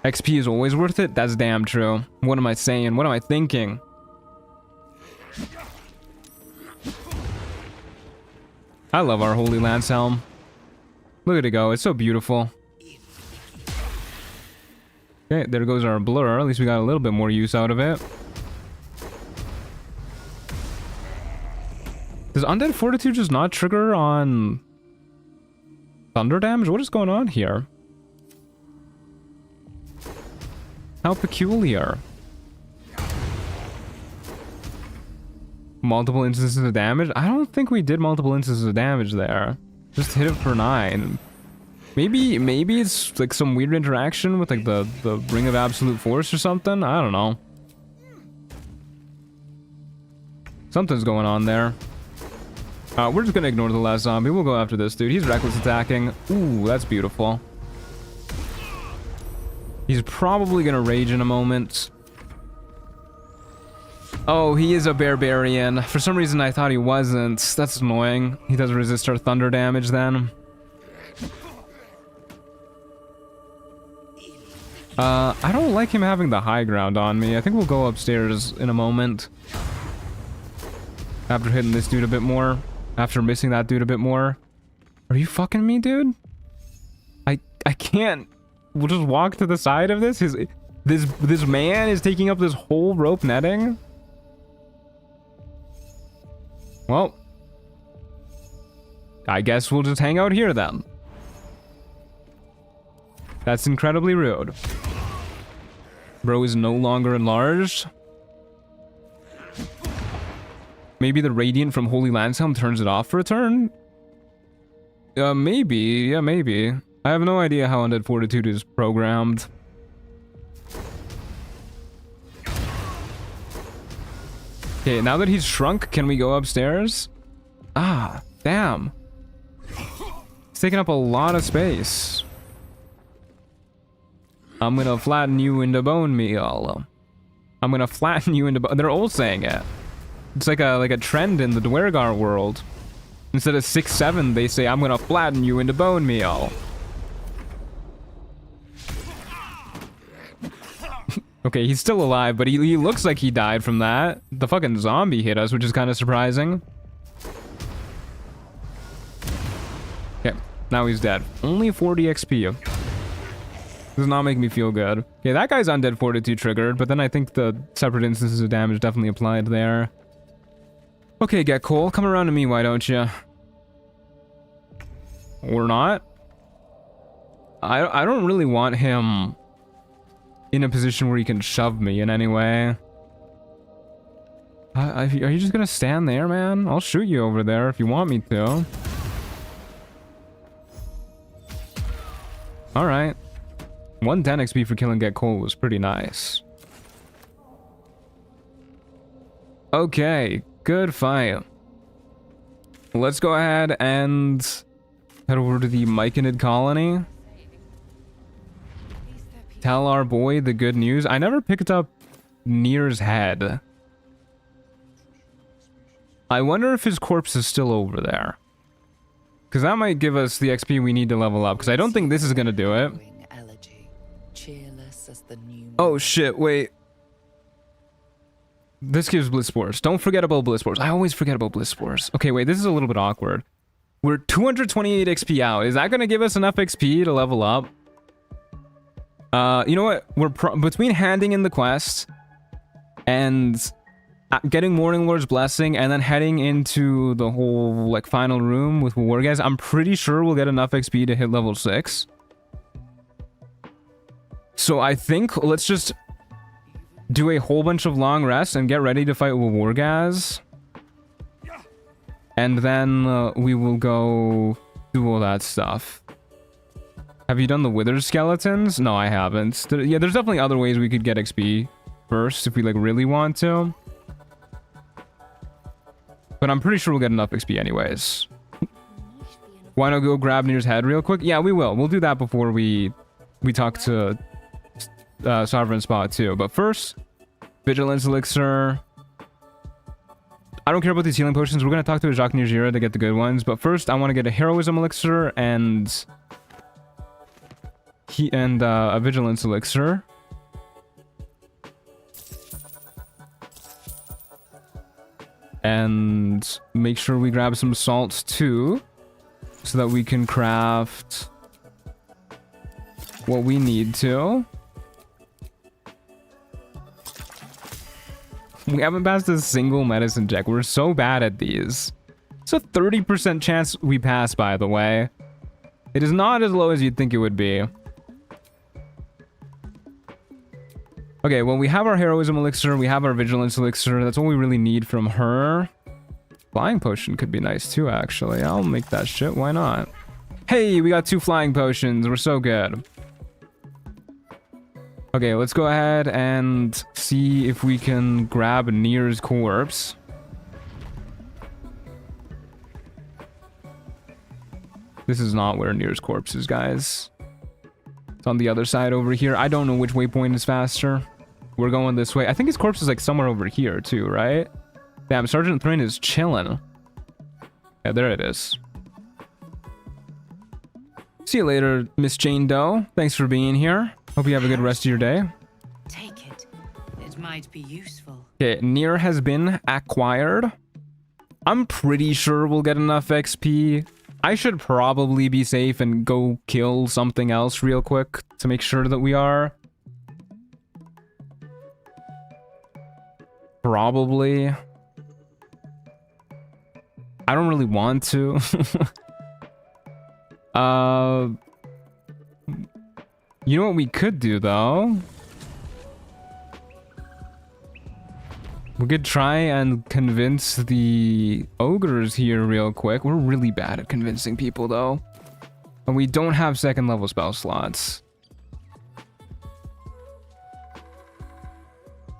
XP is always worth it? That's damn true. What am I saying? What am I thinking? I love our Holy Lance Helm. Look at it go. It's so beautiful. Okay, there goes our blur. At least we got a little bit more use out of it. Does Undead Fortitude just not trigger on thunder damage? What is going on here? How peculiar. Multiple instances of damage? I don't think we did multiple instances of damage there. Just hit it for 9. Maybe it's like some weird interaction with like the Ring of Absolute Force or something? I don't know. Something's going on there. We're just gonna ignore the last zombie. We'll go after this dude. He's reckless attacking. Ooh, that's beautiful. He's probably gonna rage in a moment. Oh, he is a barbarian. For some reason, I thought he wasn't. That's annoying. He doesn't resist our thunder damage then. I don't like him having the high ground on me. I think we'll go upstairs in a moment. After hitting this dude a bit more. After missing that dude a bit more. Are you fucking me, dude? I can't. We'll just walk to the side of this. This man is taking up this whole rope netting. Well, I guess we'll just hang out here then. That's incredibly rude. Bro is no longer enlarged. Maybe the radiant from Holy Lanshelm turns it off for a turn? Maybe. Yeah, maybe. I have no idea how Undead Fortitude is programmed. Okay, now that he's shrunk, can we go upstairs? Ah, damn. It's taking up a lot of space. I'm gonna flatten you into bone meal. I'm gonna flatten you into bone. They're all saying it. It's like a trend in the Dwergar world. Instead of 6-7, they say, I'm gonna flatten you into bone meal. Okay, he's still alive, but he looks like he died from that. The fucking zombie hit us, which is kind of surprising. Okay, now he's dead. Only 40 XP. Does not make me feel good. Okay, that guy's Undead Fortitude triggered, but then I think the separate instances of damage definitely applied there. Okay, Get Cole, come around to me, why don't you? Or not? I don't really want him in a position where he can shove me in any way. Are you just gonna stand there, man? I'll shoot you over there if you want me to. Alright. 110 XP for killing Get Cole was pretty nice. Okay, good fight. Let's go ahead and head over to the Myconid colony. Tell our boy the good news. I never picked up Nere's head. I wonder if his corpse is still over there. Because that might give us the XP we need to level up. Because I don't think this is going to do it. Oh shit, wait. This gives Bliss Spores. Don't forget about Bliss Spores. I always forget about Bliss Spores. Okay, wait, this is a little bit awkward. We're 228 XP out. Is that going to give us enough XP to level up? You know what? We're between handing in the quest and getting Morning Lord's Blessing and then heading into the whole like final room with War Guys. I'm pretty sure we'll get enough XP to hit level 6. So I think let's just do a whole bunch of long rests and get ready to fight with Wargaz. And then we will go do all that stuff. Have you done the Withered Skeletons? No, I haven't. Yeah, there's definitely other ways we could get XP first if we like really want to. But I'm pretty sure we'll get enough XP anyways. Why not go grab Nere's head real quick? Yeah, we will. We'll do that before we talk to Sovereign Spot too. But first, Vigilance Elixir. I don't care about these healing potions. We're going to talk to Jacques Nirjira to get the good ones. But first, I want to get a Heroism Elixir and a Vigilance Elixir. And make sure we grab some salts too, so that we can craft what we need to. We haven't passed a single medicine check. We're so bad at these. It's a 30% chance we pass, by the way. It is not as low as you'd think it would be. Okay, well, we have our Heroism Elixir. We have our Vigilance Elixir. That's all we really need from her. Flying Potion could be nice, too, actually. I'll make that shit. Why not? Hey, we got 2 Flying Potions. We're so good. Okay, let's go ahead and see if we can grab Nere's corpse. This is not where Nere's corpse is, guys. It's on the other side over here. I don't know which waypoint is faster. We're going this way. I think his corpse is like somewhere over here too, right? Damn, Sergeant Thrain is chilling. Yeah, there it is. See you later, Miss Jane Doe. Thanks for being here. Hope you have a good rest of your day. Take it. It might be useful. Okay, Nere has been acquired. I'm pretty sure we'll get enough XP. I should probably be safe and go kill something else real quick to make sure that we are. Probably. I don't really want to. You know what we could do, though? We could try and convince the ogres here real quick. We're really bad at convincing people, though. And we don't have second level spell slots.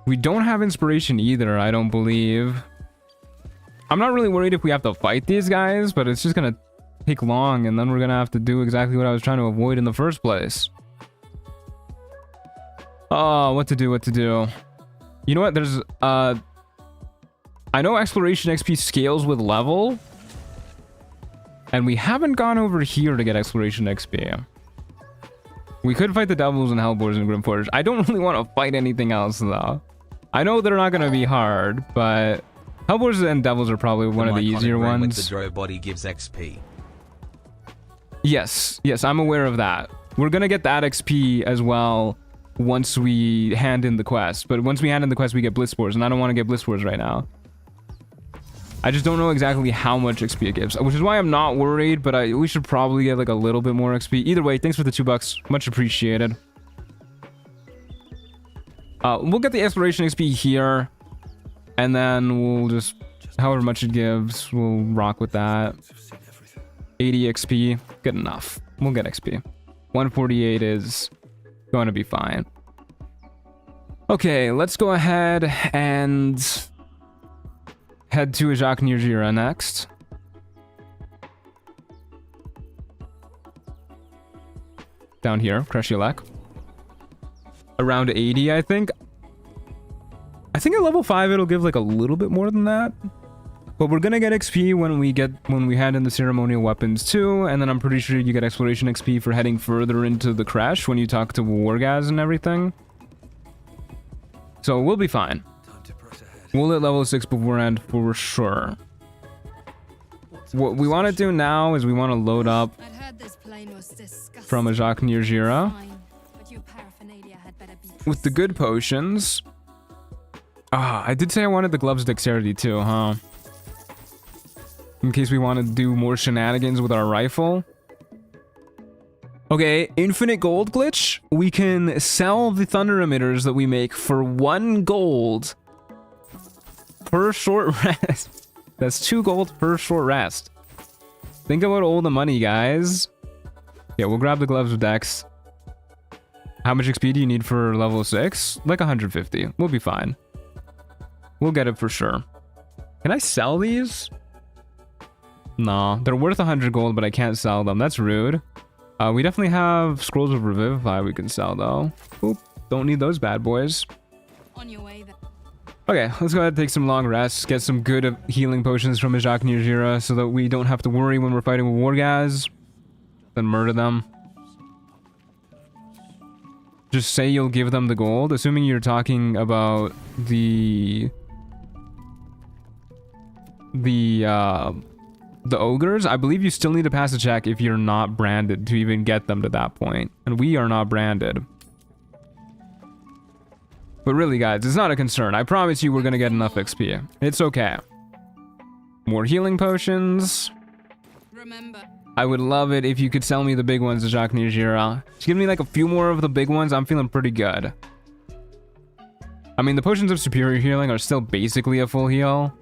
We don't have inspiration either, I don't believe. I'm not really worried if we have to fight these guys, but it's just gonna take long, and then we're gonna have to do exactly what I was trying to avoid in the first place. Oh, what to do, what to do. You know what, there's, I know exploration XP scales with level, and we haven't gone over here to get exploration XP. We could fight the devils and hellboars and grimforgers. I don't really want to fight anything else, though. I know they're not gonna be hard, but hellboars and devils are probably one of the easier ones. With the Dror body gives XP. Yes, yes, I'm aware of that. We're gonna get that XP as well once we hand in the quest. But once we hand in the quest, we get blitzspores, and I don't want to get blitzspores right now. I just don't know exactly how much XP it gives, which is why I'm not worried, but we should probably get like a little bit more XP. Either way, thanks for the $2. Much appreciated. We'll get the exploration XP here, and then we'll just, however much it gives, we'll rock with that. 80 XP, good enough. We'll get XP. 148 is going to be fine. Okay, let's go ahead and head to Ajak next. Down here, Crche Y'llek. Around 80, I think. I think at level 5 it'll give like a little bit more than that. But we're gonna get XP when we hand in the ceremonial weapons too, and then I'm pretty sure you get exploration XP for heading further into the Crche when you talk to Wargaz and everything. So we'll be fine. We'll hit level 6 beforehand for sure. What we want to do now is we want to load up from Ajak with the good potions. Ah, I did say I wanted the gloves dexterity too, huh? In case we want to do more shenanigans with our rifle. Okay, infinite gold glitch. We can sell the thunder emitters that we make for 1 gold per short rest. That's 2 gold per short rest. Think about all the money, guys. Yeah, we'll grab the gloves of dex. How much XP do you need for level 6? Like 150. We'll be fine. We'll get it for sure. Can I sell these? Nah, they're worth 100 gold, but I can't sell them. That's rude. We definitely have scrolls of revivify we can sell though. Oop, don't need those bad boys. On your way then. Okay, let's go ahead and take some long rests, get some good healing potions from Ajak so that we don't have to worry when we're fighting with Wargaz. Then murder them. Just say you'll give them the gold, assuming you're talking about the ogres. I believe you still need to pass a check if you're not branded to even get them to that point. And we are not branded. But really, guys, it's not a concern. I promise you we're going to get enough XP. It's okay. More healing potions. Remember. I would love it if you could sell me the big ones, Ajak Just give me like a few more of the big ones. I'm feeling pretty good. I mean, the potions of superior healing are still basically a full heal.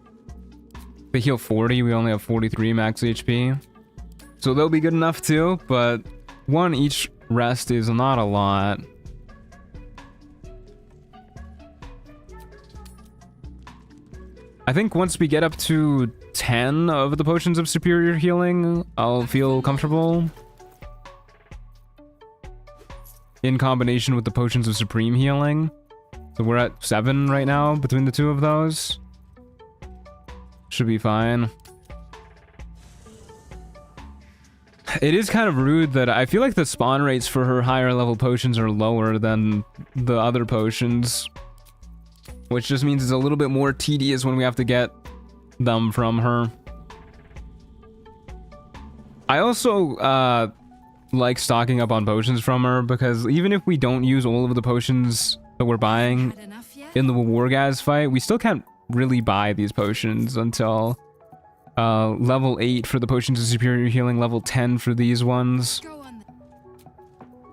They heal 40, we only have 43 max HP. So they'll be good enough too, but 1 each rest is not a lot. I think once we get up to 10 of the potions of superior healing, I'll feel comfortable. In combination with the potions of supreme healing. So we're at 7 right now between the 2 of those. Should be fine. It is kind of rude that I feel like the spawn rates for her higher level potions are lower than the other potions. Which just means it's a little bit more tedious when we have to get them from her. I also like stocking up on potions from her because even if we don't use all of the potions that we're buying in the Wargaz fight, we still can't really buy these potions until Level 8 for the potions of superior healing, level 10 for these ones.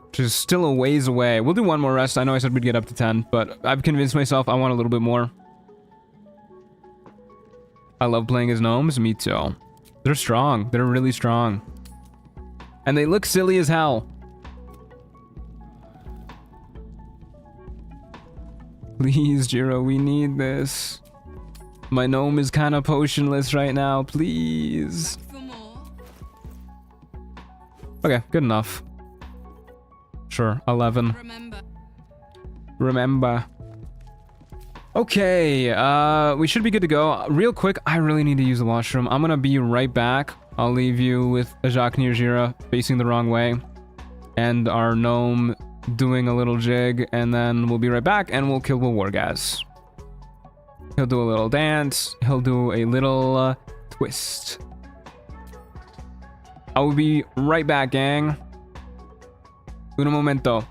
Which is still a ways away. We'll do one more rest. I know I said we'd get up to 10, but I've convinced myself I want a little bit more. I love playing as gnomes. Me too. They're strong. They're really strong. And they look silly as hell. Please, Jiro, we need this. My gnome is kind of potionless right now. Please. Okay, good enough. Sure, 11. Remember. Okay, we should be good to go. Real quick, I really need to use the washroom. I'm gonna be right back. I'll leave you with Ajak near Jira facing the wrong way. And our gnome doing a little jig. And then we'll be right back and we'll kill the Wargaz. He'll do a little dance. He'll do a little twist. I will be right back, gang. Un momento.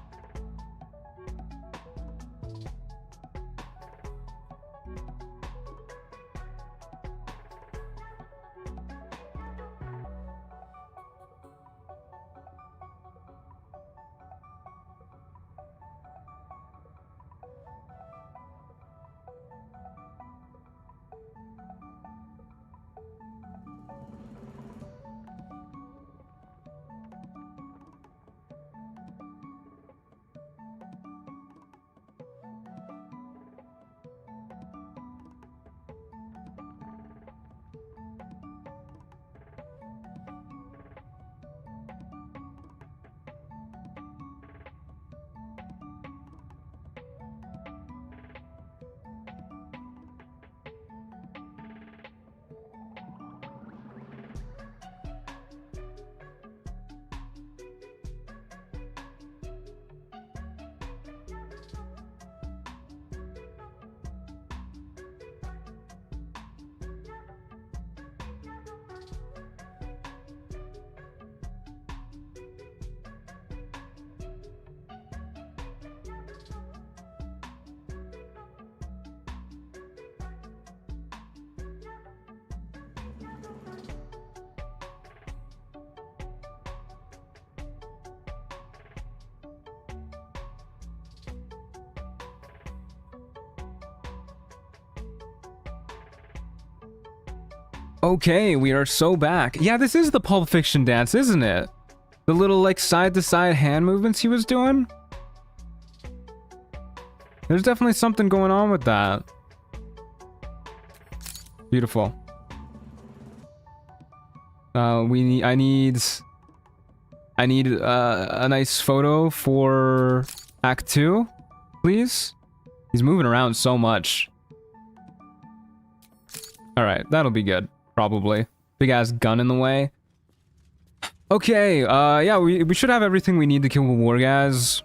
Okay, we are so back. Yeah, this is the Pulp Fiction dance, isn't it? The little, like, side-to-side hand movements he was doing? There's definitely something going on with that. Beautiful. I need a nice photo for Act 2, please. He's moving around so much. Alright, that'll be good. Probably. Big ass gun in the way. Okay, yeah, we should have everything we need to kill the Wargaz.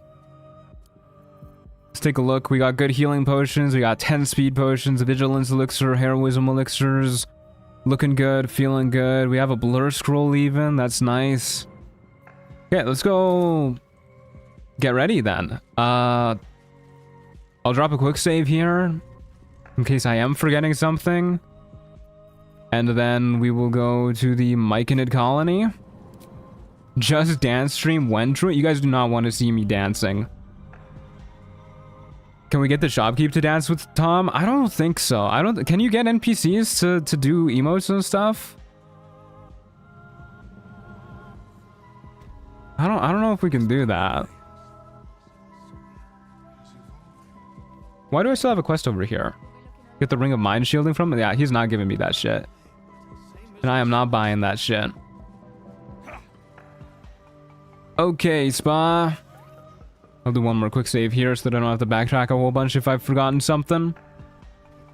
Let's take a look. We got good healing potions. We got 10 speed potions, vigilance elixir, heroism elixirs. Looking good, feeling good. We have a blur scroll even. That's nice. Okay, let's go get ready then. I'll drop a quick save here in case I am forgetting something. And then we will go to the Myconid colony. Just dance stream when true. You guys do not want to see me dancing. Can we get the shopkeep to dance with Tom? I don't think so. Can you get NPCs to do emotes and stuff? I don't know if we can do that. Why do I still have a quest over here? Get the Ring of Mind Shielding from him? Yeah, he's not giving me that shit. And I am not buying that shit. Okay, Spa. I'll do one more quick save here so that I don't have to backtrack a whole bunch if I've forgotten something.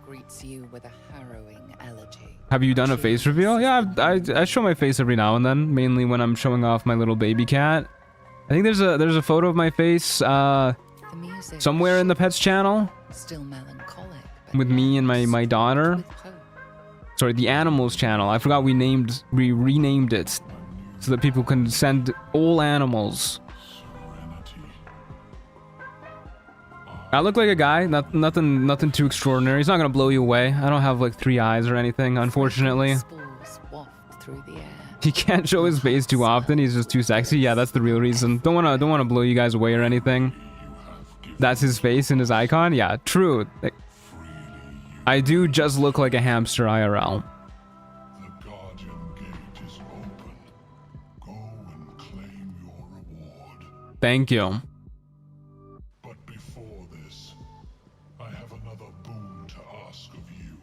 Greets you with a harrowing elegy. Have you done a face reveal? Yeah, I show my face every now and then, mainly when I'm showing off my little baby cat. I think there's a photo of my face somewhere in the pets channel. Still melancholic. With me and my daughter. Sorry, the animals channel. I forgot we renamed it so that people can send all animals. I look like a guy, nothing too extraordinary. He's not gonna blow you away. I don't have like 3 eyes or anything, unfortunately. through the air. He can't show his face too often. He's just too sexy. Yeah, that's the real reason. Don't wanna blow you guys away or anything. That's his face and his icon. Yeah, true. Like, I do just look like a hamster IRL. The Guardian Gate is open. Go and claim your reward. Thank you. But before this, I have another boon to ask of you.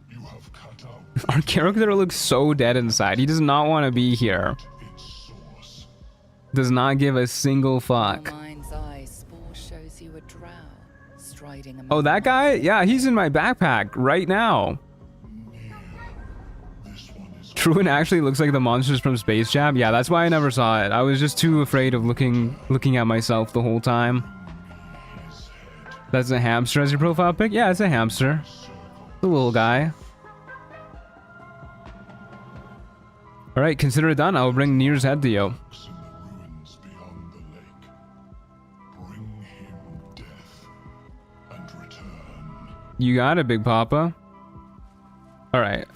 You have cut out. Our character looks so dead inside. He does not want to be here. Does not give a single fuck. Mind's eye spore shows you a drow striding among Oh, that guy? Yeah, he's in my backpack right now. Truant actually looks like the monsters from Space Jam. Yeah, that's why I never saw it. I was just too afraid of looking at myself the whole time. That's a hamster as your profile pic? Yeah, it's a hamster. The little guy. Alright, consider it done. I'll bring Nere's head to you. You got it, Big Papa. Alright.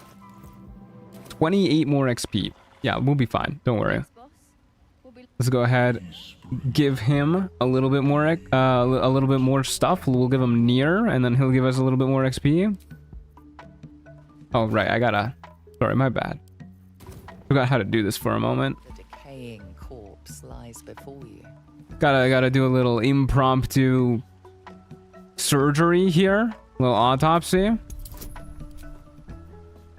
28 more XP. Yeah, we'll be fine. Don't worry. Let's go ahead. Give him a little bit more stuff. We'll give him Nere, and then he'll give us a little bit more XP. Oh, right. Sorry, my bad. Forgot how to do this for a moment. The decaying corpse lies before you. Gotta do a little impromptu surgery here. A little autopsy.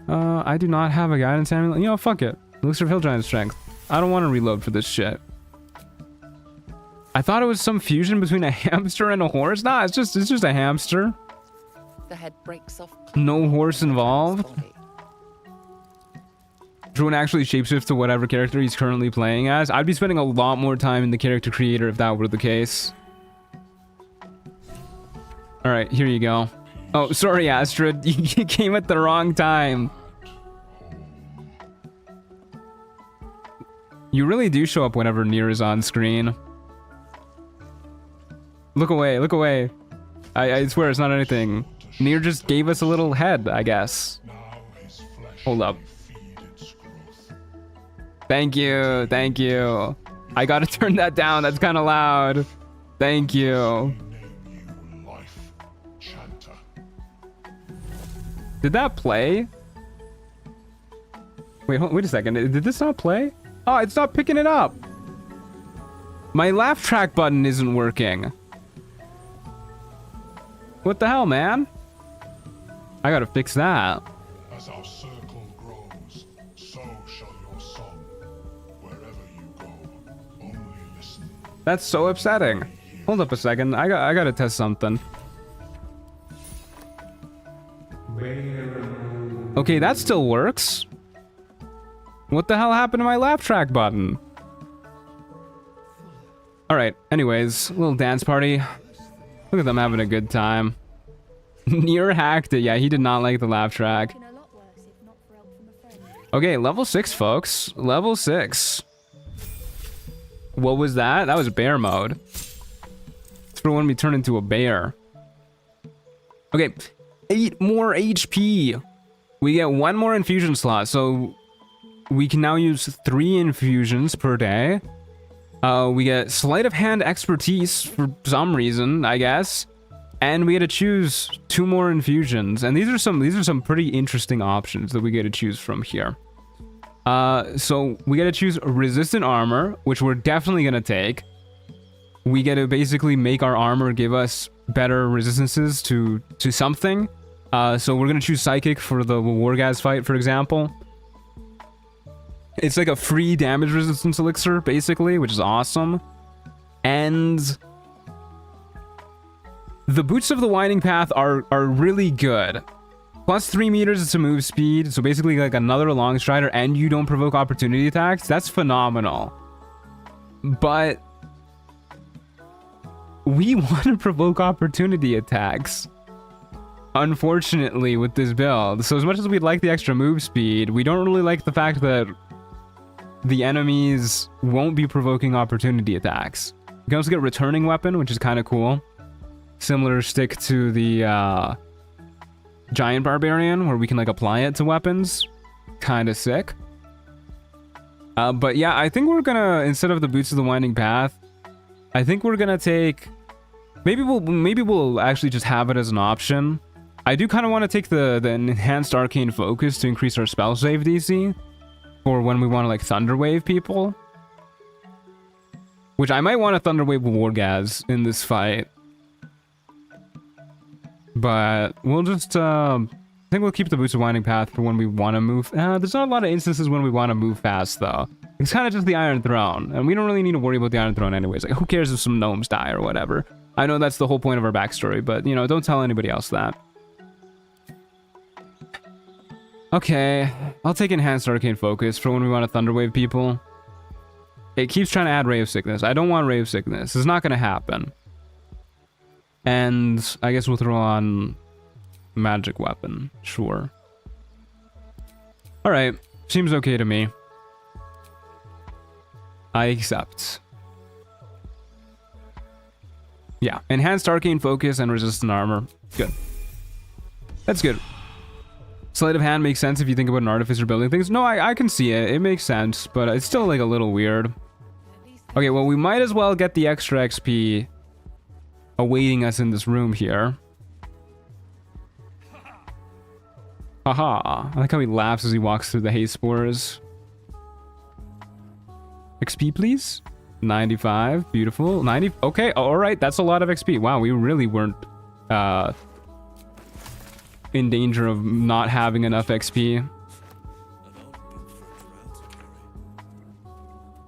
I do not have a guidance amulet. You know, fuck it. Elixir of Hill Giant Strength. I don't want to reload for this shit. I thought it was some fusion between a hamster and a horse. Nah, it's just a hamster. The head breaks off. No horse involved. Druid actually shapeshifts to whatever character he's currently playing as. I'd be spending a lot more time in the character creator if that were the case. Alright, here you go. Oh, sorry, Astrid. You came at the wrong time. You really do show up whenever Nere is on screen. Look away, look away. I swear it's not anything. Nere just gave us a little head, I guess. Hold up. Thank you, thank you. I gotta turn that down, that's kind of loud. Thank you. Did that play? Wait a second, did this not play? Oh, it's not picking it up. My laugh track button isn't working. What the hell, man? I gotta fix that. As our circle grows, so shall your song. Wherever you go, only listen. That's so upsetting. Hold up a second. I gotta test something. Okay, that still works. What the hell happened to my laugh track button? Alright, anyways, a little dance party. Look at them having a good time. Nere hacked it. Yeah, he did not like the laugh track. Okay, level 6, folks. Level 6. What was that? That was bear mode. It's for when we turn into a bear. Okay, 8 more HP. We get 1 more infusion slot, so we can now use 3 infusions per day. We get sleight of hand expertise for some reason, I guess, and we get to choose 2 more infusions. And these are some pretty interesting options that we get to choose from here. So we get to choose resistant armor, which we're definitely gonna take. We get to basically make our armor give us better resistances to something. So we're gonna choose psychic for the Wargaz fight, for example. It's like a free damage resistance elixir, basically, which is awesome. And the Boots of the Winding Path are really good. Plus 3 meters to move speed, so basically like another long strider, and you don't provoke opportunity attacks. That's phenomenal. But we want to provoke opportunity attacks, unfortunately, with this build. So as much as we'd like the extra move speed, we don't really like the fact that the enemies won't be provoking opportunity attacks. You can also get returning weapon, which is kind of cool. Similar stick to the giant barbarian, where we can like apply it to weapons. kind of sick. But yeah, I think we're gonna, instead of the Boots of the Winding Path, I think we're gonna take, maybe we'll actually just have it as an option. I do kind of want to take the enhanced arcane focus to increase our spell save DC for when we want to like Thunderwave people. Which I might want to Thunderwave Wargaz in this fight. But we'll just, I think we'll keep the Boots of Winding Path for when we want to move. There's not a lot of instances when we want to move fast, though. It's kind of just the Iron Throne, and we don't really need to worry about the Iron Throne anyways. Like, who cares if some gnomes die or whatever? I know that's the whole point of our backstory, but, you know, don't tell anybody else that. Okay, I'll take Enhanced Arcane Focus for when we want to Thunderwave people. It keeps trying to add Ray of Sickness. I don't want Ray of Sickness. It's not going to happen. And I guess we'll throw on Magic Weapon. Sure. Alright. Seems okay to me. I accept. Yeah. Enhanced Arcane Focus and Resistant Armor. Good. That's good. Sleight of Hand makes sense if you think about an Artificer building things. No, I can see it. It makes sense, but it's still like a little weird. Okay, well, we might as well get the extra XP awaiting us in this room here. Haha. I like how he laughs as he walks through the haze spores. XP, please. 95. Beautiful. 90. Okay, alright. That's a lot of XP. Wow, we really weren't in danger of not having enough XP.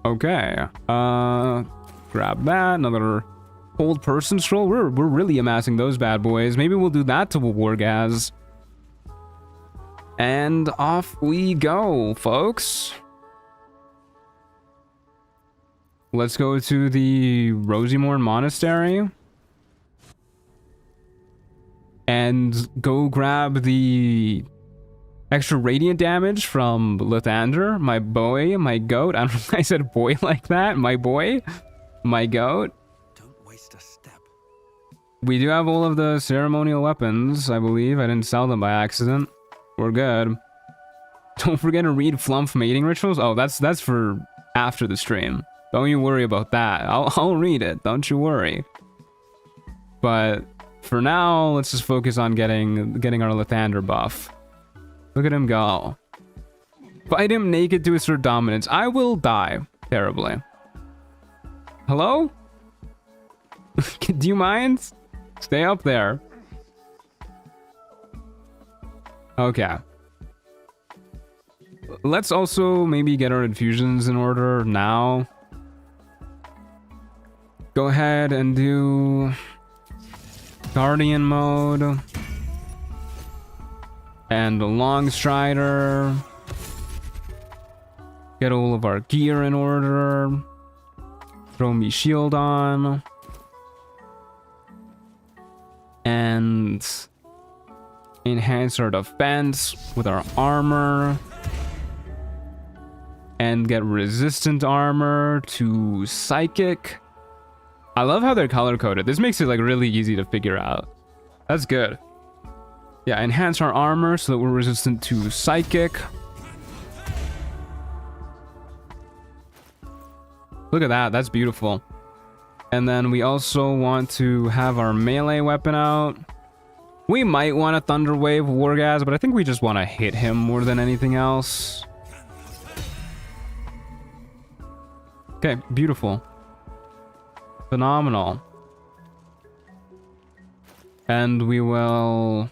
Okay. Grab that. Another Hold Person Scroll. We're really amassing those bad boys. Maybe we'll do that to Wargaz. And off we go, folks. Let's go to the Rosymorn Monastery. And go grab the extra radiant damage from Lathander, my boy, my goat. I don't know if I said boy like that. My boy, my goat. Don't waste a step. We do have all of the ceremonial weapons, I believe. I didn't sell them by accident. We're good. Don't forget to read Flumph mating rituals. Oh, that's for after the stream. Don't you worry about that. I'll read it. Don't you worry. But for now, let's just focus on getting our Lathander buff. Look at him go. Fight him naked to assert dominance. I will die terribly. Hello? Do you mind? Stay up there. Okay. Let's also maybe get our infusions in order now. Go ahead and do Guardian mode. And a Long Strider. Get all of our gear in order. Throw me shield on. And enhance our defense with our armor. And get resistant armor to psychic. I love how they're color-coded. This makes it like really easy to figure out. That's good. Yeah, enhance our armor so that we're resistant to psychic. Look at that, that's beautiful. And then we also want to have our melee weapon out. We might want to Thunderwave Wargaz, but I think we just want to hit him more than anything else. Okay, beautiful. Phenomenal. And we will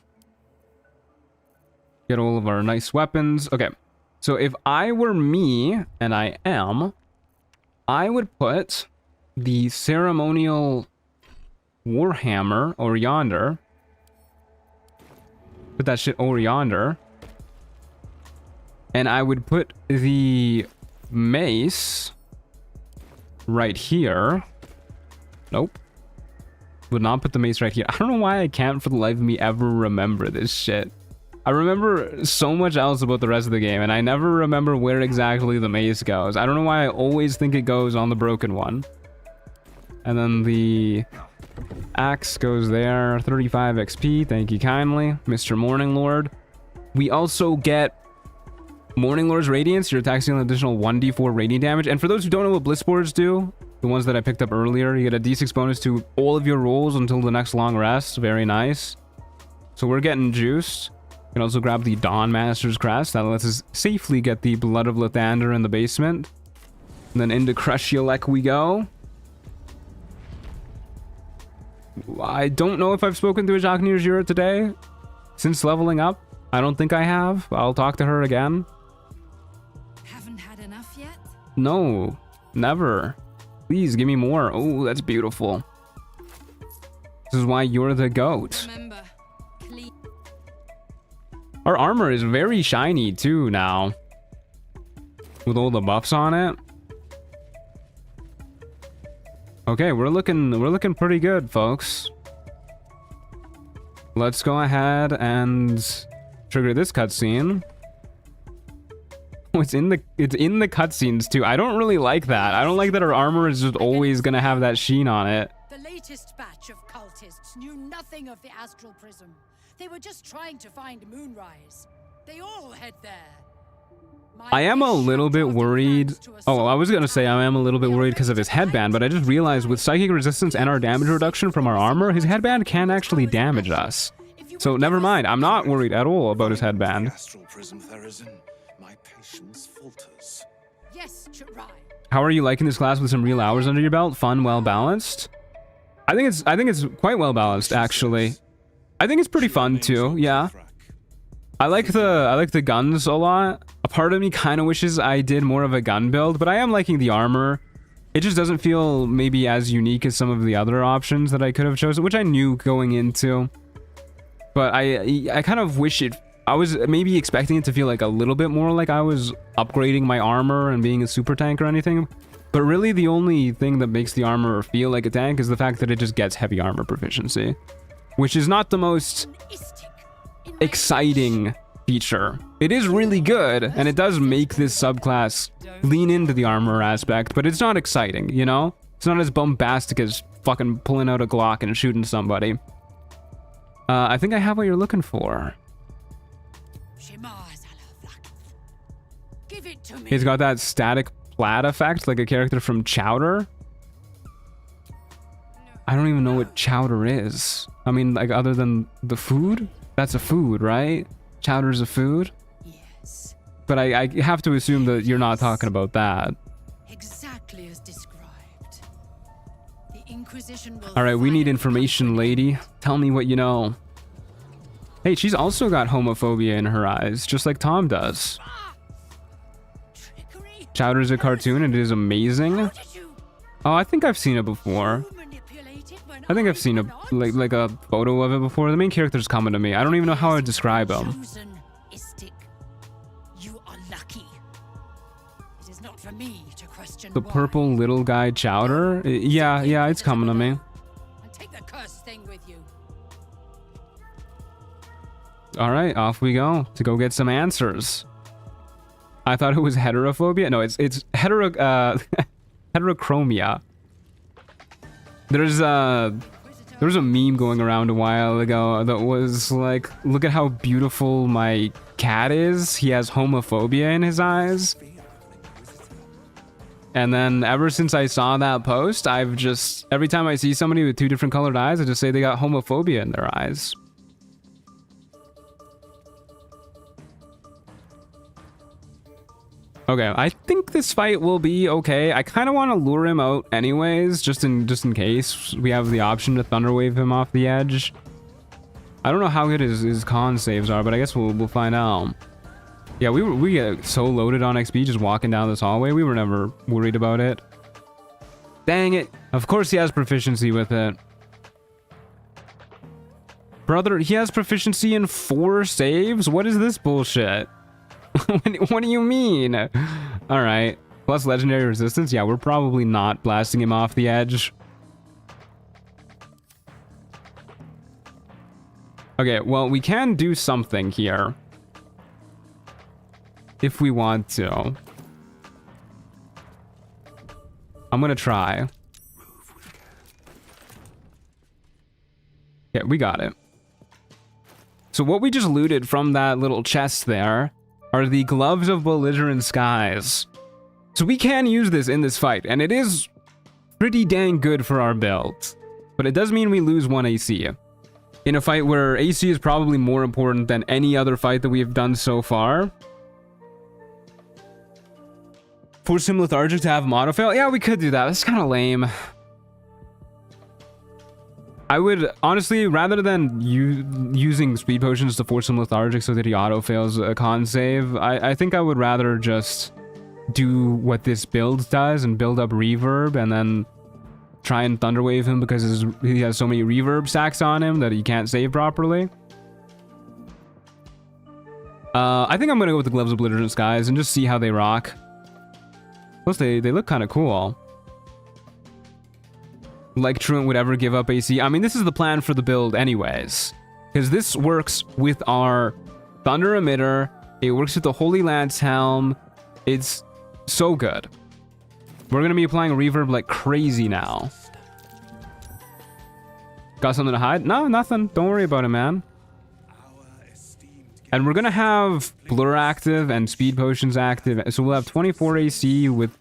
get all of our nice weapons. Okay, so if I were me, and I am, I would put the ceremonial Warhammer over yonder. Put that shit over yonder. And I would put the mace right here. Nope. Would not put the mace right here. I don't know why I can't for the life of me ever remember this shit. I remember so much else about the rest of the game, and I never remember where exactly the mace goes. I don't know why I always think it goes on the broken one. And then the axe goes there. 35 XP. Thank you kindly, Mr. Morning Lord. We also get Morning Lord's Radiance, your attacks deal an additional 1d4 radiant damage. And for those who don't know what Bliss Boards do, the ones that I picked up earlier, you get a d6 bonus to all of your rolls until the next long rest. Very nice. So we're getting juiced. You can also grab the Dawn Master's Crest. That lets us safely get the Blood of Lathander in the basement. And then into Crche Y'llek we go. I don't know if I've spoken to Ajaknir Jura today since leveling up. I don't think I have. I'll talk to her again. Haven't had enough yet? No, never. Please give me more. Oh, that's beautiful. This is why you're the goat. Remember, Our armor is very shiny too now, with all the buffs on it. Okay, we're looking pretty good, folks. Let's go ahead and trigger this cutscene. Oh, it's in the cutscenes too. I don't really like that. I don't like that our armor is just always gonna have that sheen on it. The latest batch of cultists knew nothing of the astral prism. They were just trying to find Moonrise. They all head there. I am a little bit worried. Oh, I was gonna say I am a little bit worried because of his headband, but I just realized with psychic resistance and our damage reduction from our armor, his headband can actually damage us. So never mind. I'm not worried at all about his headband. Astral prism, Therazin. My patience falters. Yes, Chirai. How are you liking this class with some real hours under your belt? Fun, well balanced. I think it's quite well balanced actually. I think it's pretty fun too. Yeah. I like the guns a lot. A part of me kind of wishes I did more of a gun build, but I am liking the armor. It just doesn't feel maybe as unique as some of the other options that I could have chosen, which I knew going into. But I kind of wish it. I was maybe expecting it to feel like a little bit more like I was upgrading my armor and being a super tank or anything. But really the only thing that makes the armor feel like a tank is the fact that it just gets heavy armor proficiency, which is not the most exciting feature. It is really good, and it does make this subclass lean into the armor aspect, but it's not exciting, you know? It's not as bombastic as fucking pulling out a Glock and shooting somebody. I think I have what you're looking for. Give it to me. He's got that static plat effect, like a character from Chowder. I don't even know what Chowder is. I mean, like, other than the food? That's a food, right? Chowder's a food? Yes. But I have to assume that you're not talking about that. Exactly as described. The Inquisition will Alright, we need information, lady. Tell me what you know. Hey, she's also got homophobia in her eyes, just like Tom does. Chowder's a cartoon and it is amazing. Oh, I think I've seen it before. I think I've seen a like a photo of it before. The main character's coming to me. I don't even know how I'd describe him. You are lucky. It is not for me to question The purple little guy Chowder? Yeah, it's coming to me. And take the cursed thing with you. Alright, off we go to go get some answers. I thought it was heterophobia. No, it's heterochromia. There's a meme going around a while ago that was like, look at how beautiful my cat is. He has homophobia in his eyes. And then ever since I saw that post, I've just, every time I see somebody with two different colored eyes, I just say they got homophobia in their eyes. Okay, I think this fight will be okay. I kind of want to lure him out anyways, just in case we have the option to thunderwave him off the edge. I don't know how good his con saves are, but I guess we'll find out. Yeah, we get so loaded on XP just walking down this hallway. We were never worried about it. Dang it. Of course he has proficiency with it. Brother, he has proficiency in 4 saves? What is this bullshit? What do you mean? Alright. Plus legendary resistance? Yeah, we're probably not blasting him off the edge. Okay, well, we can do something here. If we want to. I'm gonna try. Yeah, we got it. So what we just looted from that little chest there are the Gloves of Belligerent Skies. So we can use this in this fight, and it is pretty dang good for our build. But it does mean we lose 1 AC. In a fight where AC is probably more important than any other fight that we have done so far. Force him lethargic to have mono fail? Yeah, we could do that. That's kind of lame. I would, honestly, rather than using speed potions to force him lethargic so that he auto-fails a con save, I think I would rather just do what this build does and build up reverb and then try and thunderwave him because he has so many reverb stacks on him that he can't save properly. I think I'm going to go with the Gloves of Belligerent Skies and just see how they rock. Plus, they look kind of cool. Like Truant would ever give up AC. I mean, this is the plan for the build anyways. Because this works with our Thunder Emitter. It works with the Holy Lance Helm. It's so good. We're going to be applying reverb like crazy now. Got something to hide? No, nothing. Don't worry about it, man. And we're going to have Blur active and Speed Potions active. So we'll have 24 AC with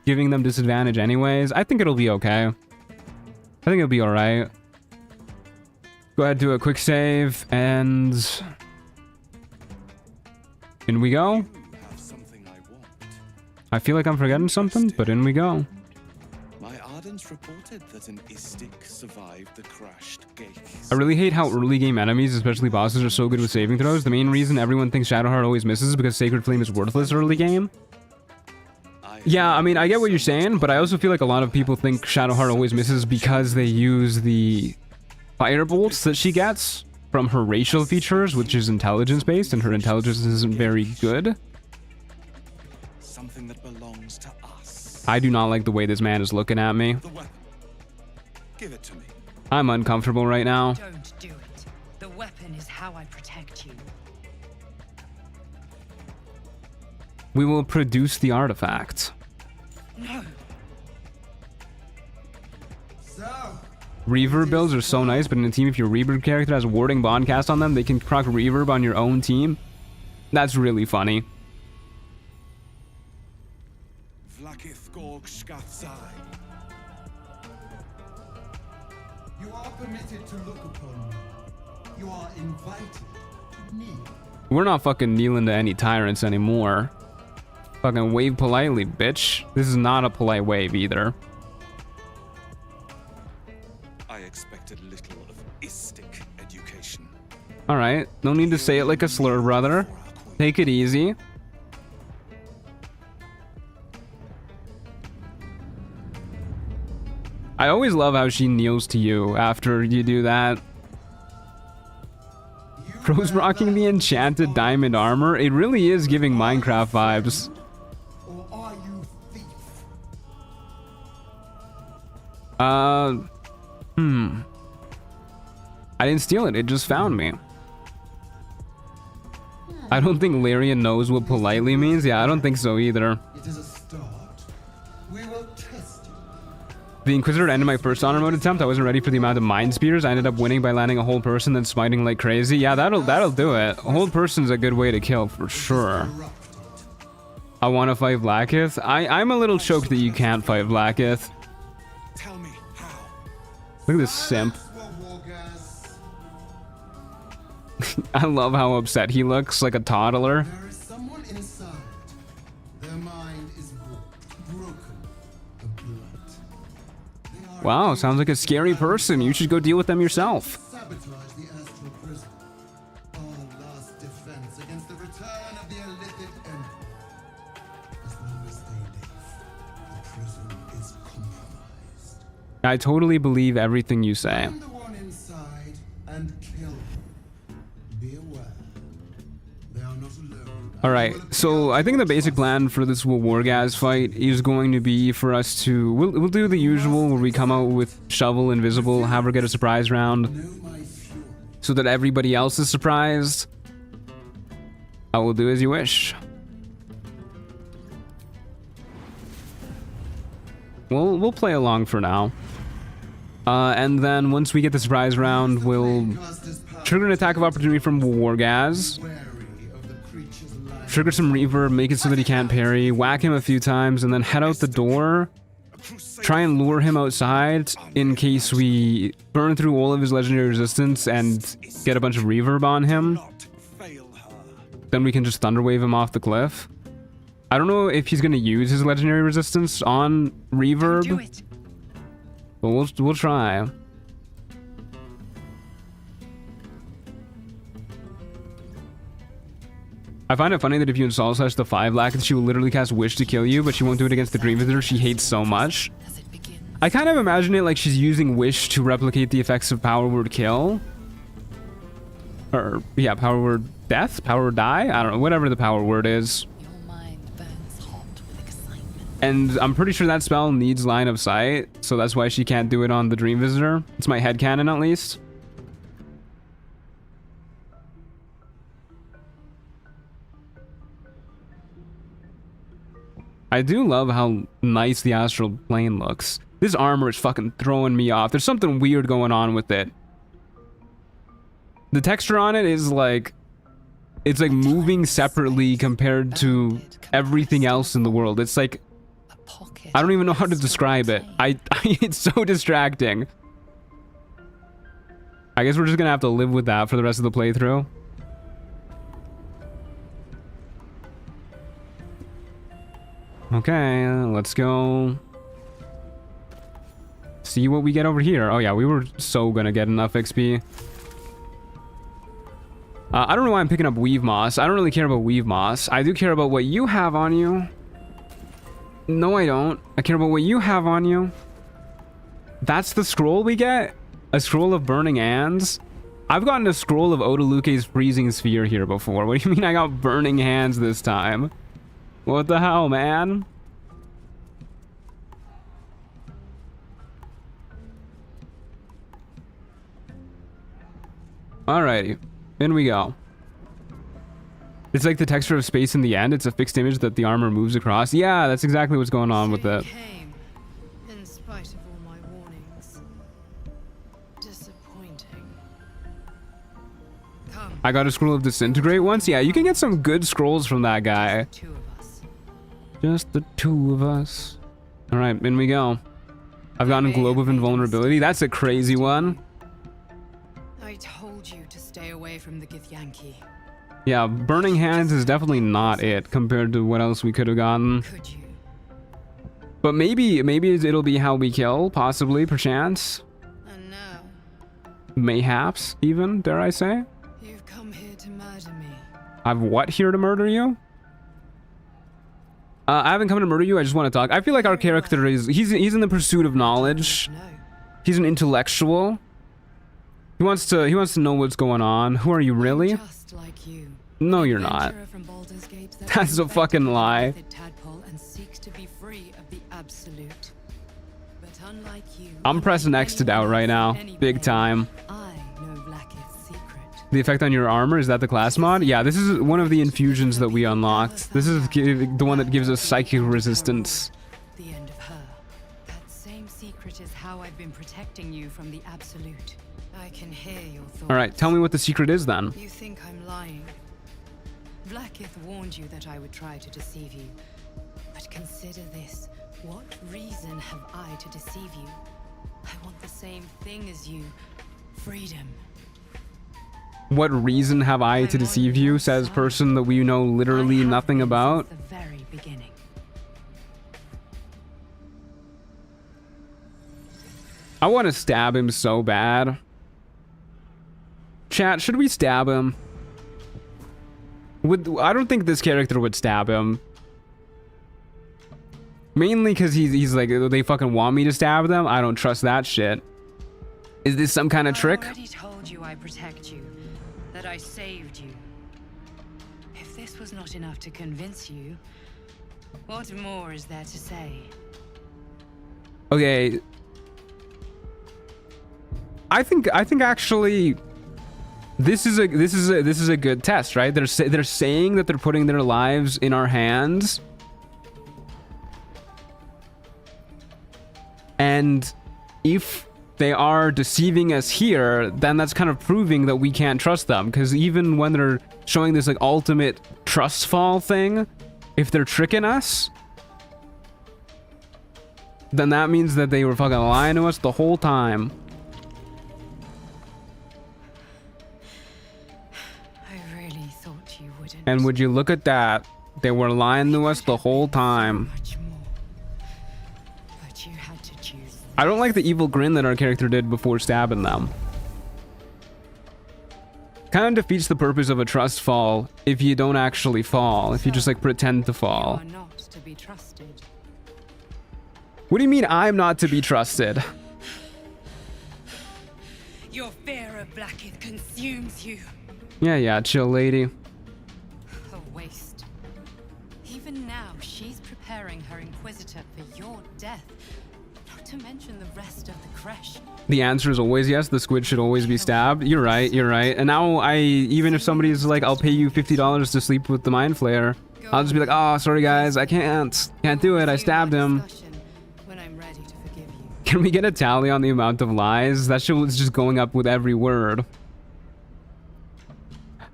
giving them disadvantage anyways. I think it'll be okay. I think it'll be alright. Go ahead, do a quick save, and in we go. I feel like I'm forgetting something, but in we go. My Ardents reported that an Istik survived the crashed gates. I really hate how early game enemies, especially bosses, are so good with saving throws. The main reason everyone thinks Shadowheart always misses is because Sacred Flame is worthless early game. Yeah, I mean, I get what you're saying, but I also feel like a lot of people think Shadowheart always misses because they use the fire bolts that she gets from her racial features, which is intelligence-based, and her intelligence isn't very good. Something that belongs to us. I do not like the way this man is looking at me. Give it to me. I'm uncomfortable right now. Don't do it. The weapon is how I protect you. We will produce the artifact. No. Reverb builds are so nice, but in a team, if your reverb character has warding bond cast on them, they can proc reverb on your own team. That's really funny. You are permitted to look upon me. You are invited to kneel. We're not fucking kneeling to any tyrants anymore. Fucking wave politely, bitch. This is not a polite wave either. I expected little of Istik education. Alright, no need to say it like a slur, brother. Take it easy. I always love how she kneels to you after you do that. Rose rocking the enchanted diamond armor. It really is giving Minecraft vibes. I didn't steal it, it just found me. I don't think Larian knows what politely means. Yeah, I don't think so either. It is a start. We will test you. The Inquisitor ended my first honor mode attempt. I wasn't ready for the amount of mind spears. I ended up winning by landing a whole person then smiting like crazy. Yeah, that'll do it. A whole person's a good way to kill for sure. I want to fight Blackith. I'm a little choked that you can't fight Blackith. Tell me how. Look at this simp. I love how upset he looks, like a toddler. There is someone inside. Their mind is broken. The blood. Wow, sounds like a scary person. You should go deal with them yourself. Sabotage the astral prison. Our last defense against the return of the illithid enemy. As long as they live, the prison is compromised. I totally believe everything you say. Find the one inside and kill them. Be aware. They are not alone. Alright, so I think the basic plan for this Wargaz fight is going to be for us to... We'll do the usual where we come out with Shovel, Invisible, have her get a surprise round so that everybody else is surprised. I will do as you wish. We'll play along for now. And then once we get the surprise round, we'll trigger an attack of opportunity from Wargaz. Wary of the creature's life trigger some reverb, make it so that he can't parry, whack him a few times, and then head out the door. Try and lure him outside in case we burn through all of his legendary resistance and get a bunch of reverb on him. Then we can just thunderwave him off the cliff. I don't know if he's going to use his legendary resistance on reverb, but we'll try. I find it funny that if you install slash the 5 Lathander, she will literally cast Wish to kill you, but she won't do it against the Dream Visitor she hates so much. I kind of imagine it like she's using Wish to replicate the effects of Power Word Kill. Or, yeah, Power Word Death? Power Word Die? I don't know, whatever the Power Word is. And I'm pretty sure that spell needs line of sight, so that's why she can't do it on the Dream Visitor. It's my headcanon at least. I do love how nice the astral plane looks. This armor is fucking throwing me off. There's something weird going on with it. The texture on it is like... It's like moving separately compared to everything else in the world. It's like... I don't even know how to describe it. It's so distracting. I guess we're just gonna have to live with that for the rest of the playthrough. Okay, let's go see what we get over here. Oh yeah, we were so gonna get enough XP. I don't know why I'm picking up Weave Moss. I don't really care about Weave Moss. I do care about what you have on you. No, I don't. I care about what you have on you. That's the scroll we get? A scroll of Burning Hands? I've gotten a scroll of Odaluke's Freezing Sphere here before. What do you mean I got Burning Hands this time? What the hell, man? Alrighty, in we go. It's like the texture of space in the end. It's a fixed image that the armor moves across. Yeah, that's exactly what's going on with it. In spite of all my warnings. Disappointing. I got a scroll of Disintegrate once. Yeah, you can get some good scrolls from that guy. Just the two of us. All right, in we go. I've gotten a Globe of Invulnerability. That's a crazy one. I told you to stay away from the Githyanki. Yeah, Burning Hands is definitely not it compared to what else we could have gotten. But maybe it'll be how we kill, possibly, perchance. And now, mayhaps, even, dare I say? you've come here to murder me. I've what here to murder you? I haven't come to murder you, I just want to talk. I feel like our character he's in the pursuit of knowledge. He's an intellectual. He wants to know what's going on. Who are you, really? Just like you. No, you're not. That's a fucking lie. And seeks to be free of the absolute. But unlike you, I'm pressing X to doubt right now. Big time. I know Blackith's secret. The effect on your armor, is that the class mod? Yeah, this is one of the infusions that we unlocked. This is the one that gives us psychic resistance. The end of her. That same secret is how I've been protecting you from the absolute. I can hear your thoughts. Alright, tell me what the secret is then. You think I'm lying. Blackith warned you that I would try to deceive you. But consider this. What reason have I to deceive you? I want the same thing as you. Freedom. What reason have I to deceive you, says person that we know literally nothing about? The very beginning. I want to stab him so bad. Chat, should we stab him? I don't think this character would stab him. Mainly because he's like, they fucking want me to stab them? I don't trust that shit. Is this some kind of trick? I already told you I protect you. That I saved you. If this was not enough to convince you, what more is there to say? Okay. I think actually this is a good test, right? They're saying that they're putting their lives in our hands. And if they are deceiving us here, then that's kind of proving that we can't trust them. Because even when they're showing this like ultimate trust fall thing, if they're tricking us, then that means that they were fucking lying to us the whole time. I really thought you wouldn't. And would you look at that? They were lying to us the whole time. But you had to choose. I don't like the evil grin that our character did before stabbing them. Kind of defeats the purpose of a trust fall if you don't actually fall, if you just like pretend to fall. You are not to be trusted. What do you mean I'm not to be trusted? Your fear of Blackith consumes you. Yeah, chill, lady. A waste. Even now, she's preparing her Inquisitor for your death. Not to mention the rest of the Crche. The answer is always yes, the squid should always be stabbed. You're right. And now even if somebody's like, I'll pay you $50 to sleep with the Mind Flayer, I'll just be like, oh, sorry guys, I can't do it, I stabbed him. When I'm ready to forgive you. Can we get a tally on the amount of lies? That shit was just going up with every word.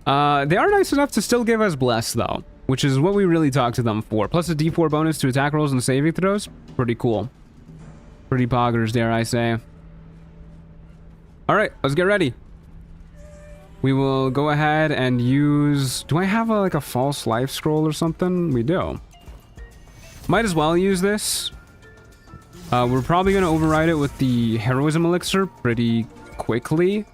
They are nice enough to still give us Bless though, which is what we really talked to them for. Plus a D4 bonus to attack rolls and saving throws. Pretty cool. Pretty poggers, dare I say. Alright, let's get ready. We will go ahead and use... Do I have like a false life scroll or something? We do. Might as well use this. We're probably going to override it with the Heroism Elixir pretty quickly.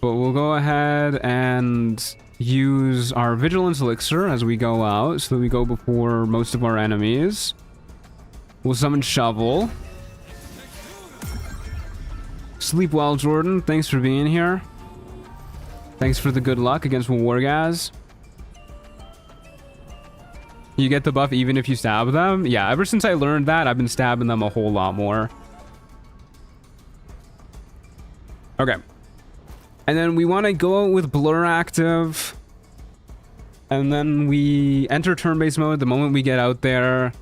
But we'll go ahead and use our Vigilance Elixir as we go out, so that we go before most of our enemies. We'll summon Shovel. Sleep well, Jordan. Thanks for being here. Thanks for the good luck against Wargaz. You get the buff even if you stab them? Yeah, ever since I learned that, I've been stabbing them a whole lot more. Okay. And then we want to go out with Blur active. And then we enter turn-based mode the moment we get out there.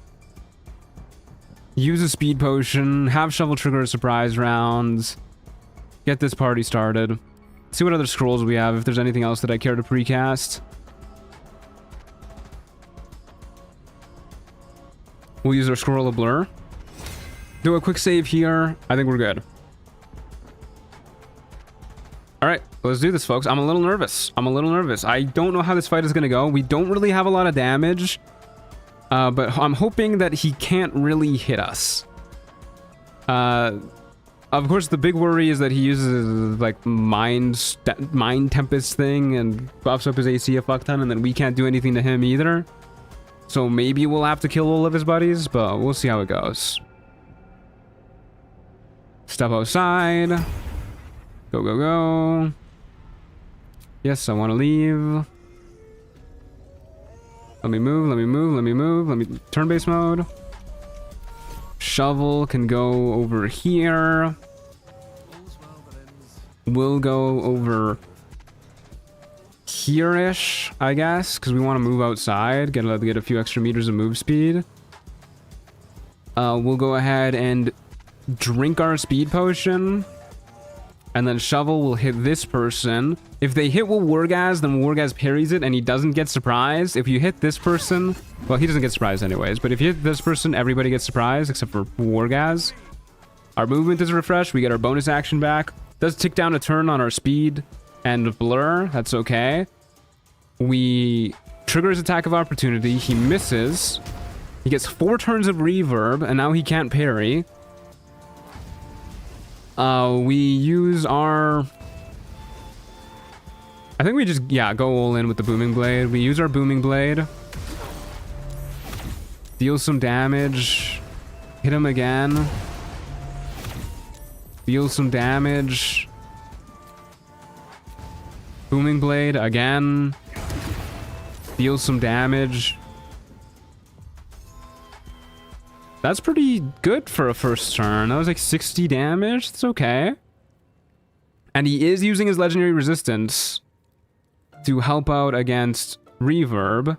Use a speed potion. Have Shovel trigger a surprise round. Get this party started. See what other scrolls we have, if there's anything else that I care to precast. We'll use our Scroll of Blur. Do a quick save here. I think we're good. Alright, let's do this, folks. I'm a little nervous. I don't know how this fight is going to go. We don't really have a lot of damage. But I'm hoping that he can't really hit us. Of course, the big worry is that he uses like Mind Tempest thing and buffs up his AC a fuck ton, and then we can't do anything to him either. So maybe we'll have to kill all of his buddies, but we'll see how it goes. Step outside. Go, go, go. Yes, I want to leave. Let me move. Turn-based mode. Shovel can go over here. We'll go over here-ish, I guess, because we want to move outside. Get a few extra meters of move speed. We'll go ahead and drink our speed potion. And then Shovel will hit this person. If they hit Wargaz, then Wargaz parries it and he doesn't get surprised. If you hit this person... Well, he doesn't get surprised anyways. But if you hit this person, everybody gets surprised except for Wargaz. Our movement is refreshed. We get our bonus action back. Does tick down a turn on our speed and Blur. That's okay. We trigger his attack of opportunity. He misses. He gets 4 turns of reverb and now he can't parry. We use our... I think we just, go all in with the Booming Blade. We use our Booming Blade. Deal some damage. Hit him again. Deal some damage. Booming Blade again. Deal some damage. That's pretty good for a first turn. That was like 60 damage. That's okay. And he is using his legendary resistance to help out against reverb.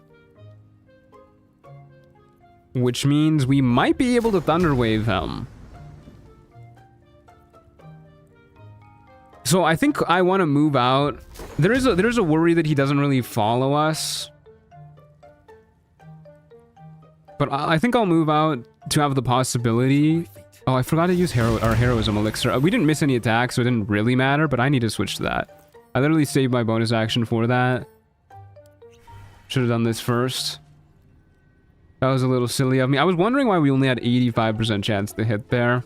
Which means we might be able to Thunderwave him. So I think I want to move out. There's a worry that he doesn't really follow us. But I think I'll move out to have the possibility. Oh, I forgot to use our heroism elixir. We didn't miss any attacks, so it didn't really matter, but I need to switch to that. I literally saved my bonus action for that. Should have done this first. That was a little silly of me. I was wondering why we only had 85% chance to hit there.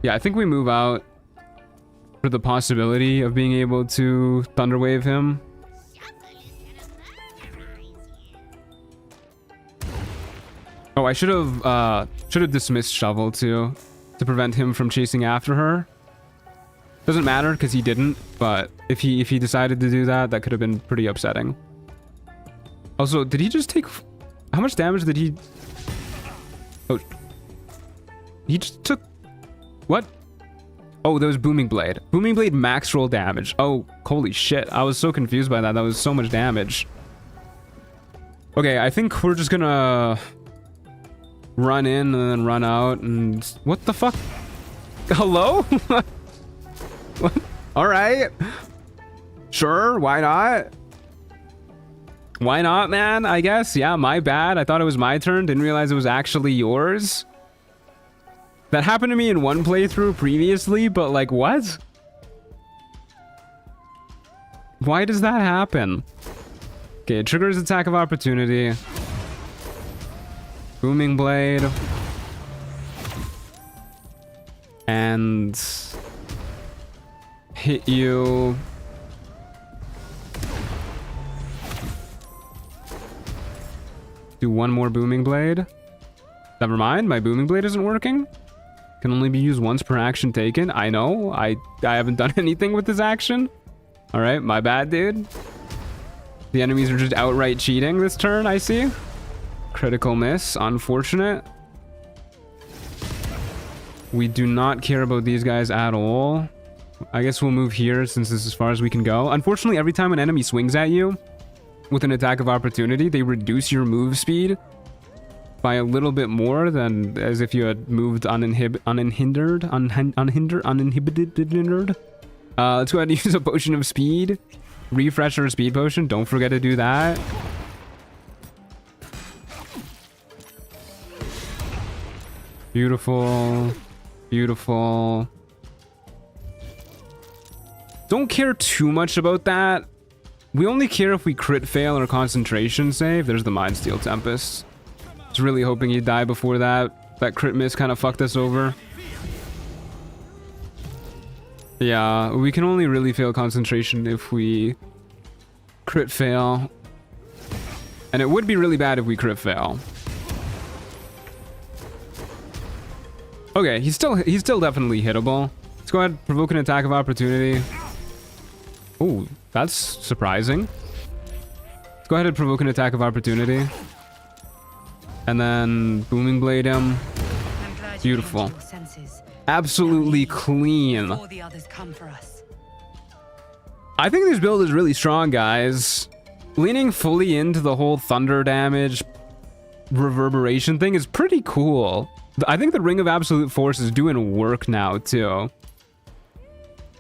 Yeah, I think we move out for the possibility of being able to Thunderwave him. Oh, I should have dismissed Shovel too, to prevent him from chasing after her. Doesn't matter because he didn't, but if he decided to do that, that could have been pretty upsetting. Also, did he just take? How much damage did he? Oh, he just took. What? Oh, that was Booming Blade. Booming Blade max roll damage. Oh, holy shit! I was so confused by that. That was so much damage. Okay, I think we're just gonna run in and then run out and what the fuck? Hello? What? All right. Sure, why not? Why not, man? I guess. Yeah, my bad. I thought it was my turn. Didn't realize it was actually yours. That happened to me in one playthrough previously, but like what? Why does that happen? Okay, it triggers attack of opportunity. Booming Blade. And hit you. Do one more Booming Blade. Never mind, my Booming Blade isn't working. Can only be used once per action taken. I know, I haven't done anything with this action. Alright, my bad, dude. The enemies are just outright cheating this turn, I see. Critical miss, unfortunate. We do not care about these guys at all. I guess we'll move here since this is as far as we can go. Unfortunately, every time an enemy swings at you with an attack of opportunity, they reduce your move speed by a little bit more than as if you had moved uninhibited. Let's go ahead and use a potion of speed. Refresh our speed potion. Don't forget to do that. Beautiful. Beautiful. Don't care too much about that. We only care if we crit fail or concentration save. There's the Mind Steel Tempest. I was really hoping he'd die before that. That crit miss kind of fucked us over. Yeah, we can only really fail concentration if we crit fail. And it would be really bad if we crit fail. Okay, he's still definitely hittable. Let's go ahead and provoke an attack of opportunity. Oh, that's surprising. Let's go ahead and provoke an attack of opportunity. And then Booming Blade him. Beautiful. Absolutely clean. I think this build is really strong, guys. Leaning fully into the whole thunder damage reverberation thing is pretty cool. I think the Ring of Absolute Force is doing work now, too.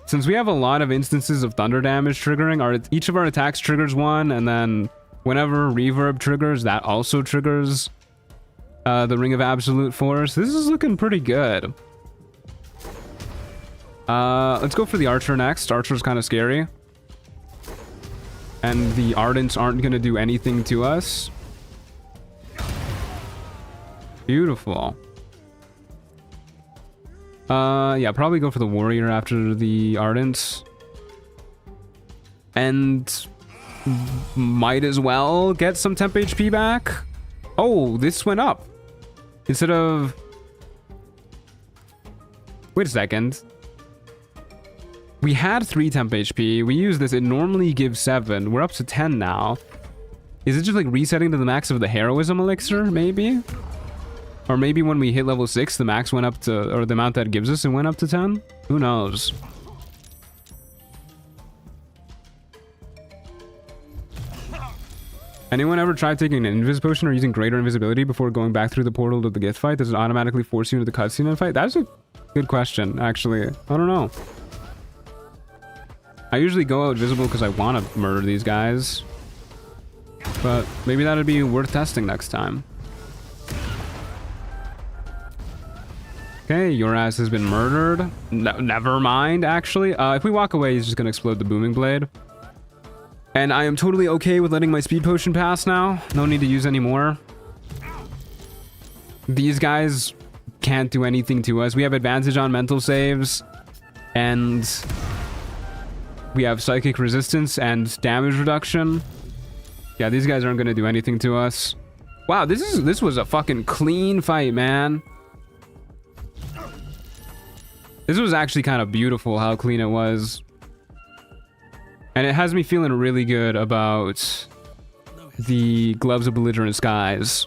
Since we have a lot of instances of thunder damage triggering, each of our attacks triggers one, and then whenever reverb triggers, that also triggers the Ring of Absolute Force. This is looking pretty good. Let's go for the Archer next. Archer's kind of scary. And the Ardents aren't going to do anything to us. Beautiful. Yeah, probably go for the Warrior after the Ardents. And might as well get some temp HP back. Oh, this went up. Instead of... Wait a second. We had 3 temp HP. We used this. It normally gives 7. We're up to 10 now. Is it just like resetting to the max of the heroism elixir, maybe? Or maybe when we hit level 6, the max went up to, or the amount that it gives us, it went up to 10? Who knows? Anyone ever tried taking an invis potion or using greater invisibility before going back through the portal to the Gith fight? Does it automatically force you into the cutscene and fight? That's a good question, actually. I don't know. I usually go out visible because I want to murder these guys. But maybe that'd be worth testing next time. Okay, your ass has been murdered. No, never mind, actually. If we walk away, he's just going to explode the booming blade. And I am totally okay with letting my speed potion pass now. No need to use any more. These guys can't do anything to us. We have advantage on mental saves. And we have psychic resistance and damage reduction. Yeah, these guys aren't going to do anything to us. Wow, this was a fucking clean fight, man. This was actually kind of beautiful how clean it was. And it has me feeling really good about the Gloves of Belligerent Skies.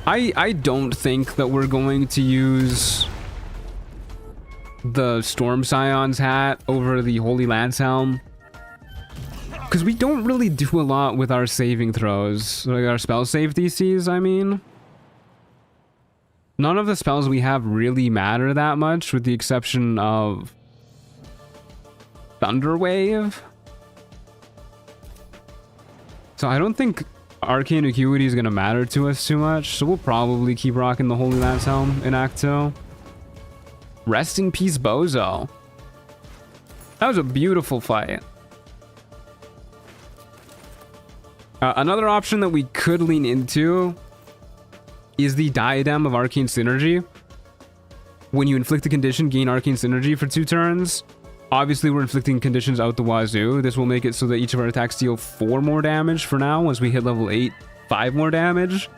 I don't think that we're going to use the Storm Scion's hat over the Holy Lance Helm. Because we don't really do a lot with our saving throws. Like our spell save DCs, I mean. None of the spells we have really matter that much, with the exception of Thunder Wave. So I don't think Arcane Acuity is going to matter to us too much, so we'll probably keep rocking the Holy Lance Helm in Act 2. Rest in peace, Bozo. That was a beautiful fight. Another option that we could lean into is the Diadem of Arcane Synergy. When you inflict a condition, gain Arcane Synergy for 2 turns. Obviously, we're inflicting conditions out the wazoo. This will make it so that each of our attacks deal 4 more damage for now. Once we hit level 8, 5 more damage.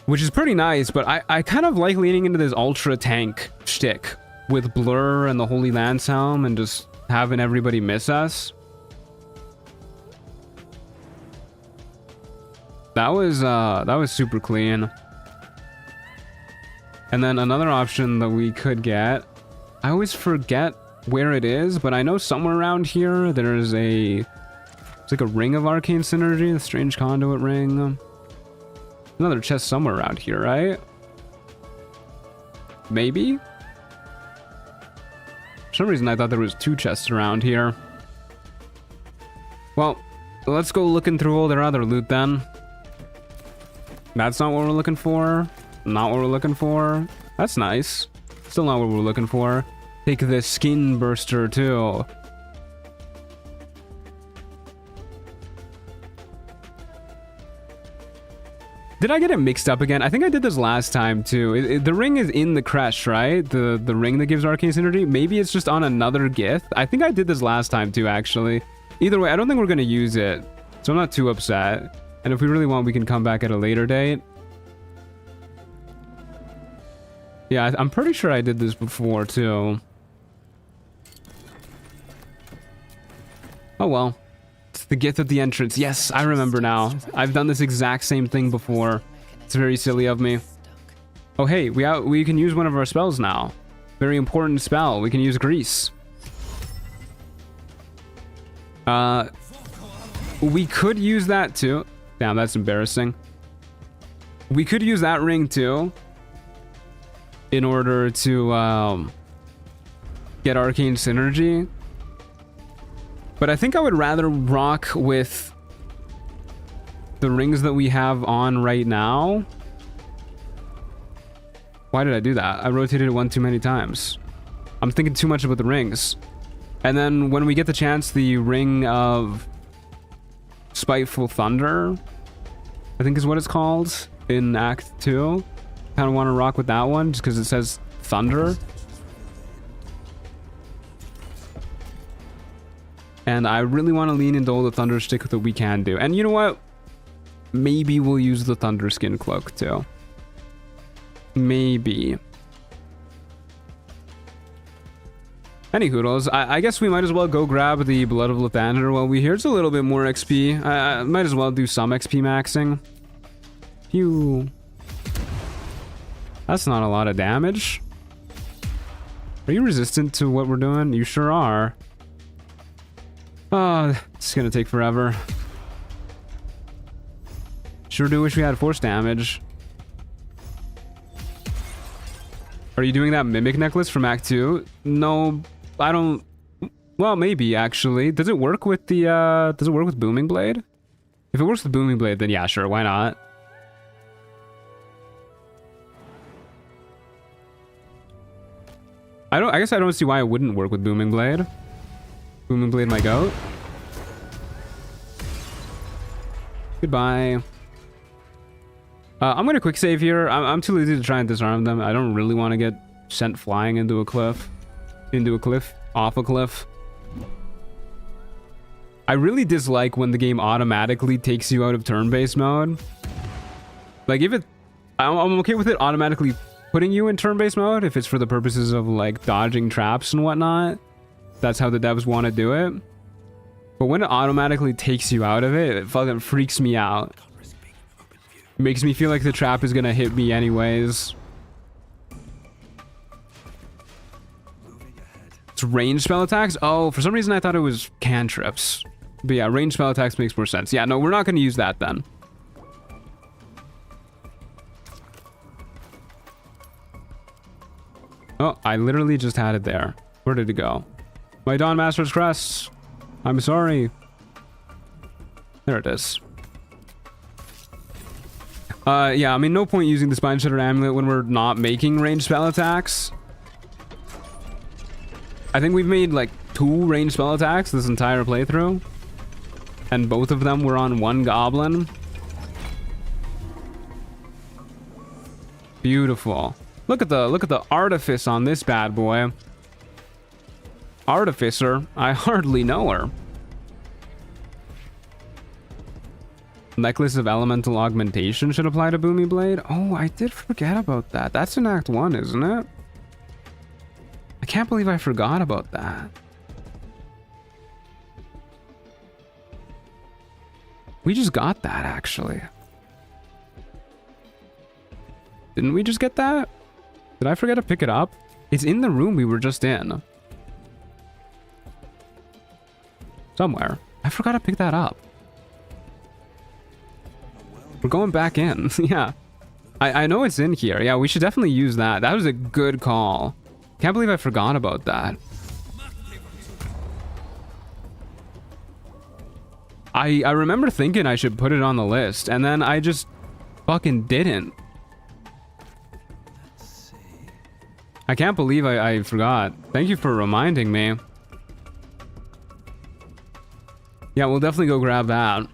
Which is pretty nice, but I kind of like leaning into this Ultra Tank shtick with Blur and the Holy Lance Helm and just having everybody miss us. That was super clean. And then another option that we could get, I always forget where it is, but I know somewhere around here there's it's like a ring of Arcane Synergy, the Strange Conduit ring. Another chest somewhere around here, right? Maybe? For some reason I thought there was 2 chests around here. Well, let's go looking through all their other loot then. That's not what we're looking for. Not what we're looking for. That's nice. Still not what we're looking for. Take the Skin Burster too. Did I get it mixed up again? I think I did this last time too. The ring is in the Crche, right? The ring that gives Arcane Synergy. Maybe it's just on another Gith. I think I did this last time too, actually. Either way, I don't think we're going to use it. So I'm not too upset. And if we really want, we can come back at a later date. Yeah, I'm pretty sure I did this before, too. Oh, well. It's the Gith at the entrance. Yes, I remember now. I've done this exact same thing before. It's very silly of me. Oh, hey, we can use one of our spells now. Very important spell. We can use Grease. We could use that, too. Damn, that's embarrassing. We could use that ring too in order to get Arcane Synergy. But I think I would rather rock with the rings that we have on right now. Why did I do that? I rotated it one too many times. I'm thinking too much about the rings. And then when we get the chance, the ring of Spiteful Thunder, I think is what it's called in Act 2. Kind of want to rock with that one just because it says Thunder. And I really want to lean into all the Thunder Stick that we can do. And you know what? Maybe we'll use the Thunder Skin Cloak too. Maybe. Any hoodles, I guess we might as well go grab the Blood of Lathander while we're here. It's a little bit more XP. I might as well do some XP maxing. Phew. That's not a lot of damage. Are you resistant to what we're doing? You sure are. Oh, it's gonna take forever. Sure do wish we had force damage. Are you doing that mimic necklace from Act 2? No, I don't. Well, maybe actually. Does it work with the does it work with Booming Blade? If it works with Booming Blade, then yeah, sure, why not? I guess I don't see why it wouldn't work with Booming Blade. Booming Blade my goat. Goodbye. I'm gonna quick save here. I'm too lazy to try and disarm them. I don't really want to get sent flying into a cliff. Off a cliff. I really dislike when the game automatically takes you out of turn-based mode. Like, if it... I'm okay with it automatically putting you in turn-based mode if it's for the purposes of, like, dodging traps and whatnot. That's how the devs want to do it. But when it automatically takes you out of it, it fucking freaks me out. It makes me feel like the trap is gonna hit me anyways. It's ranged spell attacks? Oh, for some reason I thought it was cantrips. But yeah, ranged spell attacks makes more sense. Yeah, no, we're not gonna use that then. Oh, I literally just had it there. Where did it go? My Dawn Master's Crest. I'm sorry. There it is. Yeah, I mean, no point using the Spine Shredder Amulet when we're not making ranged spell attacks. I think we've made, like, 2 ranged spell attacks this entire playthrough. And both of them were on one Goblin. Beautiful. Look at the artifice on this bad boy. Artificer? I hardly know her. Necklace of Elemental Augmentation should apply to Boomy Blade. Oh, I did forget about that. That's in Act 1, isn't it? I can't believe I forgot about that. We just got that, actually. Didn't we just get that? Did I forget to pick it up? It's in the room we were just in. Somewhere. I forgot to pick that up. We're going back in. Yeah. I know it's in here. Yeah, we should definitely use that. That was a good call. Can't believe I forgot about that. I remember thinking I should put it on the list, and then I just fucking didn't. I can't believe I forgot. Thank you for reminding me. Yeah, we'll definitely go grab that.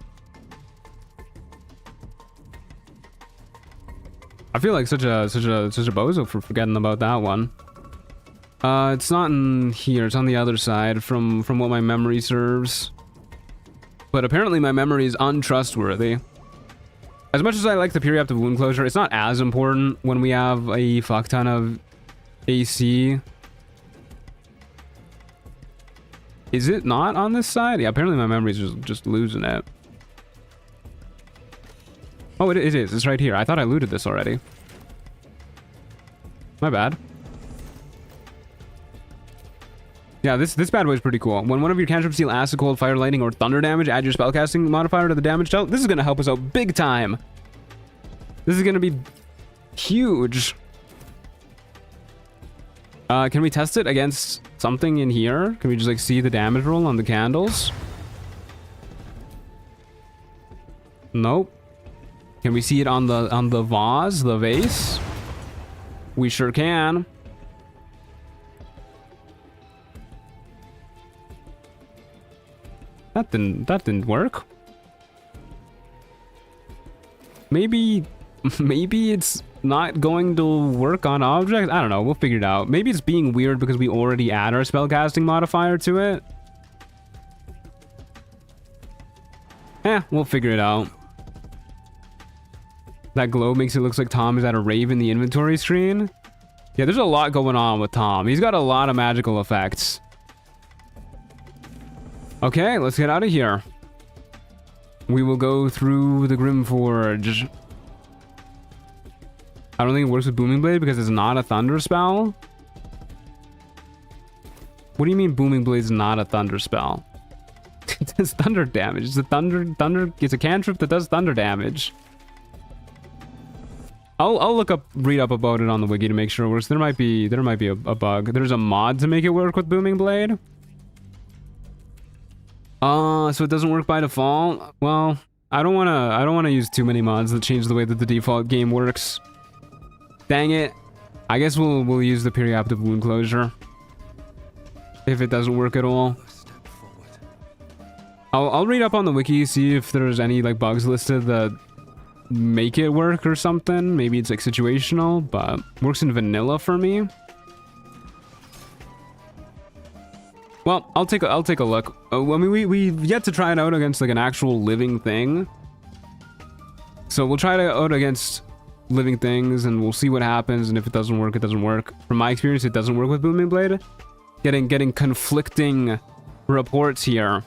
I feel like such a bozo for forgetting about that one. It's not in here. It's on the other side from what my memory serves. But apparently my memory is untrustworthy. As much as I like the periaptive wound closure, it's not as important when we have a fuck ton of AC. Is it not on this side? Yeah, apparently my memory's just losing it. Oh, it is. It's right here. I thought I looted this already. My bad. Yeah, this bad boy is pretty cool. When one of your cantrips deal acid, cold, fire, lightning, or thunder damage, add your spellcasting modifier to the damage dealt. This is going to help us out big time. This is going to be huge. Can we test it against something in here? Can we just like see the damage roll on the candles? Nope. Can we see it on the vase? We sure can. That didn't work. Maybe it's not going to work on objects. I don't know. We'll figure it out. Maybe it's being weird because we already add our spellcasting modifier to it. We'll figure it out. That glow makes it look like Tom is at a rave in the inventory screen. Yeah, there's a lot going on with Tom. He's got a lot of magical effects. Okay, let's get out of here. We will go through the Grimforge. I don't think it works with Booming Blade because it's not a thunder spell. What do you mean Booming Blade is not a thunder spell? It does thunder damage. It's a thunder. It's a cantrip that does thunder damage. I'll read up about it on the wiki to make sure it works. There might be a bug. There's a mod to make it work with Booming Blade. So it doesn't work by default. Well, I don't wanna use too many mods that change the way that the default game works. Dang it. I guess we'll use the periaptive wound closure if it doesn't work at all. I'll read up on the wiki, see if there's any like bugs listed that make it work or something. Maybe it's like situational, but works in vanilla for me. Well, I'll take a look. I mean, we've yet to try it out against like an actual living thing, so we'll try it out against living things and we'll see what happens. And if it doesn't work, it doesn't work. From my experience, it doesn't work with Booming Blade. Getting conflicting reports here.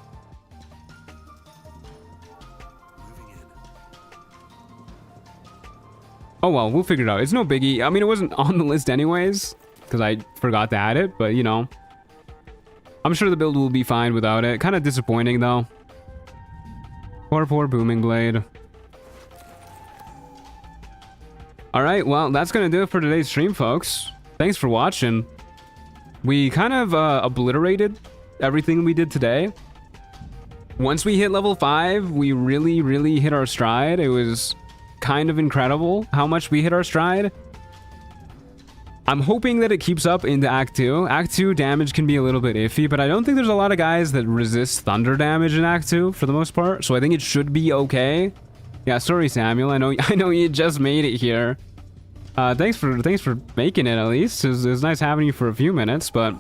Oh well, we'll figure it out. It's no biggie. I mean, it wasn't on the list anyways, because I forgot to add it, but you know. I'm sure the build will be fine without it. Kind of disappointing though. Poor Booming Blade. Alright, well, that's gonna do it for today's stream, folks. Thanks for watching. We kind of obliterated everything we did today. Once we hit level 5, we really hit our stride. It was kind of incredible how much we hit our stride. I'm hoping that it keeps up into Act 2. Act 2 damage can be a little bit iffy, but I don't think there's a lot of guys that resist thunder damage in Act 2 for the most part, so I think it should be okay. Yeah, sorry Samuel, I know you just made it here. Thanks for making it at least. It was nice having you for a few minutes, but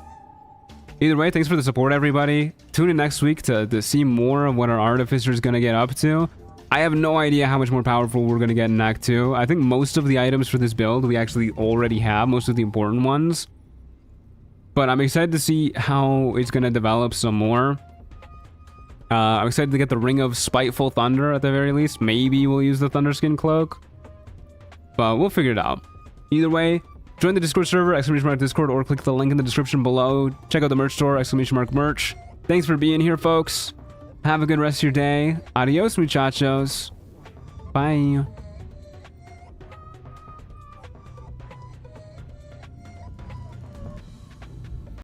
either way, thanks for the support, everybody. Tune in next week to see more of what our Artificer is gonna get up to. I have no idea how much more powerful we're going to get in Act 2. I think most of the items for this build we actually already have, most of the important ones. But I'm excited to see how it's going to develop some more. I'm excited to get the Ring of Spiteful Thunder at the very least. Maybe we'll use the Thunderskin Cloak. But we'll figure it out. Either way, join the Discord server, !Discord, or click the link in the description below. Check out the merch store, !merch. Thanks for being here, folks. Have a good rest of your day. Adios, muchachos. Bye.